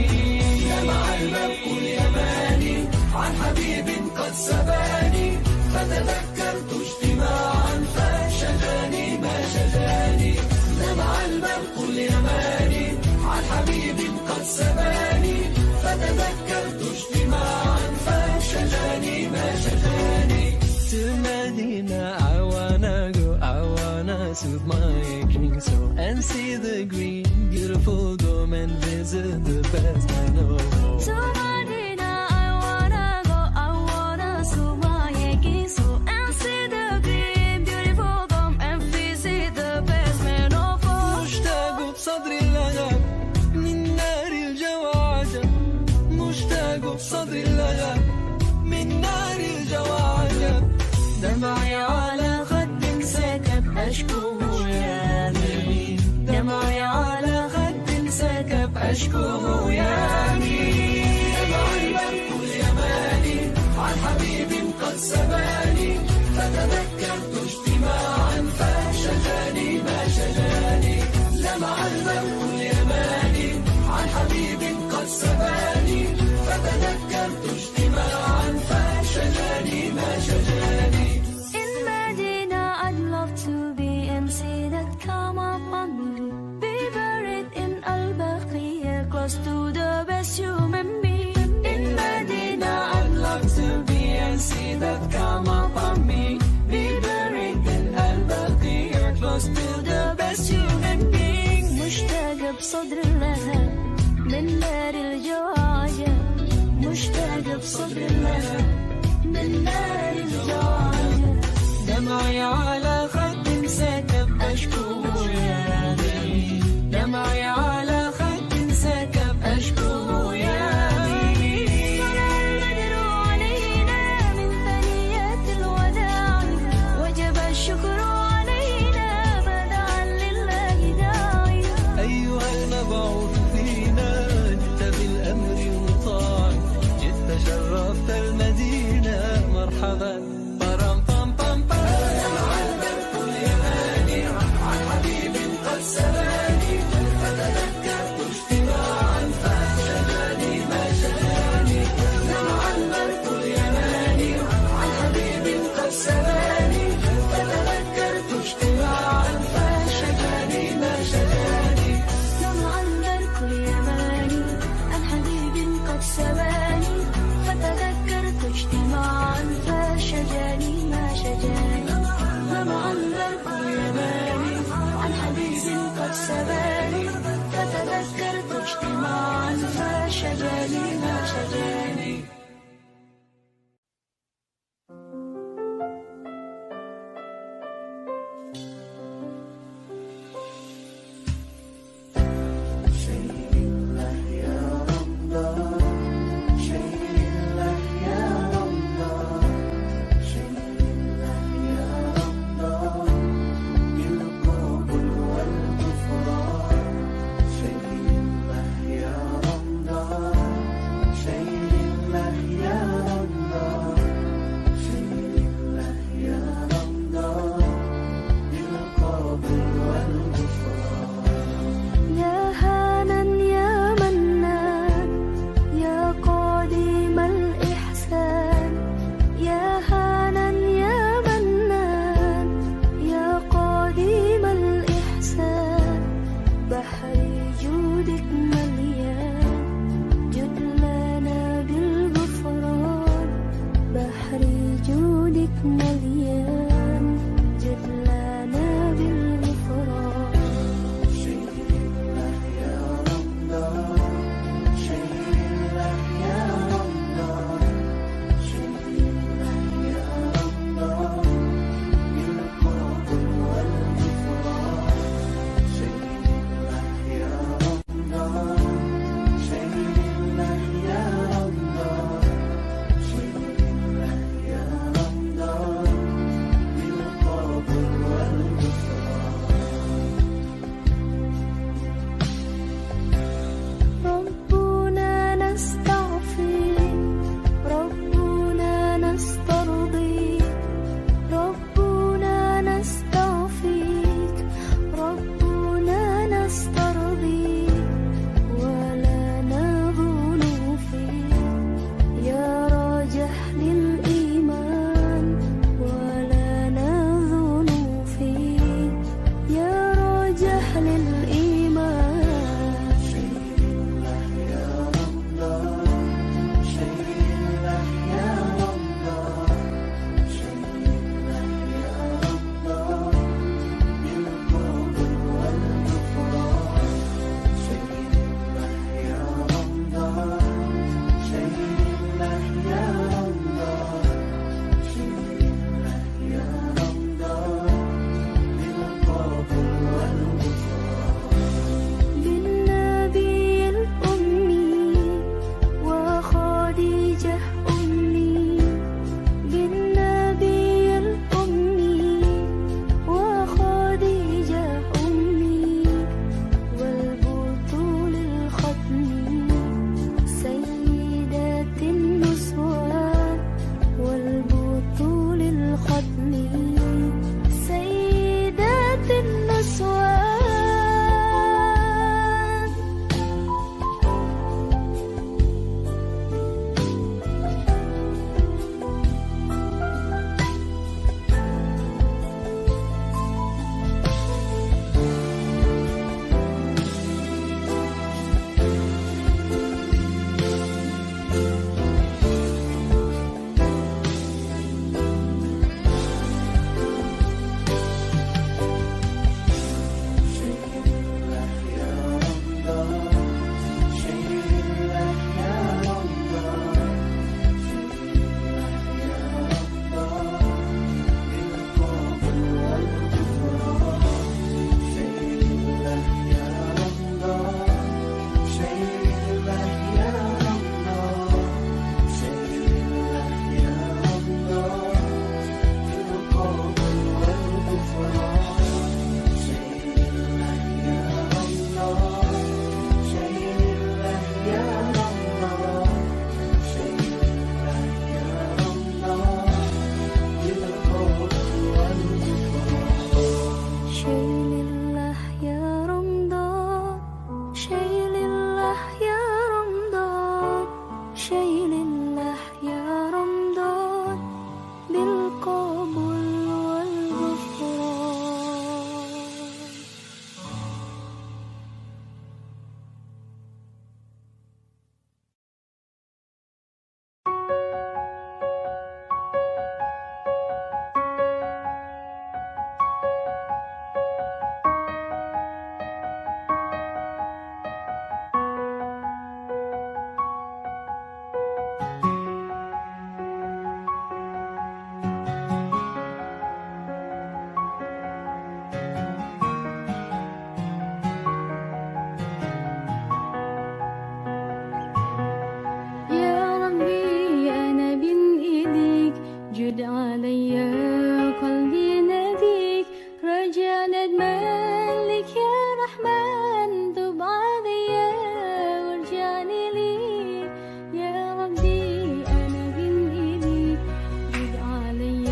لمع البرق اليماني عن حبيب قد سباني فتذكرت اجتماعا فشجاني ما شجاني. لمع البرق اليماني عن حبيب قد سباني فتذكرت اجتماعا فشجاني ما شجاني. To Medina, I wanna go, I wanna soothe my aching soul and see the green, beautiful dome and visit the best I know. To Medina, I wanna go, I wanna soothe my aching soul and see the green, beautiful dome and visit the best man of all. مشتاق بصدري اللهب من نار الجوى عجب، مشتاق بصدري اللهب من نار الجوى عجب. دمعي على خد سكب أشكوه ياني، دمعي على خد سكب أشكوه ياني. لمع البرق اليماني عن حبيب قد سباني فتذكرت اجتماعا فشجاني ما شجاني. لمع البرق اليماني عن حبيب قد سباني فتذكرت اجتماعا فشجاني ما شجاني. In Medina, I'd love to be and see that come upon me. Be buried in Al-Baqiyah, close to the best human being. In Medina, I'd love to be and see that come upon me. Be buried in Al-Baqiyah, close to the best human being. مشتاق بصدر اللهب من نار الجوى عجب، مشتاق بصدر اللهب من نار الجوى عجب. دمعي على خد سكب أشكوه ياني، دمعي على خد سكب أشكوه ياني. طلع البدر علينا من ثنيات الوداع وجب الشكر علينا بدعا لله داعيا. أيها المبعوث فينا جئت بالأمر المطاع، جئت شرفت المدينة مرحبا. برم بام بام بام. لمع البرق اليماني عن حبيب قد سباني فتذكرت اجتماعا فشجاني ما شجاني. لمع البرق اليماني عن حبيب قد سباني فتذكرت اجتماعا فشجاني ما شجاني. لمع البرق اليماني عن حبيب قد سباني فتذكرت اجتماعا فشجاني ما شجاني. لمع البرق اليماني عن حبيب قد سباني فتذكرت اجتماعا فشجاني ما شجاني. جد علي قلبي ناديك رجاء ندمانك يا رحمن تب علي وارجعني ليك يا ربي أنا بين إيديك جد علي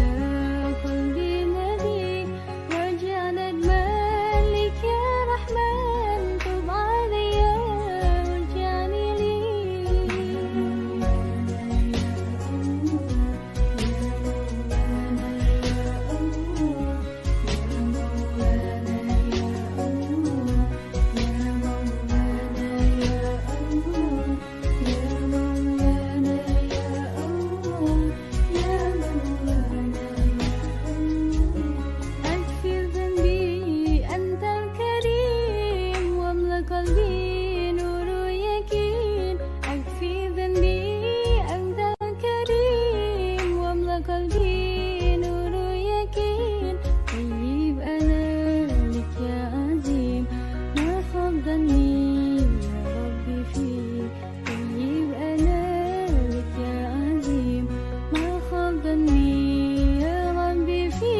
قلبي ناديك رجاء ندمانك يا رحمن تب علي وارجعني أكفر ذنبي أنت الكريم واملأ قلبي نور يقين أكفر ذنبي أنت الكريم واملأ قلبي نور يقين طيب أنا لك يا عظيم ما خاب ظني يا ربي فيك طيب أنا لك يا عظيم ما خاب ظني يا ربي فيك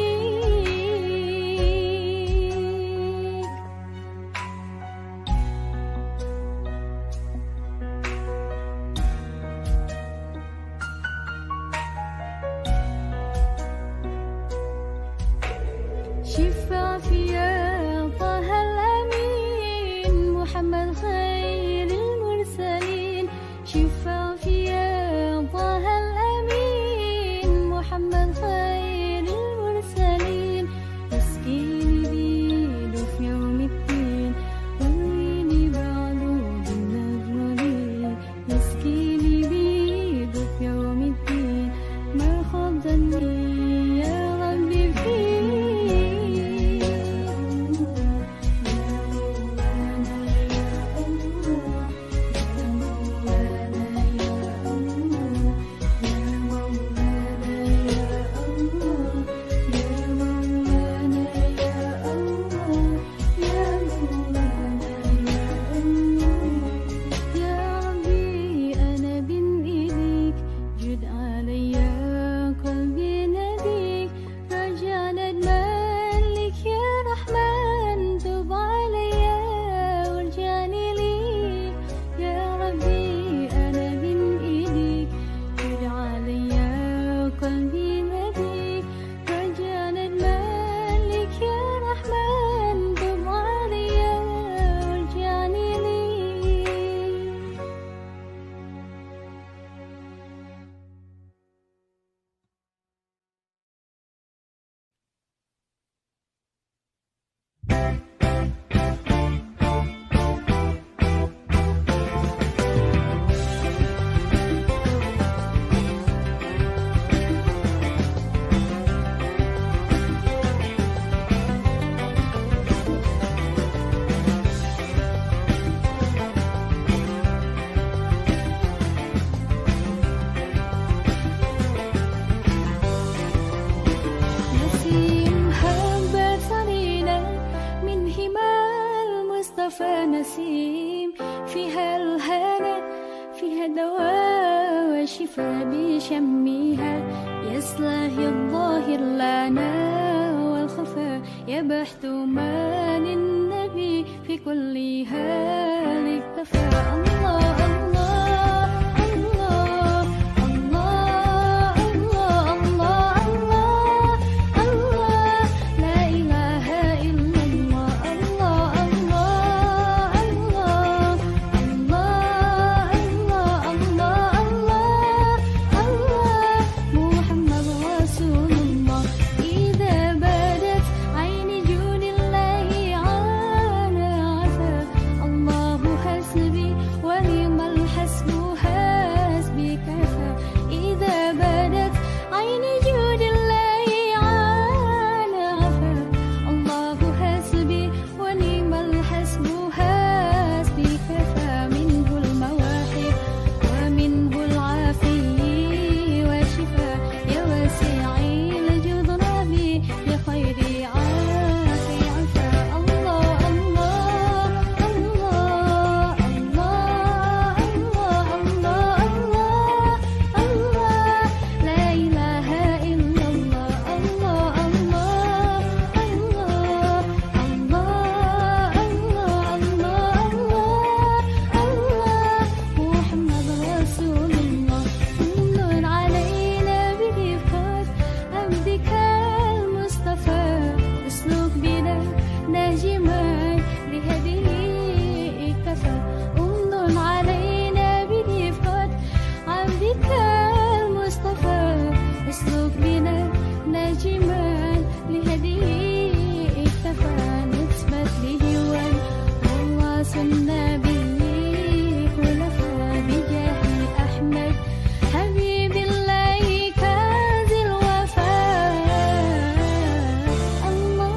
شفع فيا طه الأمين محمد خير المرسلين شفع فيا طه الأمين محمد خير المرسلين اسقيني بيده في يوم الدين ورويني بعده بالنجمين اسقيني بيده في يوم الدين ما خاب ظني يا ربي فيك يا ربي أنا بين إيديك جد علي قلبي ناديك رجاء ندمان لك يا رحمن تب علي وارجعني ليك يا ربي أنا بين إيديك جد علي قلبي ناديك رجاء ندمان لك يا رحمن تب علي وارجعني ليك نسيم هبت علينا من همال المصطفى نسيم فيها الهنا فيها دواء وشفاء بشمها يصلح الظاهر لنا والخفاء يبحث ما للنبي في كل حال اكتفى الله الله الله الله الله الله الله لا إله إلا الله الله الله الله الله الله الله الله محمد رسول الله إذا بدت عين جود الله عانى عفا الله حسبي بنا ناجما لهديه اكتفى نسبة لهوان والله سنة به خلفاء بجاه أحمد حبيب الله كاذي الوفاء الله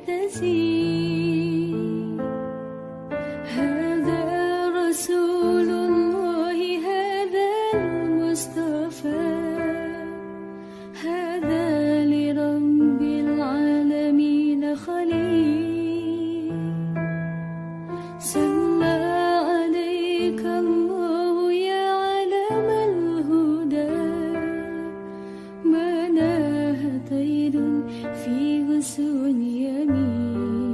تزيد. هذا رسول الله، هذا المصطفى، هذا لرب العالمين خليل. صلى عليك الله يا علم الهدى، ما ناه طير في غصون يمين.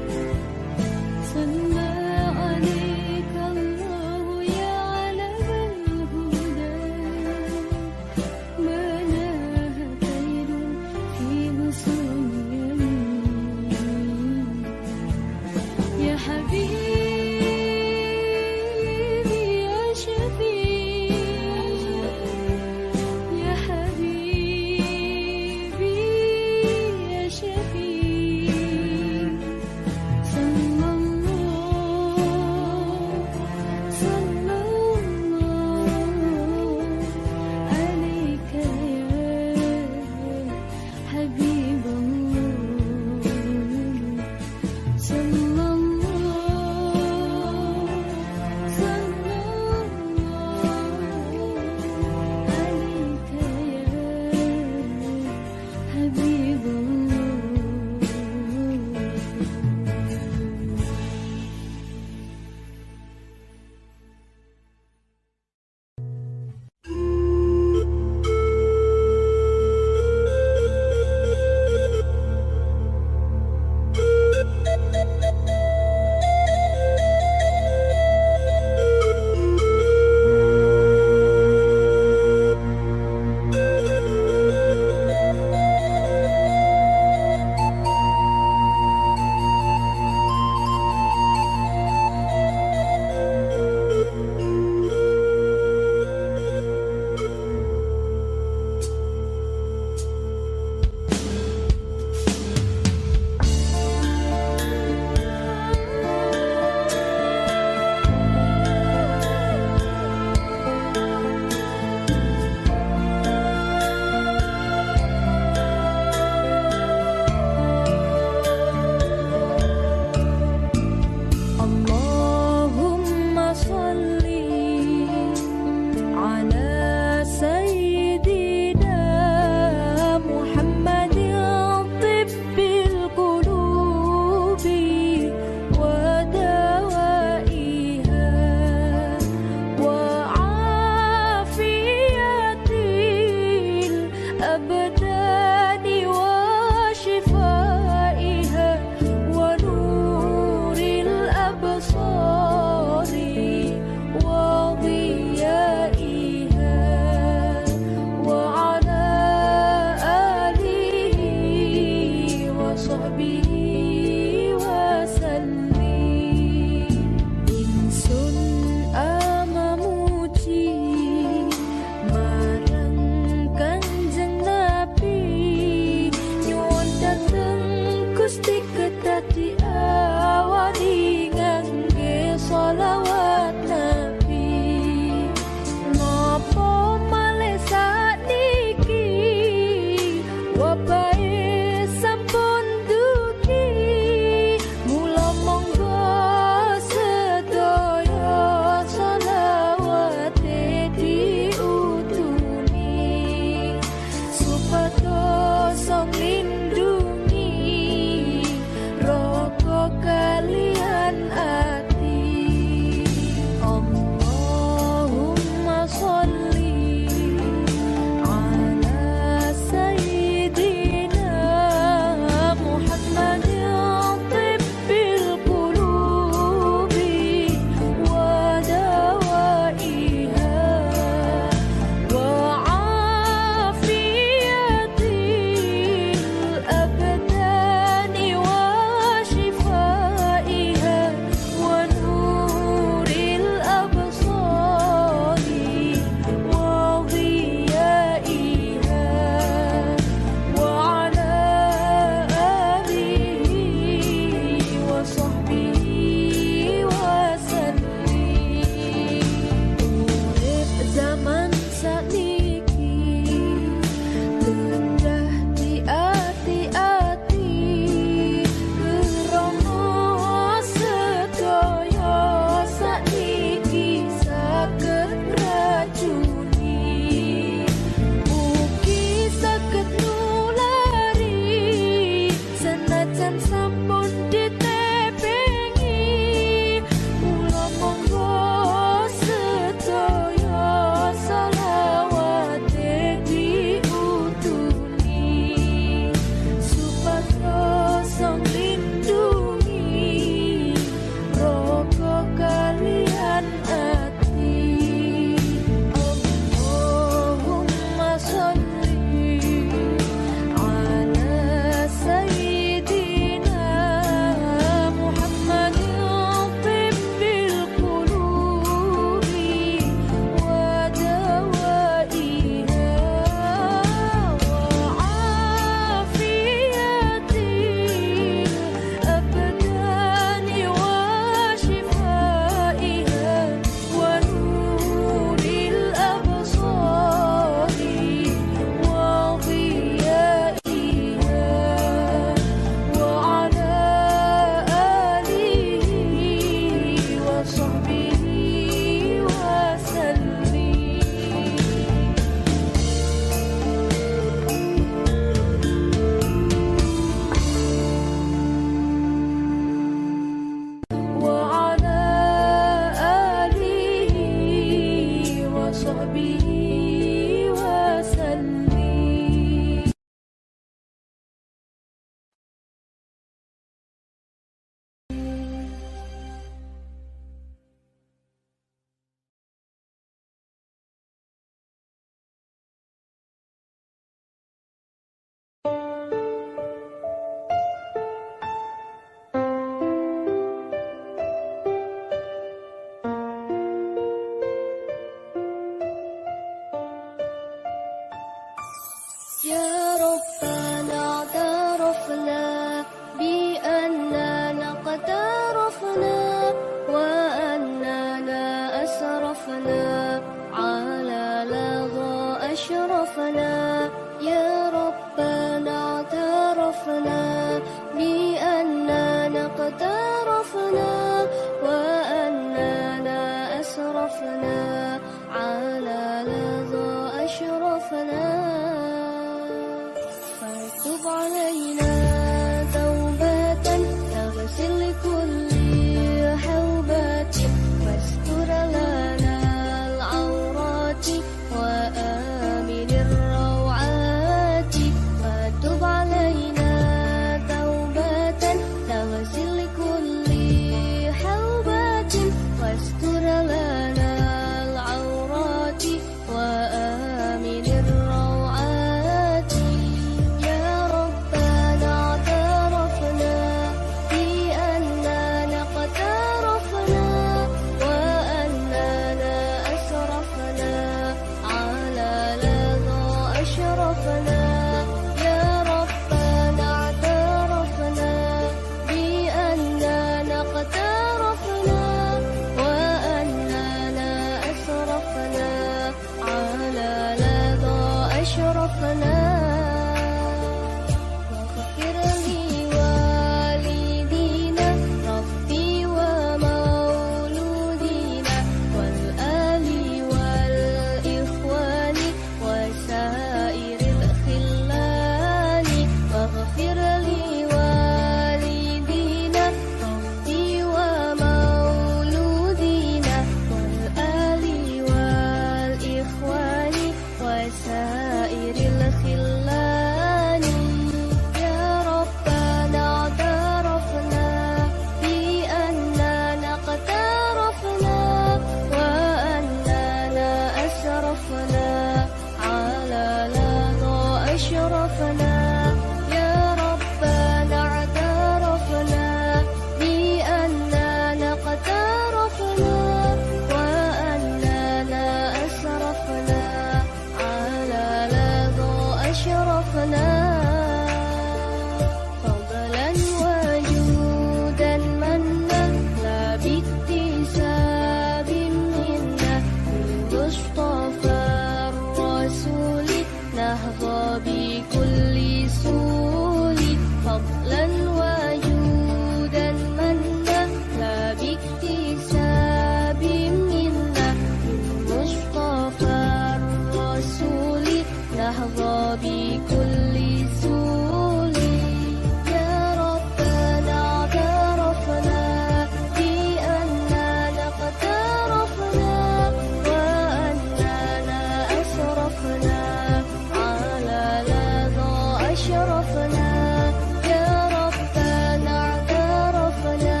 أشرفنا يا ربنا اعترفنا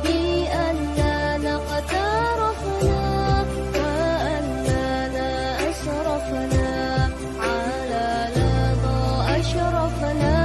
بأننا قد عرفنا وأننا أسرفنا على لظى أشرفنا.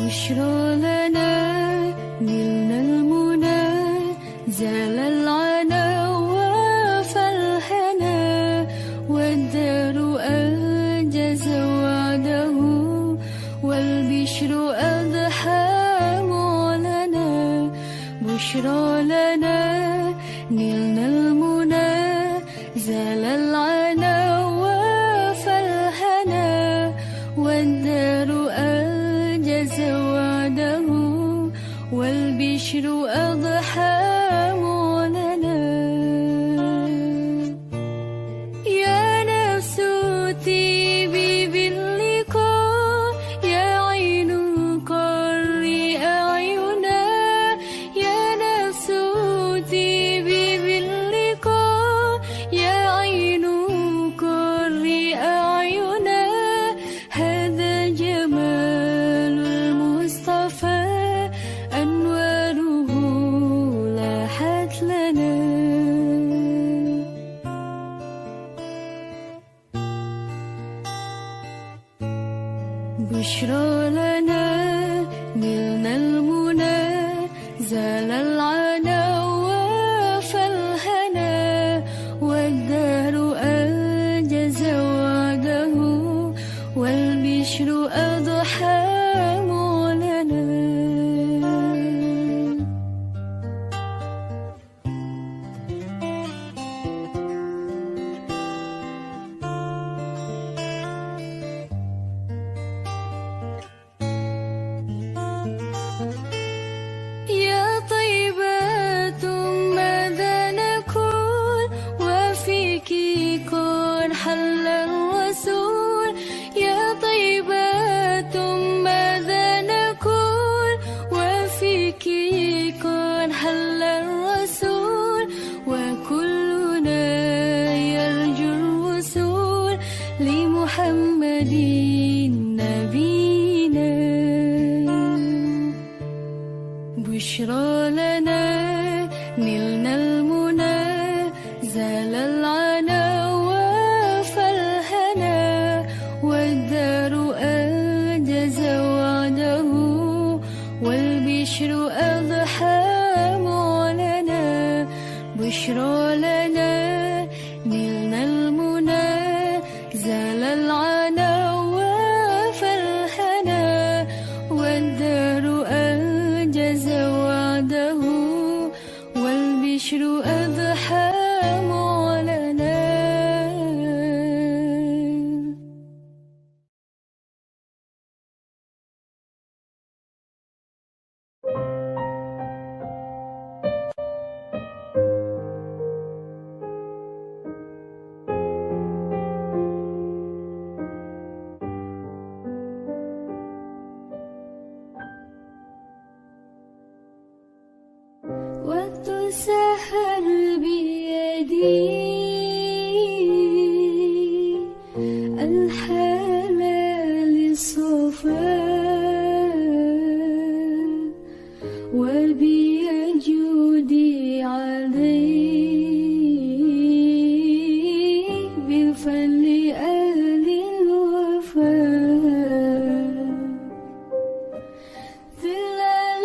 بشرى لنا نلنا المنى زال العنا وفالهنا والدار أنجز وعده والبشر أضحى معلنا بشرى لنا نلنا المنى زال العنا وفالهنا والدار أنجز وعده والبشر أضحى معلنا يا نفس طيبي باللقاء يا عين قري أعينا يا نفس طيبي باللقاء يا عين قري أعينا هذا جمال المصطفى أنواره لاحت لنا بشرى لنا نلنا المنى زال العنا وفالهنا والدهر أنجز وعده والبشر أضحى معلنا يا طيبات ماذا نقول وفيك كن حل الرسول يا طيبات ماذا نقول وفيك كن حل الرسول وكلنا يرجو الوصول لمحمد نبينا بشرى لنا نلنا المنى زال العنا وفالهنا والدار أنجز وعده والبشر أضحى معلنا بشرى لنا نلنا المنى زال العنا وفالهنا والدار أنجز وعده والبشر أضحى معلنا وتسحر بيدي الحلال الصفاء وبيجودي علي بالفضل أهل الوفاء ظلال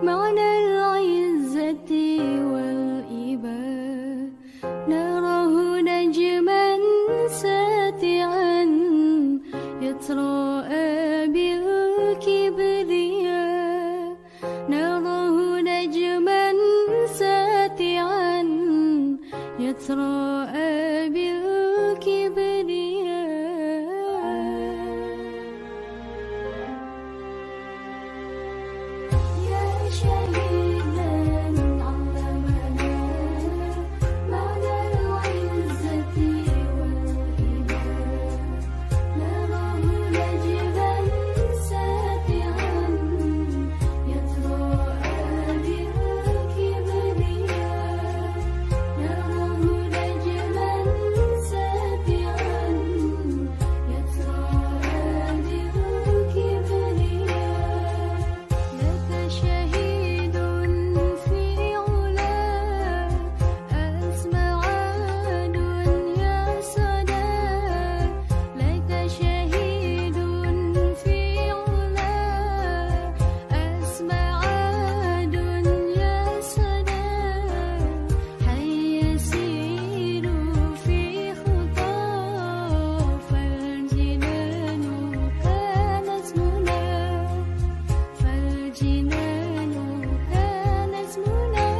معنى العزة والإباء نراه نجما ساتعا يتراءى بالكبرياء نراه نجما ساتعا يتراءى بالكبرياء يا شهيدا علمنا معنى العزة والإباء نراه نجما ساتعا يتراءى بالكبرياء نراه نجما ساتعا يتراءى بالكبرياء لك شهيد في علا أسمع دنيا صدى لك شهيد في علا أسمع دنيا صدى حي يسير في خطى فالجنان كانت منى فالجنان كانت منى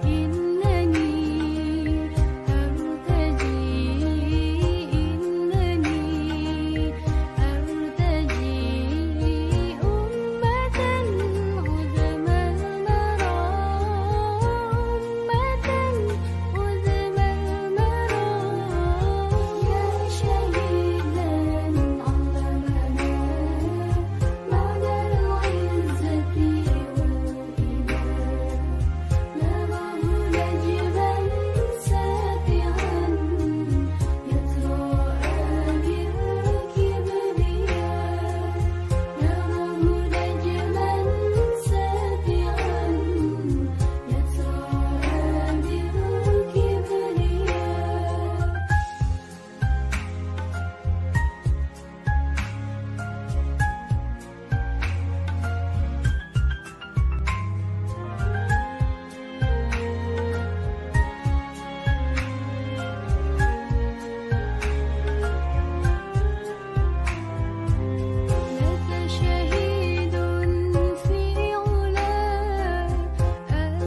إنني أرتجي أمة عظم المرى عظم المرى يا شهيدا علمنا معنى العزة والإباء نراه نجما ساتعا يتراءى بالكبرياء نراه نجما ساتعا يتراءى بالكبرياء لك شهيد في علا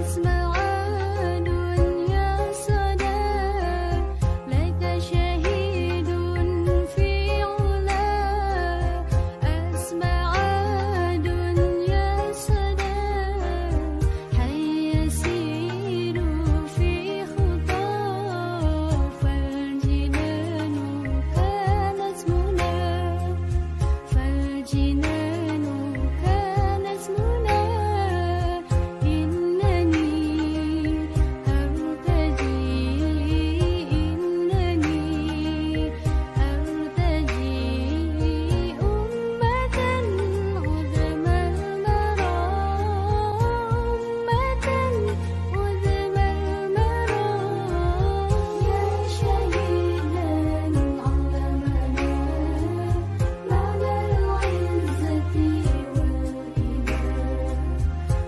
أسمع دنيا صدى لك شهيد في علا أسمع دنيا صدى حي يسير في خطى فالجنان كانت منى فالجنان كانت منى إنني أرتجي أمة عظم المرى عظم المرى يا شهيدا علمنا معنى العزة والإباء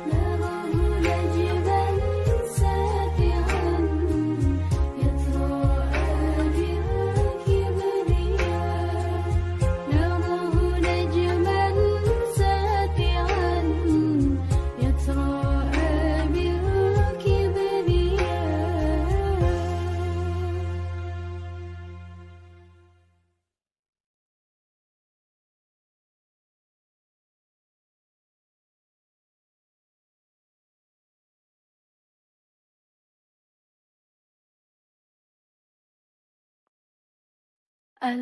نراه نجما ساتعا يتراءى بالكبرياء نراه نجما ساتعا يتراءى بالكبرياء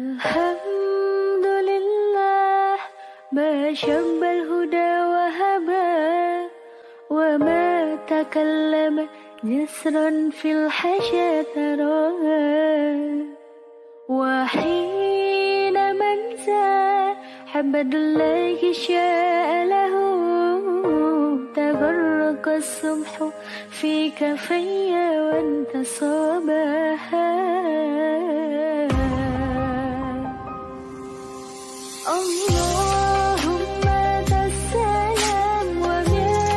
الحمد لله ما شب الهدى وهبى وما تكلم جسرا في الحشا تراها وحين منسى حمد الله شاء له تبرق الصبح في كفي وانتصابها اللهم ذا السلام ومنك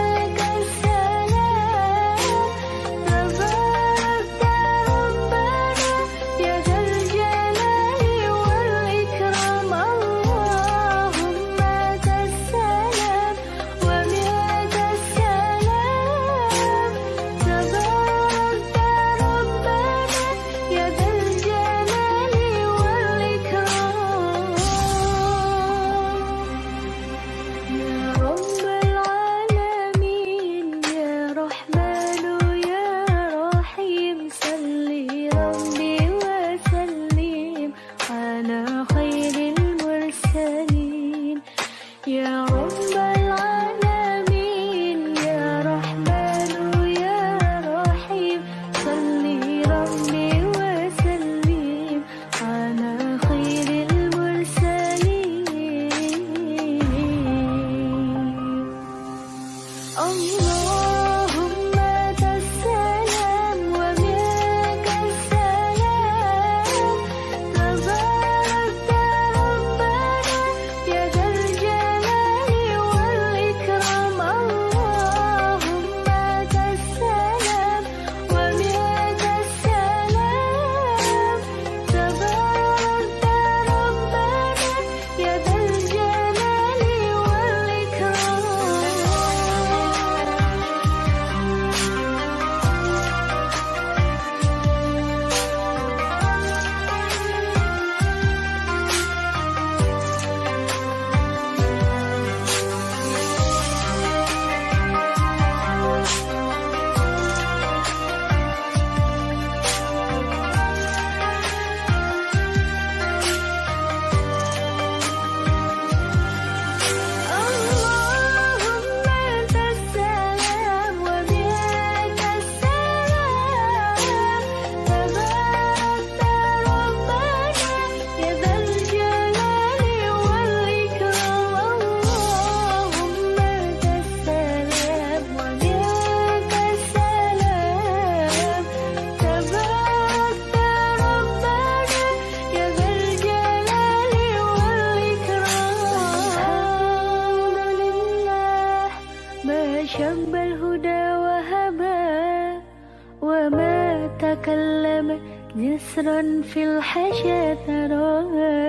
اللهم أنت السلام ومنك السلام تباركت ربنا يا ذا الجلال والإكرام اللهم أنت السلام ومنك السلام تباركت ربنا يا ذا الجلال والإكرام اللهم أنت السلام ومنك السلام تباركت ربنا يا ذا الجلال والإكرام اللهم أنت السلام ومنك السلام تباركت ربنا يا ذا الجلال والإكرام الحمد لله ما شب الهدى وهبا وما تكلم جسرا في الحشا تراها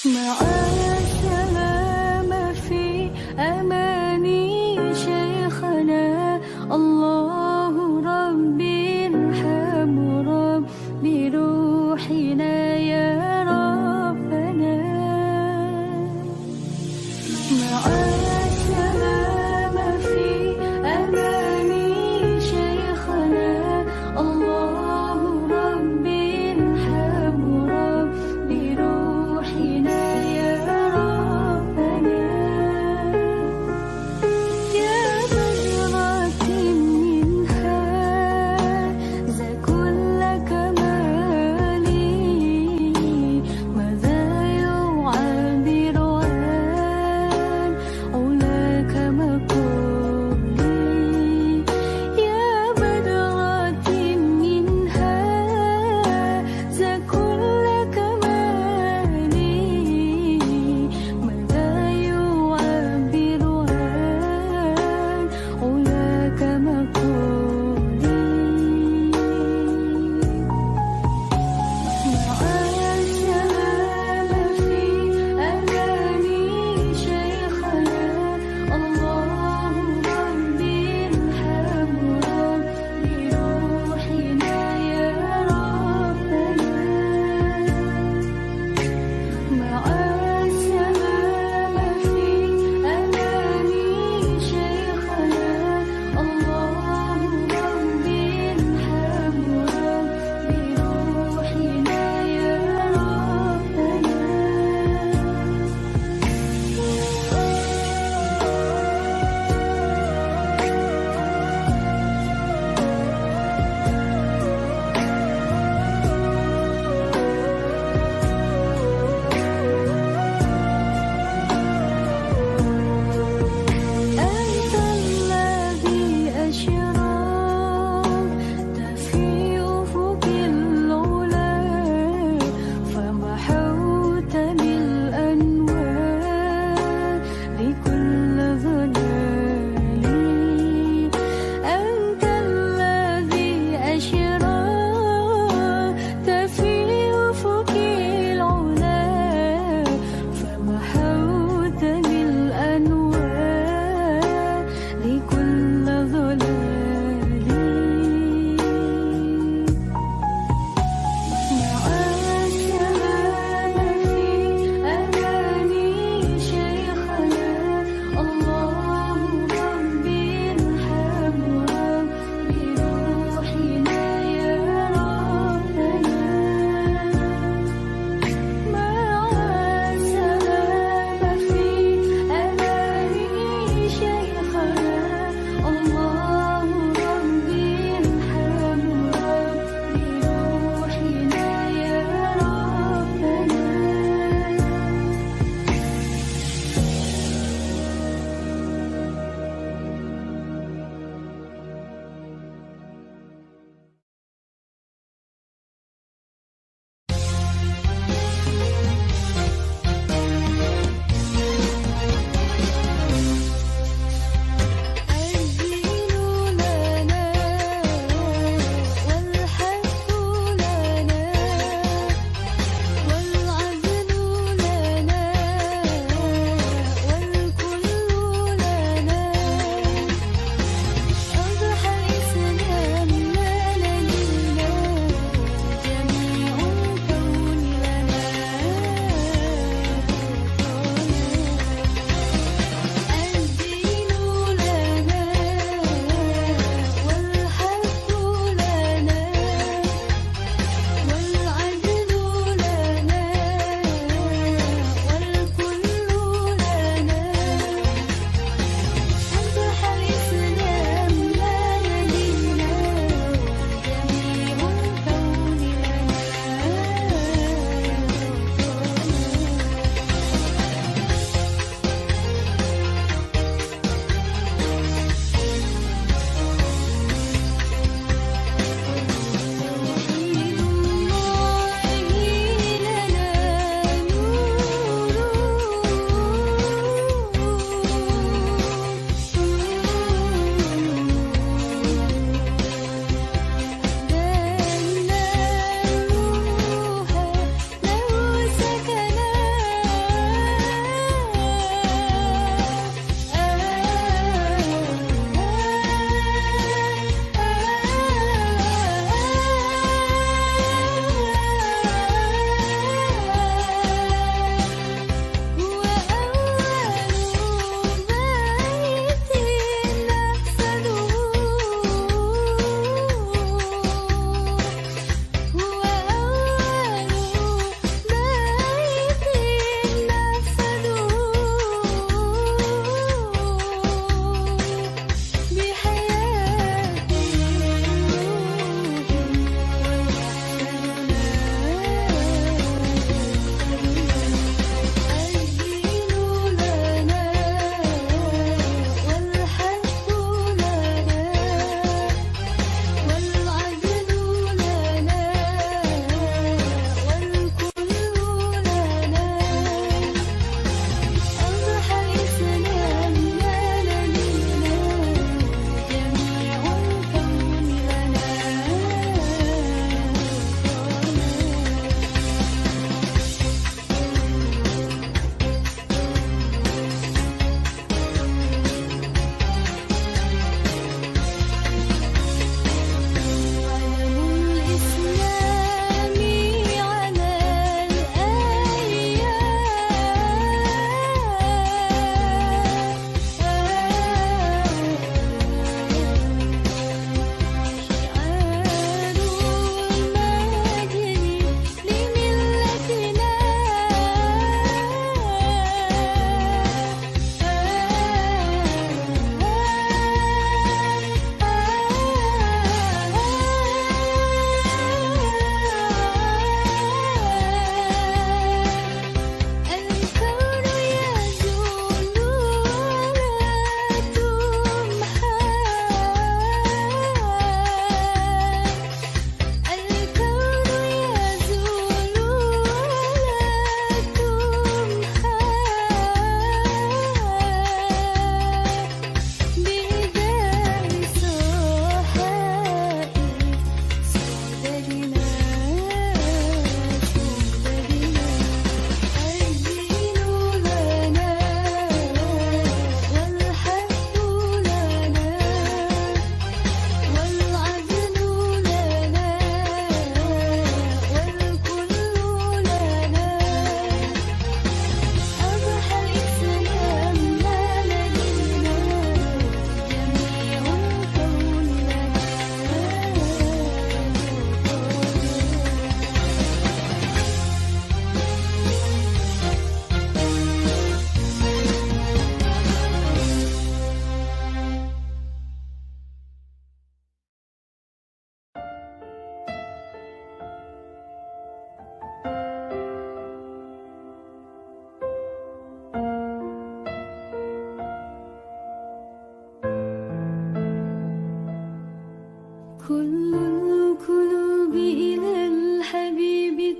مع السلامة في أماني شيخنا الله ربي ارحم ربي روحنا يا ربنا مع السلامة في أماني شيخنا الله ربي ارحم ربي روحنا يا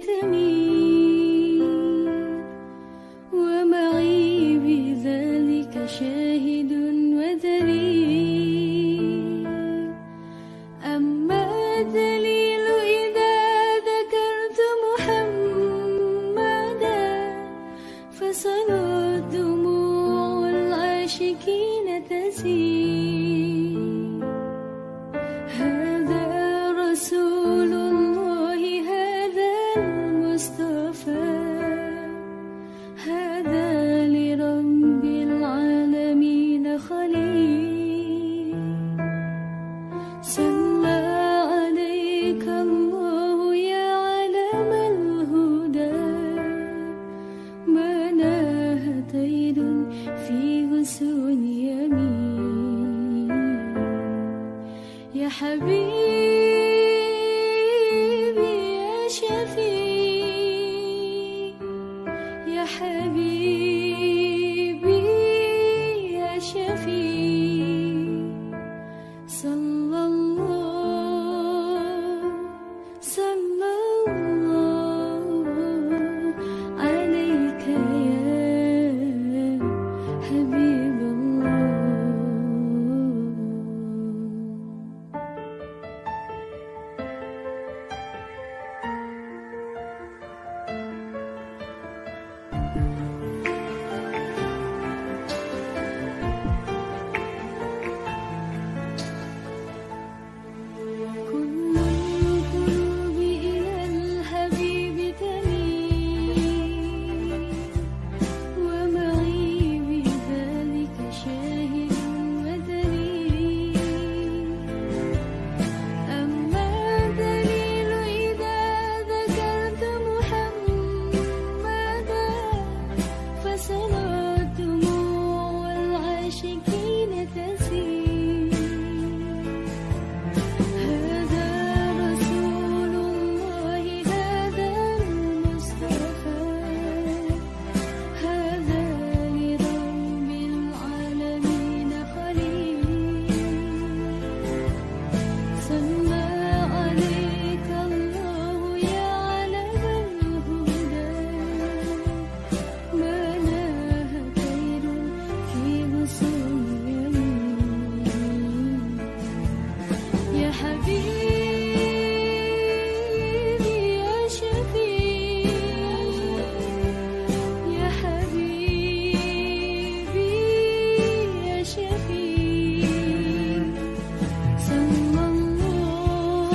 تميل ومعي بذلك شاهد ودليل. أما الدليل إذا ذكرت محمدا فصارت دموع العاشقين تسيل. هذا رسول الله، هذا المصطفى، هذا لرب العالمين خليل. صلى عليك الله يا علم الهدى، ما ناه طير في غصون يمين. يا حبيبي يا شفيع، يا حبيبي يا شفيع. صلى الله عليك يا حبيب الله. كل القلوب إلى الحبيب تميل ومعي بذلك شاهد ودليل. أما الدليل إذا ذكرت محمدا فصارت دموع العاشقين تسيل. هذا رسول الله، هذا المصطفى، هذا لرب العالمين خليل. صلى عليك الله يا علم الهدى، ما ناه طير في غصون يمين. يا حبيبي يا شفيع، يا حبيبي يا شفيع. صلى الله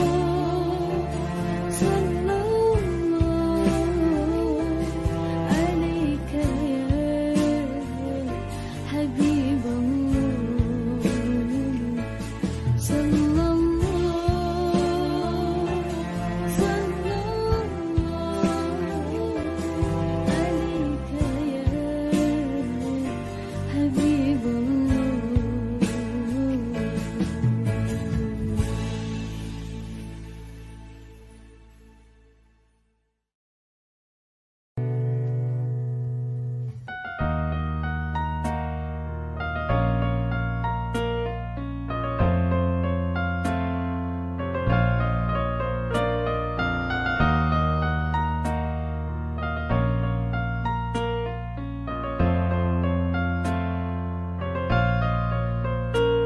عليك يا حبيب الله. صلى الله عليك يا حبيب الله.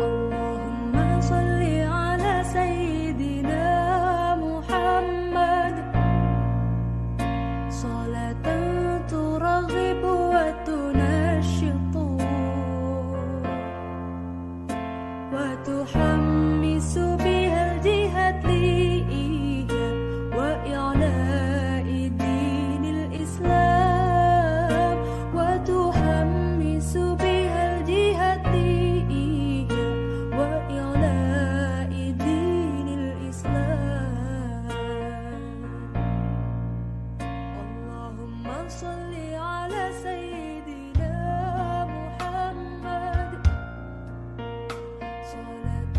اللهم صل على سيدنا محمد صلاة ترغب وتنشط وتحمس بها الجهاد وإعلاء دين الإسلام، وتحمس بها الجهاد وإعلاء دين الإسلام. اللهم صل على سيدنا محمد صلاة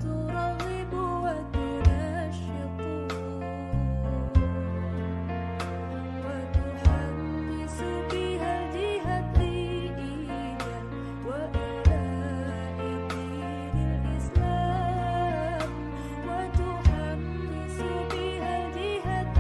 ترغب وتنشط وتحمس بها الجهاد وإعلاء دين الإسلام، وتحمس بها الجهاد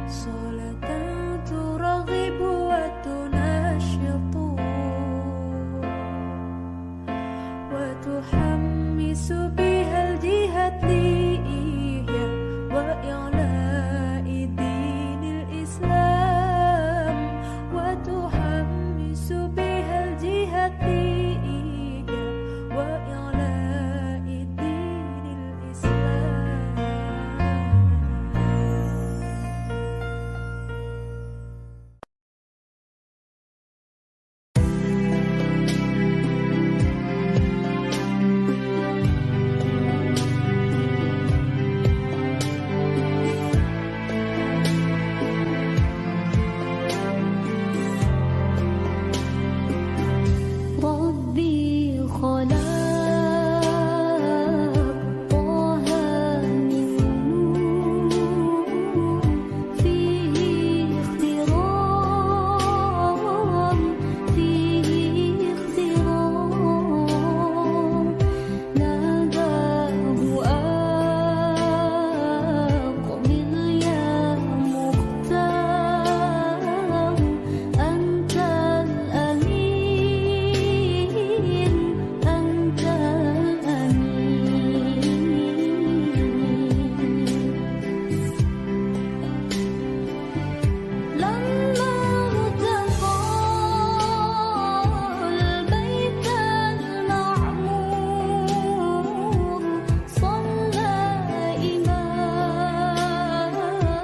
صلاة ترغب وتنشط وتحمس بها الجهة لإحياء وإعلاء دين الإسلام وتحمس بها الجهة لإحياء وإعلاء دين الإسلام. ربي خلق طه من نور فيه اخترام فيه اخترام ناداه أقبل يا مختار أنت الأمين أنت الأمين لما ارتقى البيت المعمور صلى إمام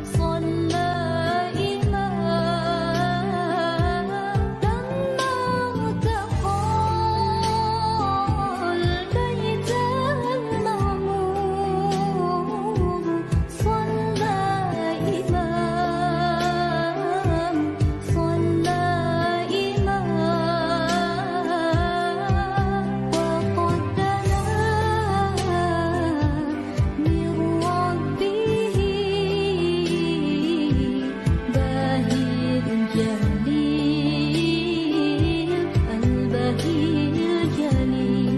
صلى إمام لما ارتقى البيت المعمور صلى إمام صلى إمام وقد دنا من ربه باهي الجليل البهي الجليل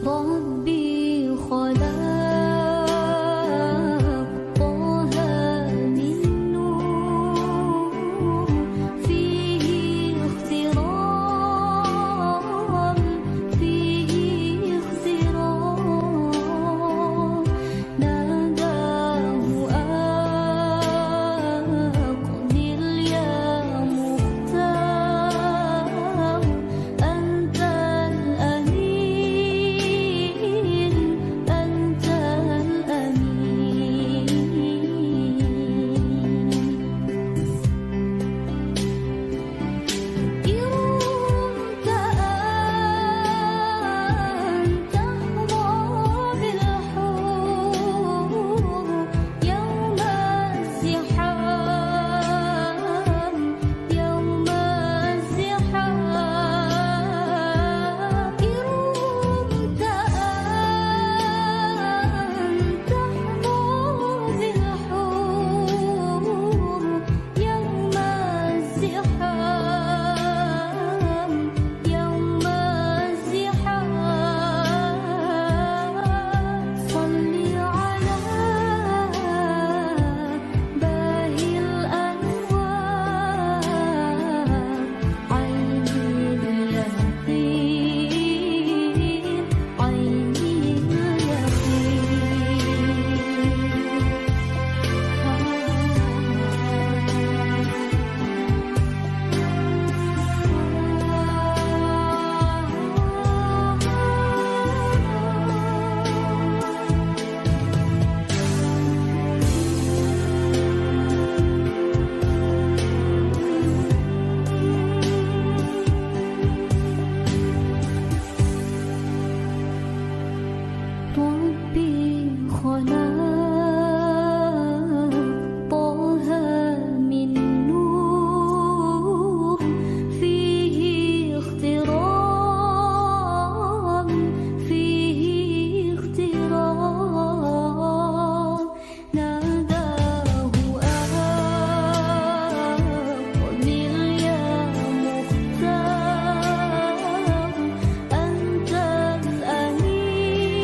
ربي خلق طه من نور فيه اخترام فيه اخترام ناداه أقبل يا مختار أنت الأمين أنت الأمين يرمت أن تحظى بالحور يوم الزحام يوم الزحام يرمت أن تحظى بالحور يوم الزحام يوم الزحام صل على باهي الأنوار عين اليقين عين ربي خلق طه من نور فيه اخترام فيه اخترام ناداه أقبل يا مختار أنت الأمين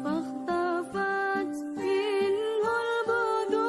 فاختفت منه البدور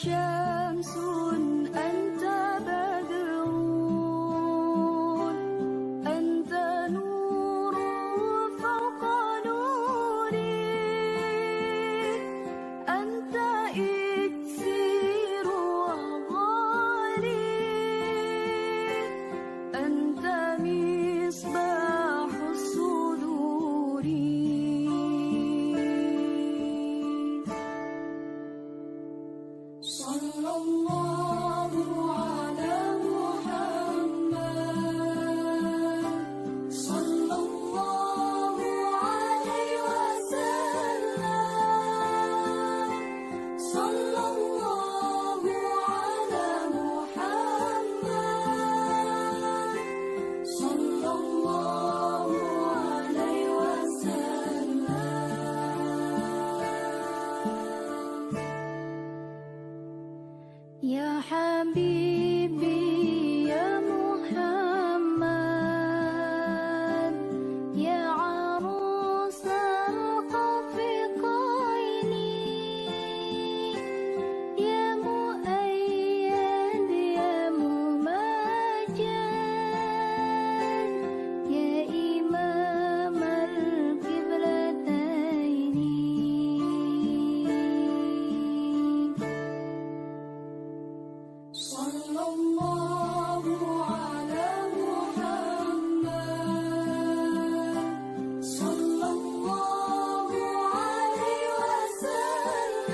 شمس أنت بدر أنت نور فوق نوري أنت إكسير أغالي أنت مصباح الصدور صلى الله على محمد صلى الله عليه وسلم صلى الله على محمد صلى الله عليه وسلم يا حبيبي يا محمد يا عروس الخفقين يا مؤيد يا ممجد يا إمام القبلتين صلى الله على محمد صلى الله عليه وسلم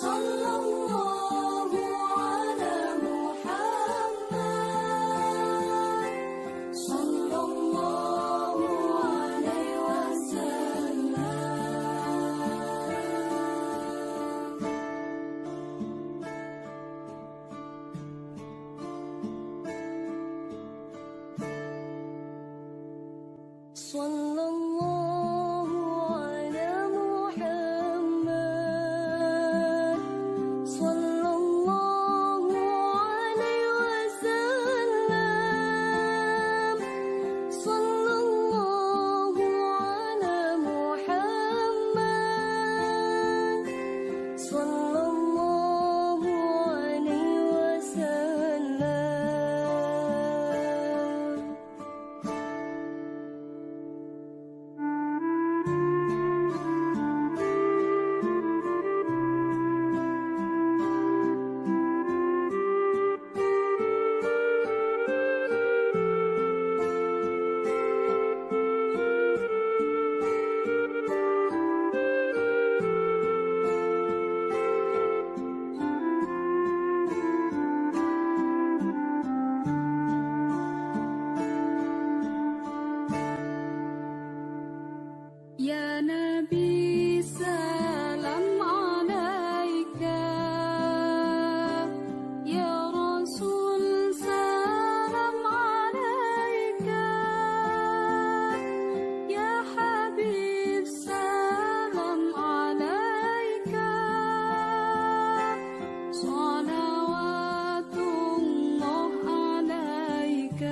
صلى الله على محمد صلى الله عليه وسلم صلى الله على محمد صلى الله عليه وسلم صلى الله على محمد صلى الله عليه وسلم يا نبي سلام عليك يا رسول سلام عليك يا حبيب سلام عليك صلوات الله عليك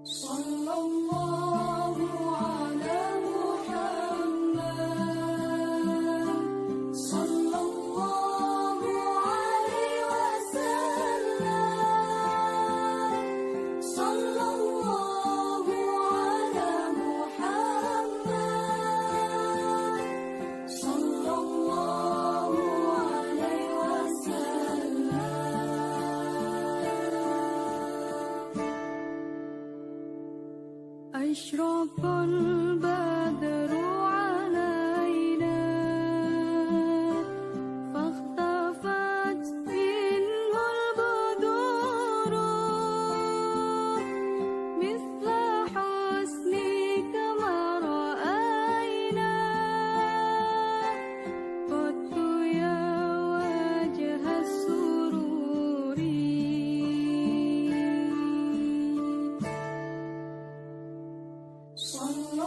صلى الله على محمد صلى الله عليه وسلم صلى الله على محمد صلى الله عليه وسلم أشرق البدر علينا فاختفت منه البدور مثل حسنك ما رأينا قط يا وجه السرور صلى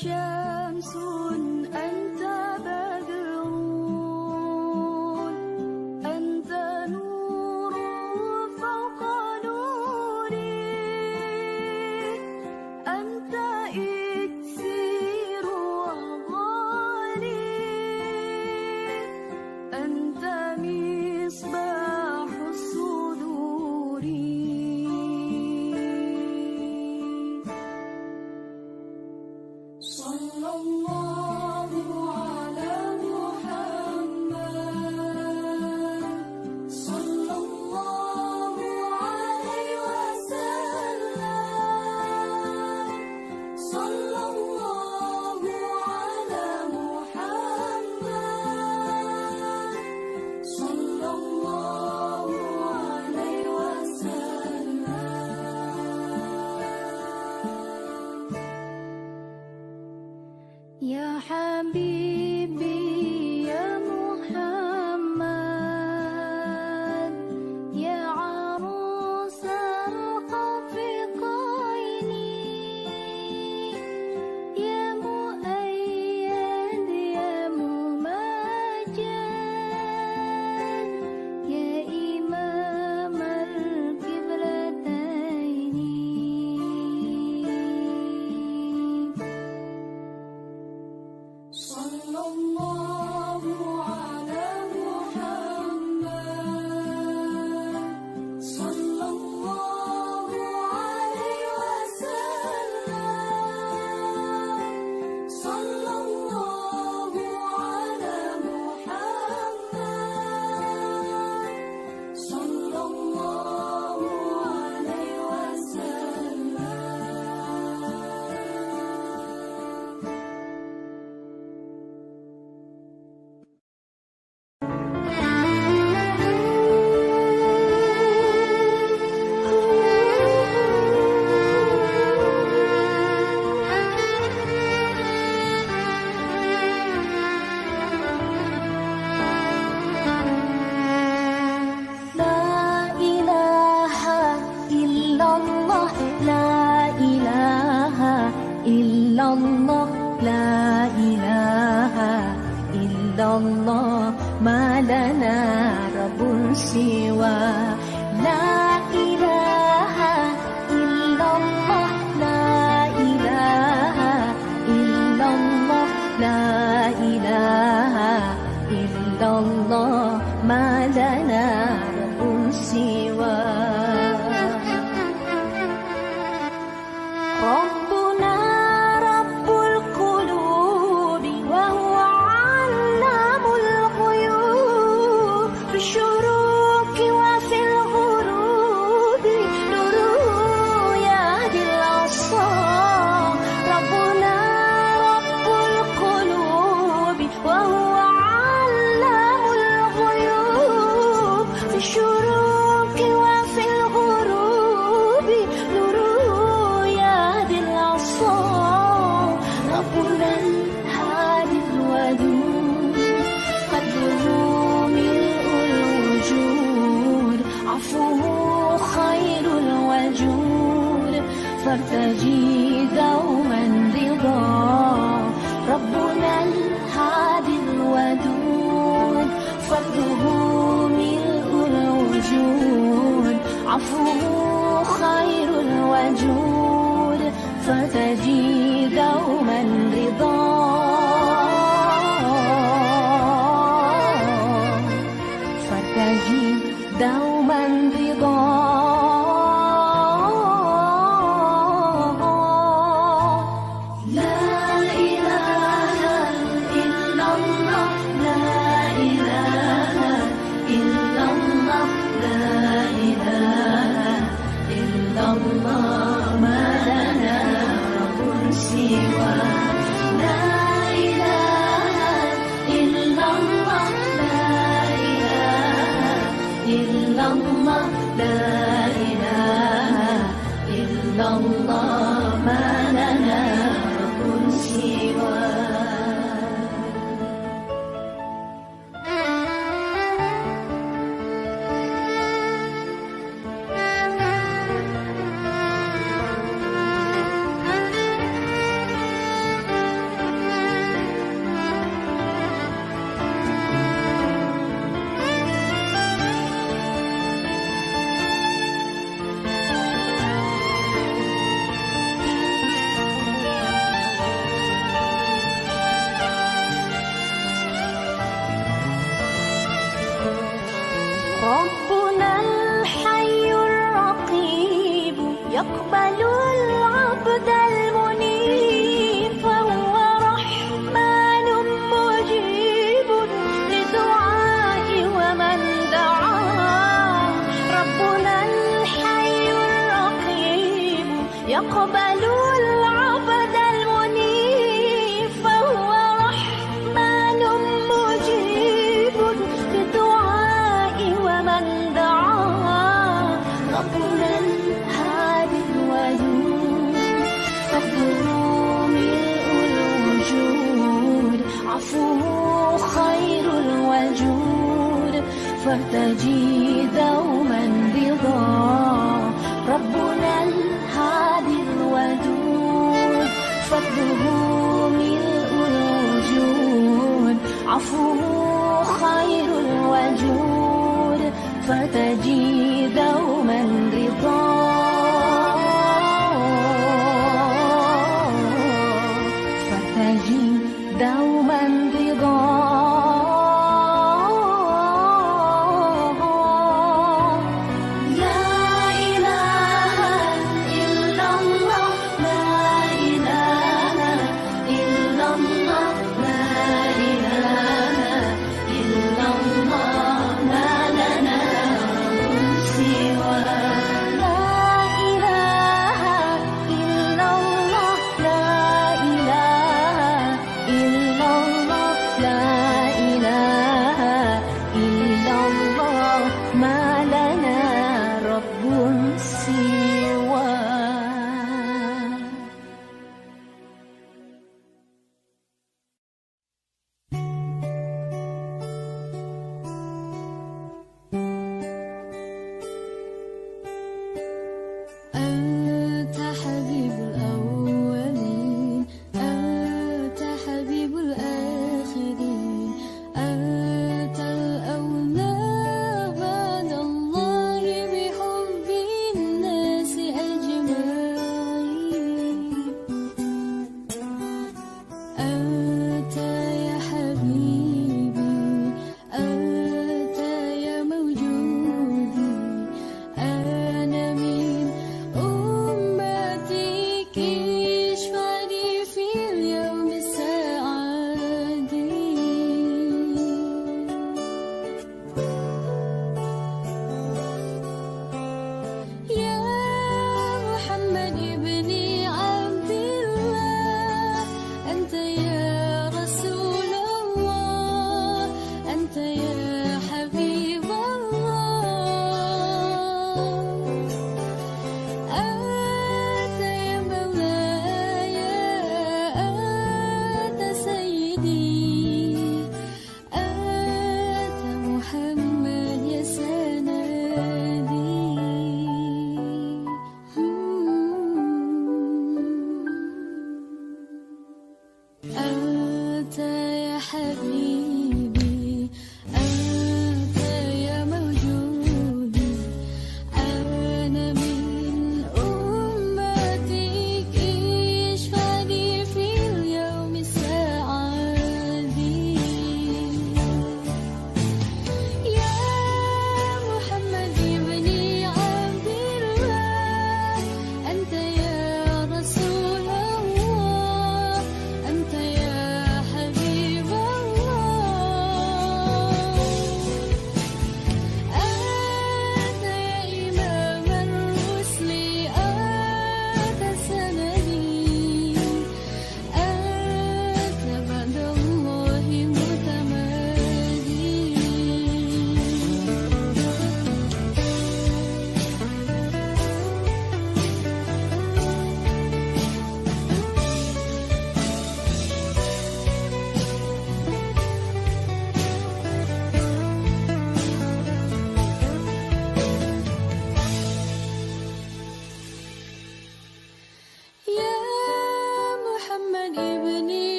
شمس أنت بدر أنت نور فوق نوري أنت إكسير وغالي أنت مصباح الصدور صلى الله على محمد صلى الله عليه وسلم صلى الله على محمد صلى الله عليه وسلم يا حبيبي يا محمد يا عروس الخفقين يا مؤيد يا ممجد يا إمام القبلتين صلى الله على محمد صلى الله عليه وسلم صلى الله على محمد صلى الله عليه وسلم لا إله إلا الله لا إله إلا الله لا إله إلا الله ما لنا رب سوى لا إله إلا الله لا إله إلا الله لا إله إلا الله ما لنا رب سوى ربنا رب القلوب وهو علام الغيوب في الشروق وفي الغروب نوره يهدي الأبصار ربنا رب القلوب وهو علام الغيوب في الشروق وفي الغروب نوره يهدي الأبصار ربنا الهادي الودود قدره ملء الوجود عفوه خير الوجود فارتجي دوما رضا ربنا الهادي الودود فضله ملء الوجود عفوه خير الوجود فتجي دوما رضا فتجي دوما رضا لا إله إلا الله لا إله إلا الله لا إله إلا الله ما لنا رب سوى لا إله إلا الله لا إله إلا الله لا إله إلا الله ما لنا رب سوى اقبلوا العبد المنيب فهو رحمن مجيب للدعاء ومن دعا ربنا الهادي الودود فضله ملء الوجود عفوه خير الوجود فارتجي دوما رضا ربنا الهادي الودود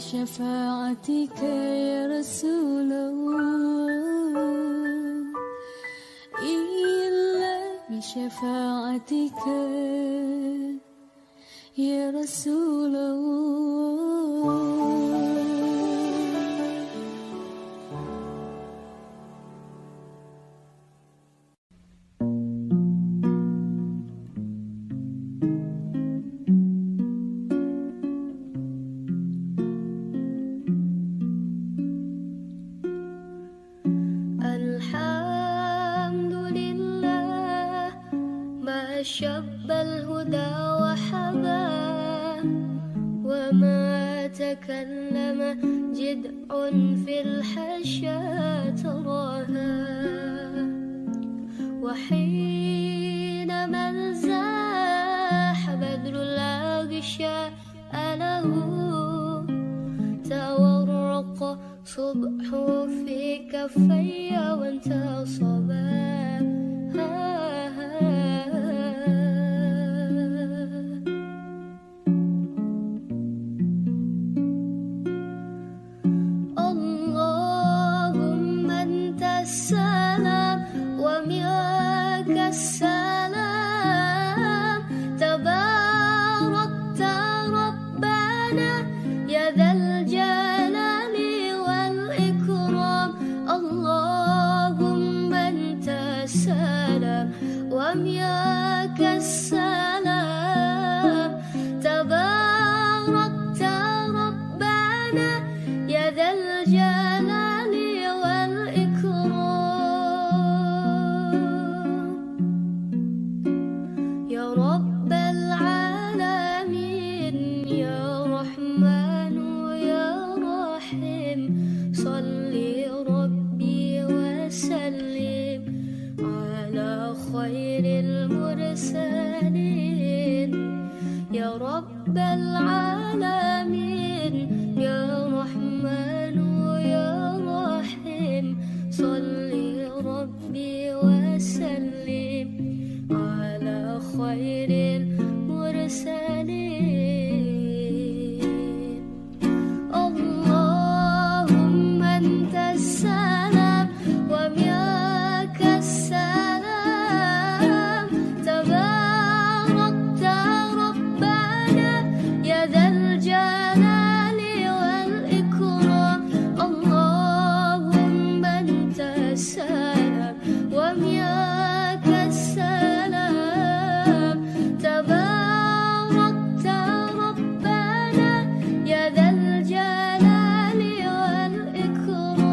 بشفاعتك يا رسول الله إلا بشفاعتك يا رسول الله. شب الهدى وحباه وما تكلم جدع في الحشا تراها وحينما انزاح بدر الأغشاء له تورق صبح في كفي وانتصبا السلام تباركت ربنا يا ذا الجلال والإكرام اللهم أنت السلام ومنك السلام تباركت ربنا يا ذا الجلال رب العالمين يا رحمن يا رحيم صل ربي وسلم على خير المرسلين يا رب العالمين يا رحمن يا رحيم صل ربي وسلم على خير المرسلين اللهم أنت السلام ومنك السلام تباركت ربنا يا ذا الجلال والإكرام اللهم أنت السلام ومنك السلام تباركت ربنا يا ذا الجلال والإكرام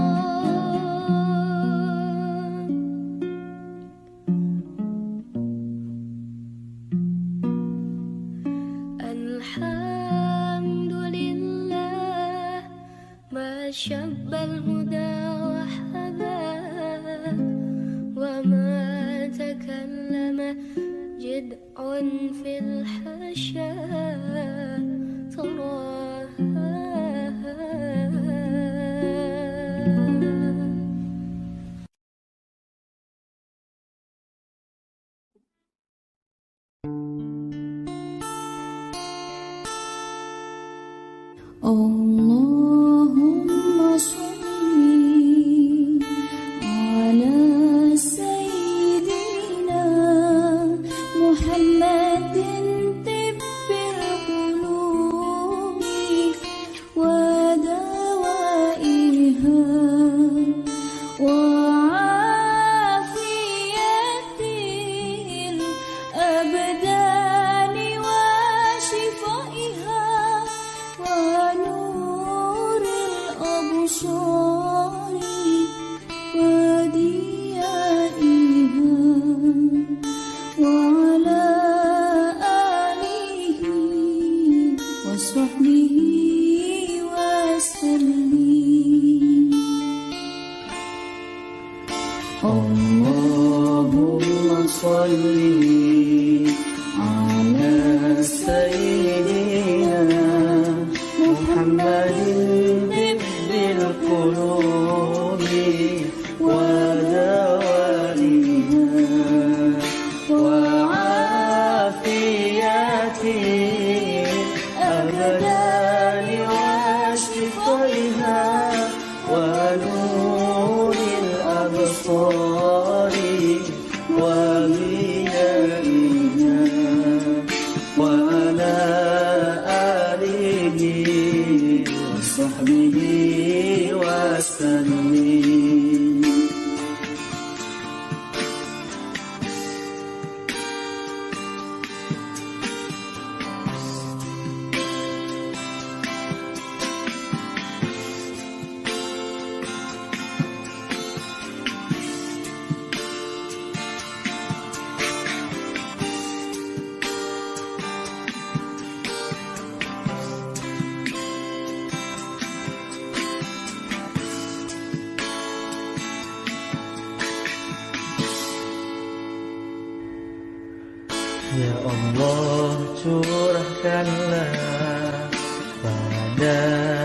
الحمد لله ما شب الهدى وحباه وما تكلم جدع في الحشا تراها اللهم صل على سيدنا محمد طب القلوب ودوائها وعافية الأبدان وشفائها ونور الأبصار وديائها وعلى آله وصحبه وسلم اللهم صل على سيدنا محمد طب القلوب ودوائها وعافية الأبدان وشفائها salawatkanlah pada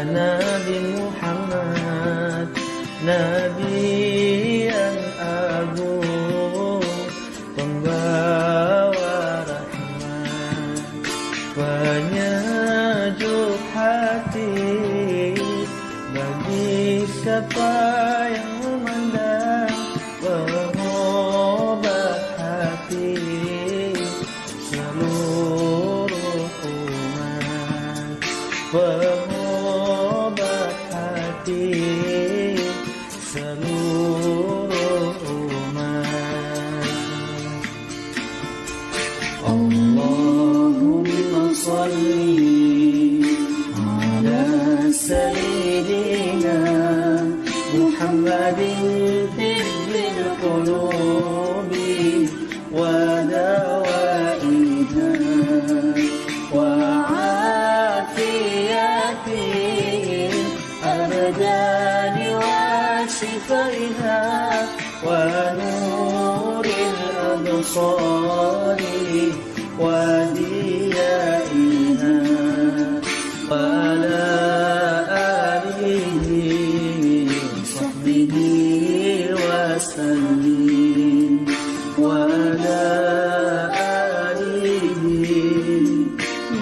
Nabi Muhammad, Nabi yang agung, pembawa rahmat, penyejuk hati bagi siapa yang memandang, pengobat hati seluruh umat, pengobat hati seluruh umat. Allahumma salli ala sayyidina Muhammadin tibbil qulubi wa dawaiha wa afiyatil abdani wa shifaiha wa nuril absari wa diyaiha wa ala alihi sahbihi wa sallim wa ala alihi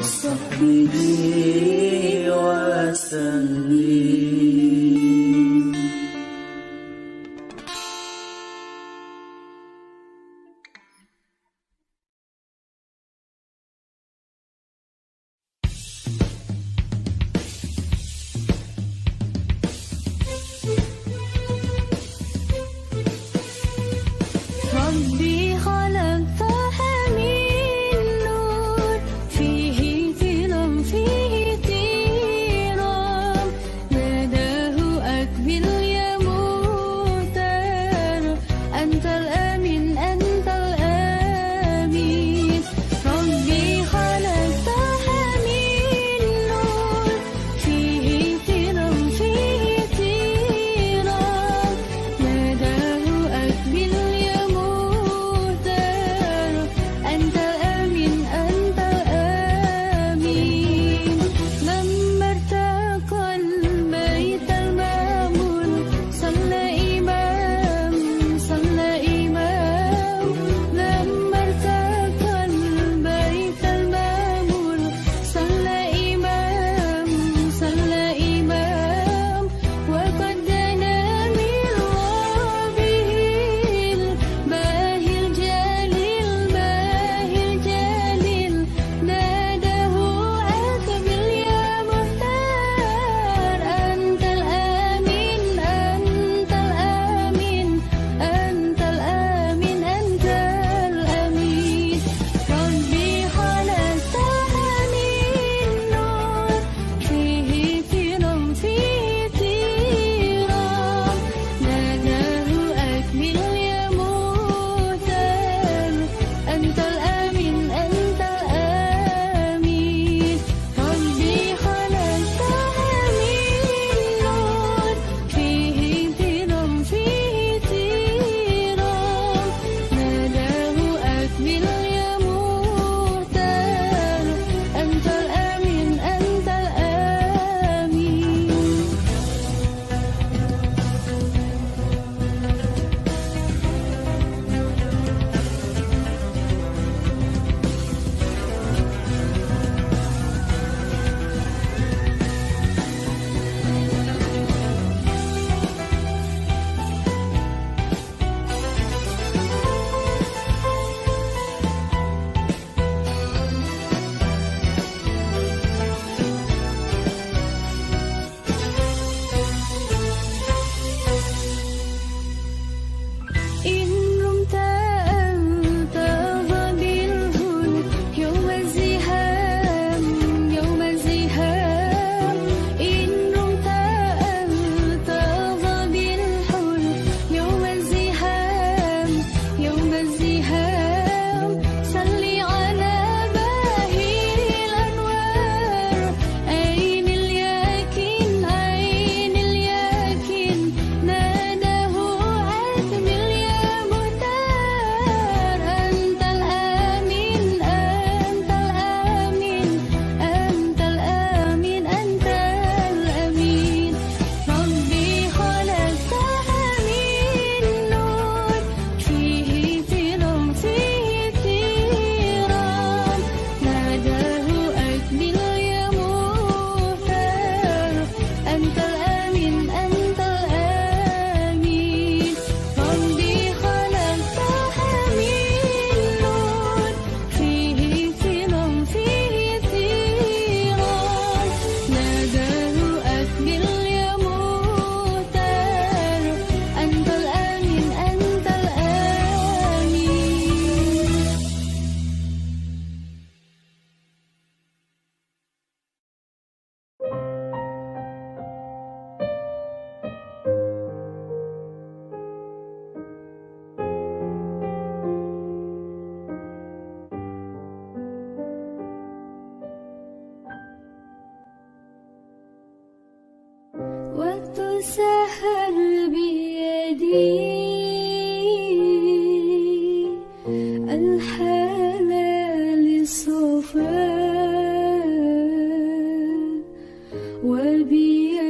sahbihi wa sallim. ربي خلقتها من نور، فيه ظلام فيه ظلام،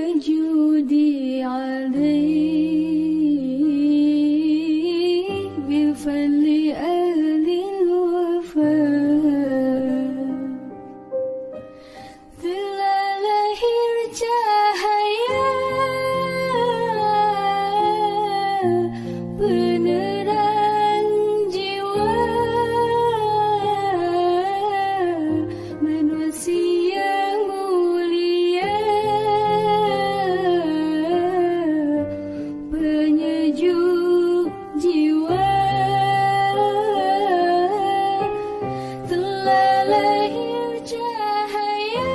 وبيجودي عليه بفضل أهل الوفاء telah lahir cahaya penerang jiwa manusia mulia penyejuk jiwa telah lahir cahaya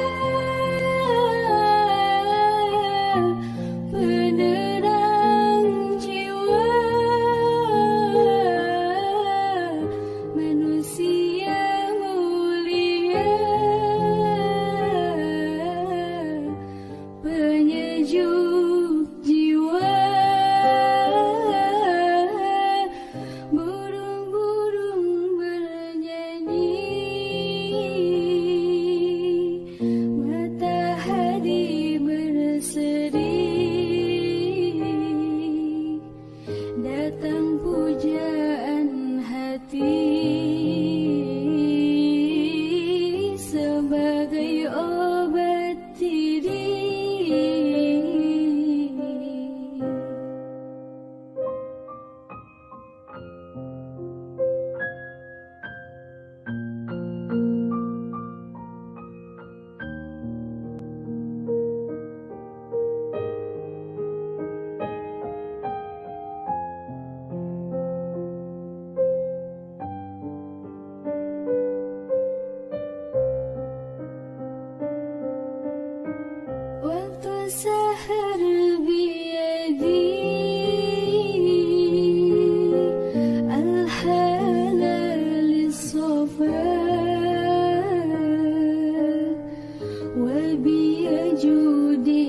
penerang jiwa manusia mulia penyejuk jiwa burung-burung bernyanyi matahari berseri datang pujaan hati sebagai obat diri waktu sahar biyadi al-halal as-safa wa biyajudi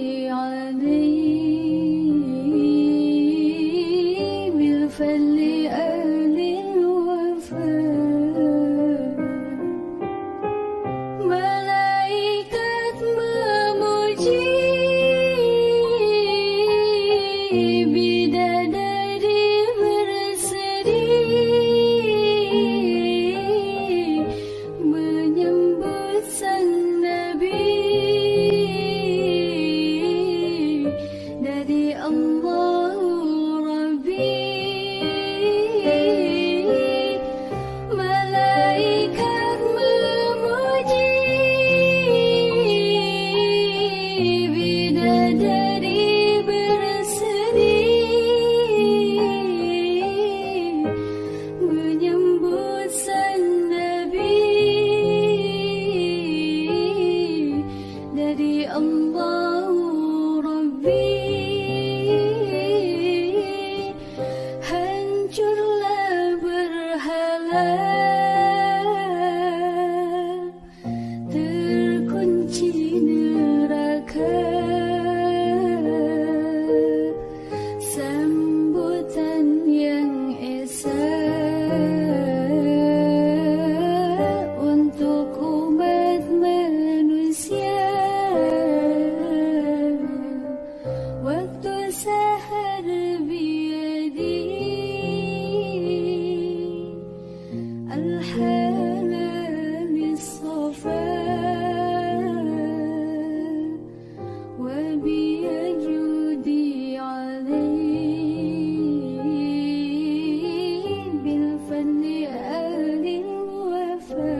alayhi bil fadli ahli al-wafa malaikat memuji bidadari berseri menyambut sang nabi dari Allah Rabbi malaikat memuji bidadari berseri menyambut sang nabi dari Allah Rabbi hancurlah berhala terkunci neraka sambutan yang esa untuk umat manusia waktu sahar biyadi al-halal as-safa wa biyajudi alayhi bil fadli ahli al-wafa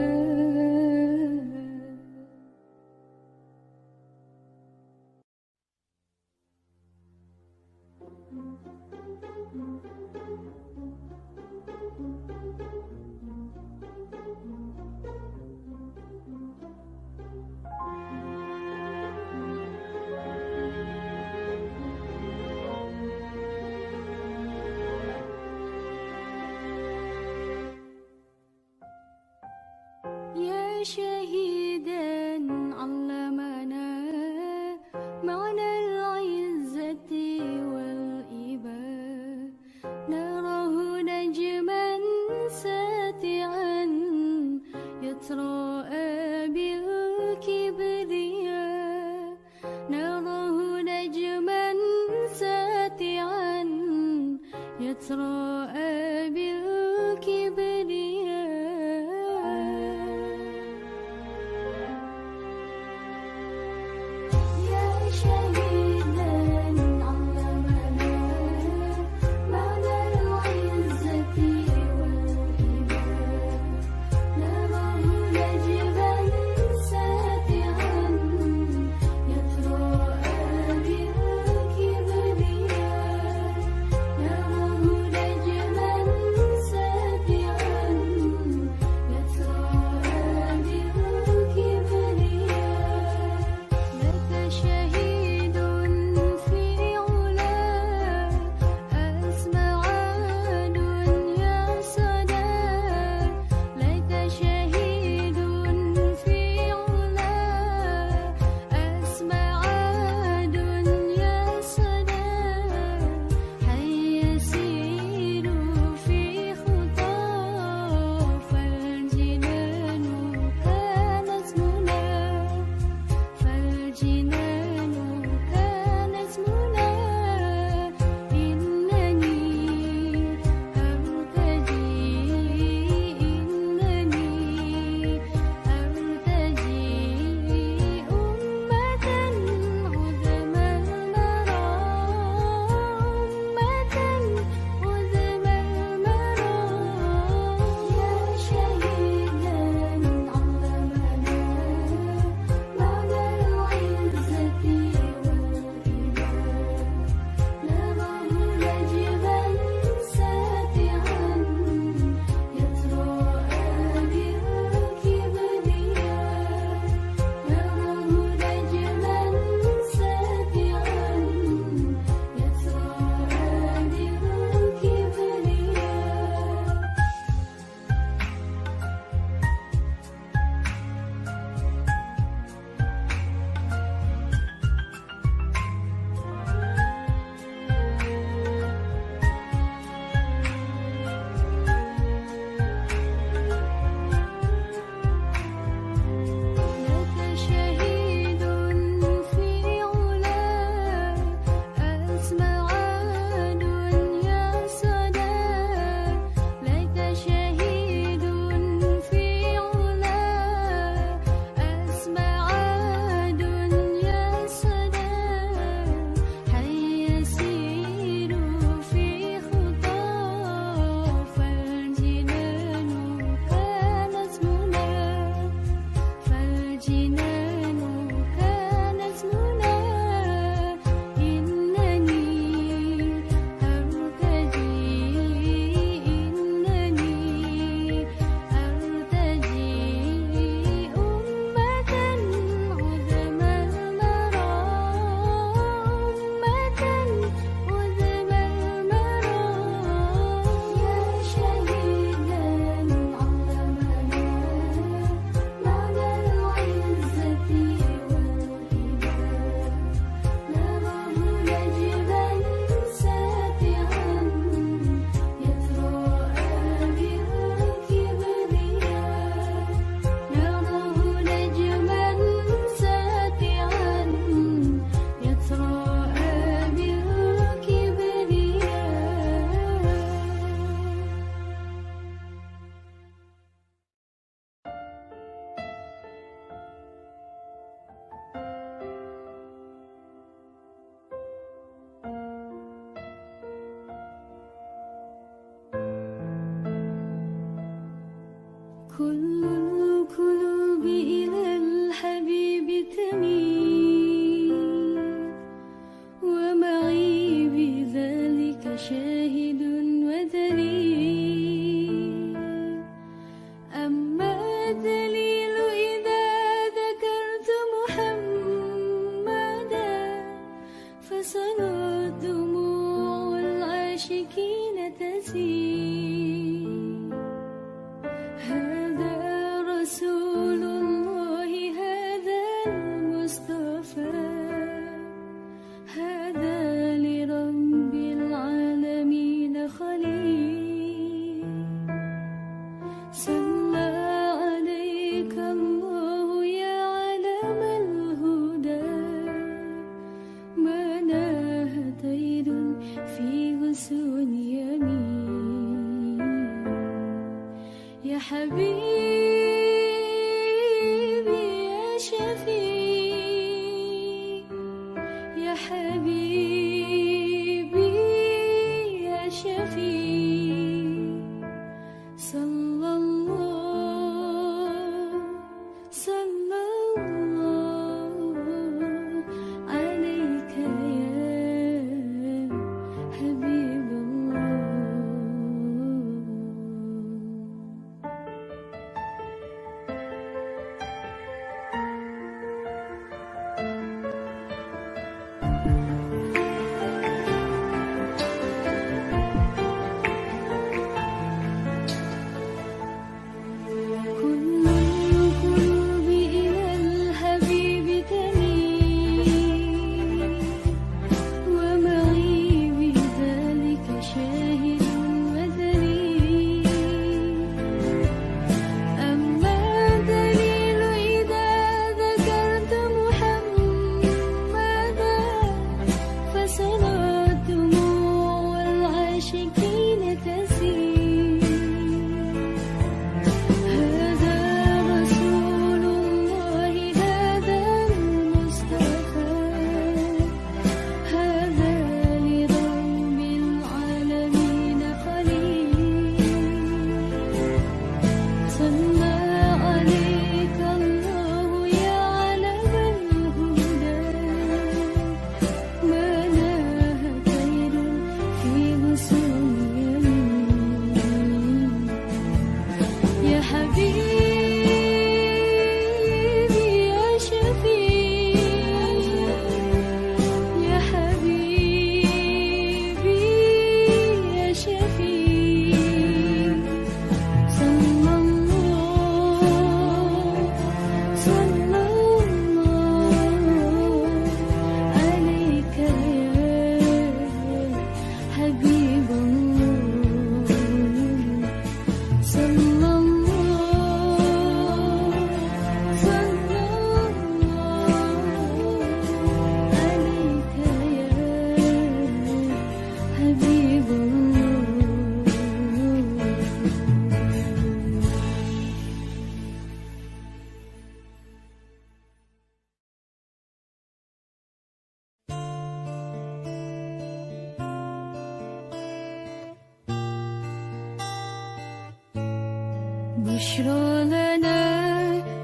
يا شهيدا علمنا معنى العزة والإباء نراه نجما يتراءى بالكبرياء يا شهيدا علمنا معنى العزة والإباء نراه نجبا ساتعا يتراءى بالكبرياء نراه نجبا ساتعا يتراءى بالكبرياء لك شهيد في علا أسمع دنيا صدى لك شهيد في علا أسمع دنيا صدى حي يسير في خطاه فالجنان كانت منى فالجنان كانت منى إنني أرتجي أمة عظم المرى عظم المرى يا شهيدا علمنا معنى العزة والإباء نراه نجبا ساتعا يتراءى بالكبرياء نراه نجبا ساتعا يتراءى بالكبرياء لك شهيد في علا أسمع دنيا صدى لك شهيد في علا أسمع دنيا صدى حي يسير في خطاه فالجنان كانت منى فالجنان كانت منى إنني أرتجي أمة عظم المرى عظم المرى يا شهيدا علمنا معنى العزة والإباء نراه نجبا ساتعا يتراءى بالكبرياء نراه نجما ساتعا يتراءى بالكبرياء كل القلوب إلى الحبيب تميل ومعي بذلك شاهد ودليل أما الدليل إذا ذكرت محمدا فصارت دموع العاشقين تسيل هذا رسول الله هذا المصطفى هذا لرب العالمين خليل صلى عليك الله يا علم الهدى ما نهى طير في غصون يمين بشرى لنا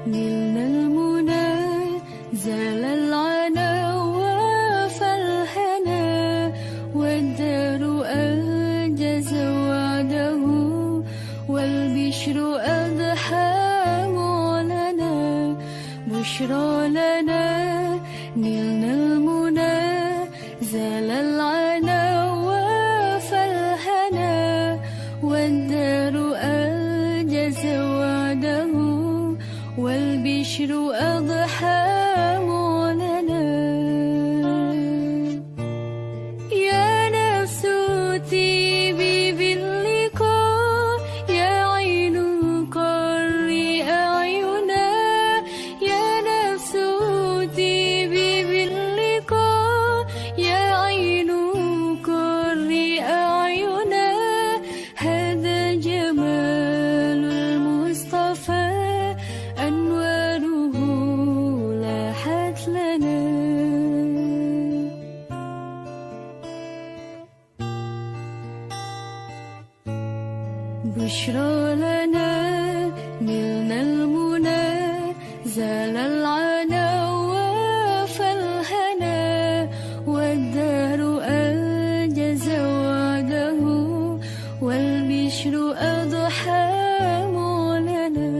نلنا المنى زال العنا وفالهنا والدار أنجز وعده والبشر أضحى معلنا بشرى لنا نلنا المنى زال العنا وفالهنا والدار أنجز وعده والبشر أضحى معلنا يا نفس طيبي باللقاء يا عين قري أعينا يا نفس طيبي باللقاء يا عين قري أعينا هذا جمال المصطفى أنواره لاحت لنا بشرى لنا نلنا المنى زال العنا وفالهنا والدهر أنجز وعده والبشر أضحى معلنا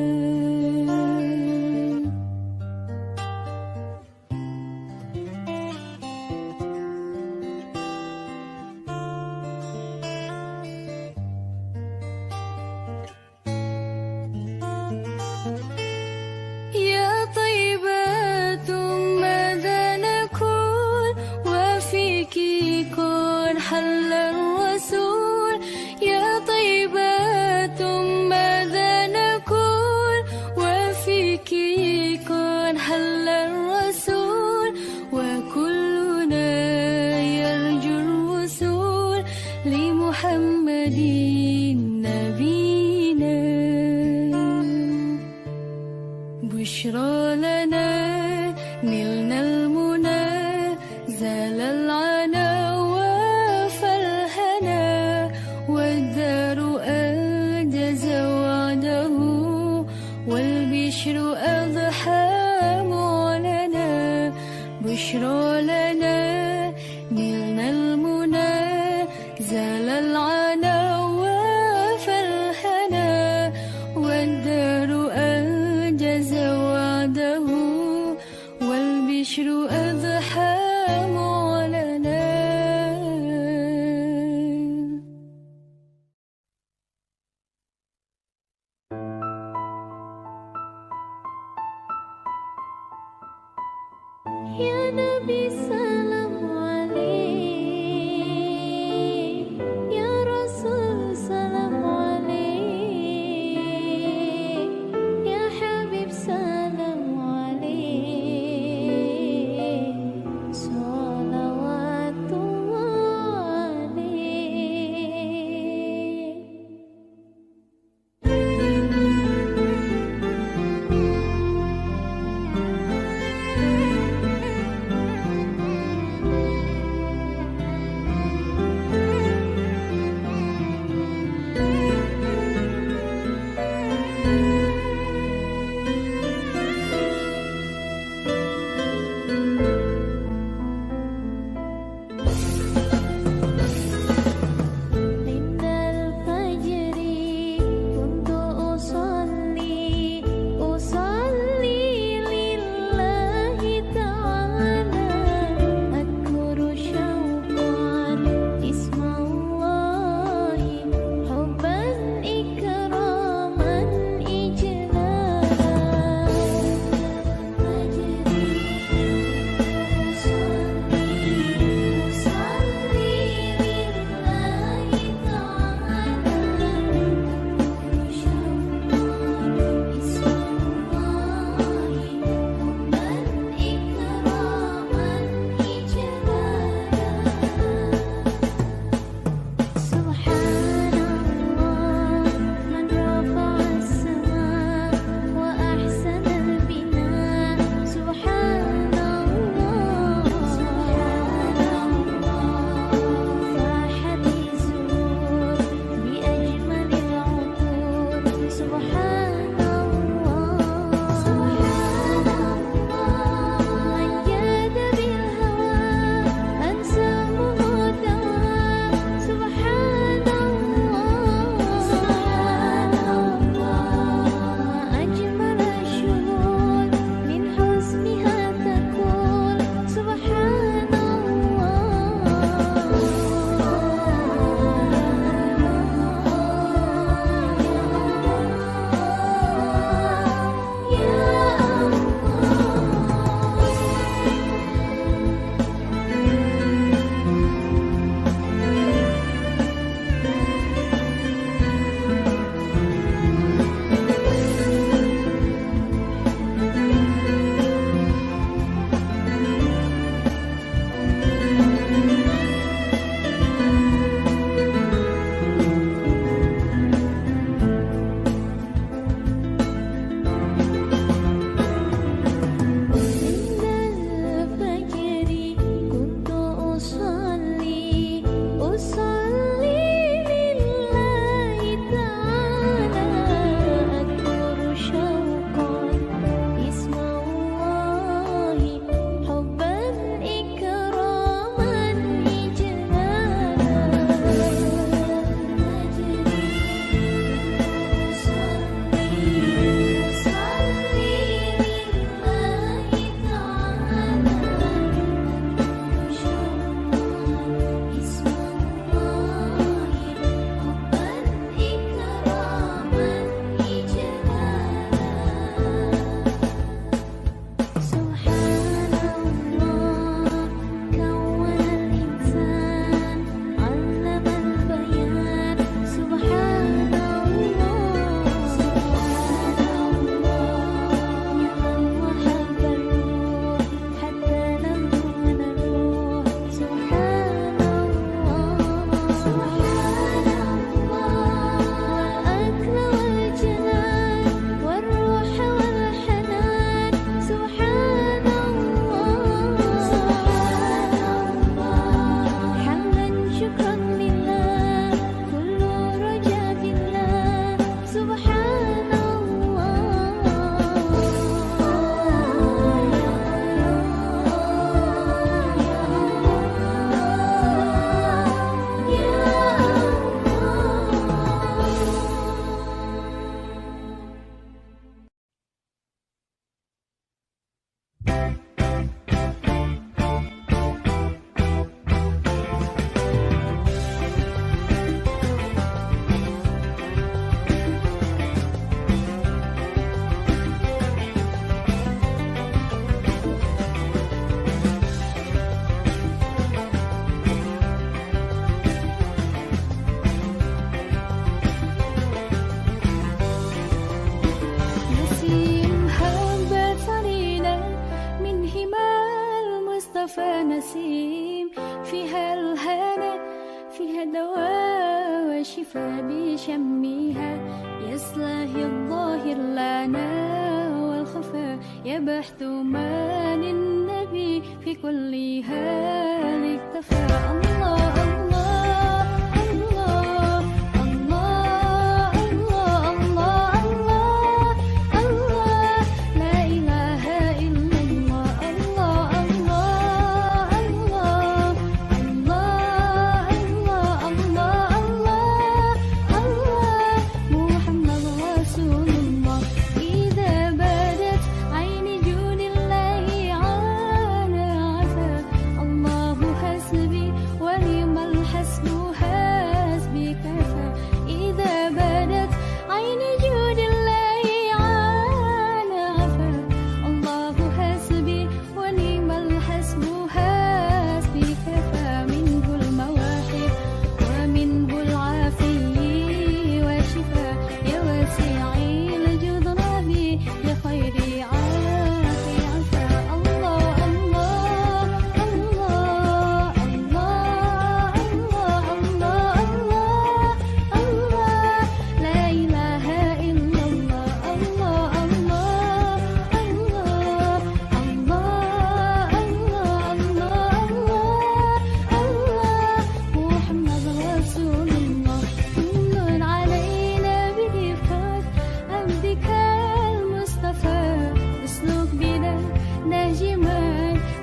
بشرى لنا نلنا المنى زال العنا وفالهنا والدار أنجز وعده والبشر أضحى معلنا. يا نبي سلام عليك يا رسول سلام عليك يا حبيب سلام عليك صلوات الله عليك. المصطفى نسيم، فيها الهنا فيها دواء وشفاء بشمها، يصلح الظاهر لنا والخفاء، يبحث ما للنبي في كل حال اكتفى. الله الله الله الله الله الله الله الله، لا إله إلا الله. الله الله الله الله الله الله الله، محمد رسول الله. إذا بدت عين جود الله عانى عفا، الله حسبي ونعم الحسب حسبي كفى. إذا بدت عين جود الله عانى عفا، الله حسبي ونعم الحسب حسبي كفى. منه المواهب ومنه العافية والشفاء، يا واسع الجود ربي يا خير عافي عفا. الله الله الله الله الله الله الله، لا إله إلا الله. الله الله الله الله الله الله، محمد رسول الله. من علينا برفقة عبدك المصطفى، اسلك بنا ناجما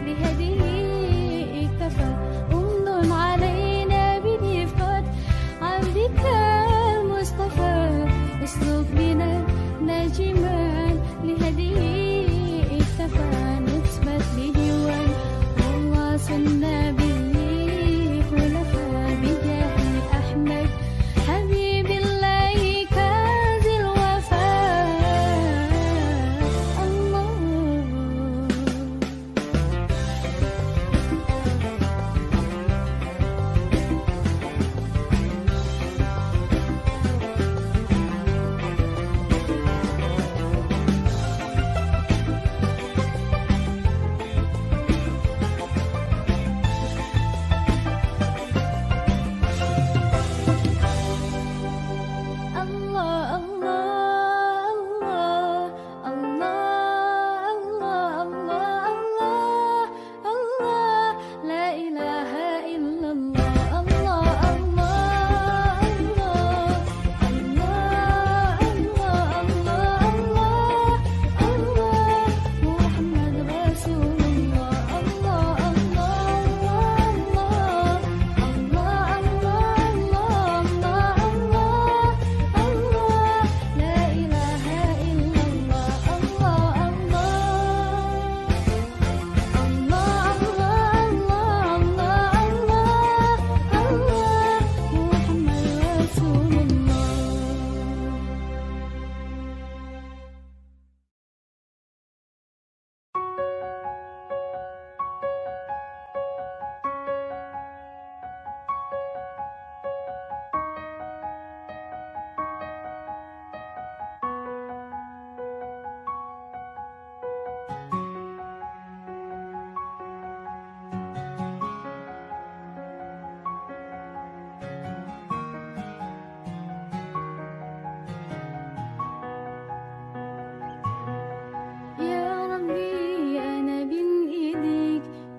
بهديه اكتفى. امن علينا برفقة عبدك المصطفى، اسلك بنا ناجما لهديه اكتفى. نثبت بديوان والله سنة به خلفاء، بجاه أحمد حبيب الله كاز الوفاء. الله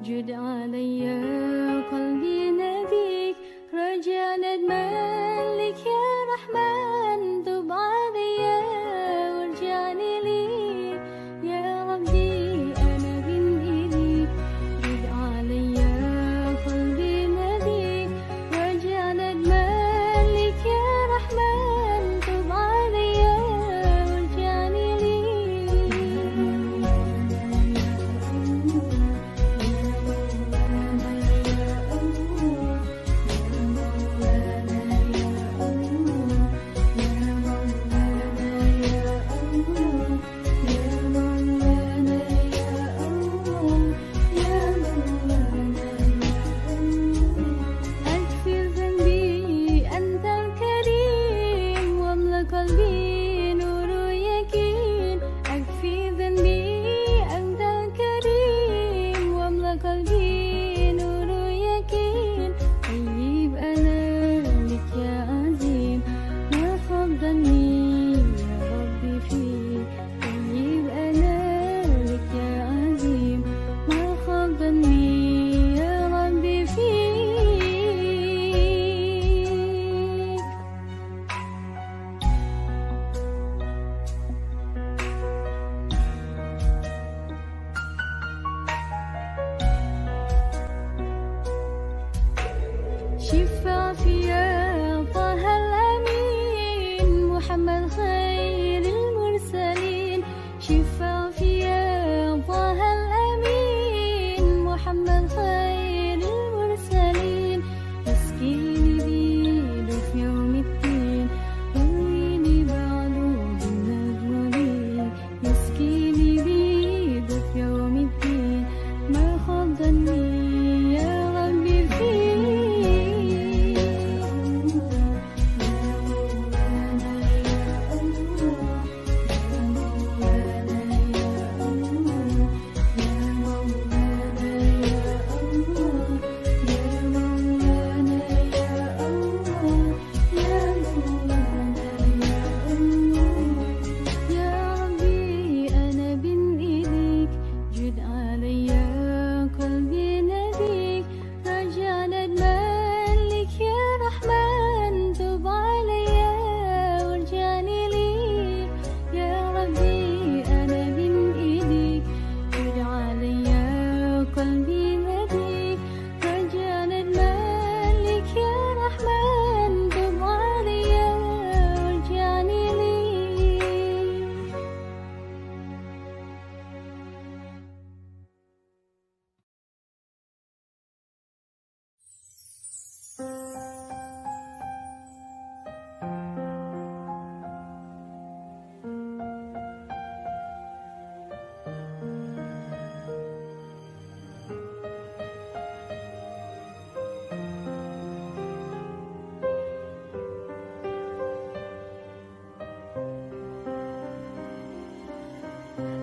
جد علي قلبي نبيك، رجاء مالك يا رحمن، تب علي وارجعني لي يا ربي أنا بن إيديك. جد علي قلبي نبيك، رجاء مالك يا رحمن، تب علي وارجعني لي. ظني يا ربي فيك. شفع فيا طه الأمين محمد خير المرسلين. شفع فيا طه الأمين محمد خير المرسلين. يسقيني بيده في يوم الدين يرويني بعده بالنجمين. يسقيني بيده في يوم الدين ما خاب ظني يا ربي فيك.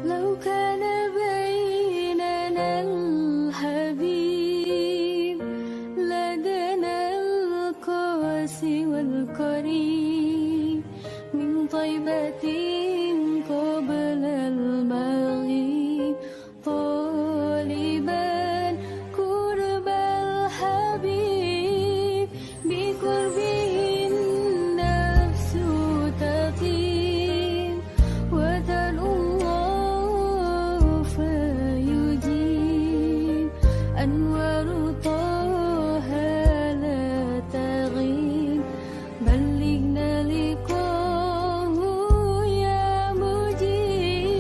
لو كان بيننا الحبيب لدنا القاسي والقريب من طيبة قبل المغيب طالبا قرب الحبيب بقربه النفس تطيب وتلؤ أنوار طه لا تغيب بلغنا لقاه يا مجيب.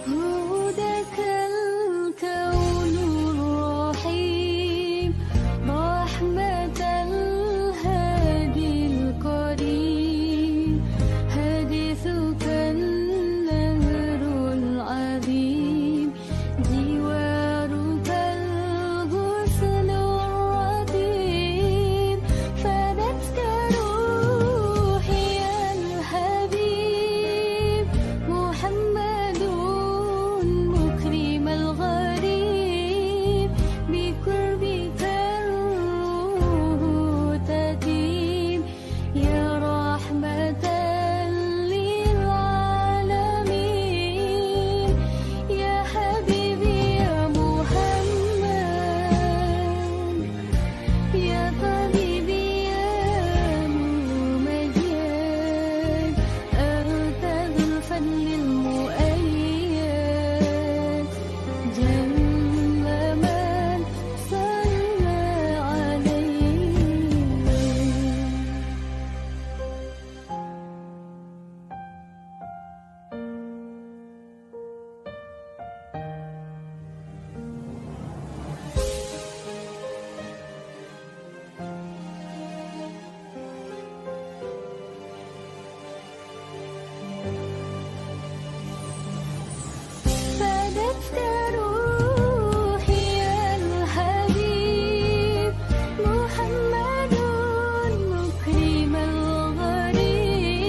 هداك الكون الرحيم رحمة الهادي القريب حديثك النهر العظيم جوارك الغصن الرطيب فدتك روحي يا الحبيب محمد مكرم الغريب بقربك الروح تطيب يا رحمة للعالمين يا حبيبي يا محمد يا طبيبي يا ممجد أرتد الفن المؤيد جل من صلى عليه. فدتك روحي يا الحبيب محمد مكرم الغريب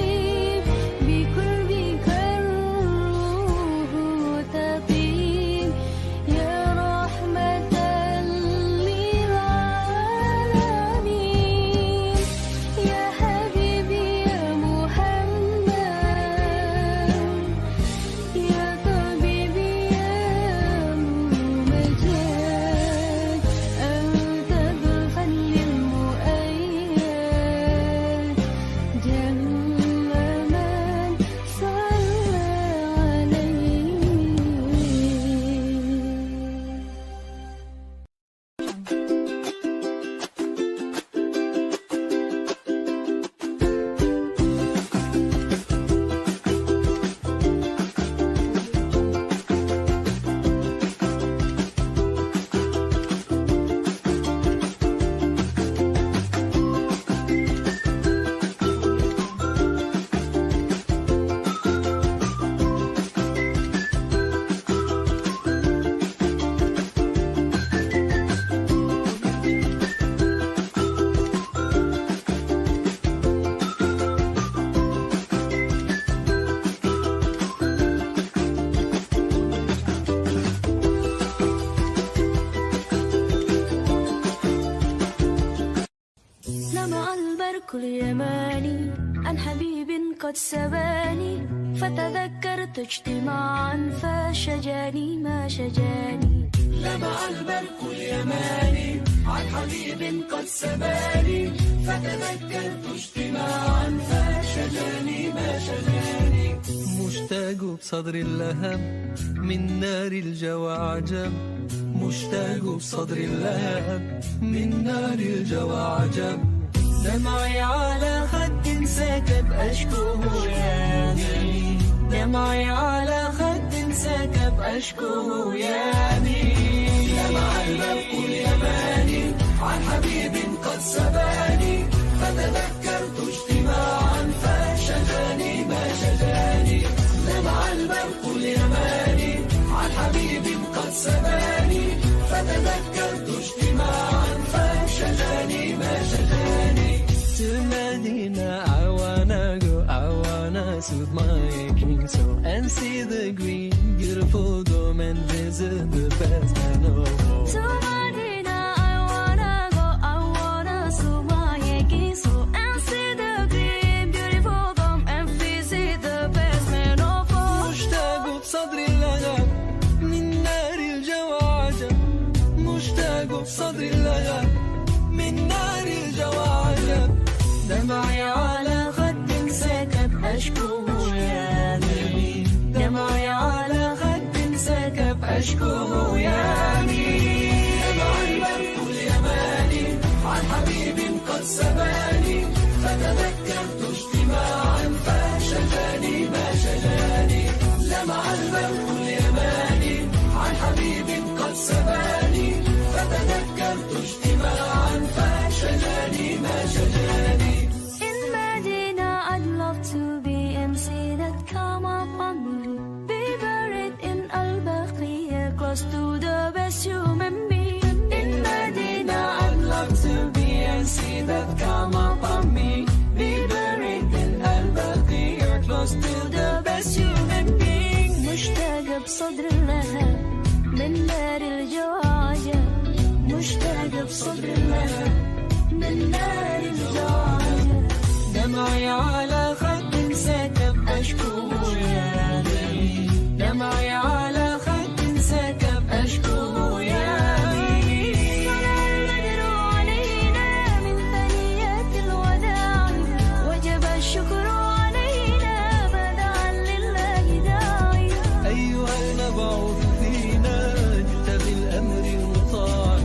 سباني فتذكرت اجتماعا فشجاني ما شجاني. لمع البرق اليماني عن حبيب قد سباني فتذكرت اجتماعا فشجاني ما شجاني. مشتاق بصدر اللهب من نار الجوى عجب، مشتاق بصدر اللهب من نار الجوى عجب. دمعي على خد سكب أشكوه يامي، دمعي على خد سكب أشكوه يامي. لمع البرق اليماني عن حبيب قد سباني فتذكرت اجتماعا فشجاني ما شجاني. لمع البرق اليماني عن حبيب قد سباني فتذكرت اجتماعا فشجاني ما شجاني. To Medina, I wanna go, I wanna soothe my aching soul and see the green, beautiful dome and visit the best I know. To Medina, I wanna go, I wanna soothe my aching soul and see the green, beautiful dome and visit the best man of all. مشتاق بصدري اللهب من نار الجوى عجب، مشتاق بصدري اللهب من نار الجوى عجب. دمعي على خد سكب أشكوه يامي، دمعي على خد سكب أشكوه يامي. لمع البرق اليماني عن حبيب قد سباني فتذكرت اجتماعا فشجاني ما شجاني. لمع البرق اليماني عن حبيب قد سباني فتذكرت اجتماعا فشجاني ما شجاني. In Medina, I'd love to be and see that come up on me. Be buried in Al-Baqiyah, close to the best human being. In Medina, I'd love to be and see that come upon me. Be buried in Al-Baqiyah, close to the best human being. مشتاق بصدر اللهب من نار الجوى عجب، مشتاق بصدر اللهب من نار الجوى عجب. دمعي على خد سكب أشكوه يامي، دمعي على خد سكب أشكوه يامي. طلع البدر علينا من ثنيات الوداع وجب الشكر علينا بدعا لله داعي. أيها المبعوث فينا جئت بالأمر المطاع،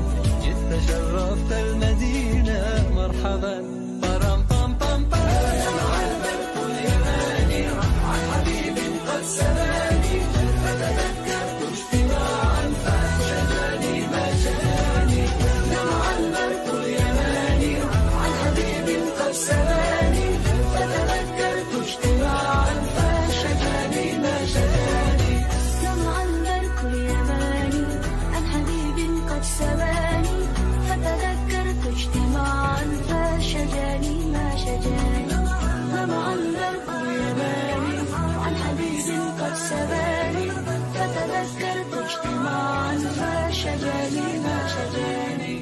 جئت شرفت المدينة مرحبا. برم بام بام بام. لمع البرق اليماني عن حبيب قد سباني فتذكرت اجتماعا فشجاني ما شجاني. لمع البرق اليماني عن حبيب قد سباني فتذكرت اجتماعا فشجاني ما شجاني. لمع البرق اليماني عن حبيب قد سباني فتذكرت اجتماعا فشجاني ما شجاني. لمع البرق اليماني عن حبيب قد سباني فتذكرت اجتماعا فشجاني ما شجاني.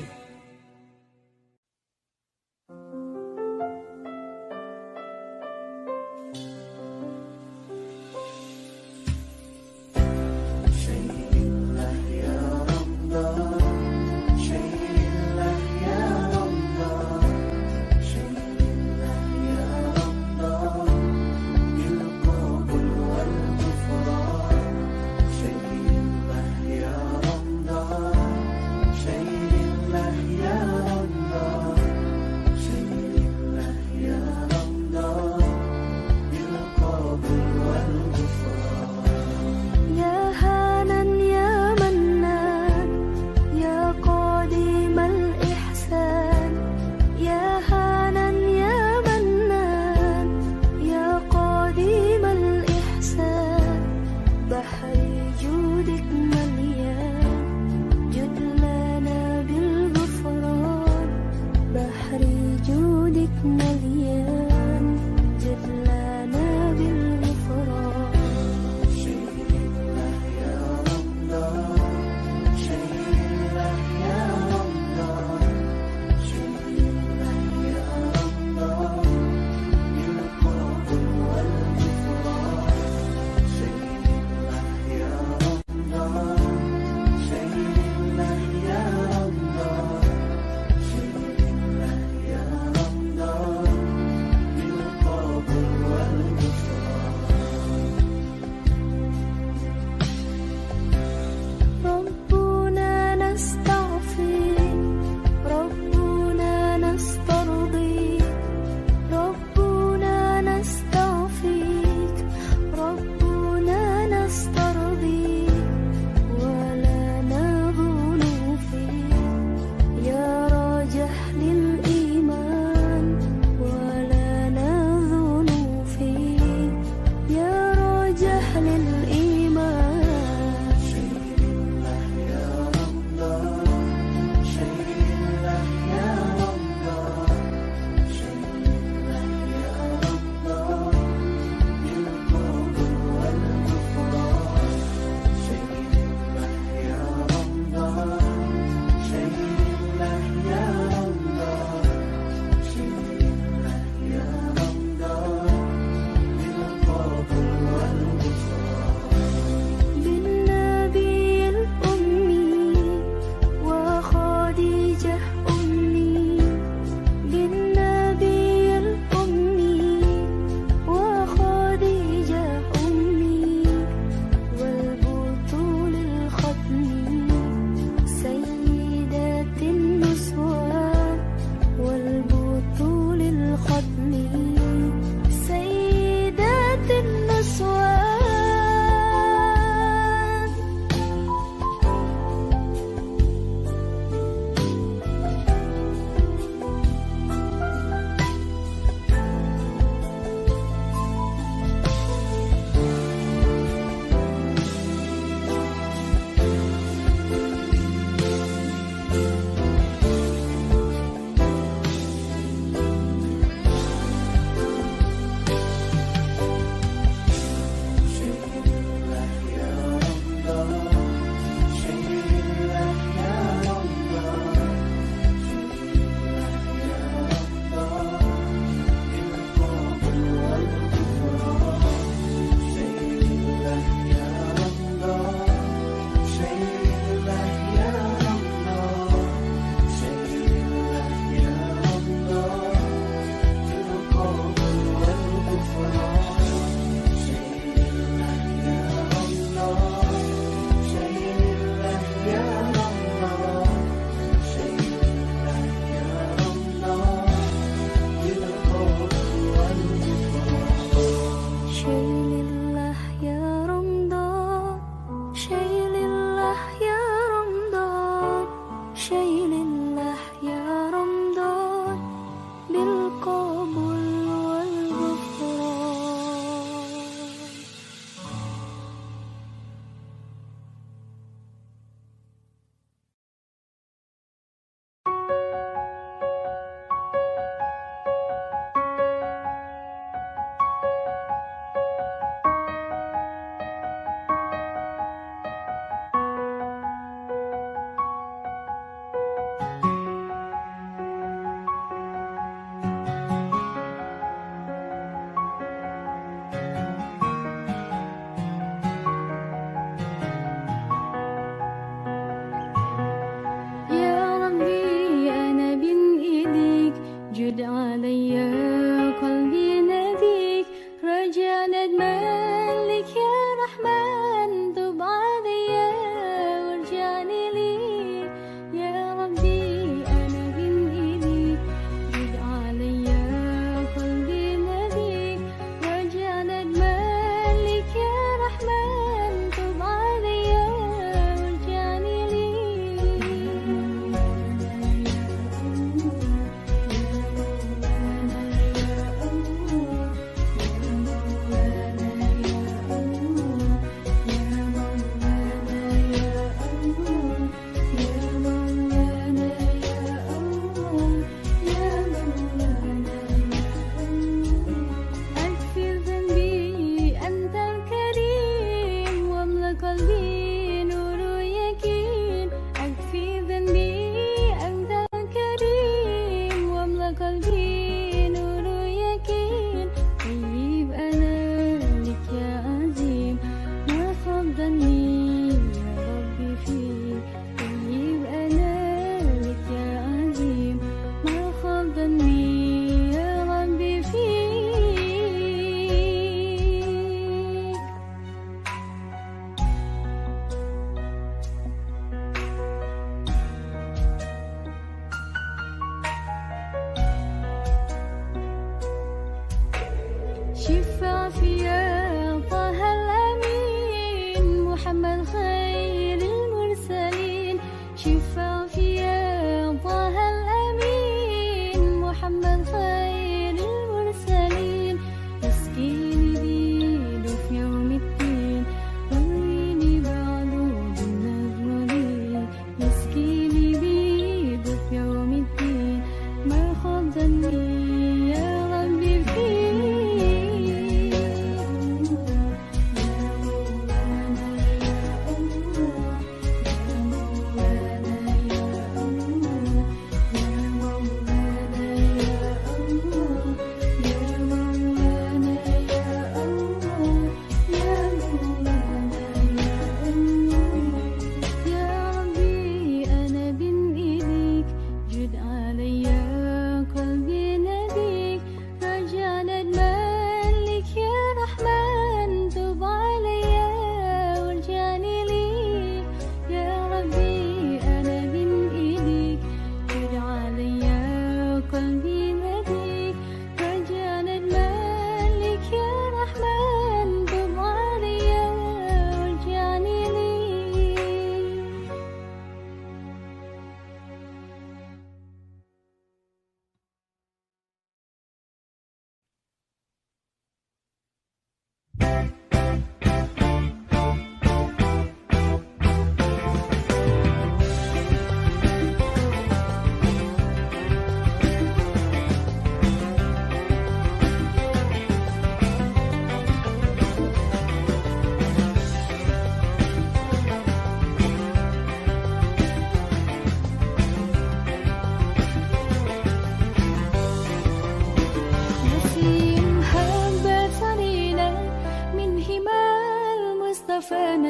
شيء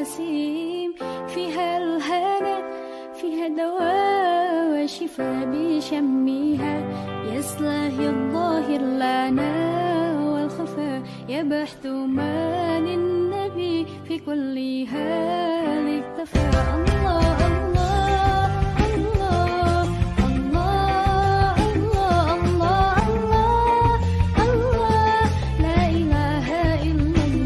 نسيم فيها الهنا فيها دواء وشفاء بشمها يصلح الظاهر لنا والخفاء يبحث ما للنبي في كل حال اكتفى الله الله الله الله الله الله الله الله لا إله إلا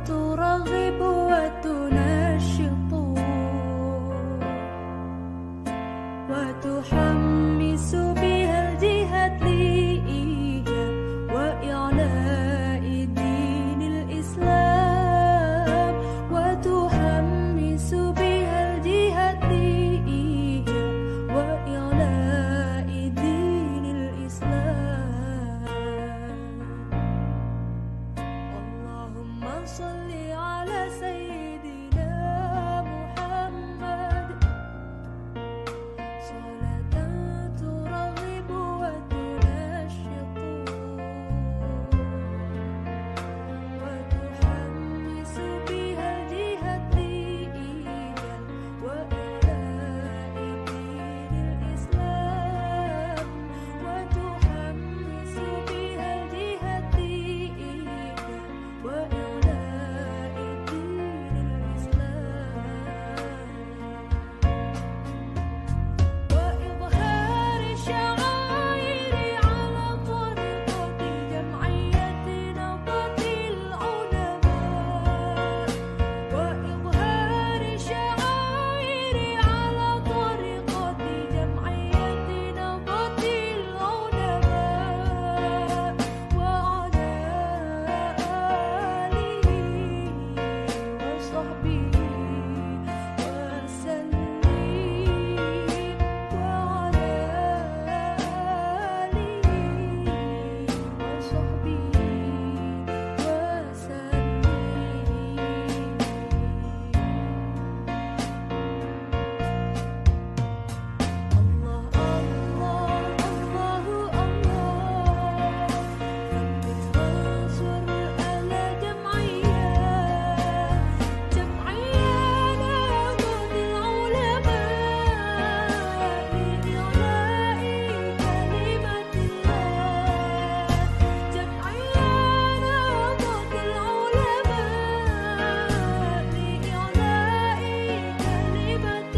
ترغب وتنشط وتحمس بها الجهة وإعلاء دين الإسلام وتحمس بها الجهة وإعلاء دين الإسلام. اللهم صل على سيدنا محمد صلاة ترغب وتنشط وتحمس بها الجهة وإعلاء دين الإسلام وتحمس بها الجهة وإعلاء دين الإسلام وإظهار الشعائر على طريقة جمعية نهضة العلماء وإظهار الشعائر على طريقة جمعية نهضة العلماء وعلى آله وصحبه وسلم وعلى آله وصحبه وسلم. الله الله الله ثبت وانصر على جمعية نهضة العلماء لإعلاء كلمة الله جمعية نهضة العلماء لإعلاء كلمة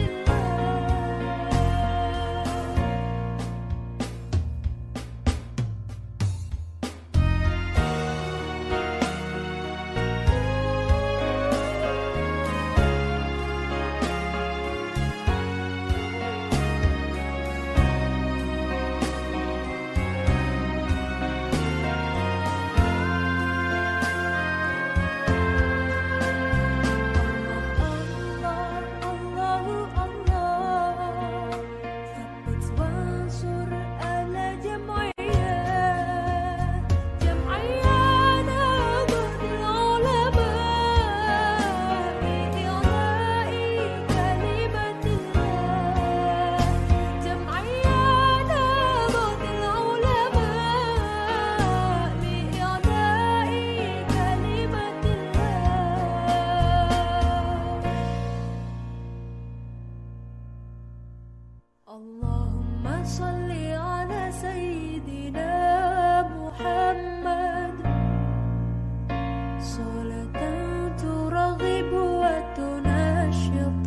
الله الله ثبت وانصر على جمعية نهضة العلماء لإعلاء كلمة الله جمعية نهضة العلماء لإعلاء كلمة الله. اللهم صل على سيدنا محمد صلاة ترغب وتنشط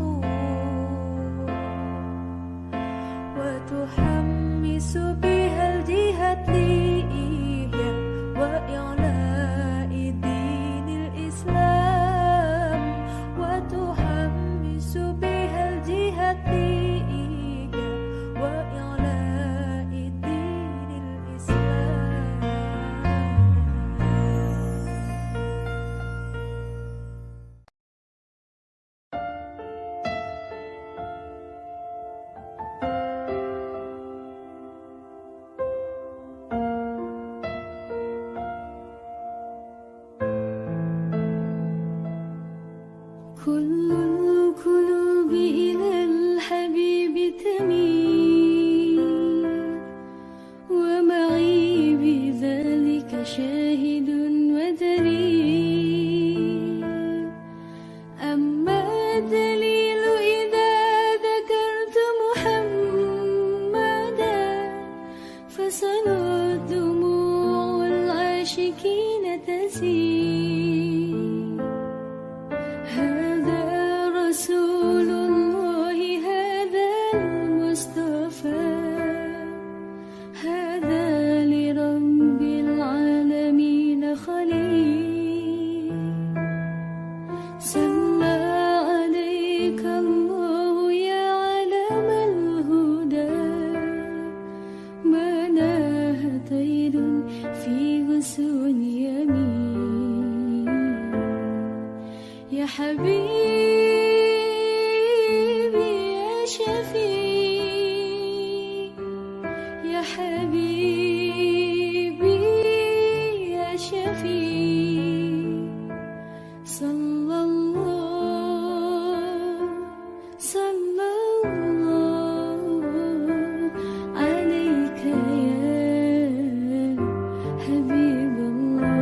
وتحمس بها الجهة وإعلاء دين الإسلام وتحمس بها الجهة وإعلاء دين الإسلام. كل القلوب إلى الحبيب تميل ومعي بذلك شاهد ودليل. أما الدليل إذا ذكرت محمدا فسنت دموع العاشقين تسيل. هذا رسول الله صلى عليك الله يا علم الهدى ما ناه طير في غصون يمين يا حبيبي يا شفيع يا حبيبي يا شفيع صلى الله عليك يا حبيب الله.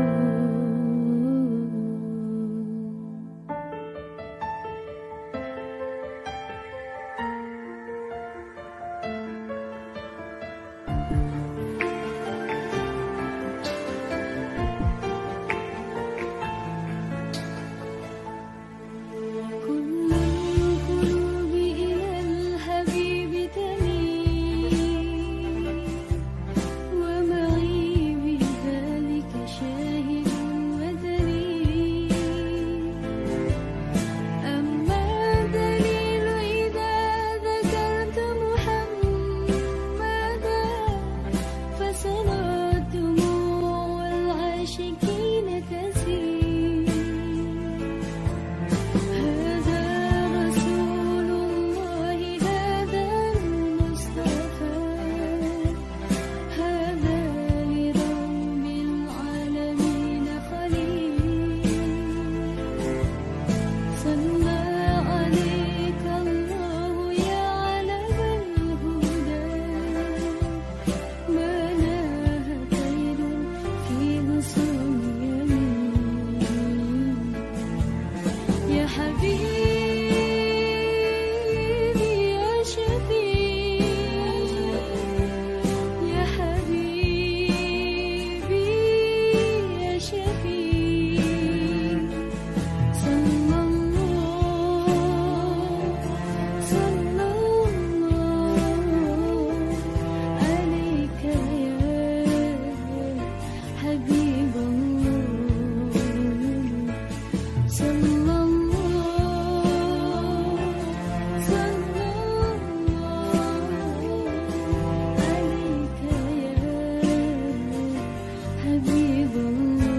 كل القلوب إلى الحبيب تميل ومعي بذلك شاهد ودليل أما الدليل إذا ذكرت محمدا فصلاة دموع العاشقين تسيل هذا رسول الله هذا المصطفى هذا لرب العالمين خليل صلى عليك الله يا علم الهدى ما ناه طير في غصون يمين يا حبيبي يا شفيع يا حبيبي يا شفيع صلى الله عليك يا حبيب الله صلى الله عليك يا حبيب الله.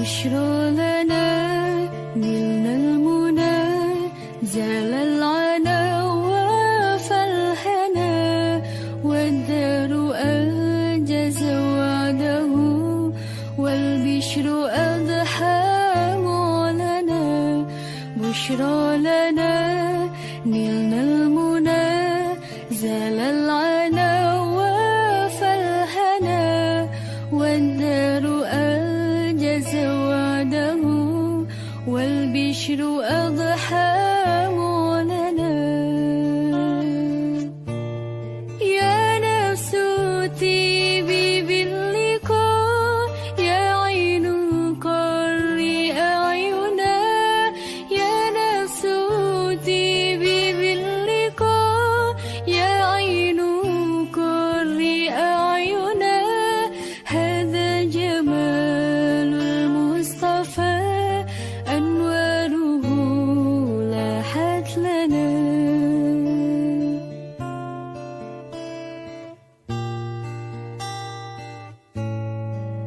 بشرى لنا نلنا المنى زال العنا وفالهنا والدار أنجز وعده والبشر أضحى لنا بشرى لنا نلنا المنى زال العنا وفالهنا والدار أنجز وعده والبشر أضحى لنا يا نفس طيبي باللقاء يا عين قري أعينا يا نفس طيبي باللقاء يا عين قري أعينا هذا جمال المصطفى أنواره لاحت لنا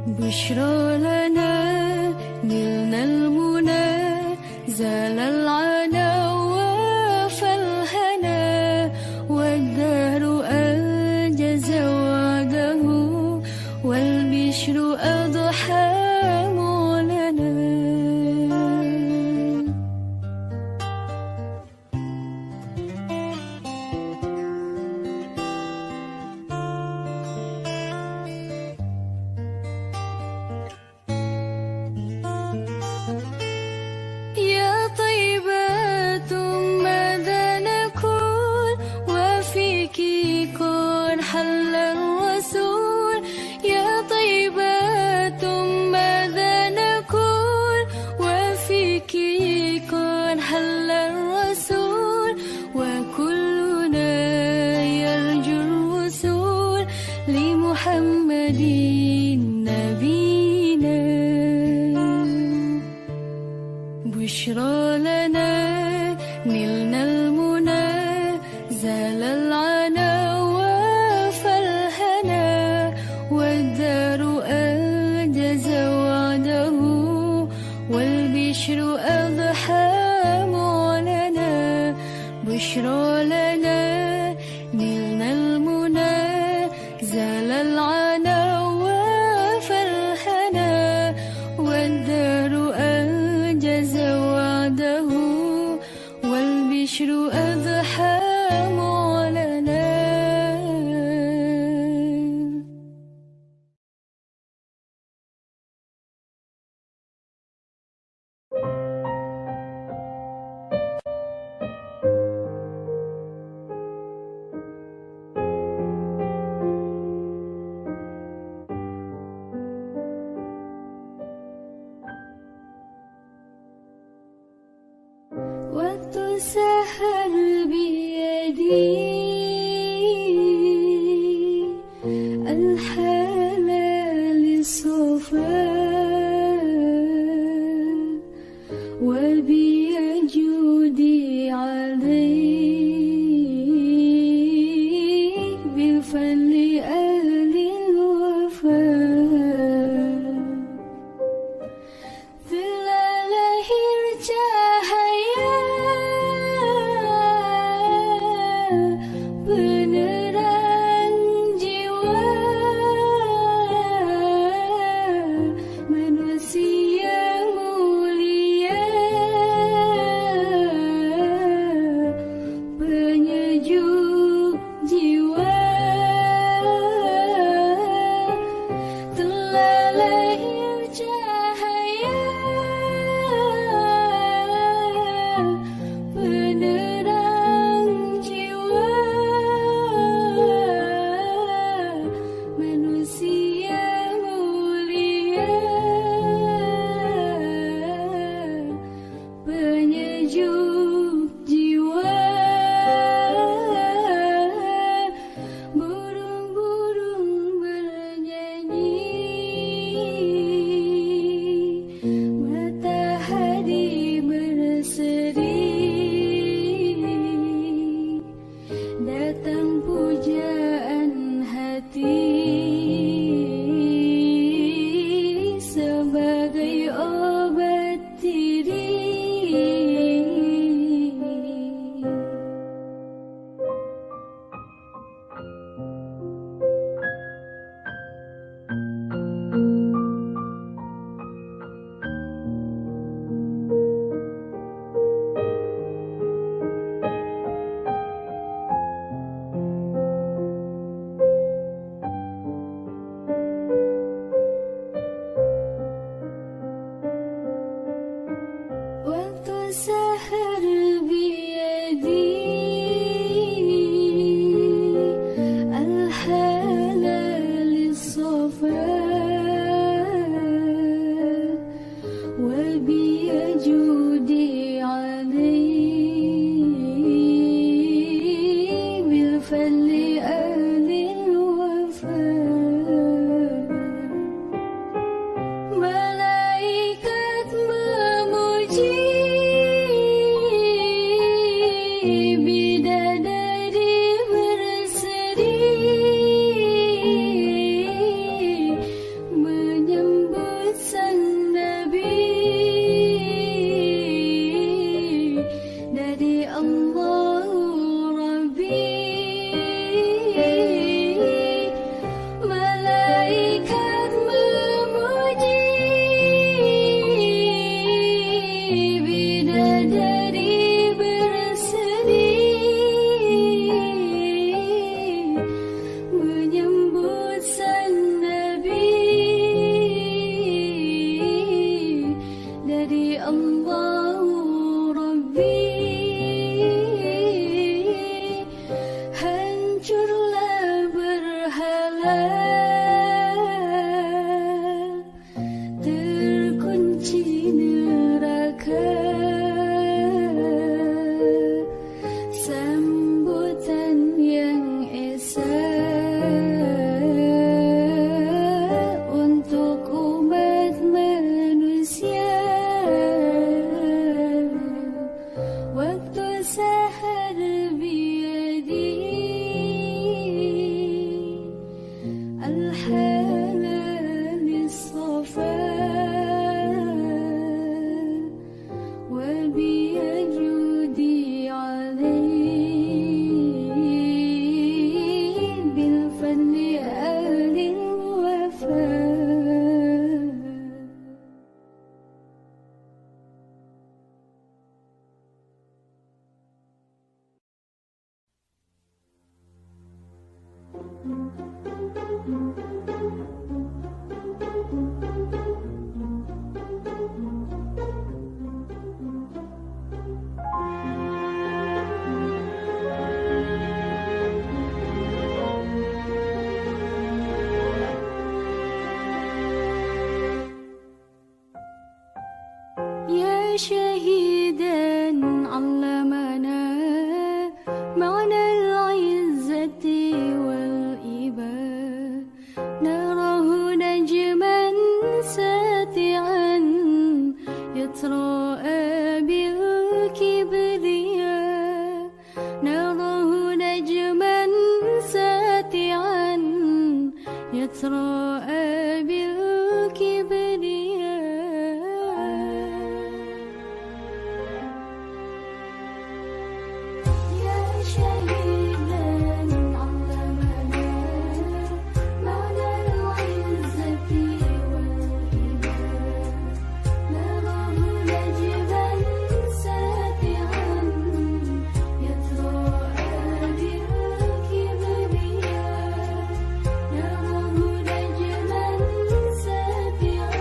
بشرى لنا نلنا المنى زال العنا وفالهنا والدهر أنجز وعده والبشر أضحى لنا يا طيبة ماذا نقول وفيك قد حل الرسول يا طيبة ماذا نقول وفيك قد حل الرسول وكلنا يرجو الوصول لمحمد نبينا بشرى لنا نلنا المنى زال العنا وفالهنا والدار أنجز وعده والبشر أضحى لنا بشرى لنا نلنا المنى زال العنا وفالهنا والدار أنجز وعده والبشر أضحى لنا وتسهر بيدي الحلال الصفا وبيجودي عليك بفضل أهل الوفاء ظلال cahaya penerang jiwa manusia mulia الحلال الصفاء وبيجودي عليه بالفضل آل الوفاء. يا شهيدا علمنا معنى العزة والإباء، نراه نجما ساتعا يتراءى بالكبرياء، نراه نجما ساتعا يتراءى بالكبرياء. يا شهيدا علمنا معنى العزة والإباء، نراه نجما ساتعا يتراءى بالكبرياء، نراه نجما ساتعا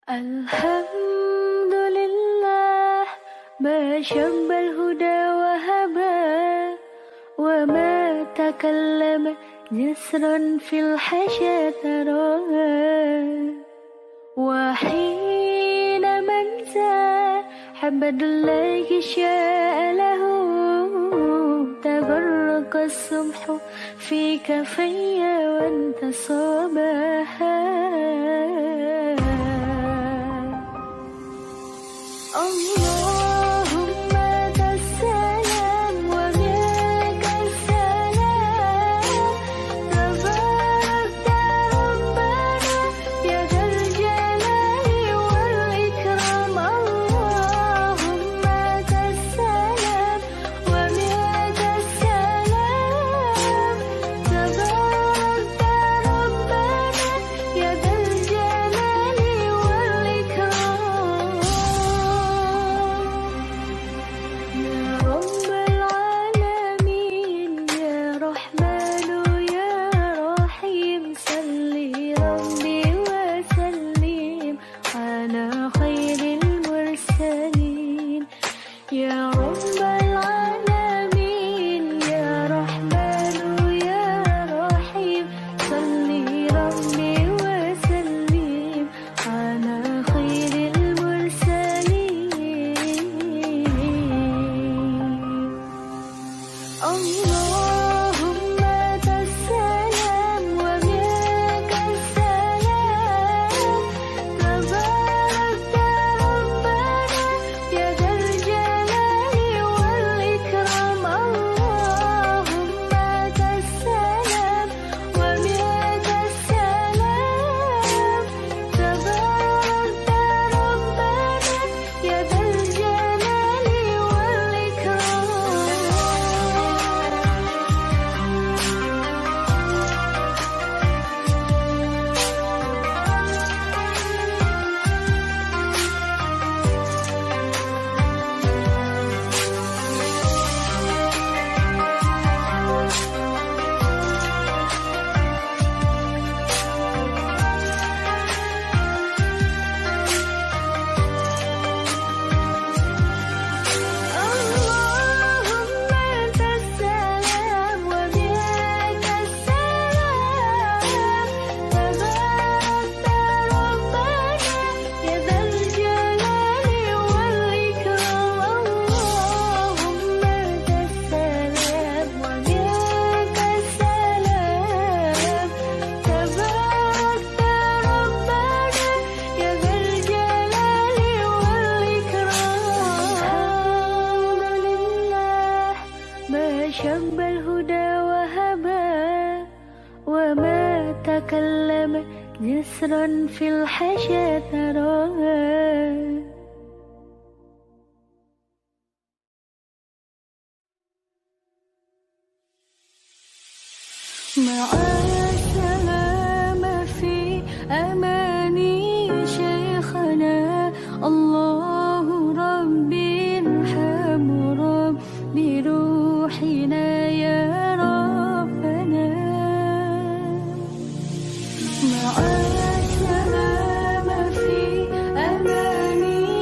الحمد لله ما شب الهدى وهبى وما تكلم جسرا في الحشا تراها وحين منسى حمد الله شاء له تبرق الصبح في كفي وانتصابها اللهم لك السلام ومنك السلام تباركت ربنا يا ذا الجلال والإكرام اللهم لك السلام ومنك السلام تباركت ربنا يا ذا الجلال والإكرام يا رب العالمين يا رحمن يا رحيم صل ربي وسلم على خير المرسلين يا رب العالمين يا رحمن يا رحيم صل ربي وسلم على خير المرسلين اللهم لك السلام ومنك السلام تباركت ربنا يا ذا الجلال والإكرام اللهم لك السلام ومنك السلام تباركت ربنا يا ذا الجلال والإكرام اللهم لك السلام ومنك السلام تباركت ربنا يا ذا الجلال والإكرام اللهم لك السلام ومنك السلام تباركت ربنا يا ذا الجلال والإكرام الحمد لله ما شب الهدى وهبى وما تكلم جسرا في الحشا تراها مع السلامة في أماني شيخنا الله ربي ارحم ربي روحنا يا ربنا مع السلامة في أماني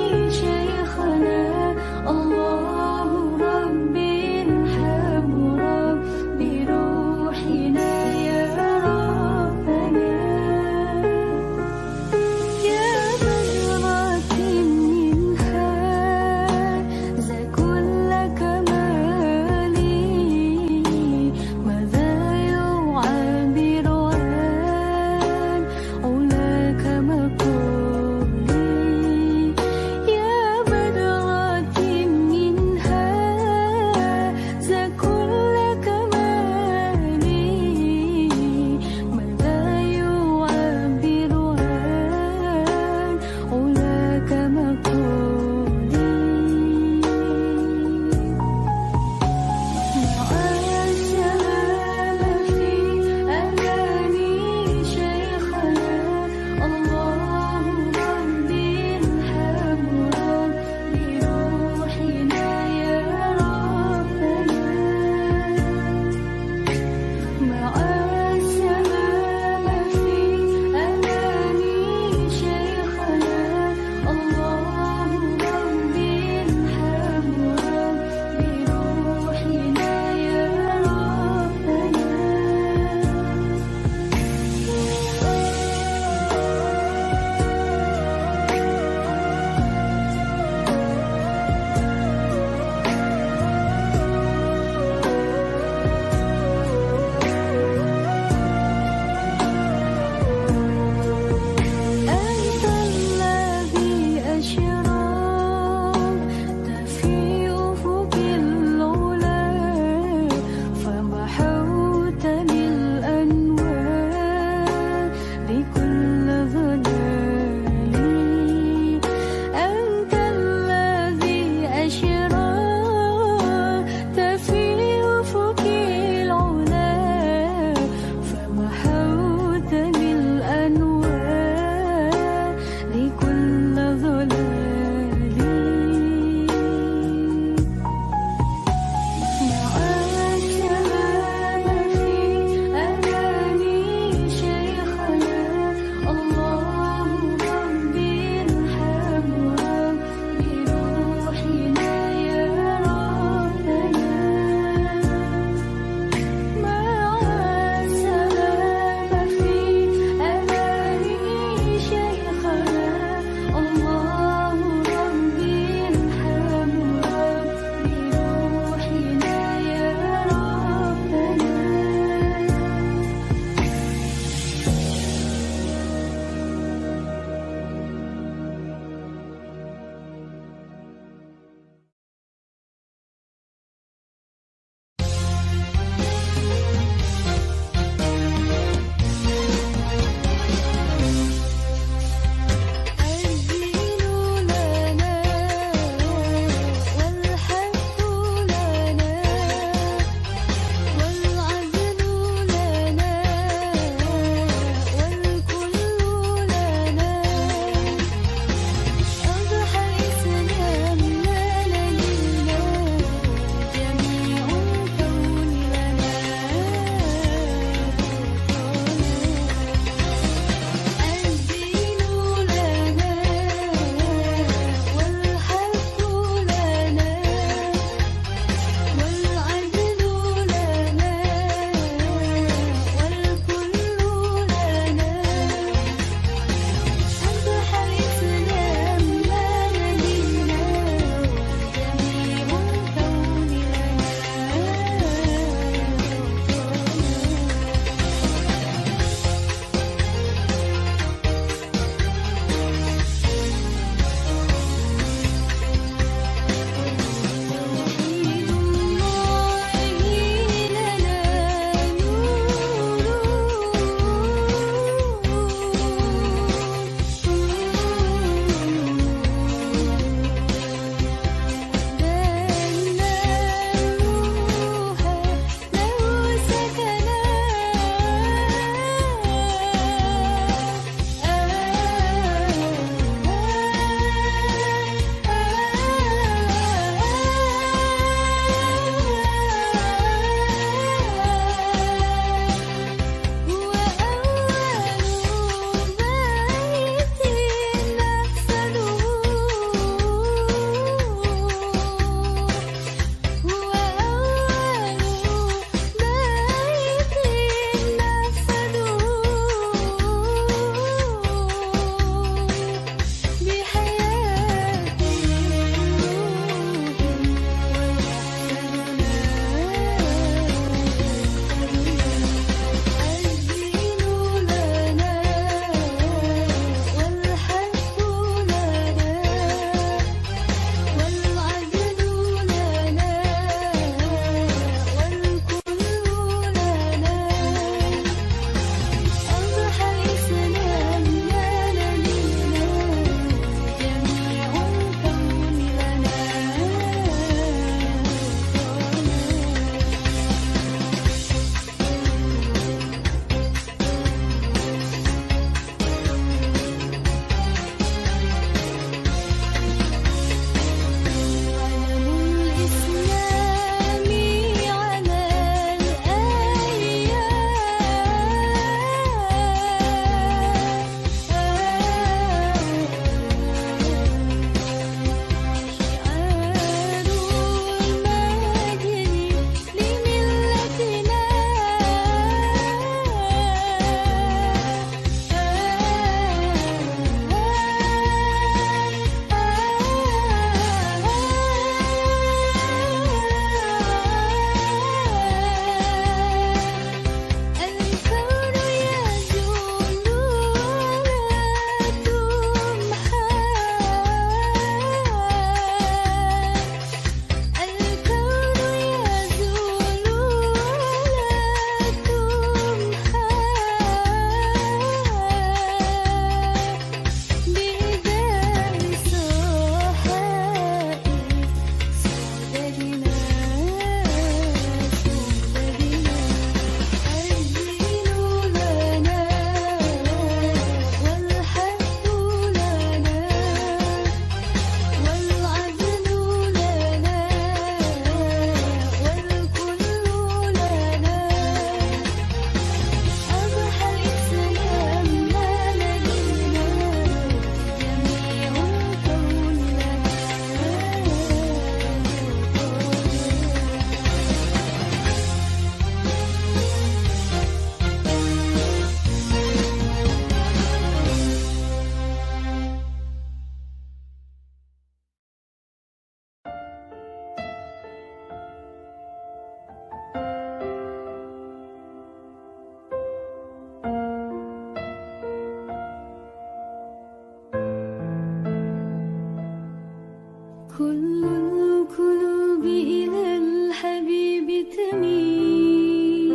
كل القلوب إلى الحبيب تميل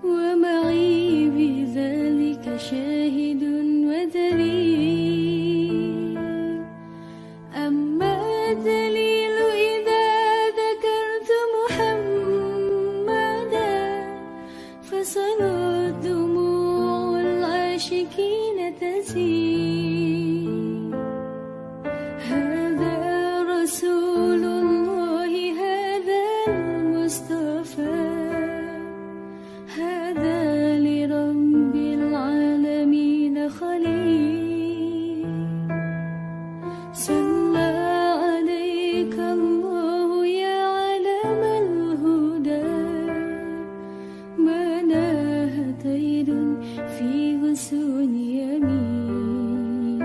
ومعي بذلك شاهد ودليل أما الدليل إذا ذكرت محمدا فصارت دموع العاشقين تسيل هذا رسول الله هذا المصطفى هذا لرب العالمين خليل صلى عليك الله يا علم الهدى ما ناه طير في غصون يمين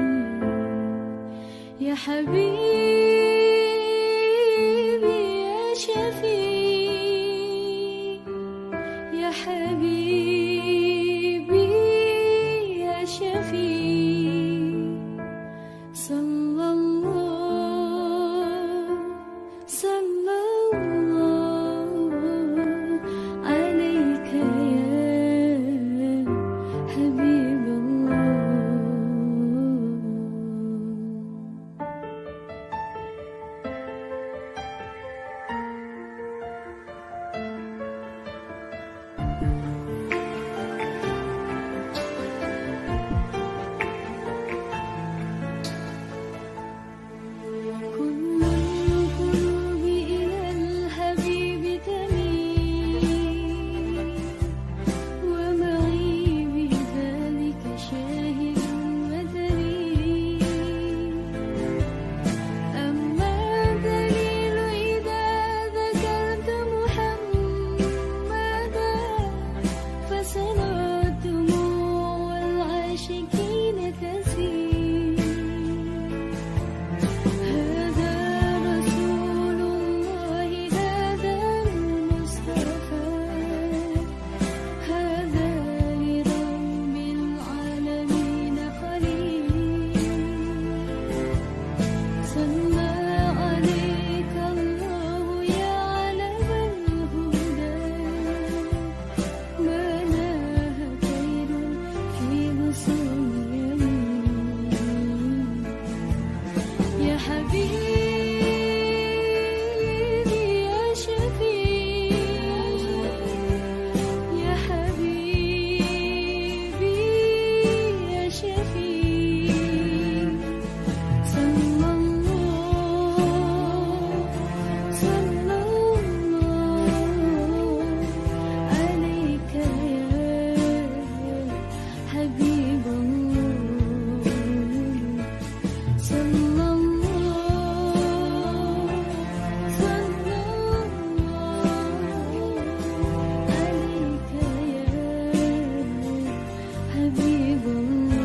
يا حبيبي يا شفيع يا حبيبي يا شفيع صلى الله عليك يا حبيب الله كل القلوب إلى الحبيب تميل ومعي بذلك شاهد ودليل أما الدليل إذا ذكرت محمدا فصارت دموع العاشقين تسيل هذا رسول الله هذا المصطفى هذا لرب العالمين خليل صلى عليك الله يا علم الهدى ما ناه طير في غصون يمين يا حبيبي يا شفيع يا حبيبي يا شفيع صلى الله عليك يا حبيب الله صلى الله عليك يا حبيب الله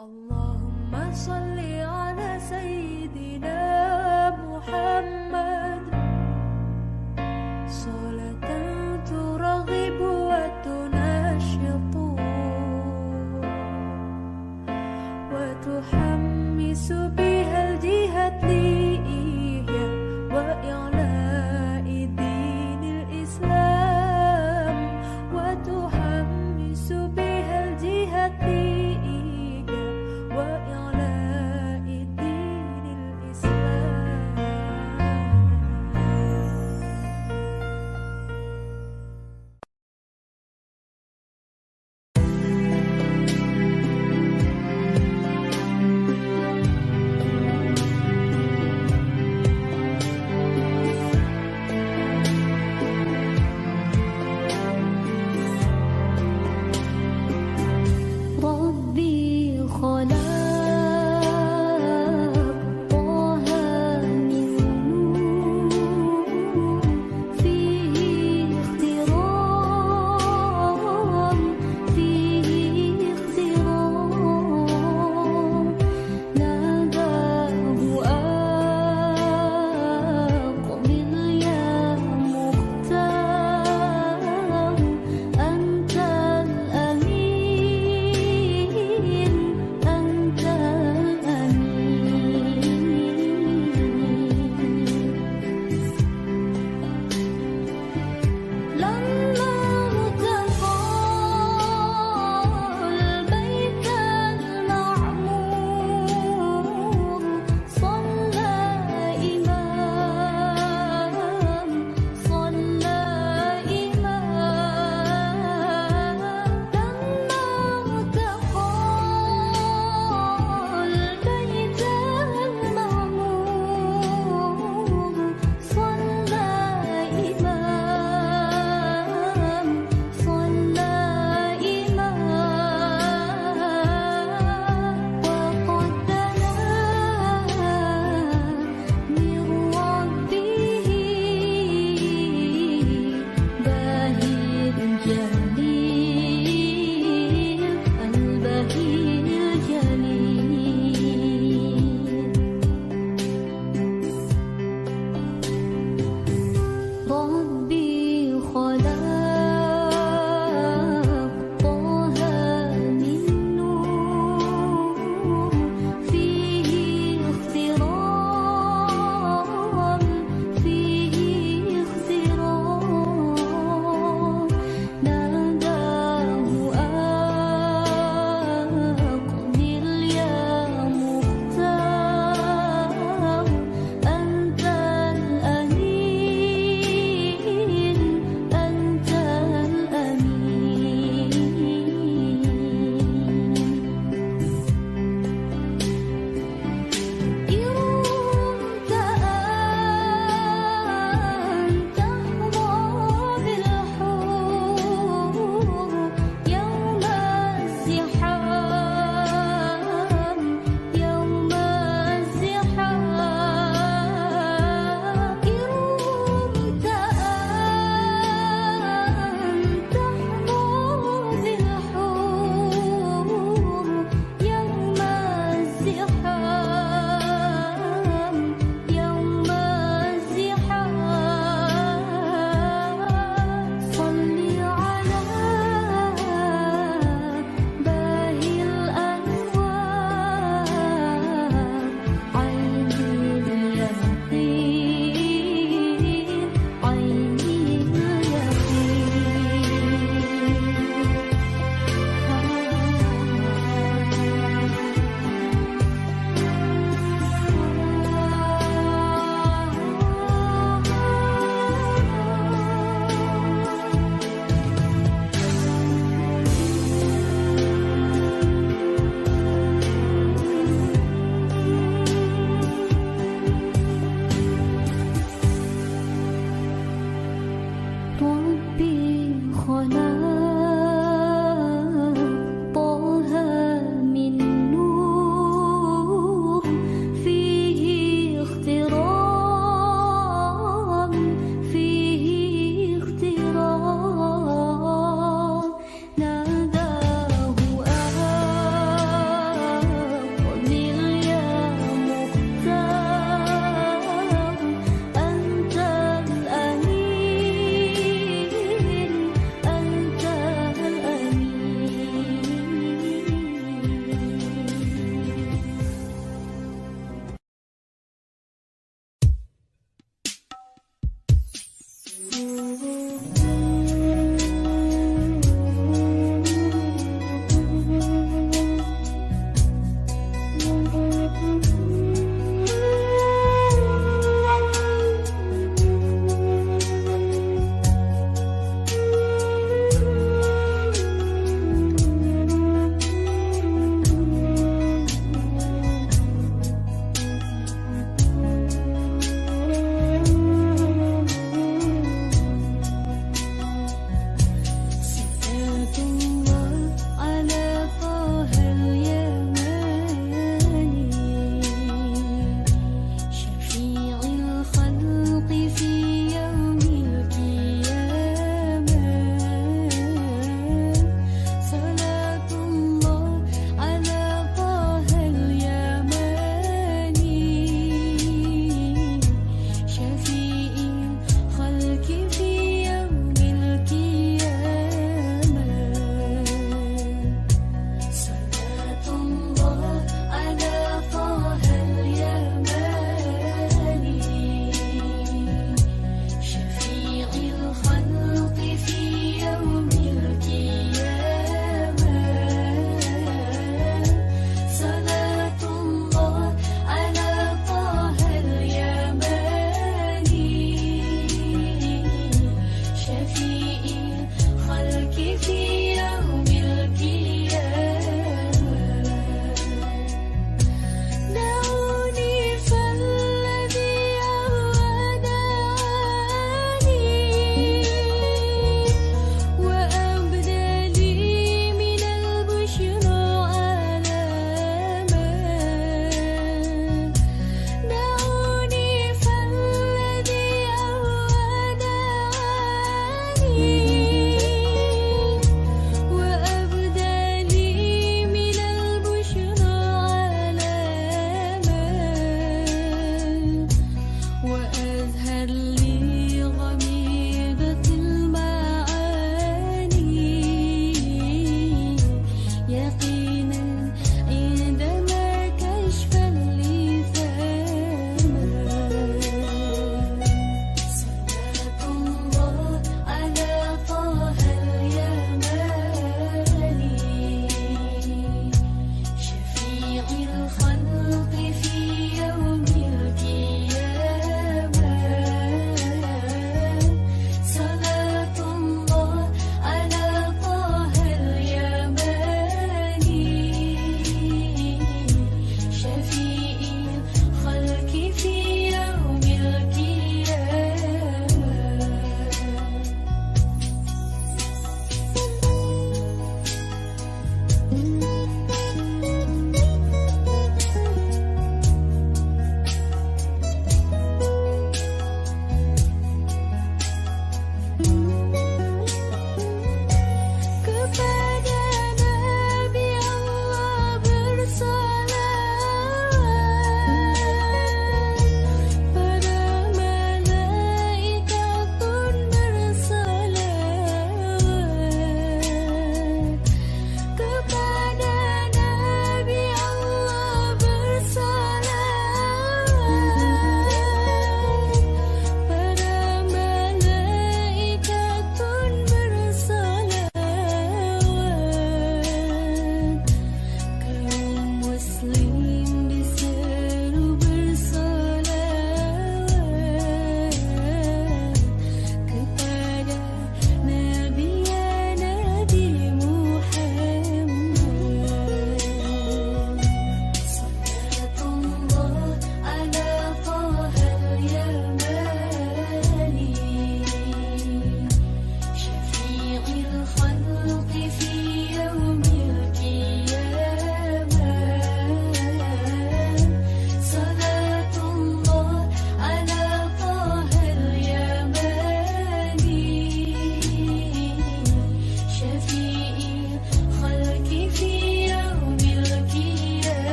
اللهم صل على سيدنا محمد صلاة ترغب وتنشط وتحمس بها الجهاد لإحياء وإعلاء دين الإسلام وتحمس بها الجهاد لإحياء وإعلاء دين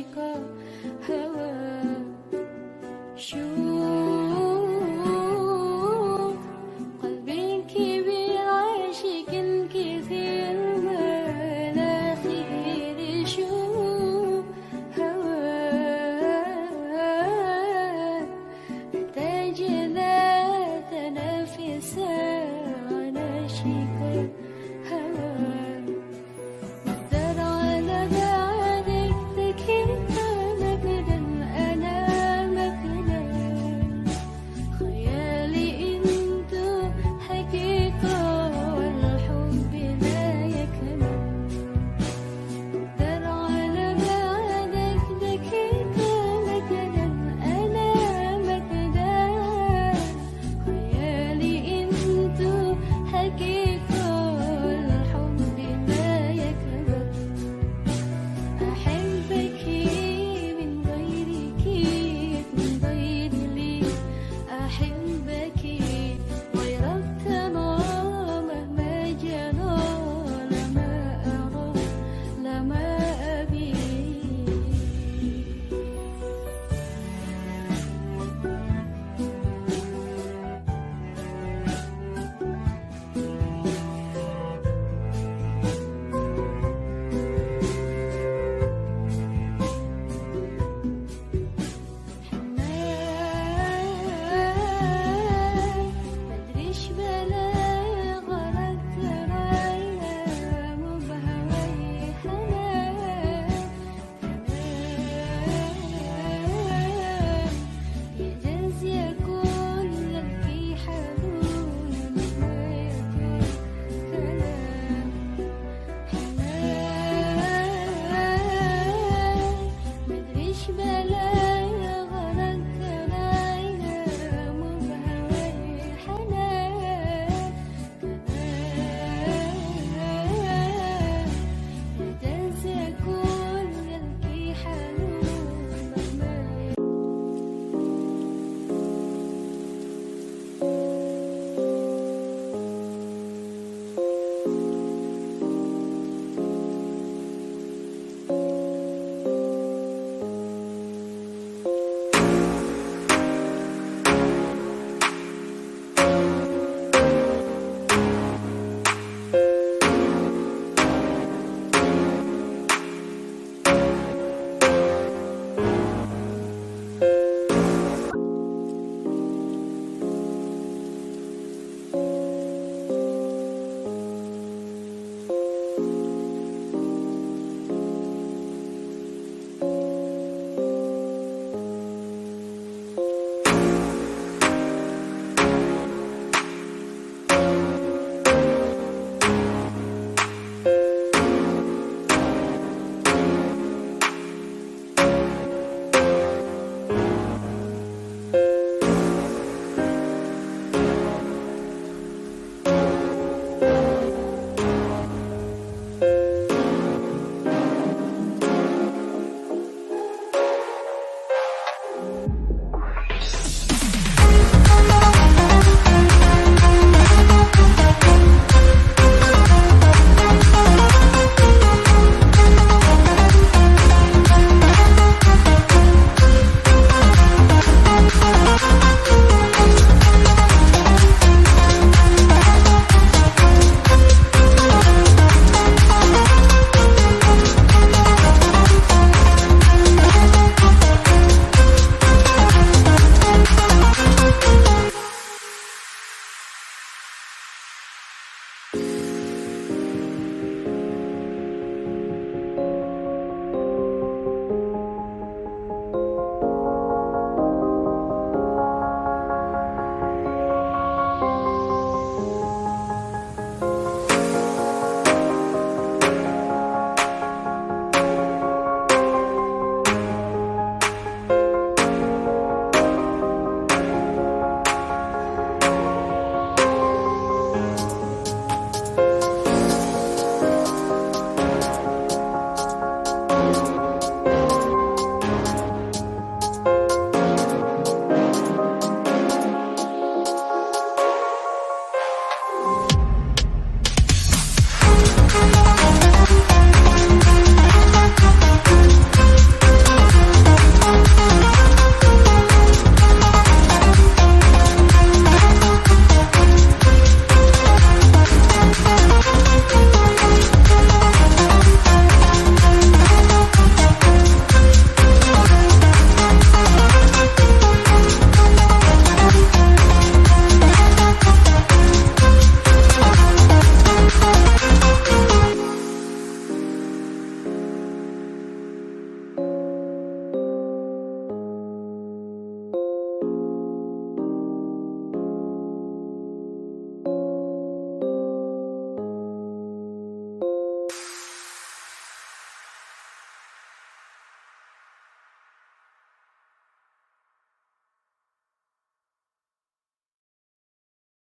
عليك هوى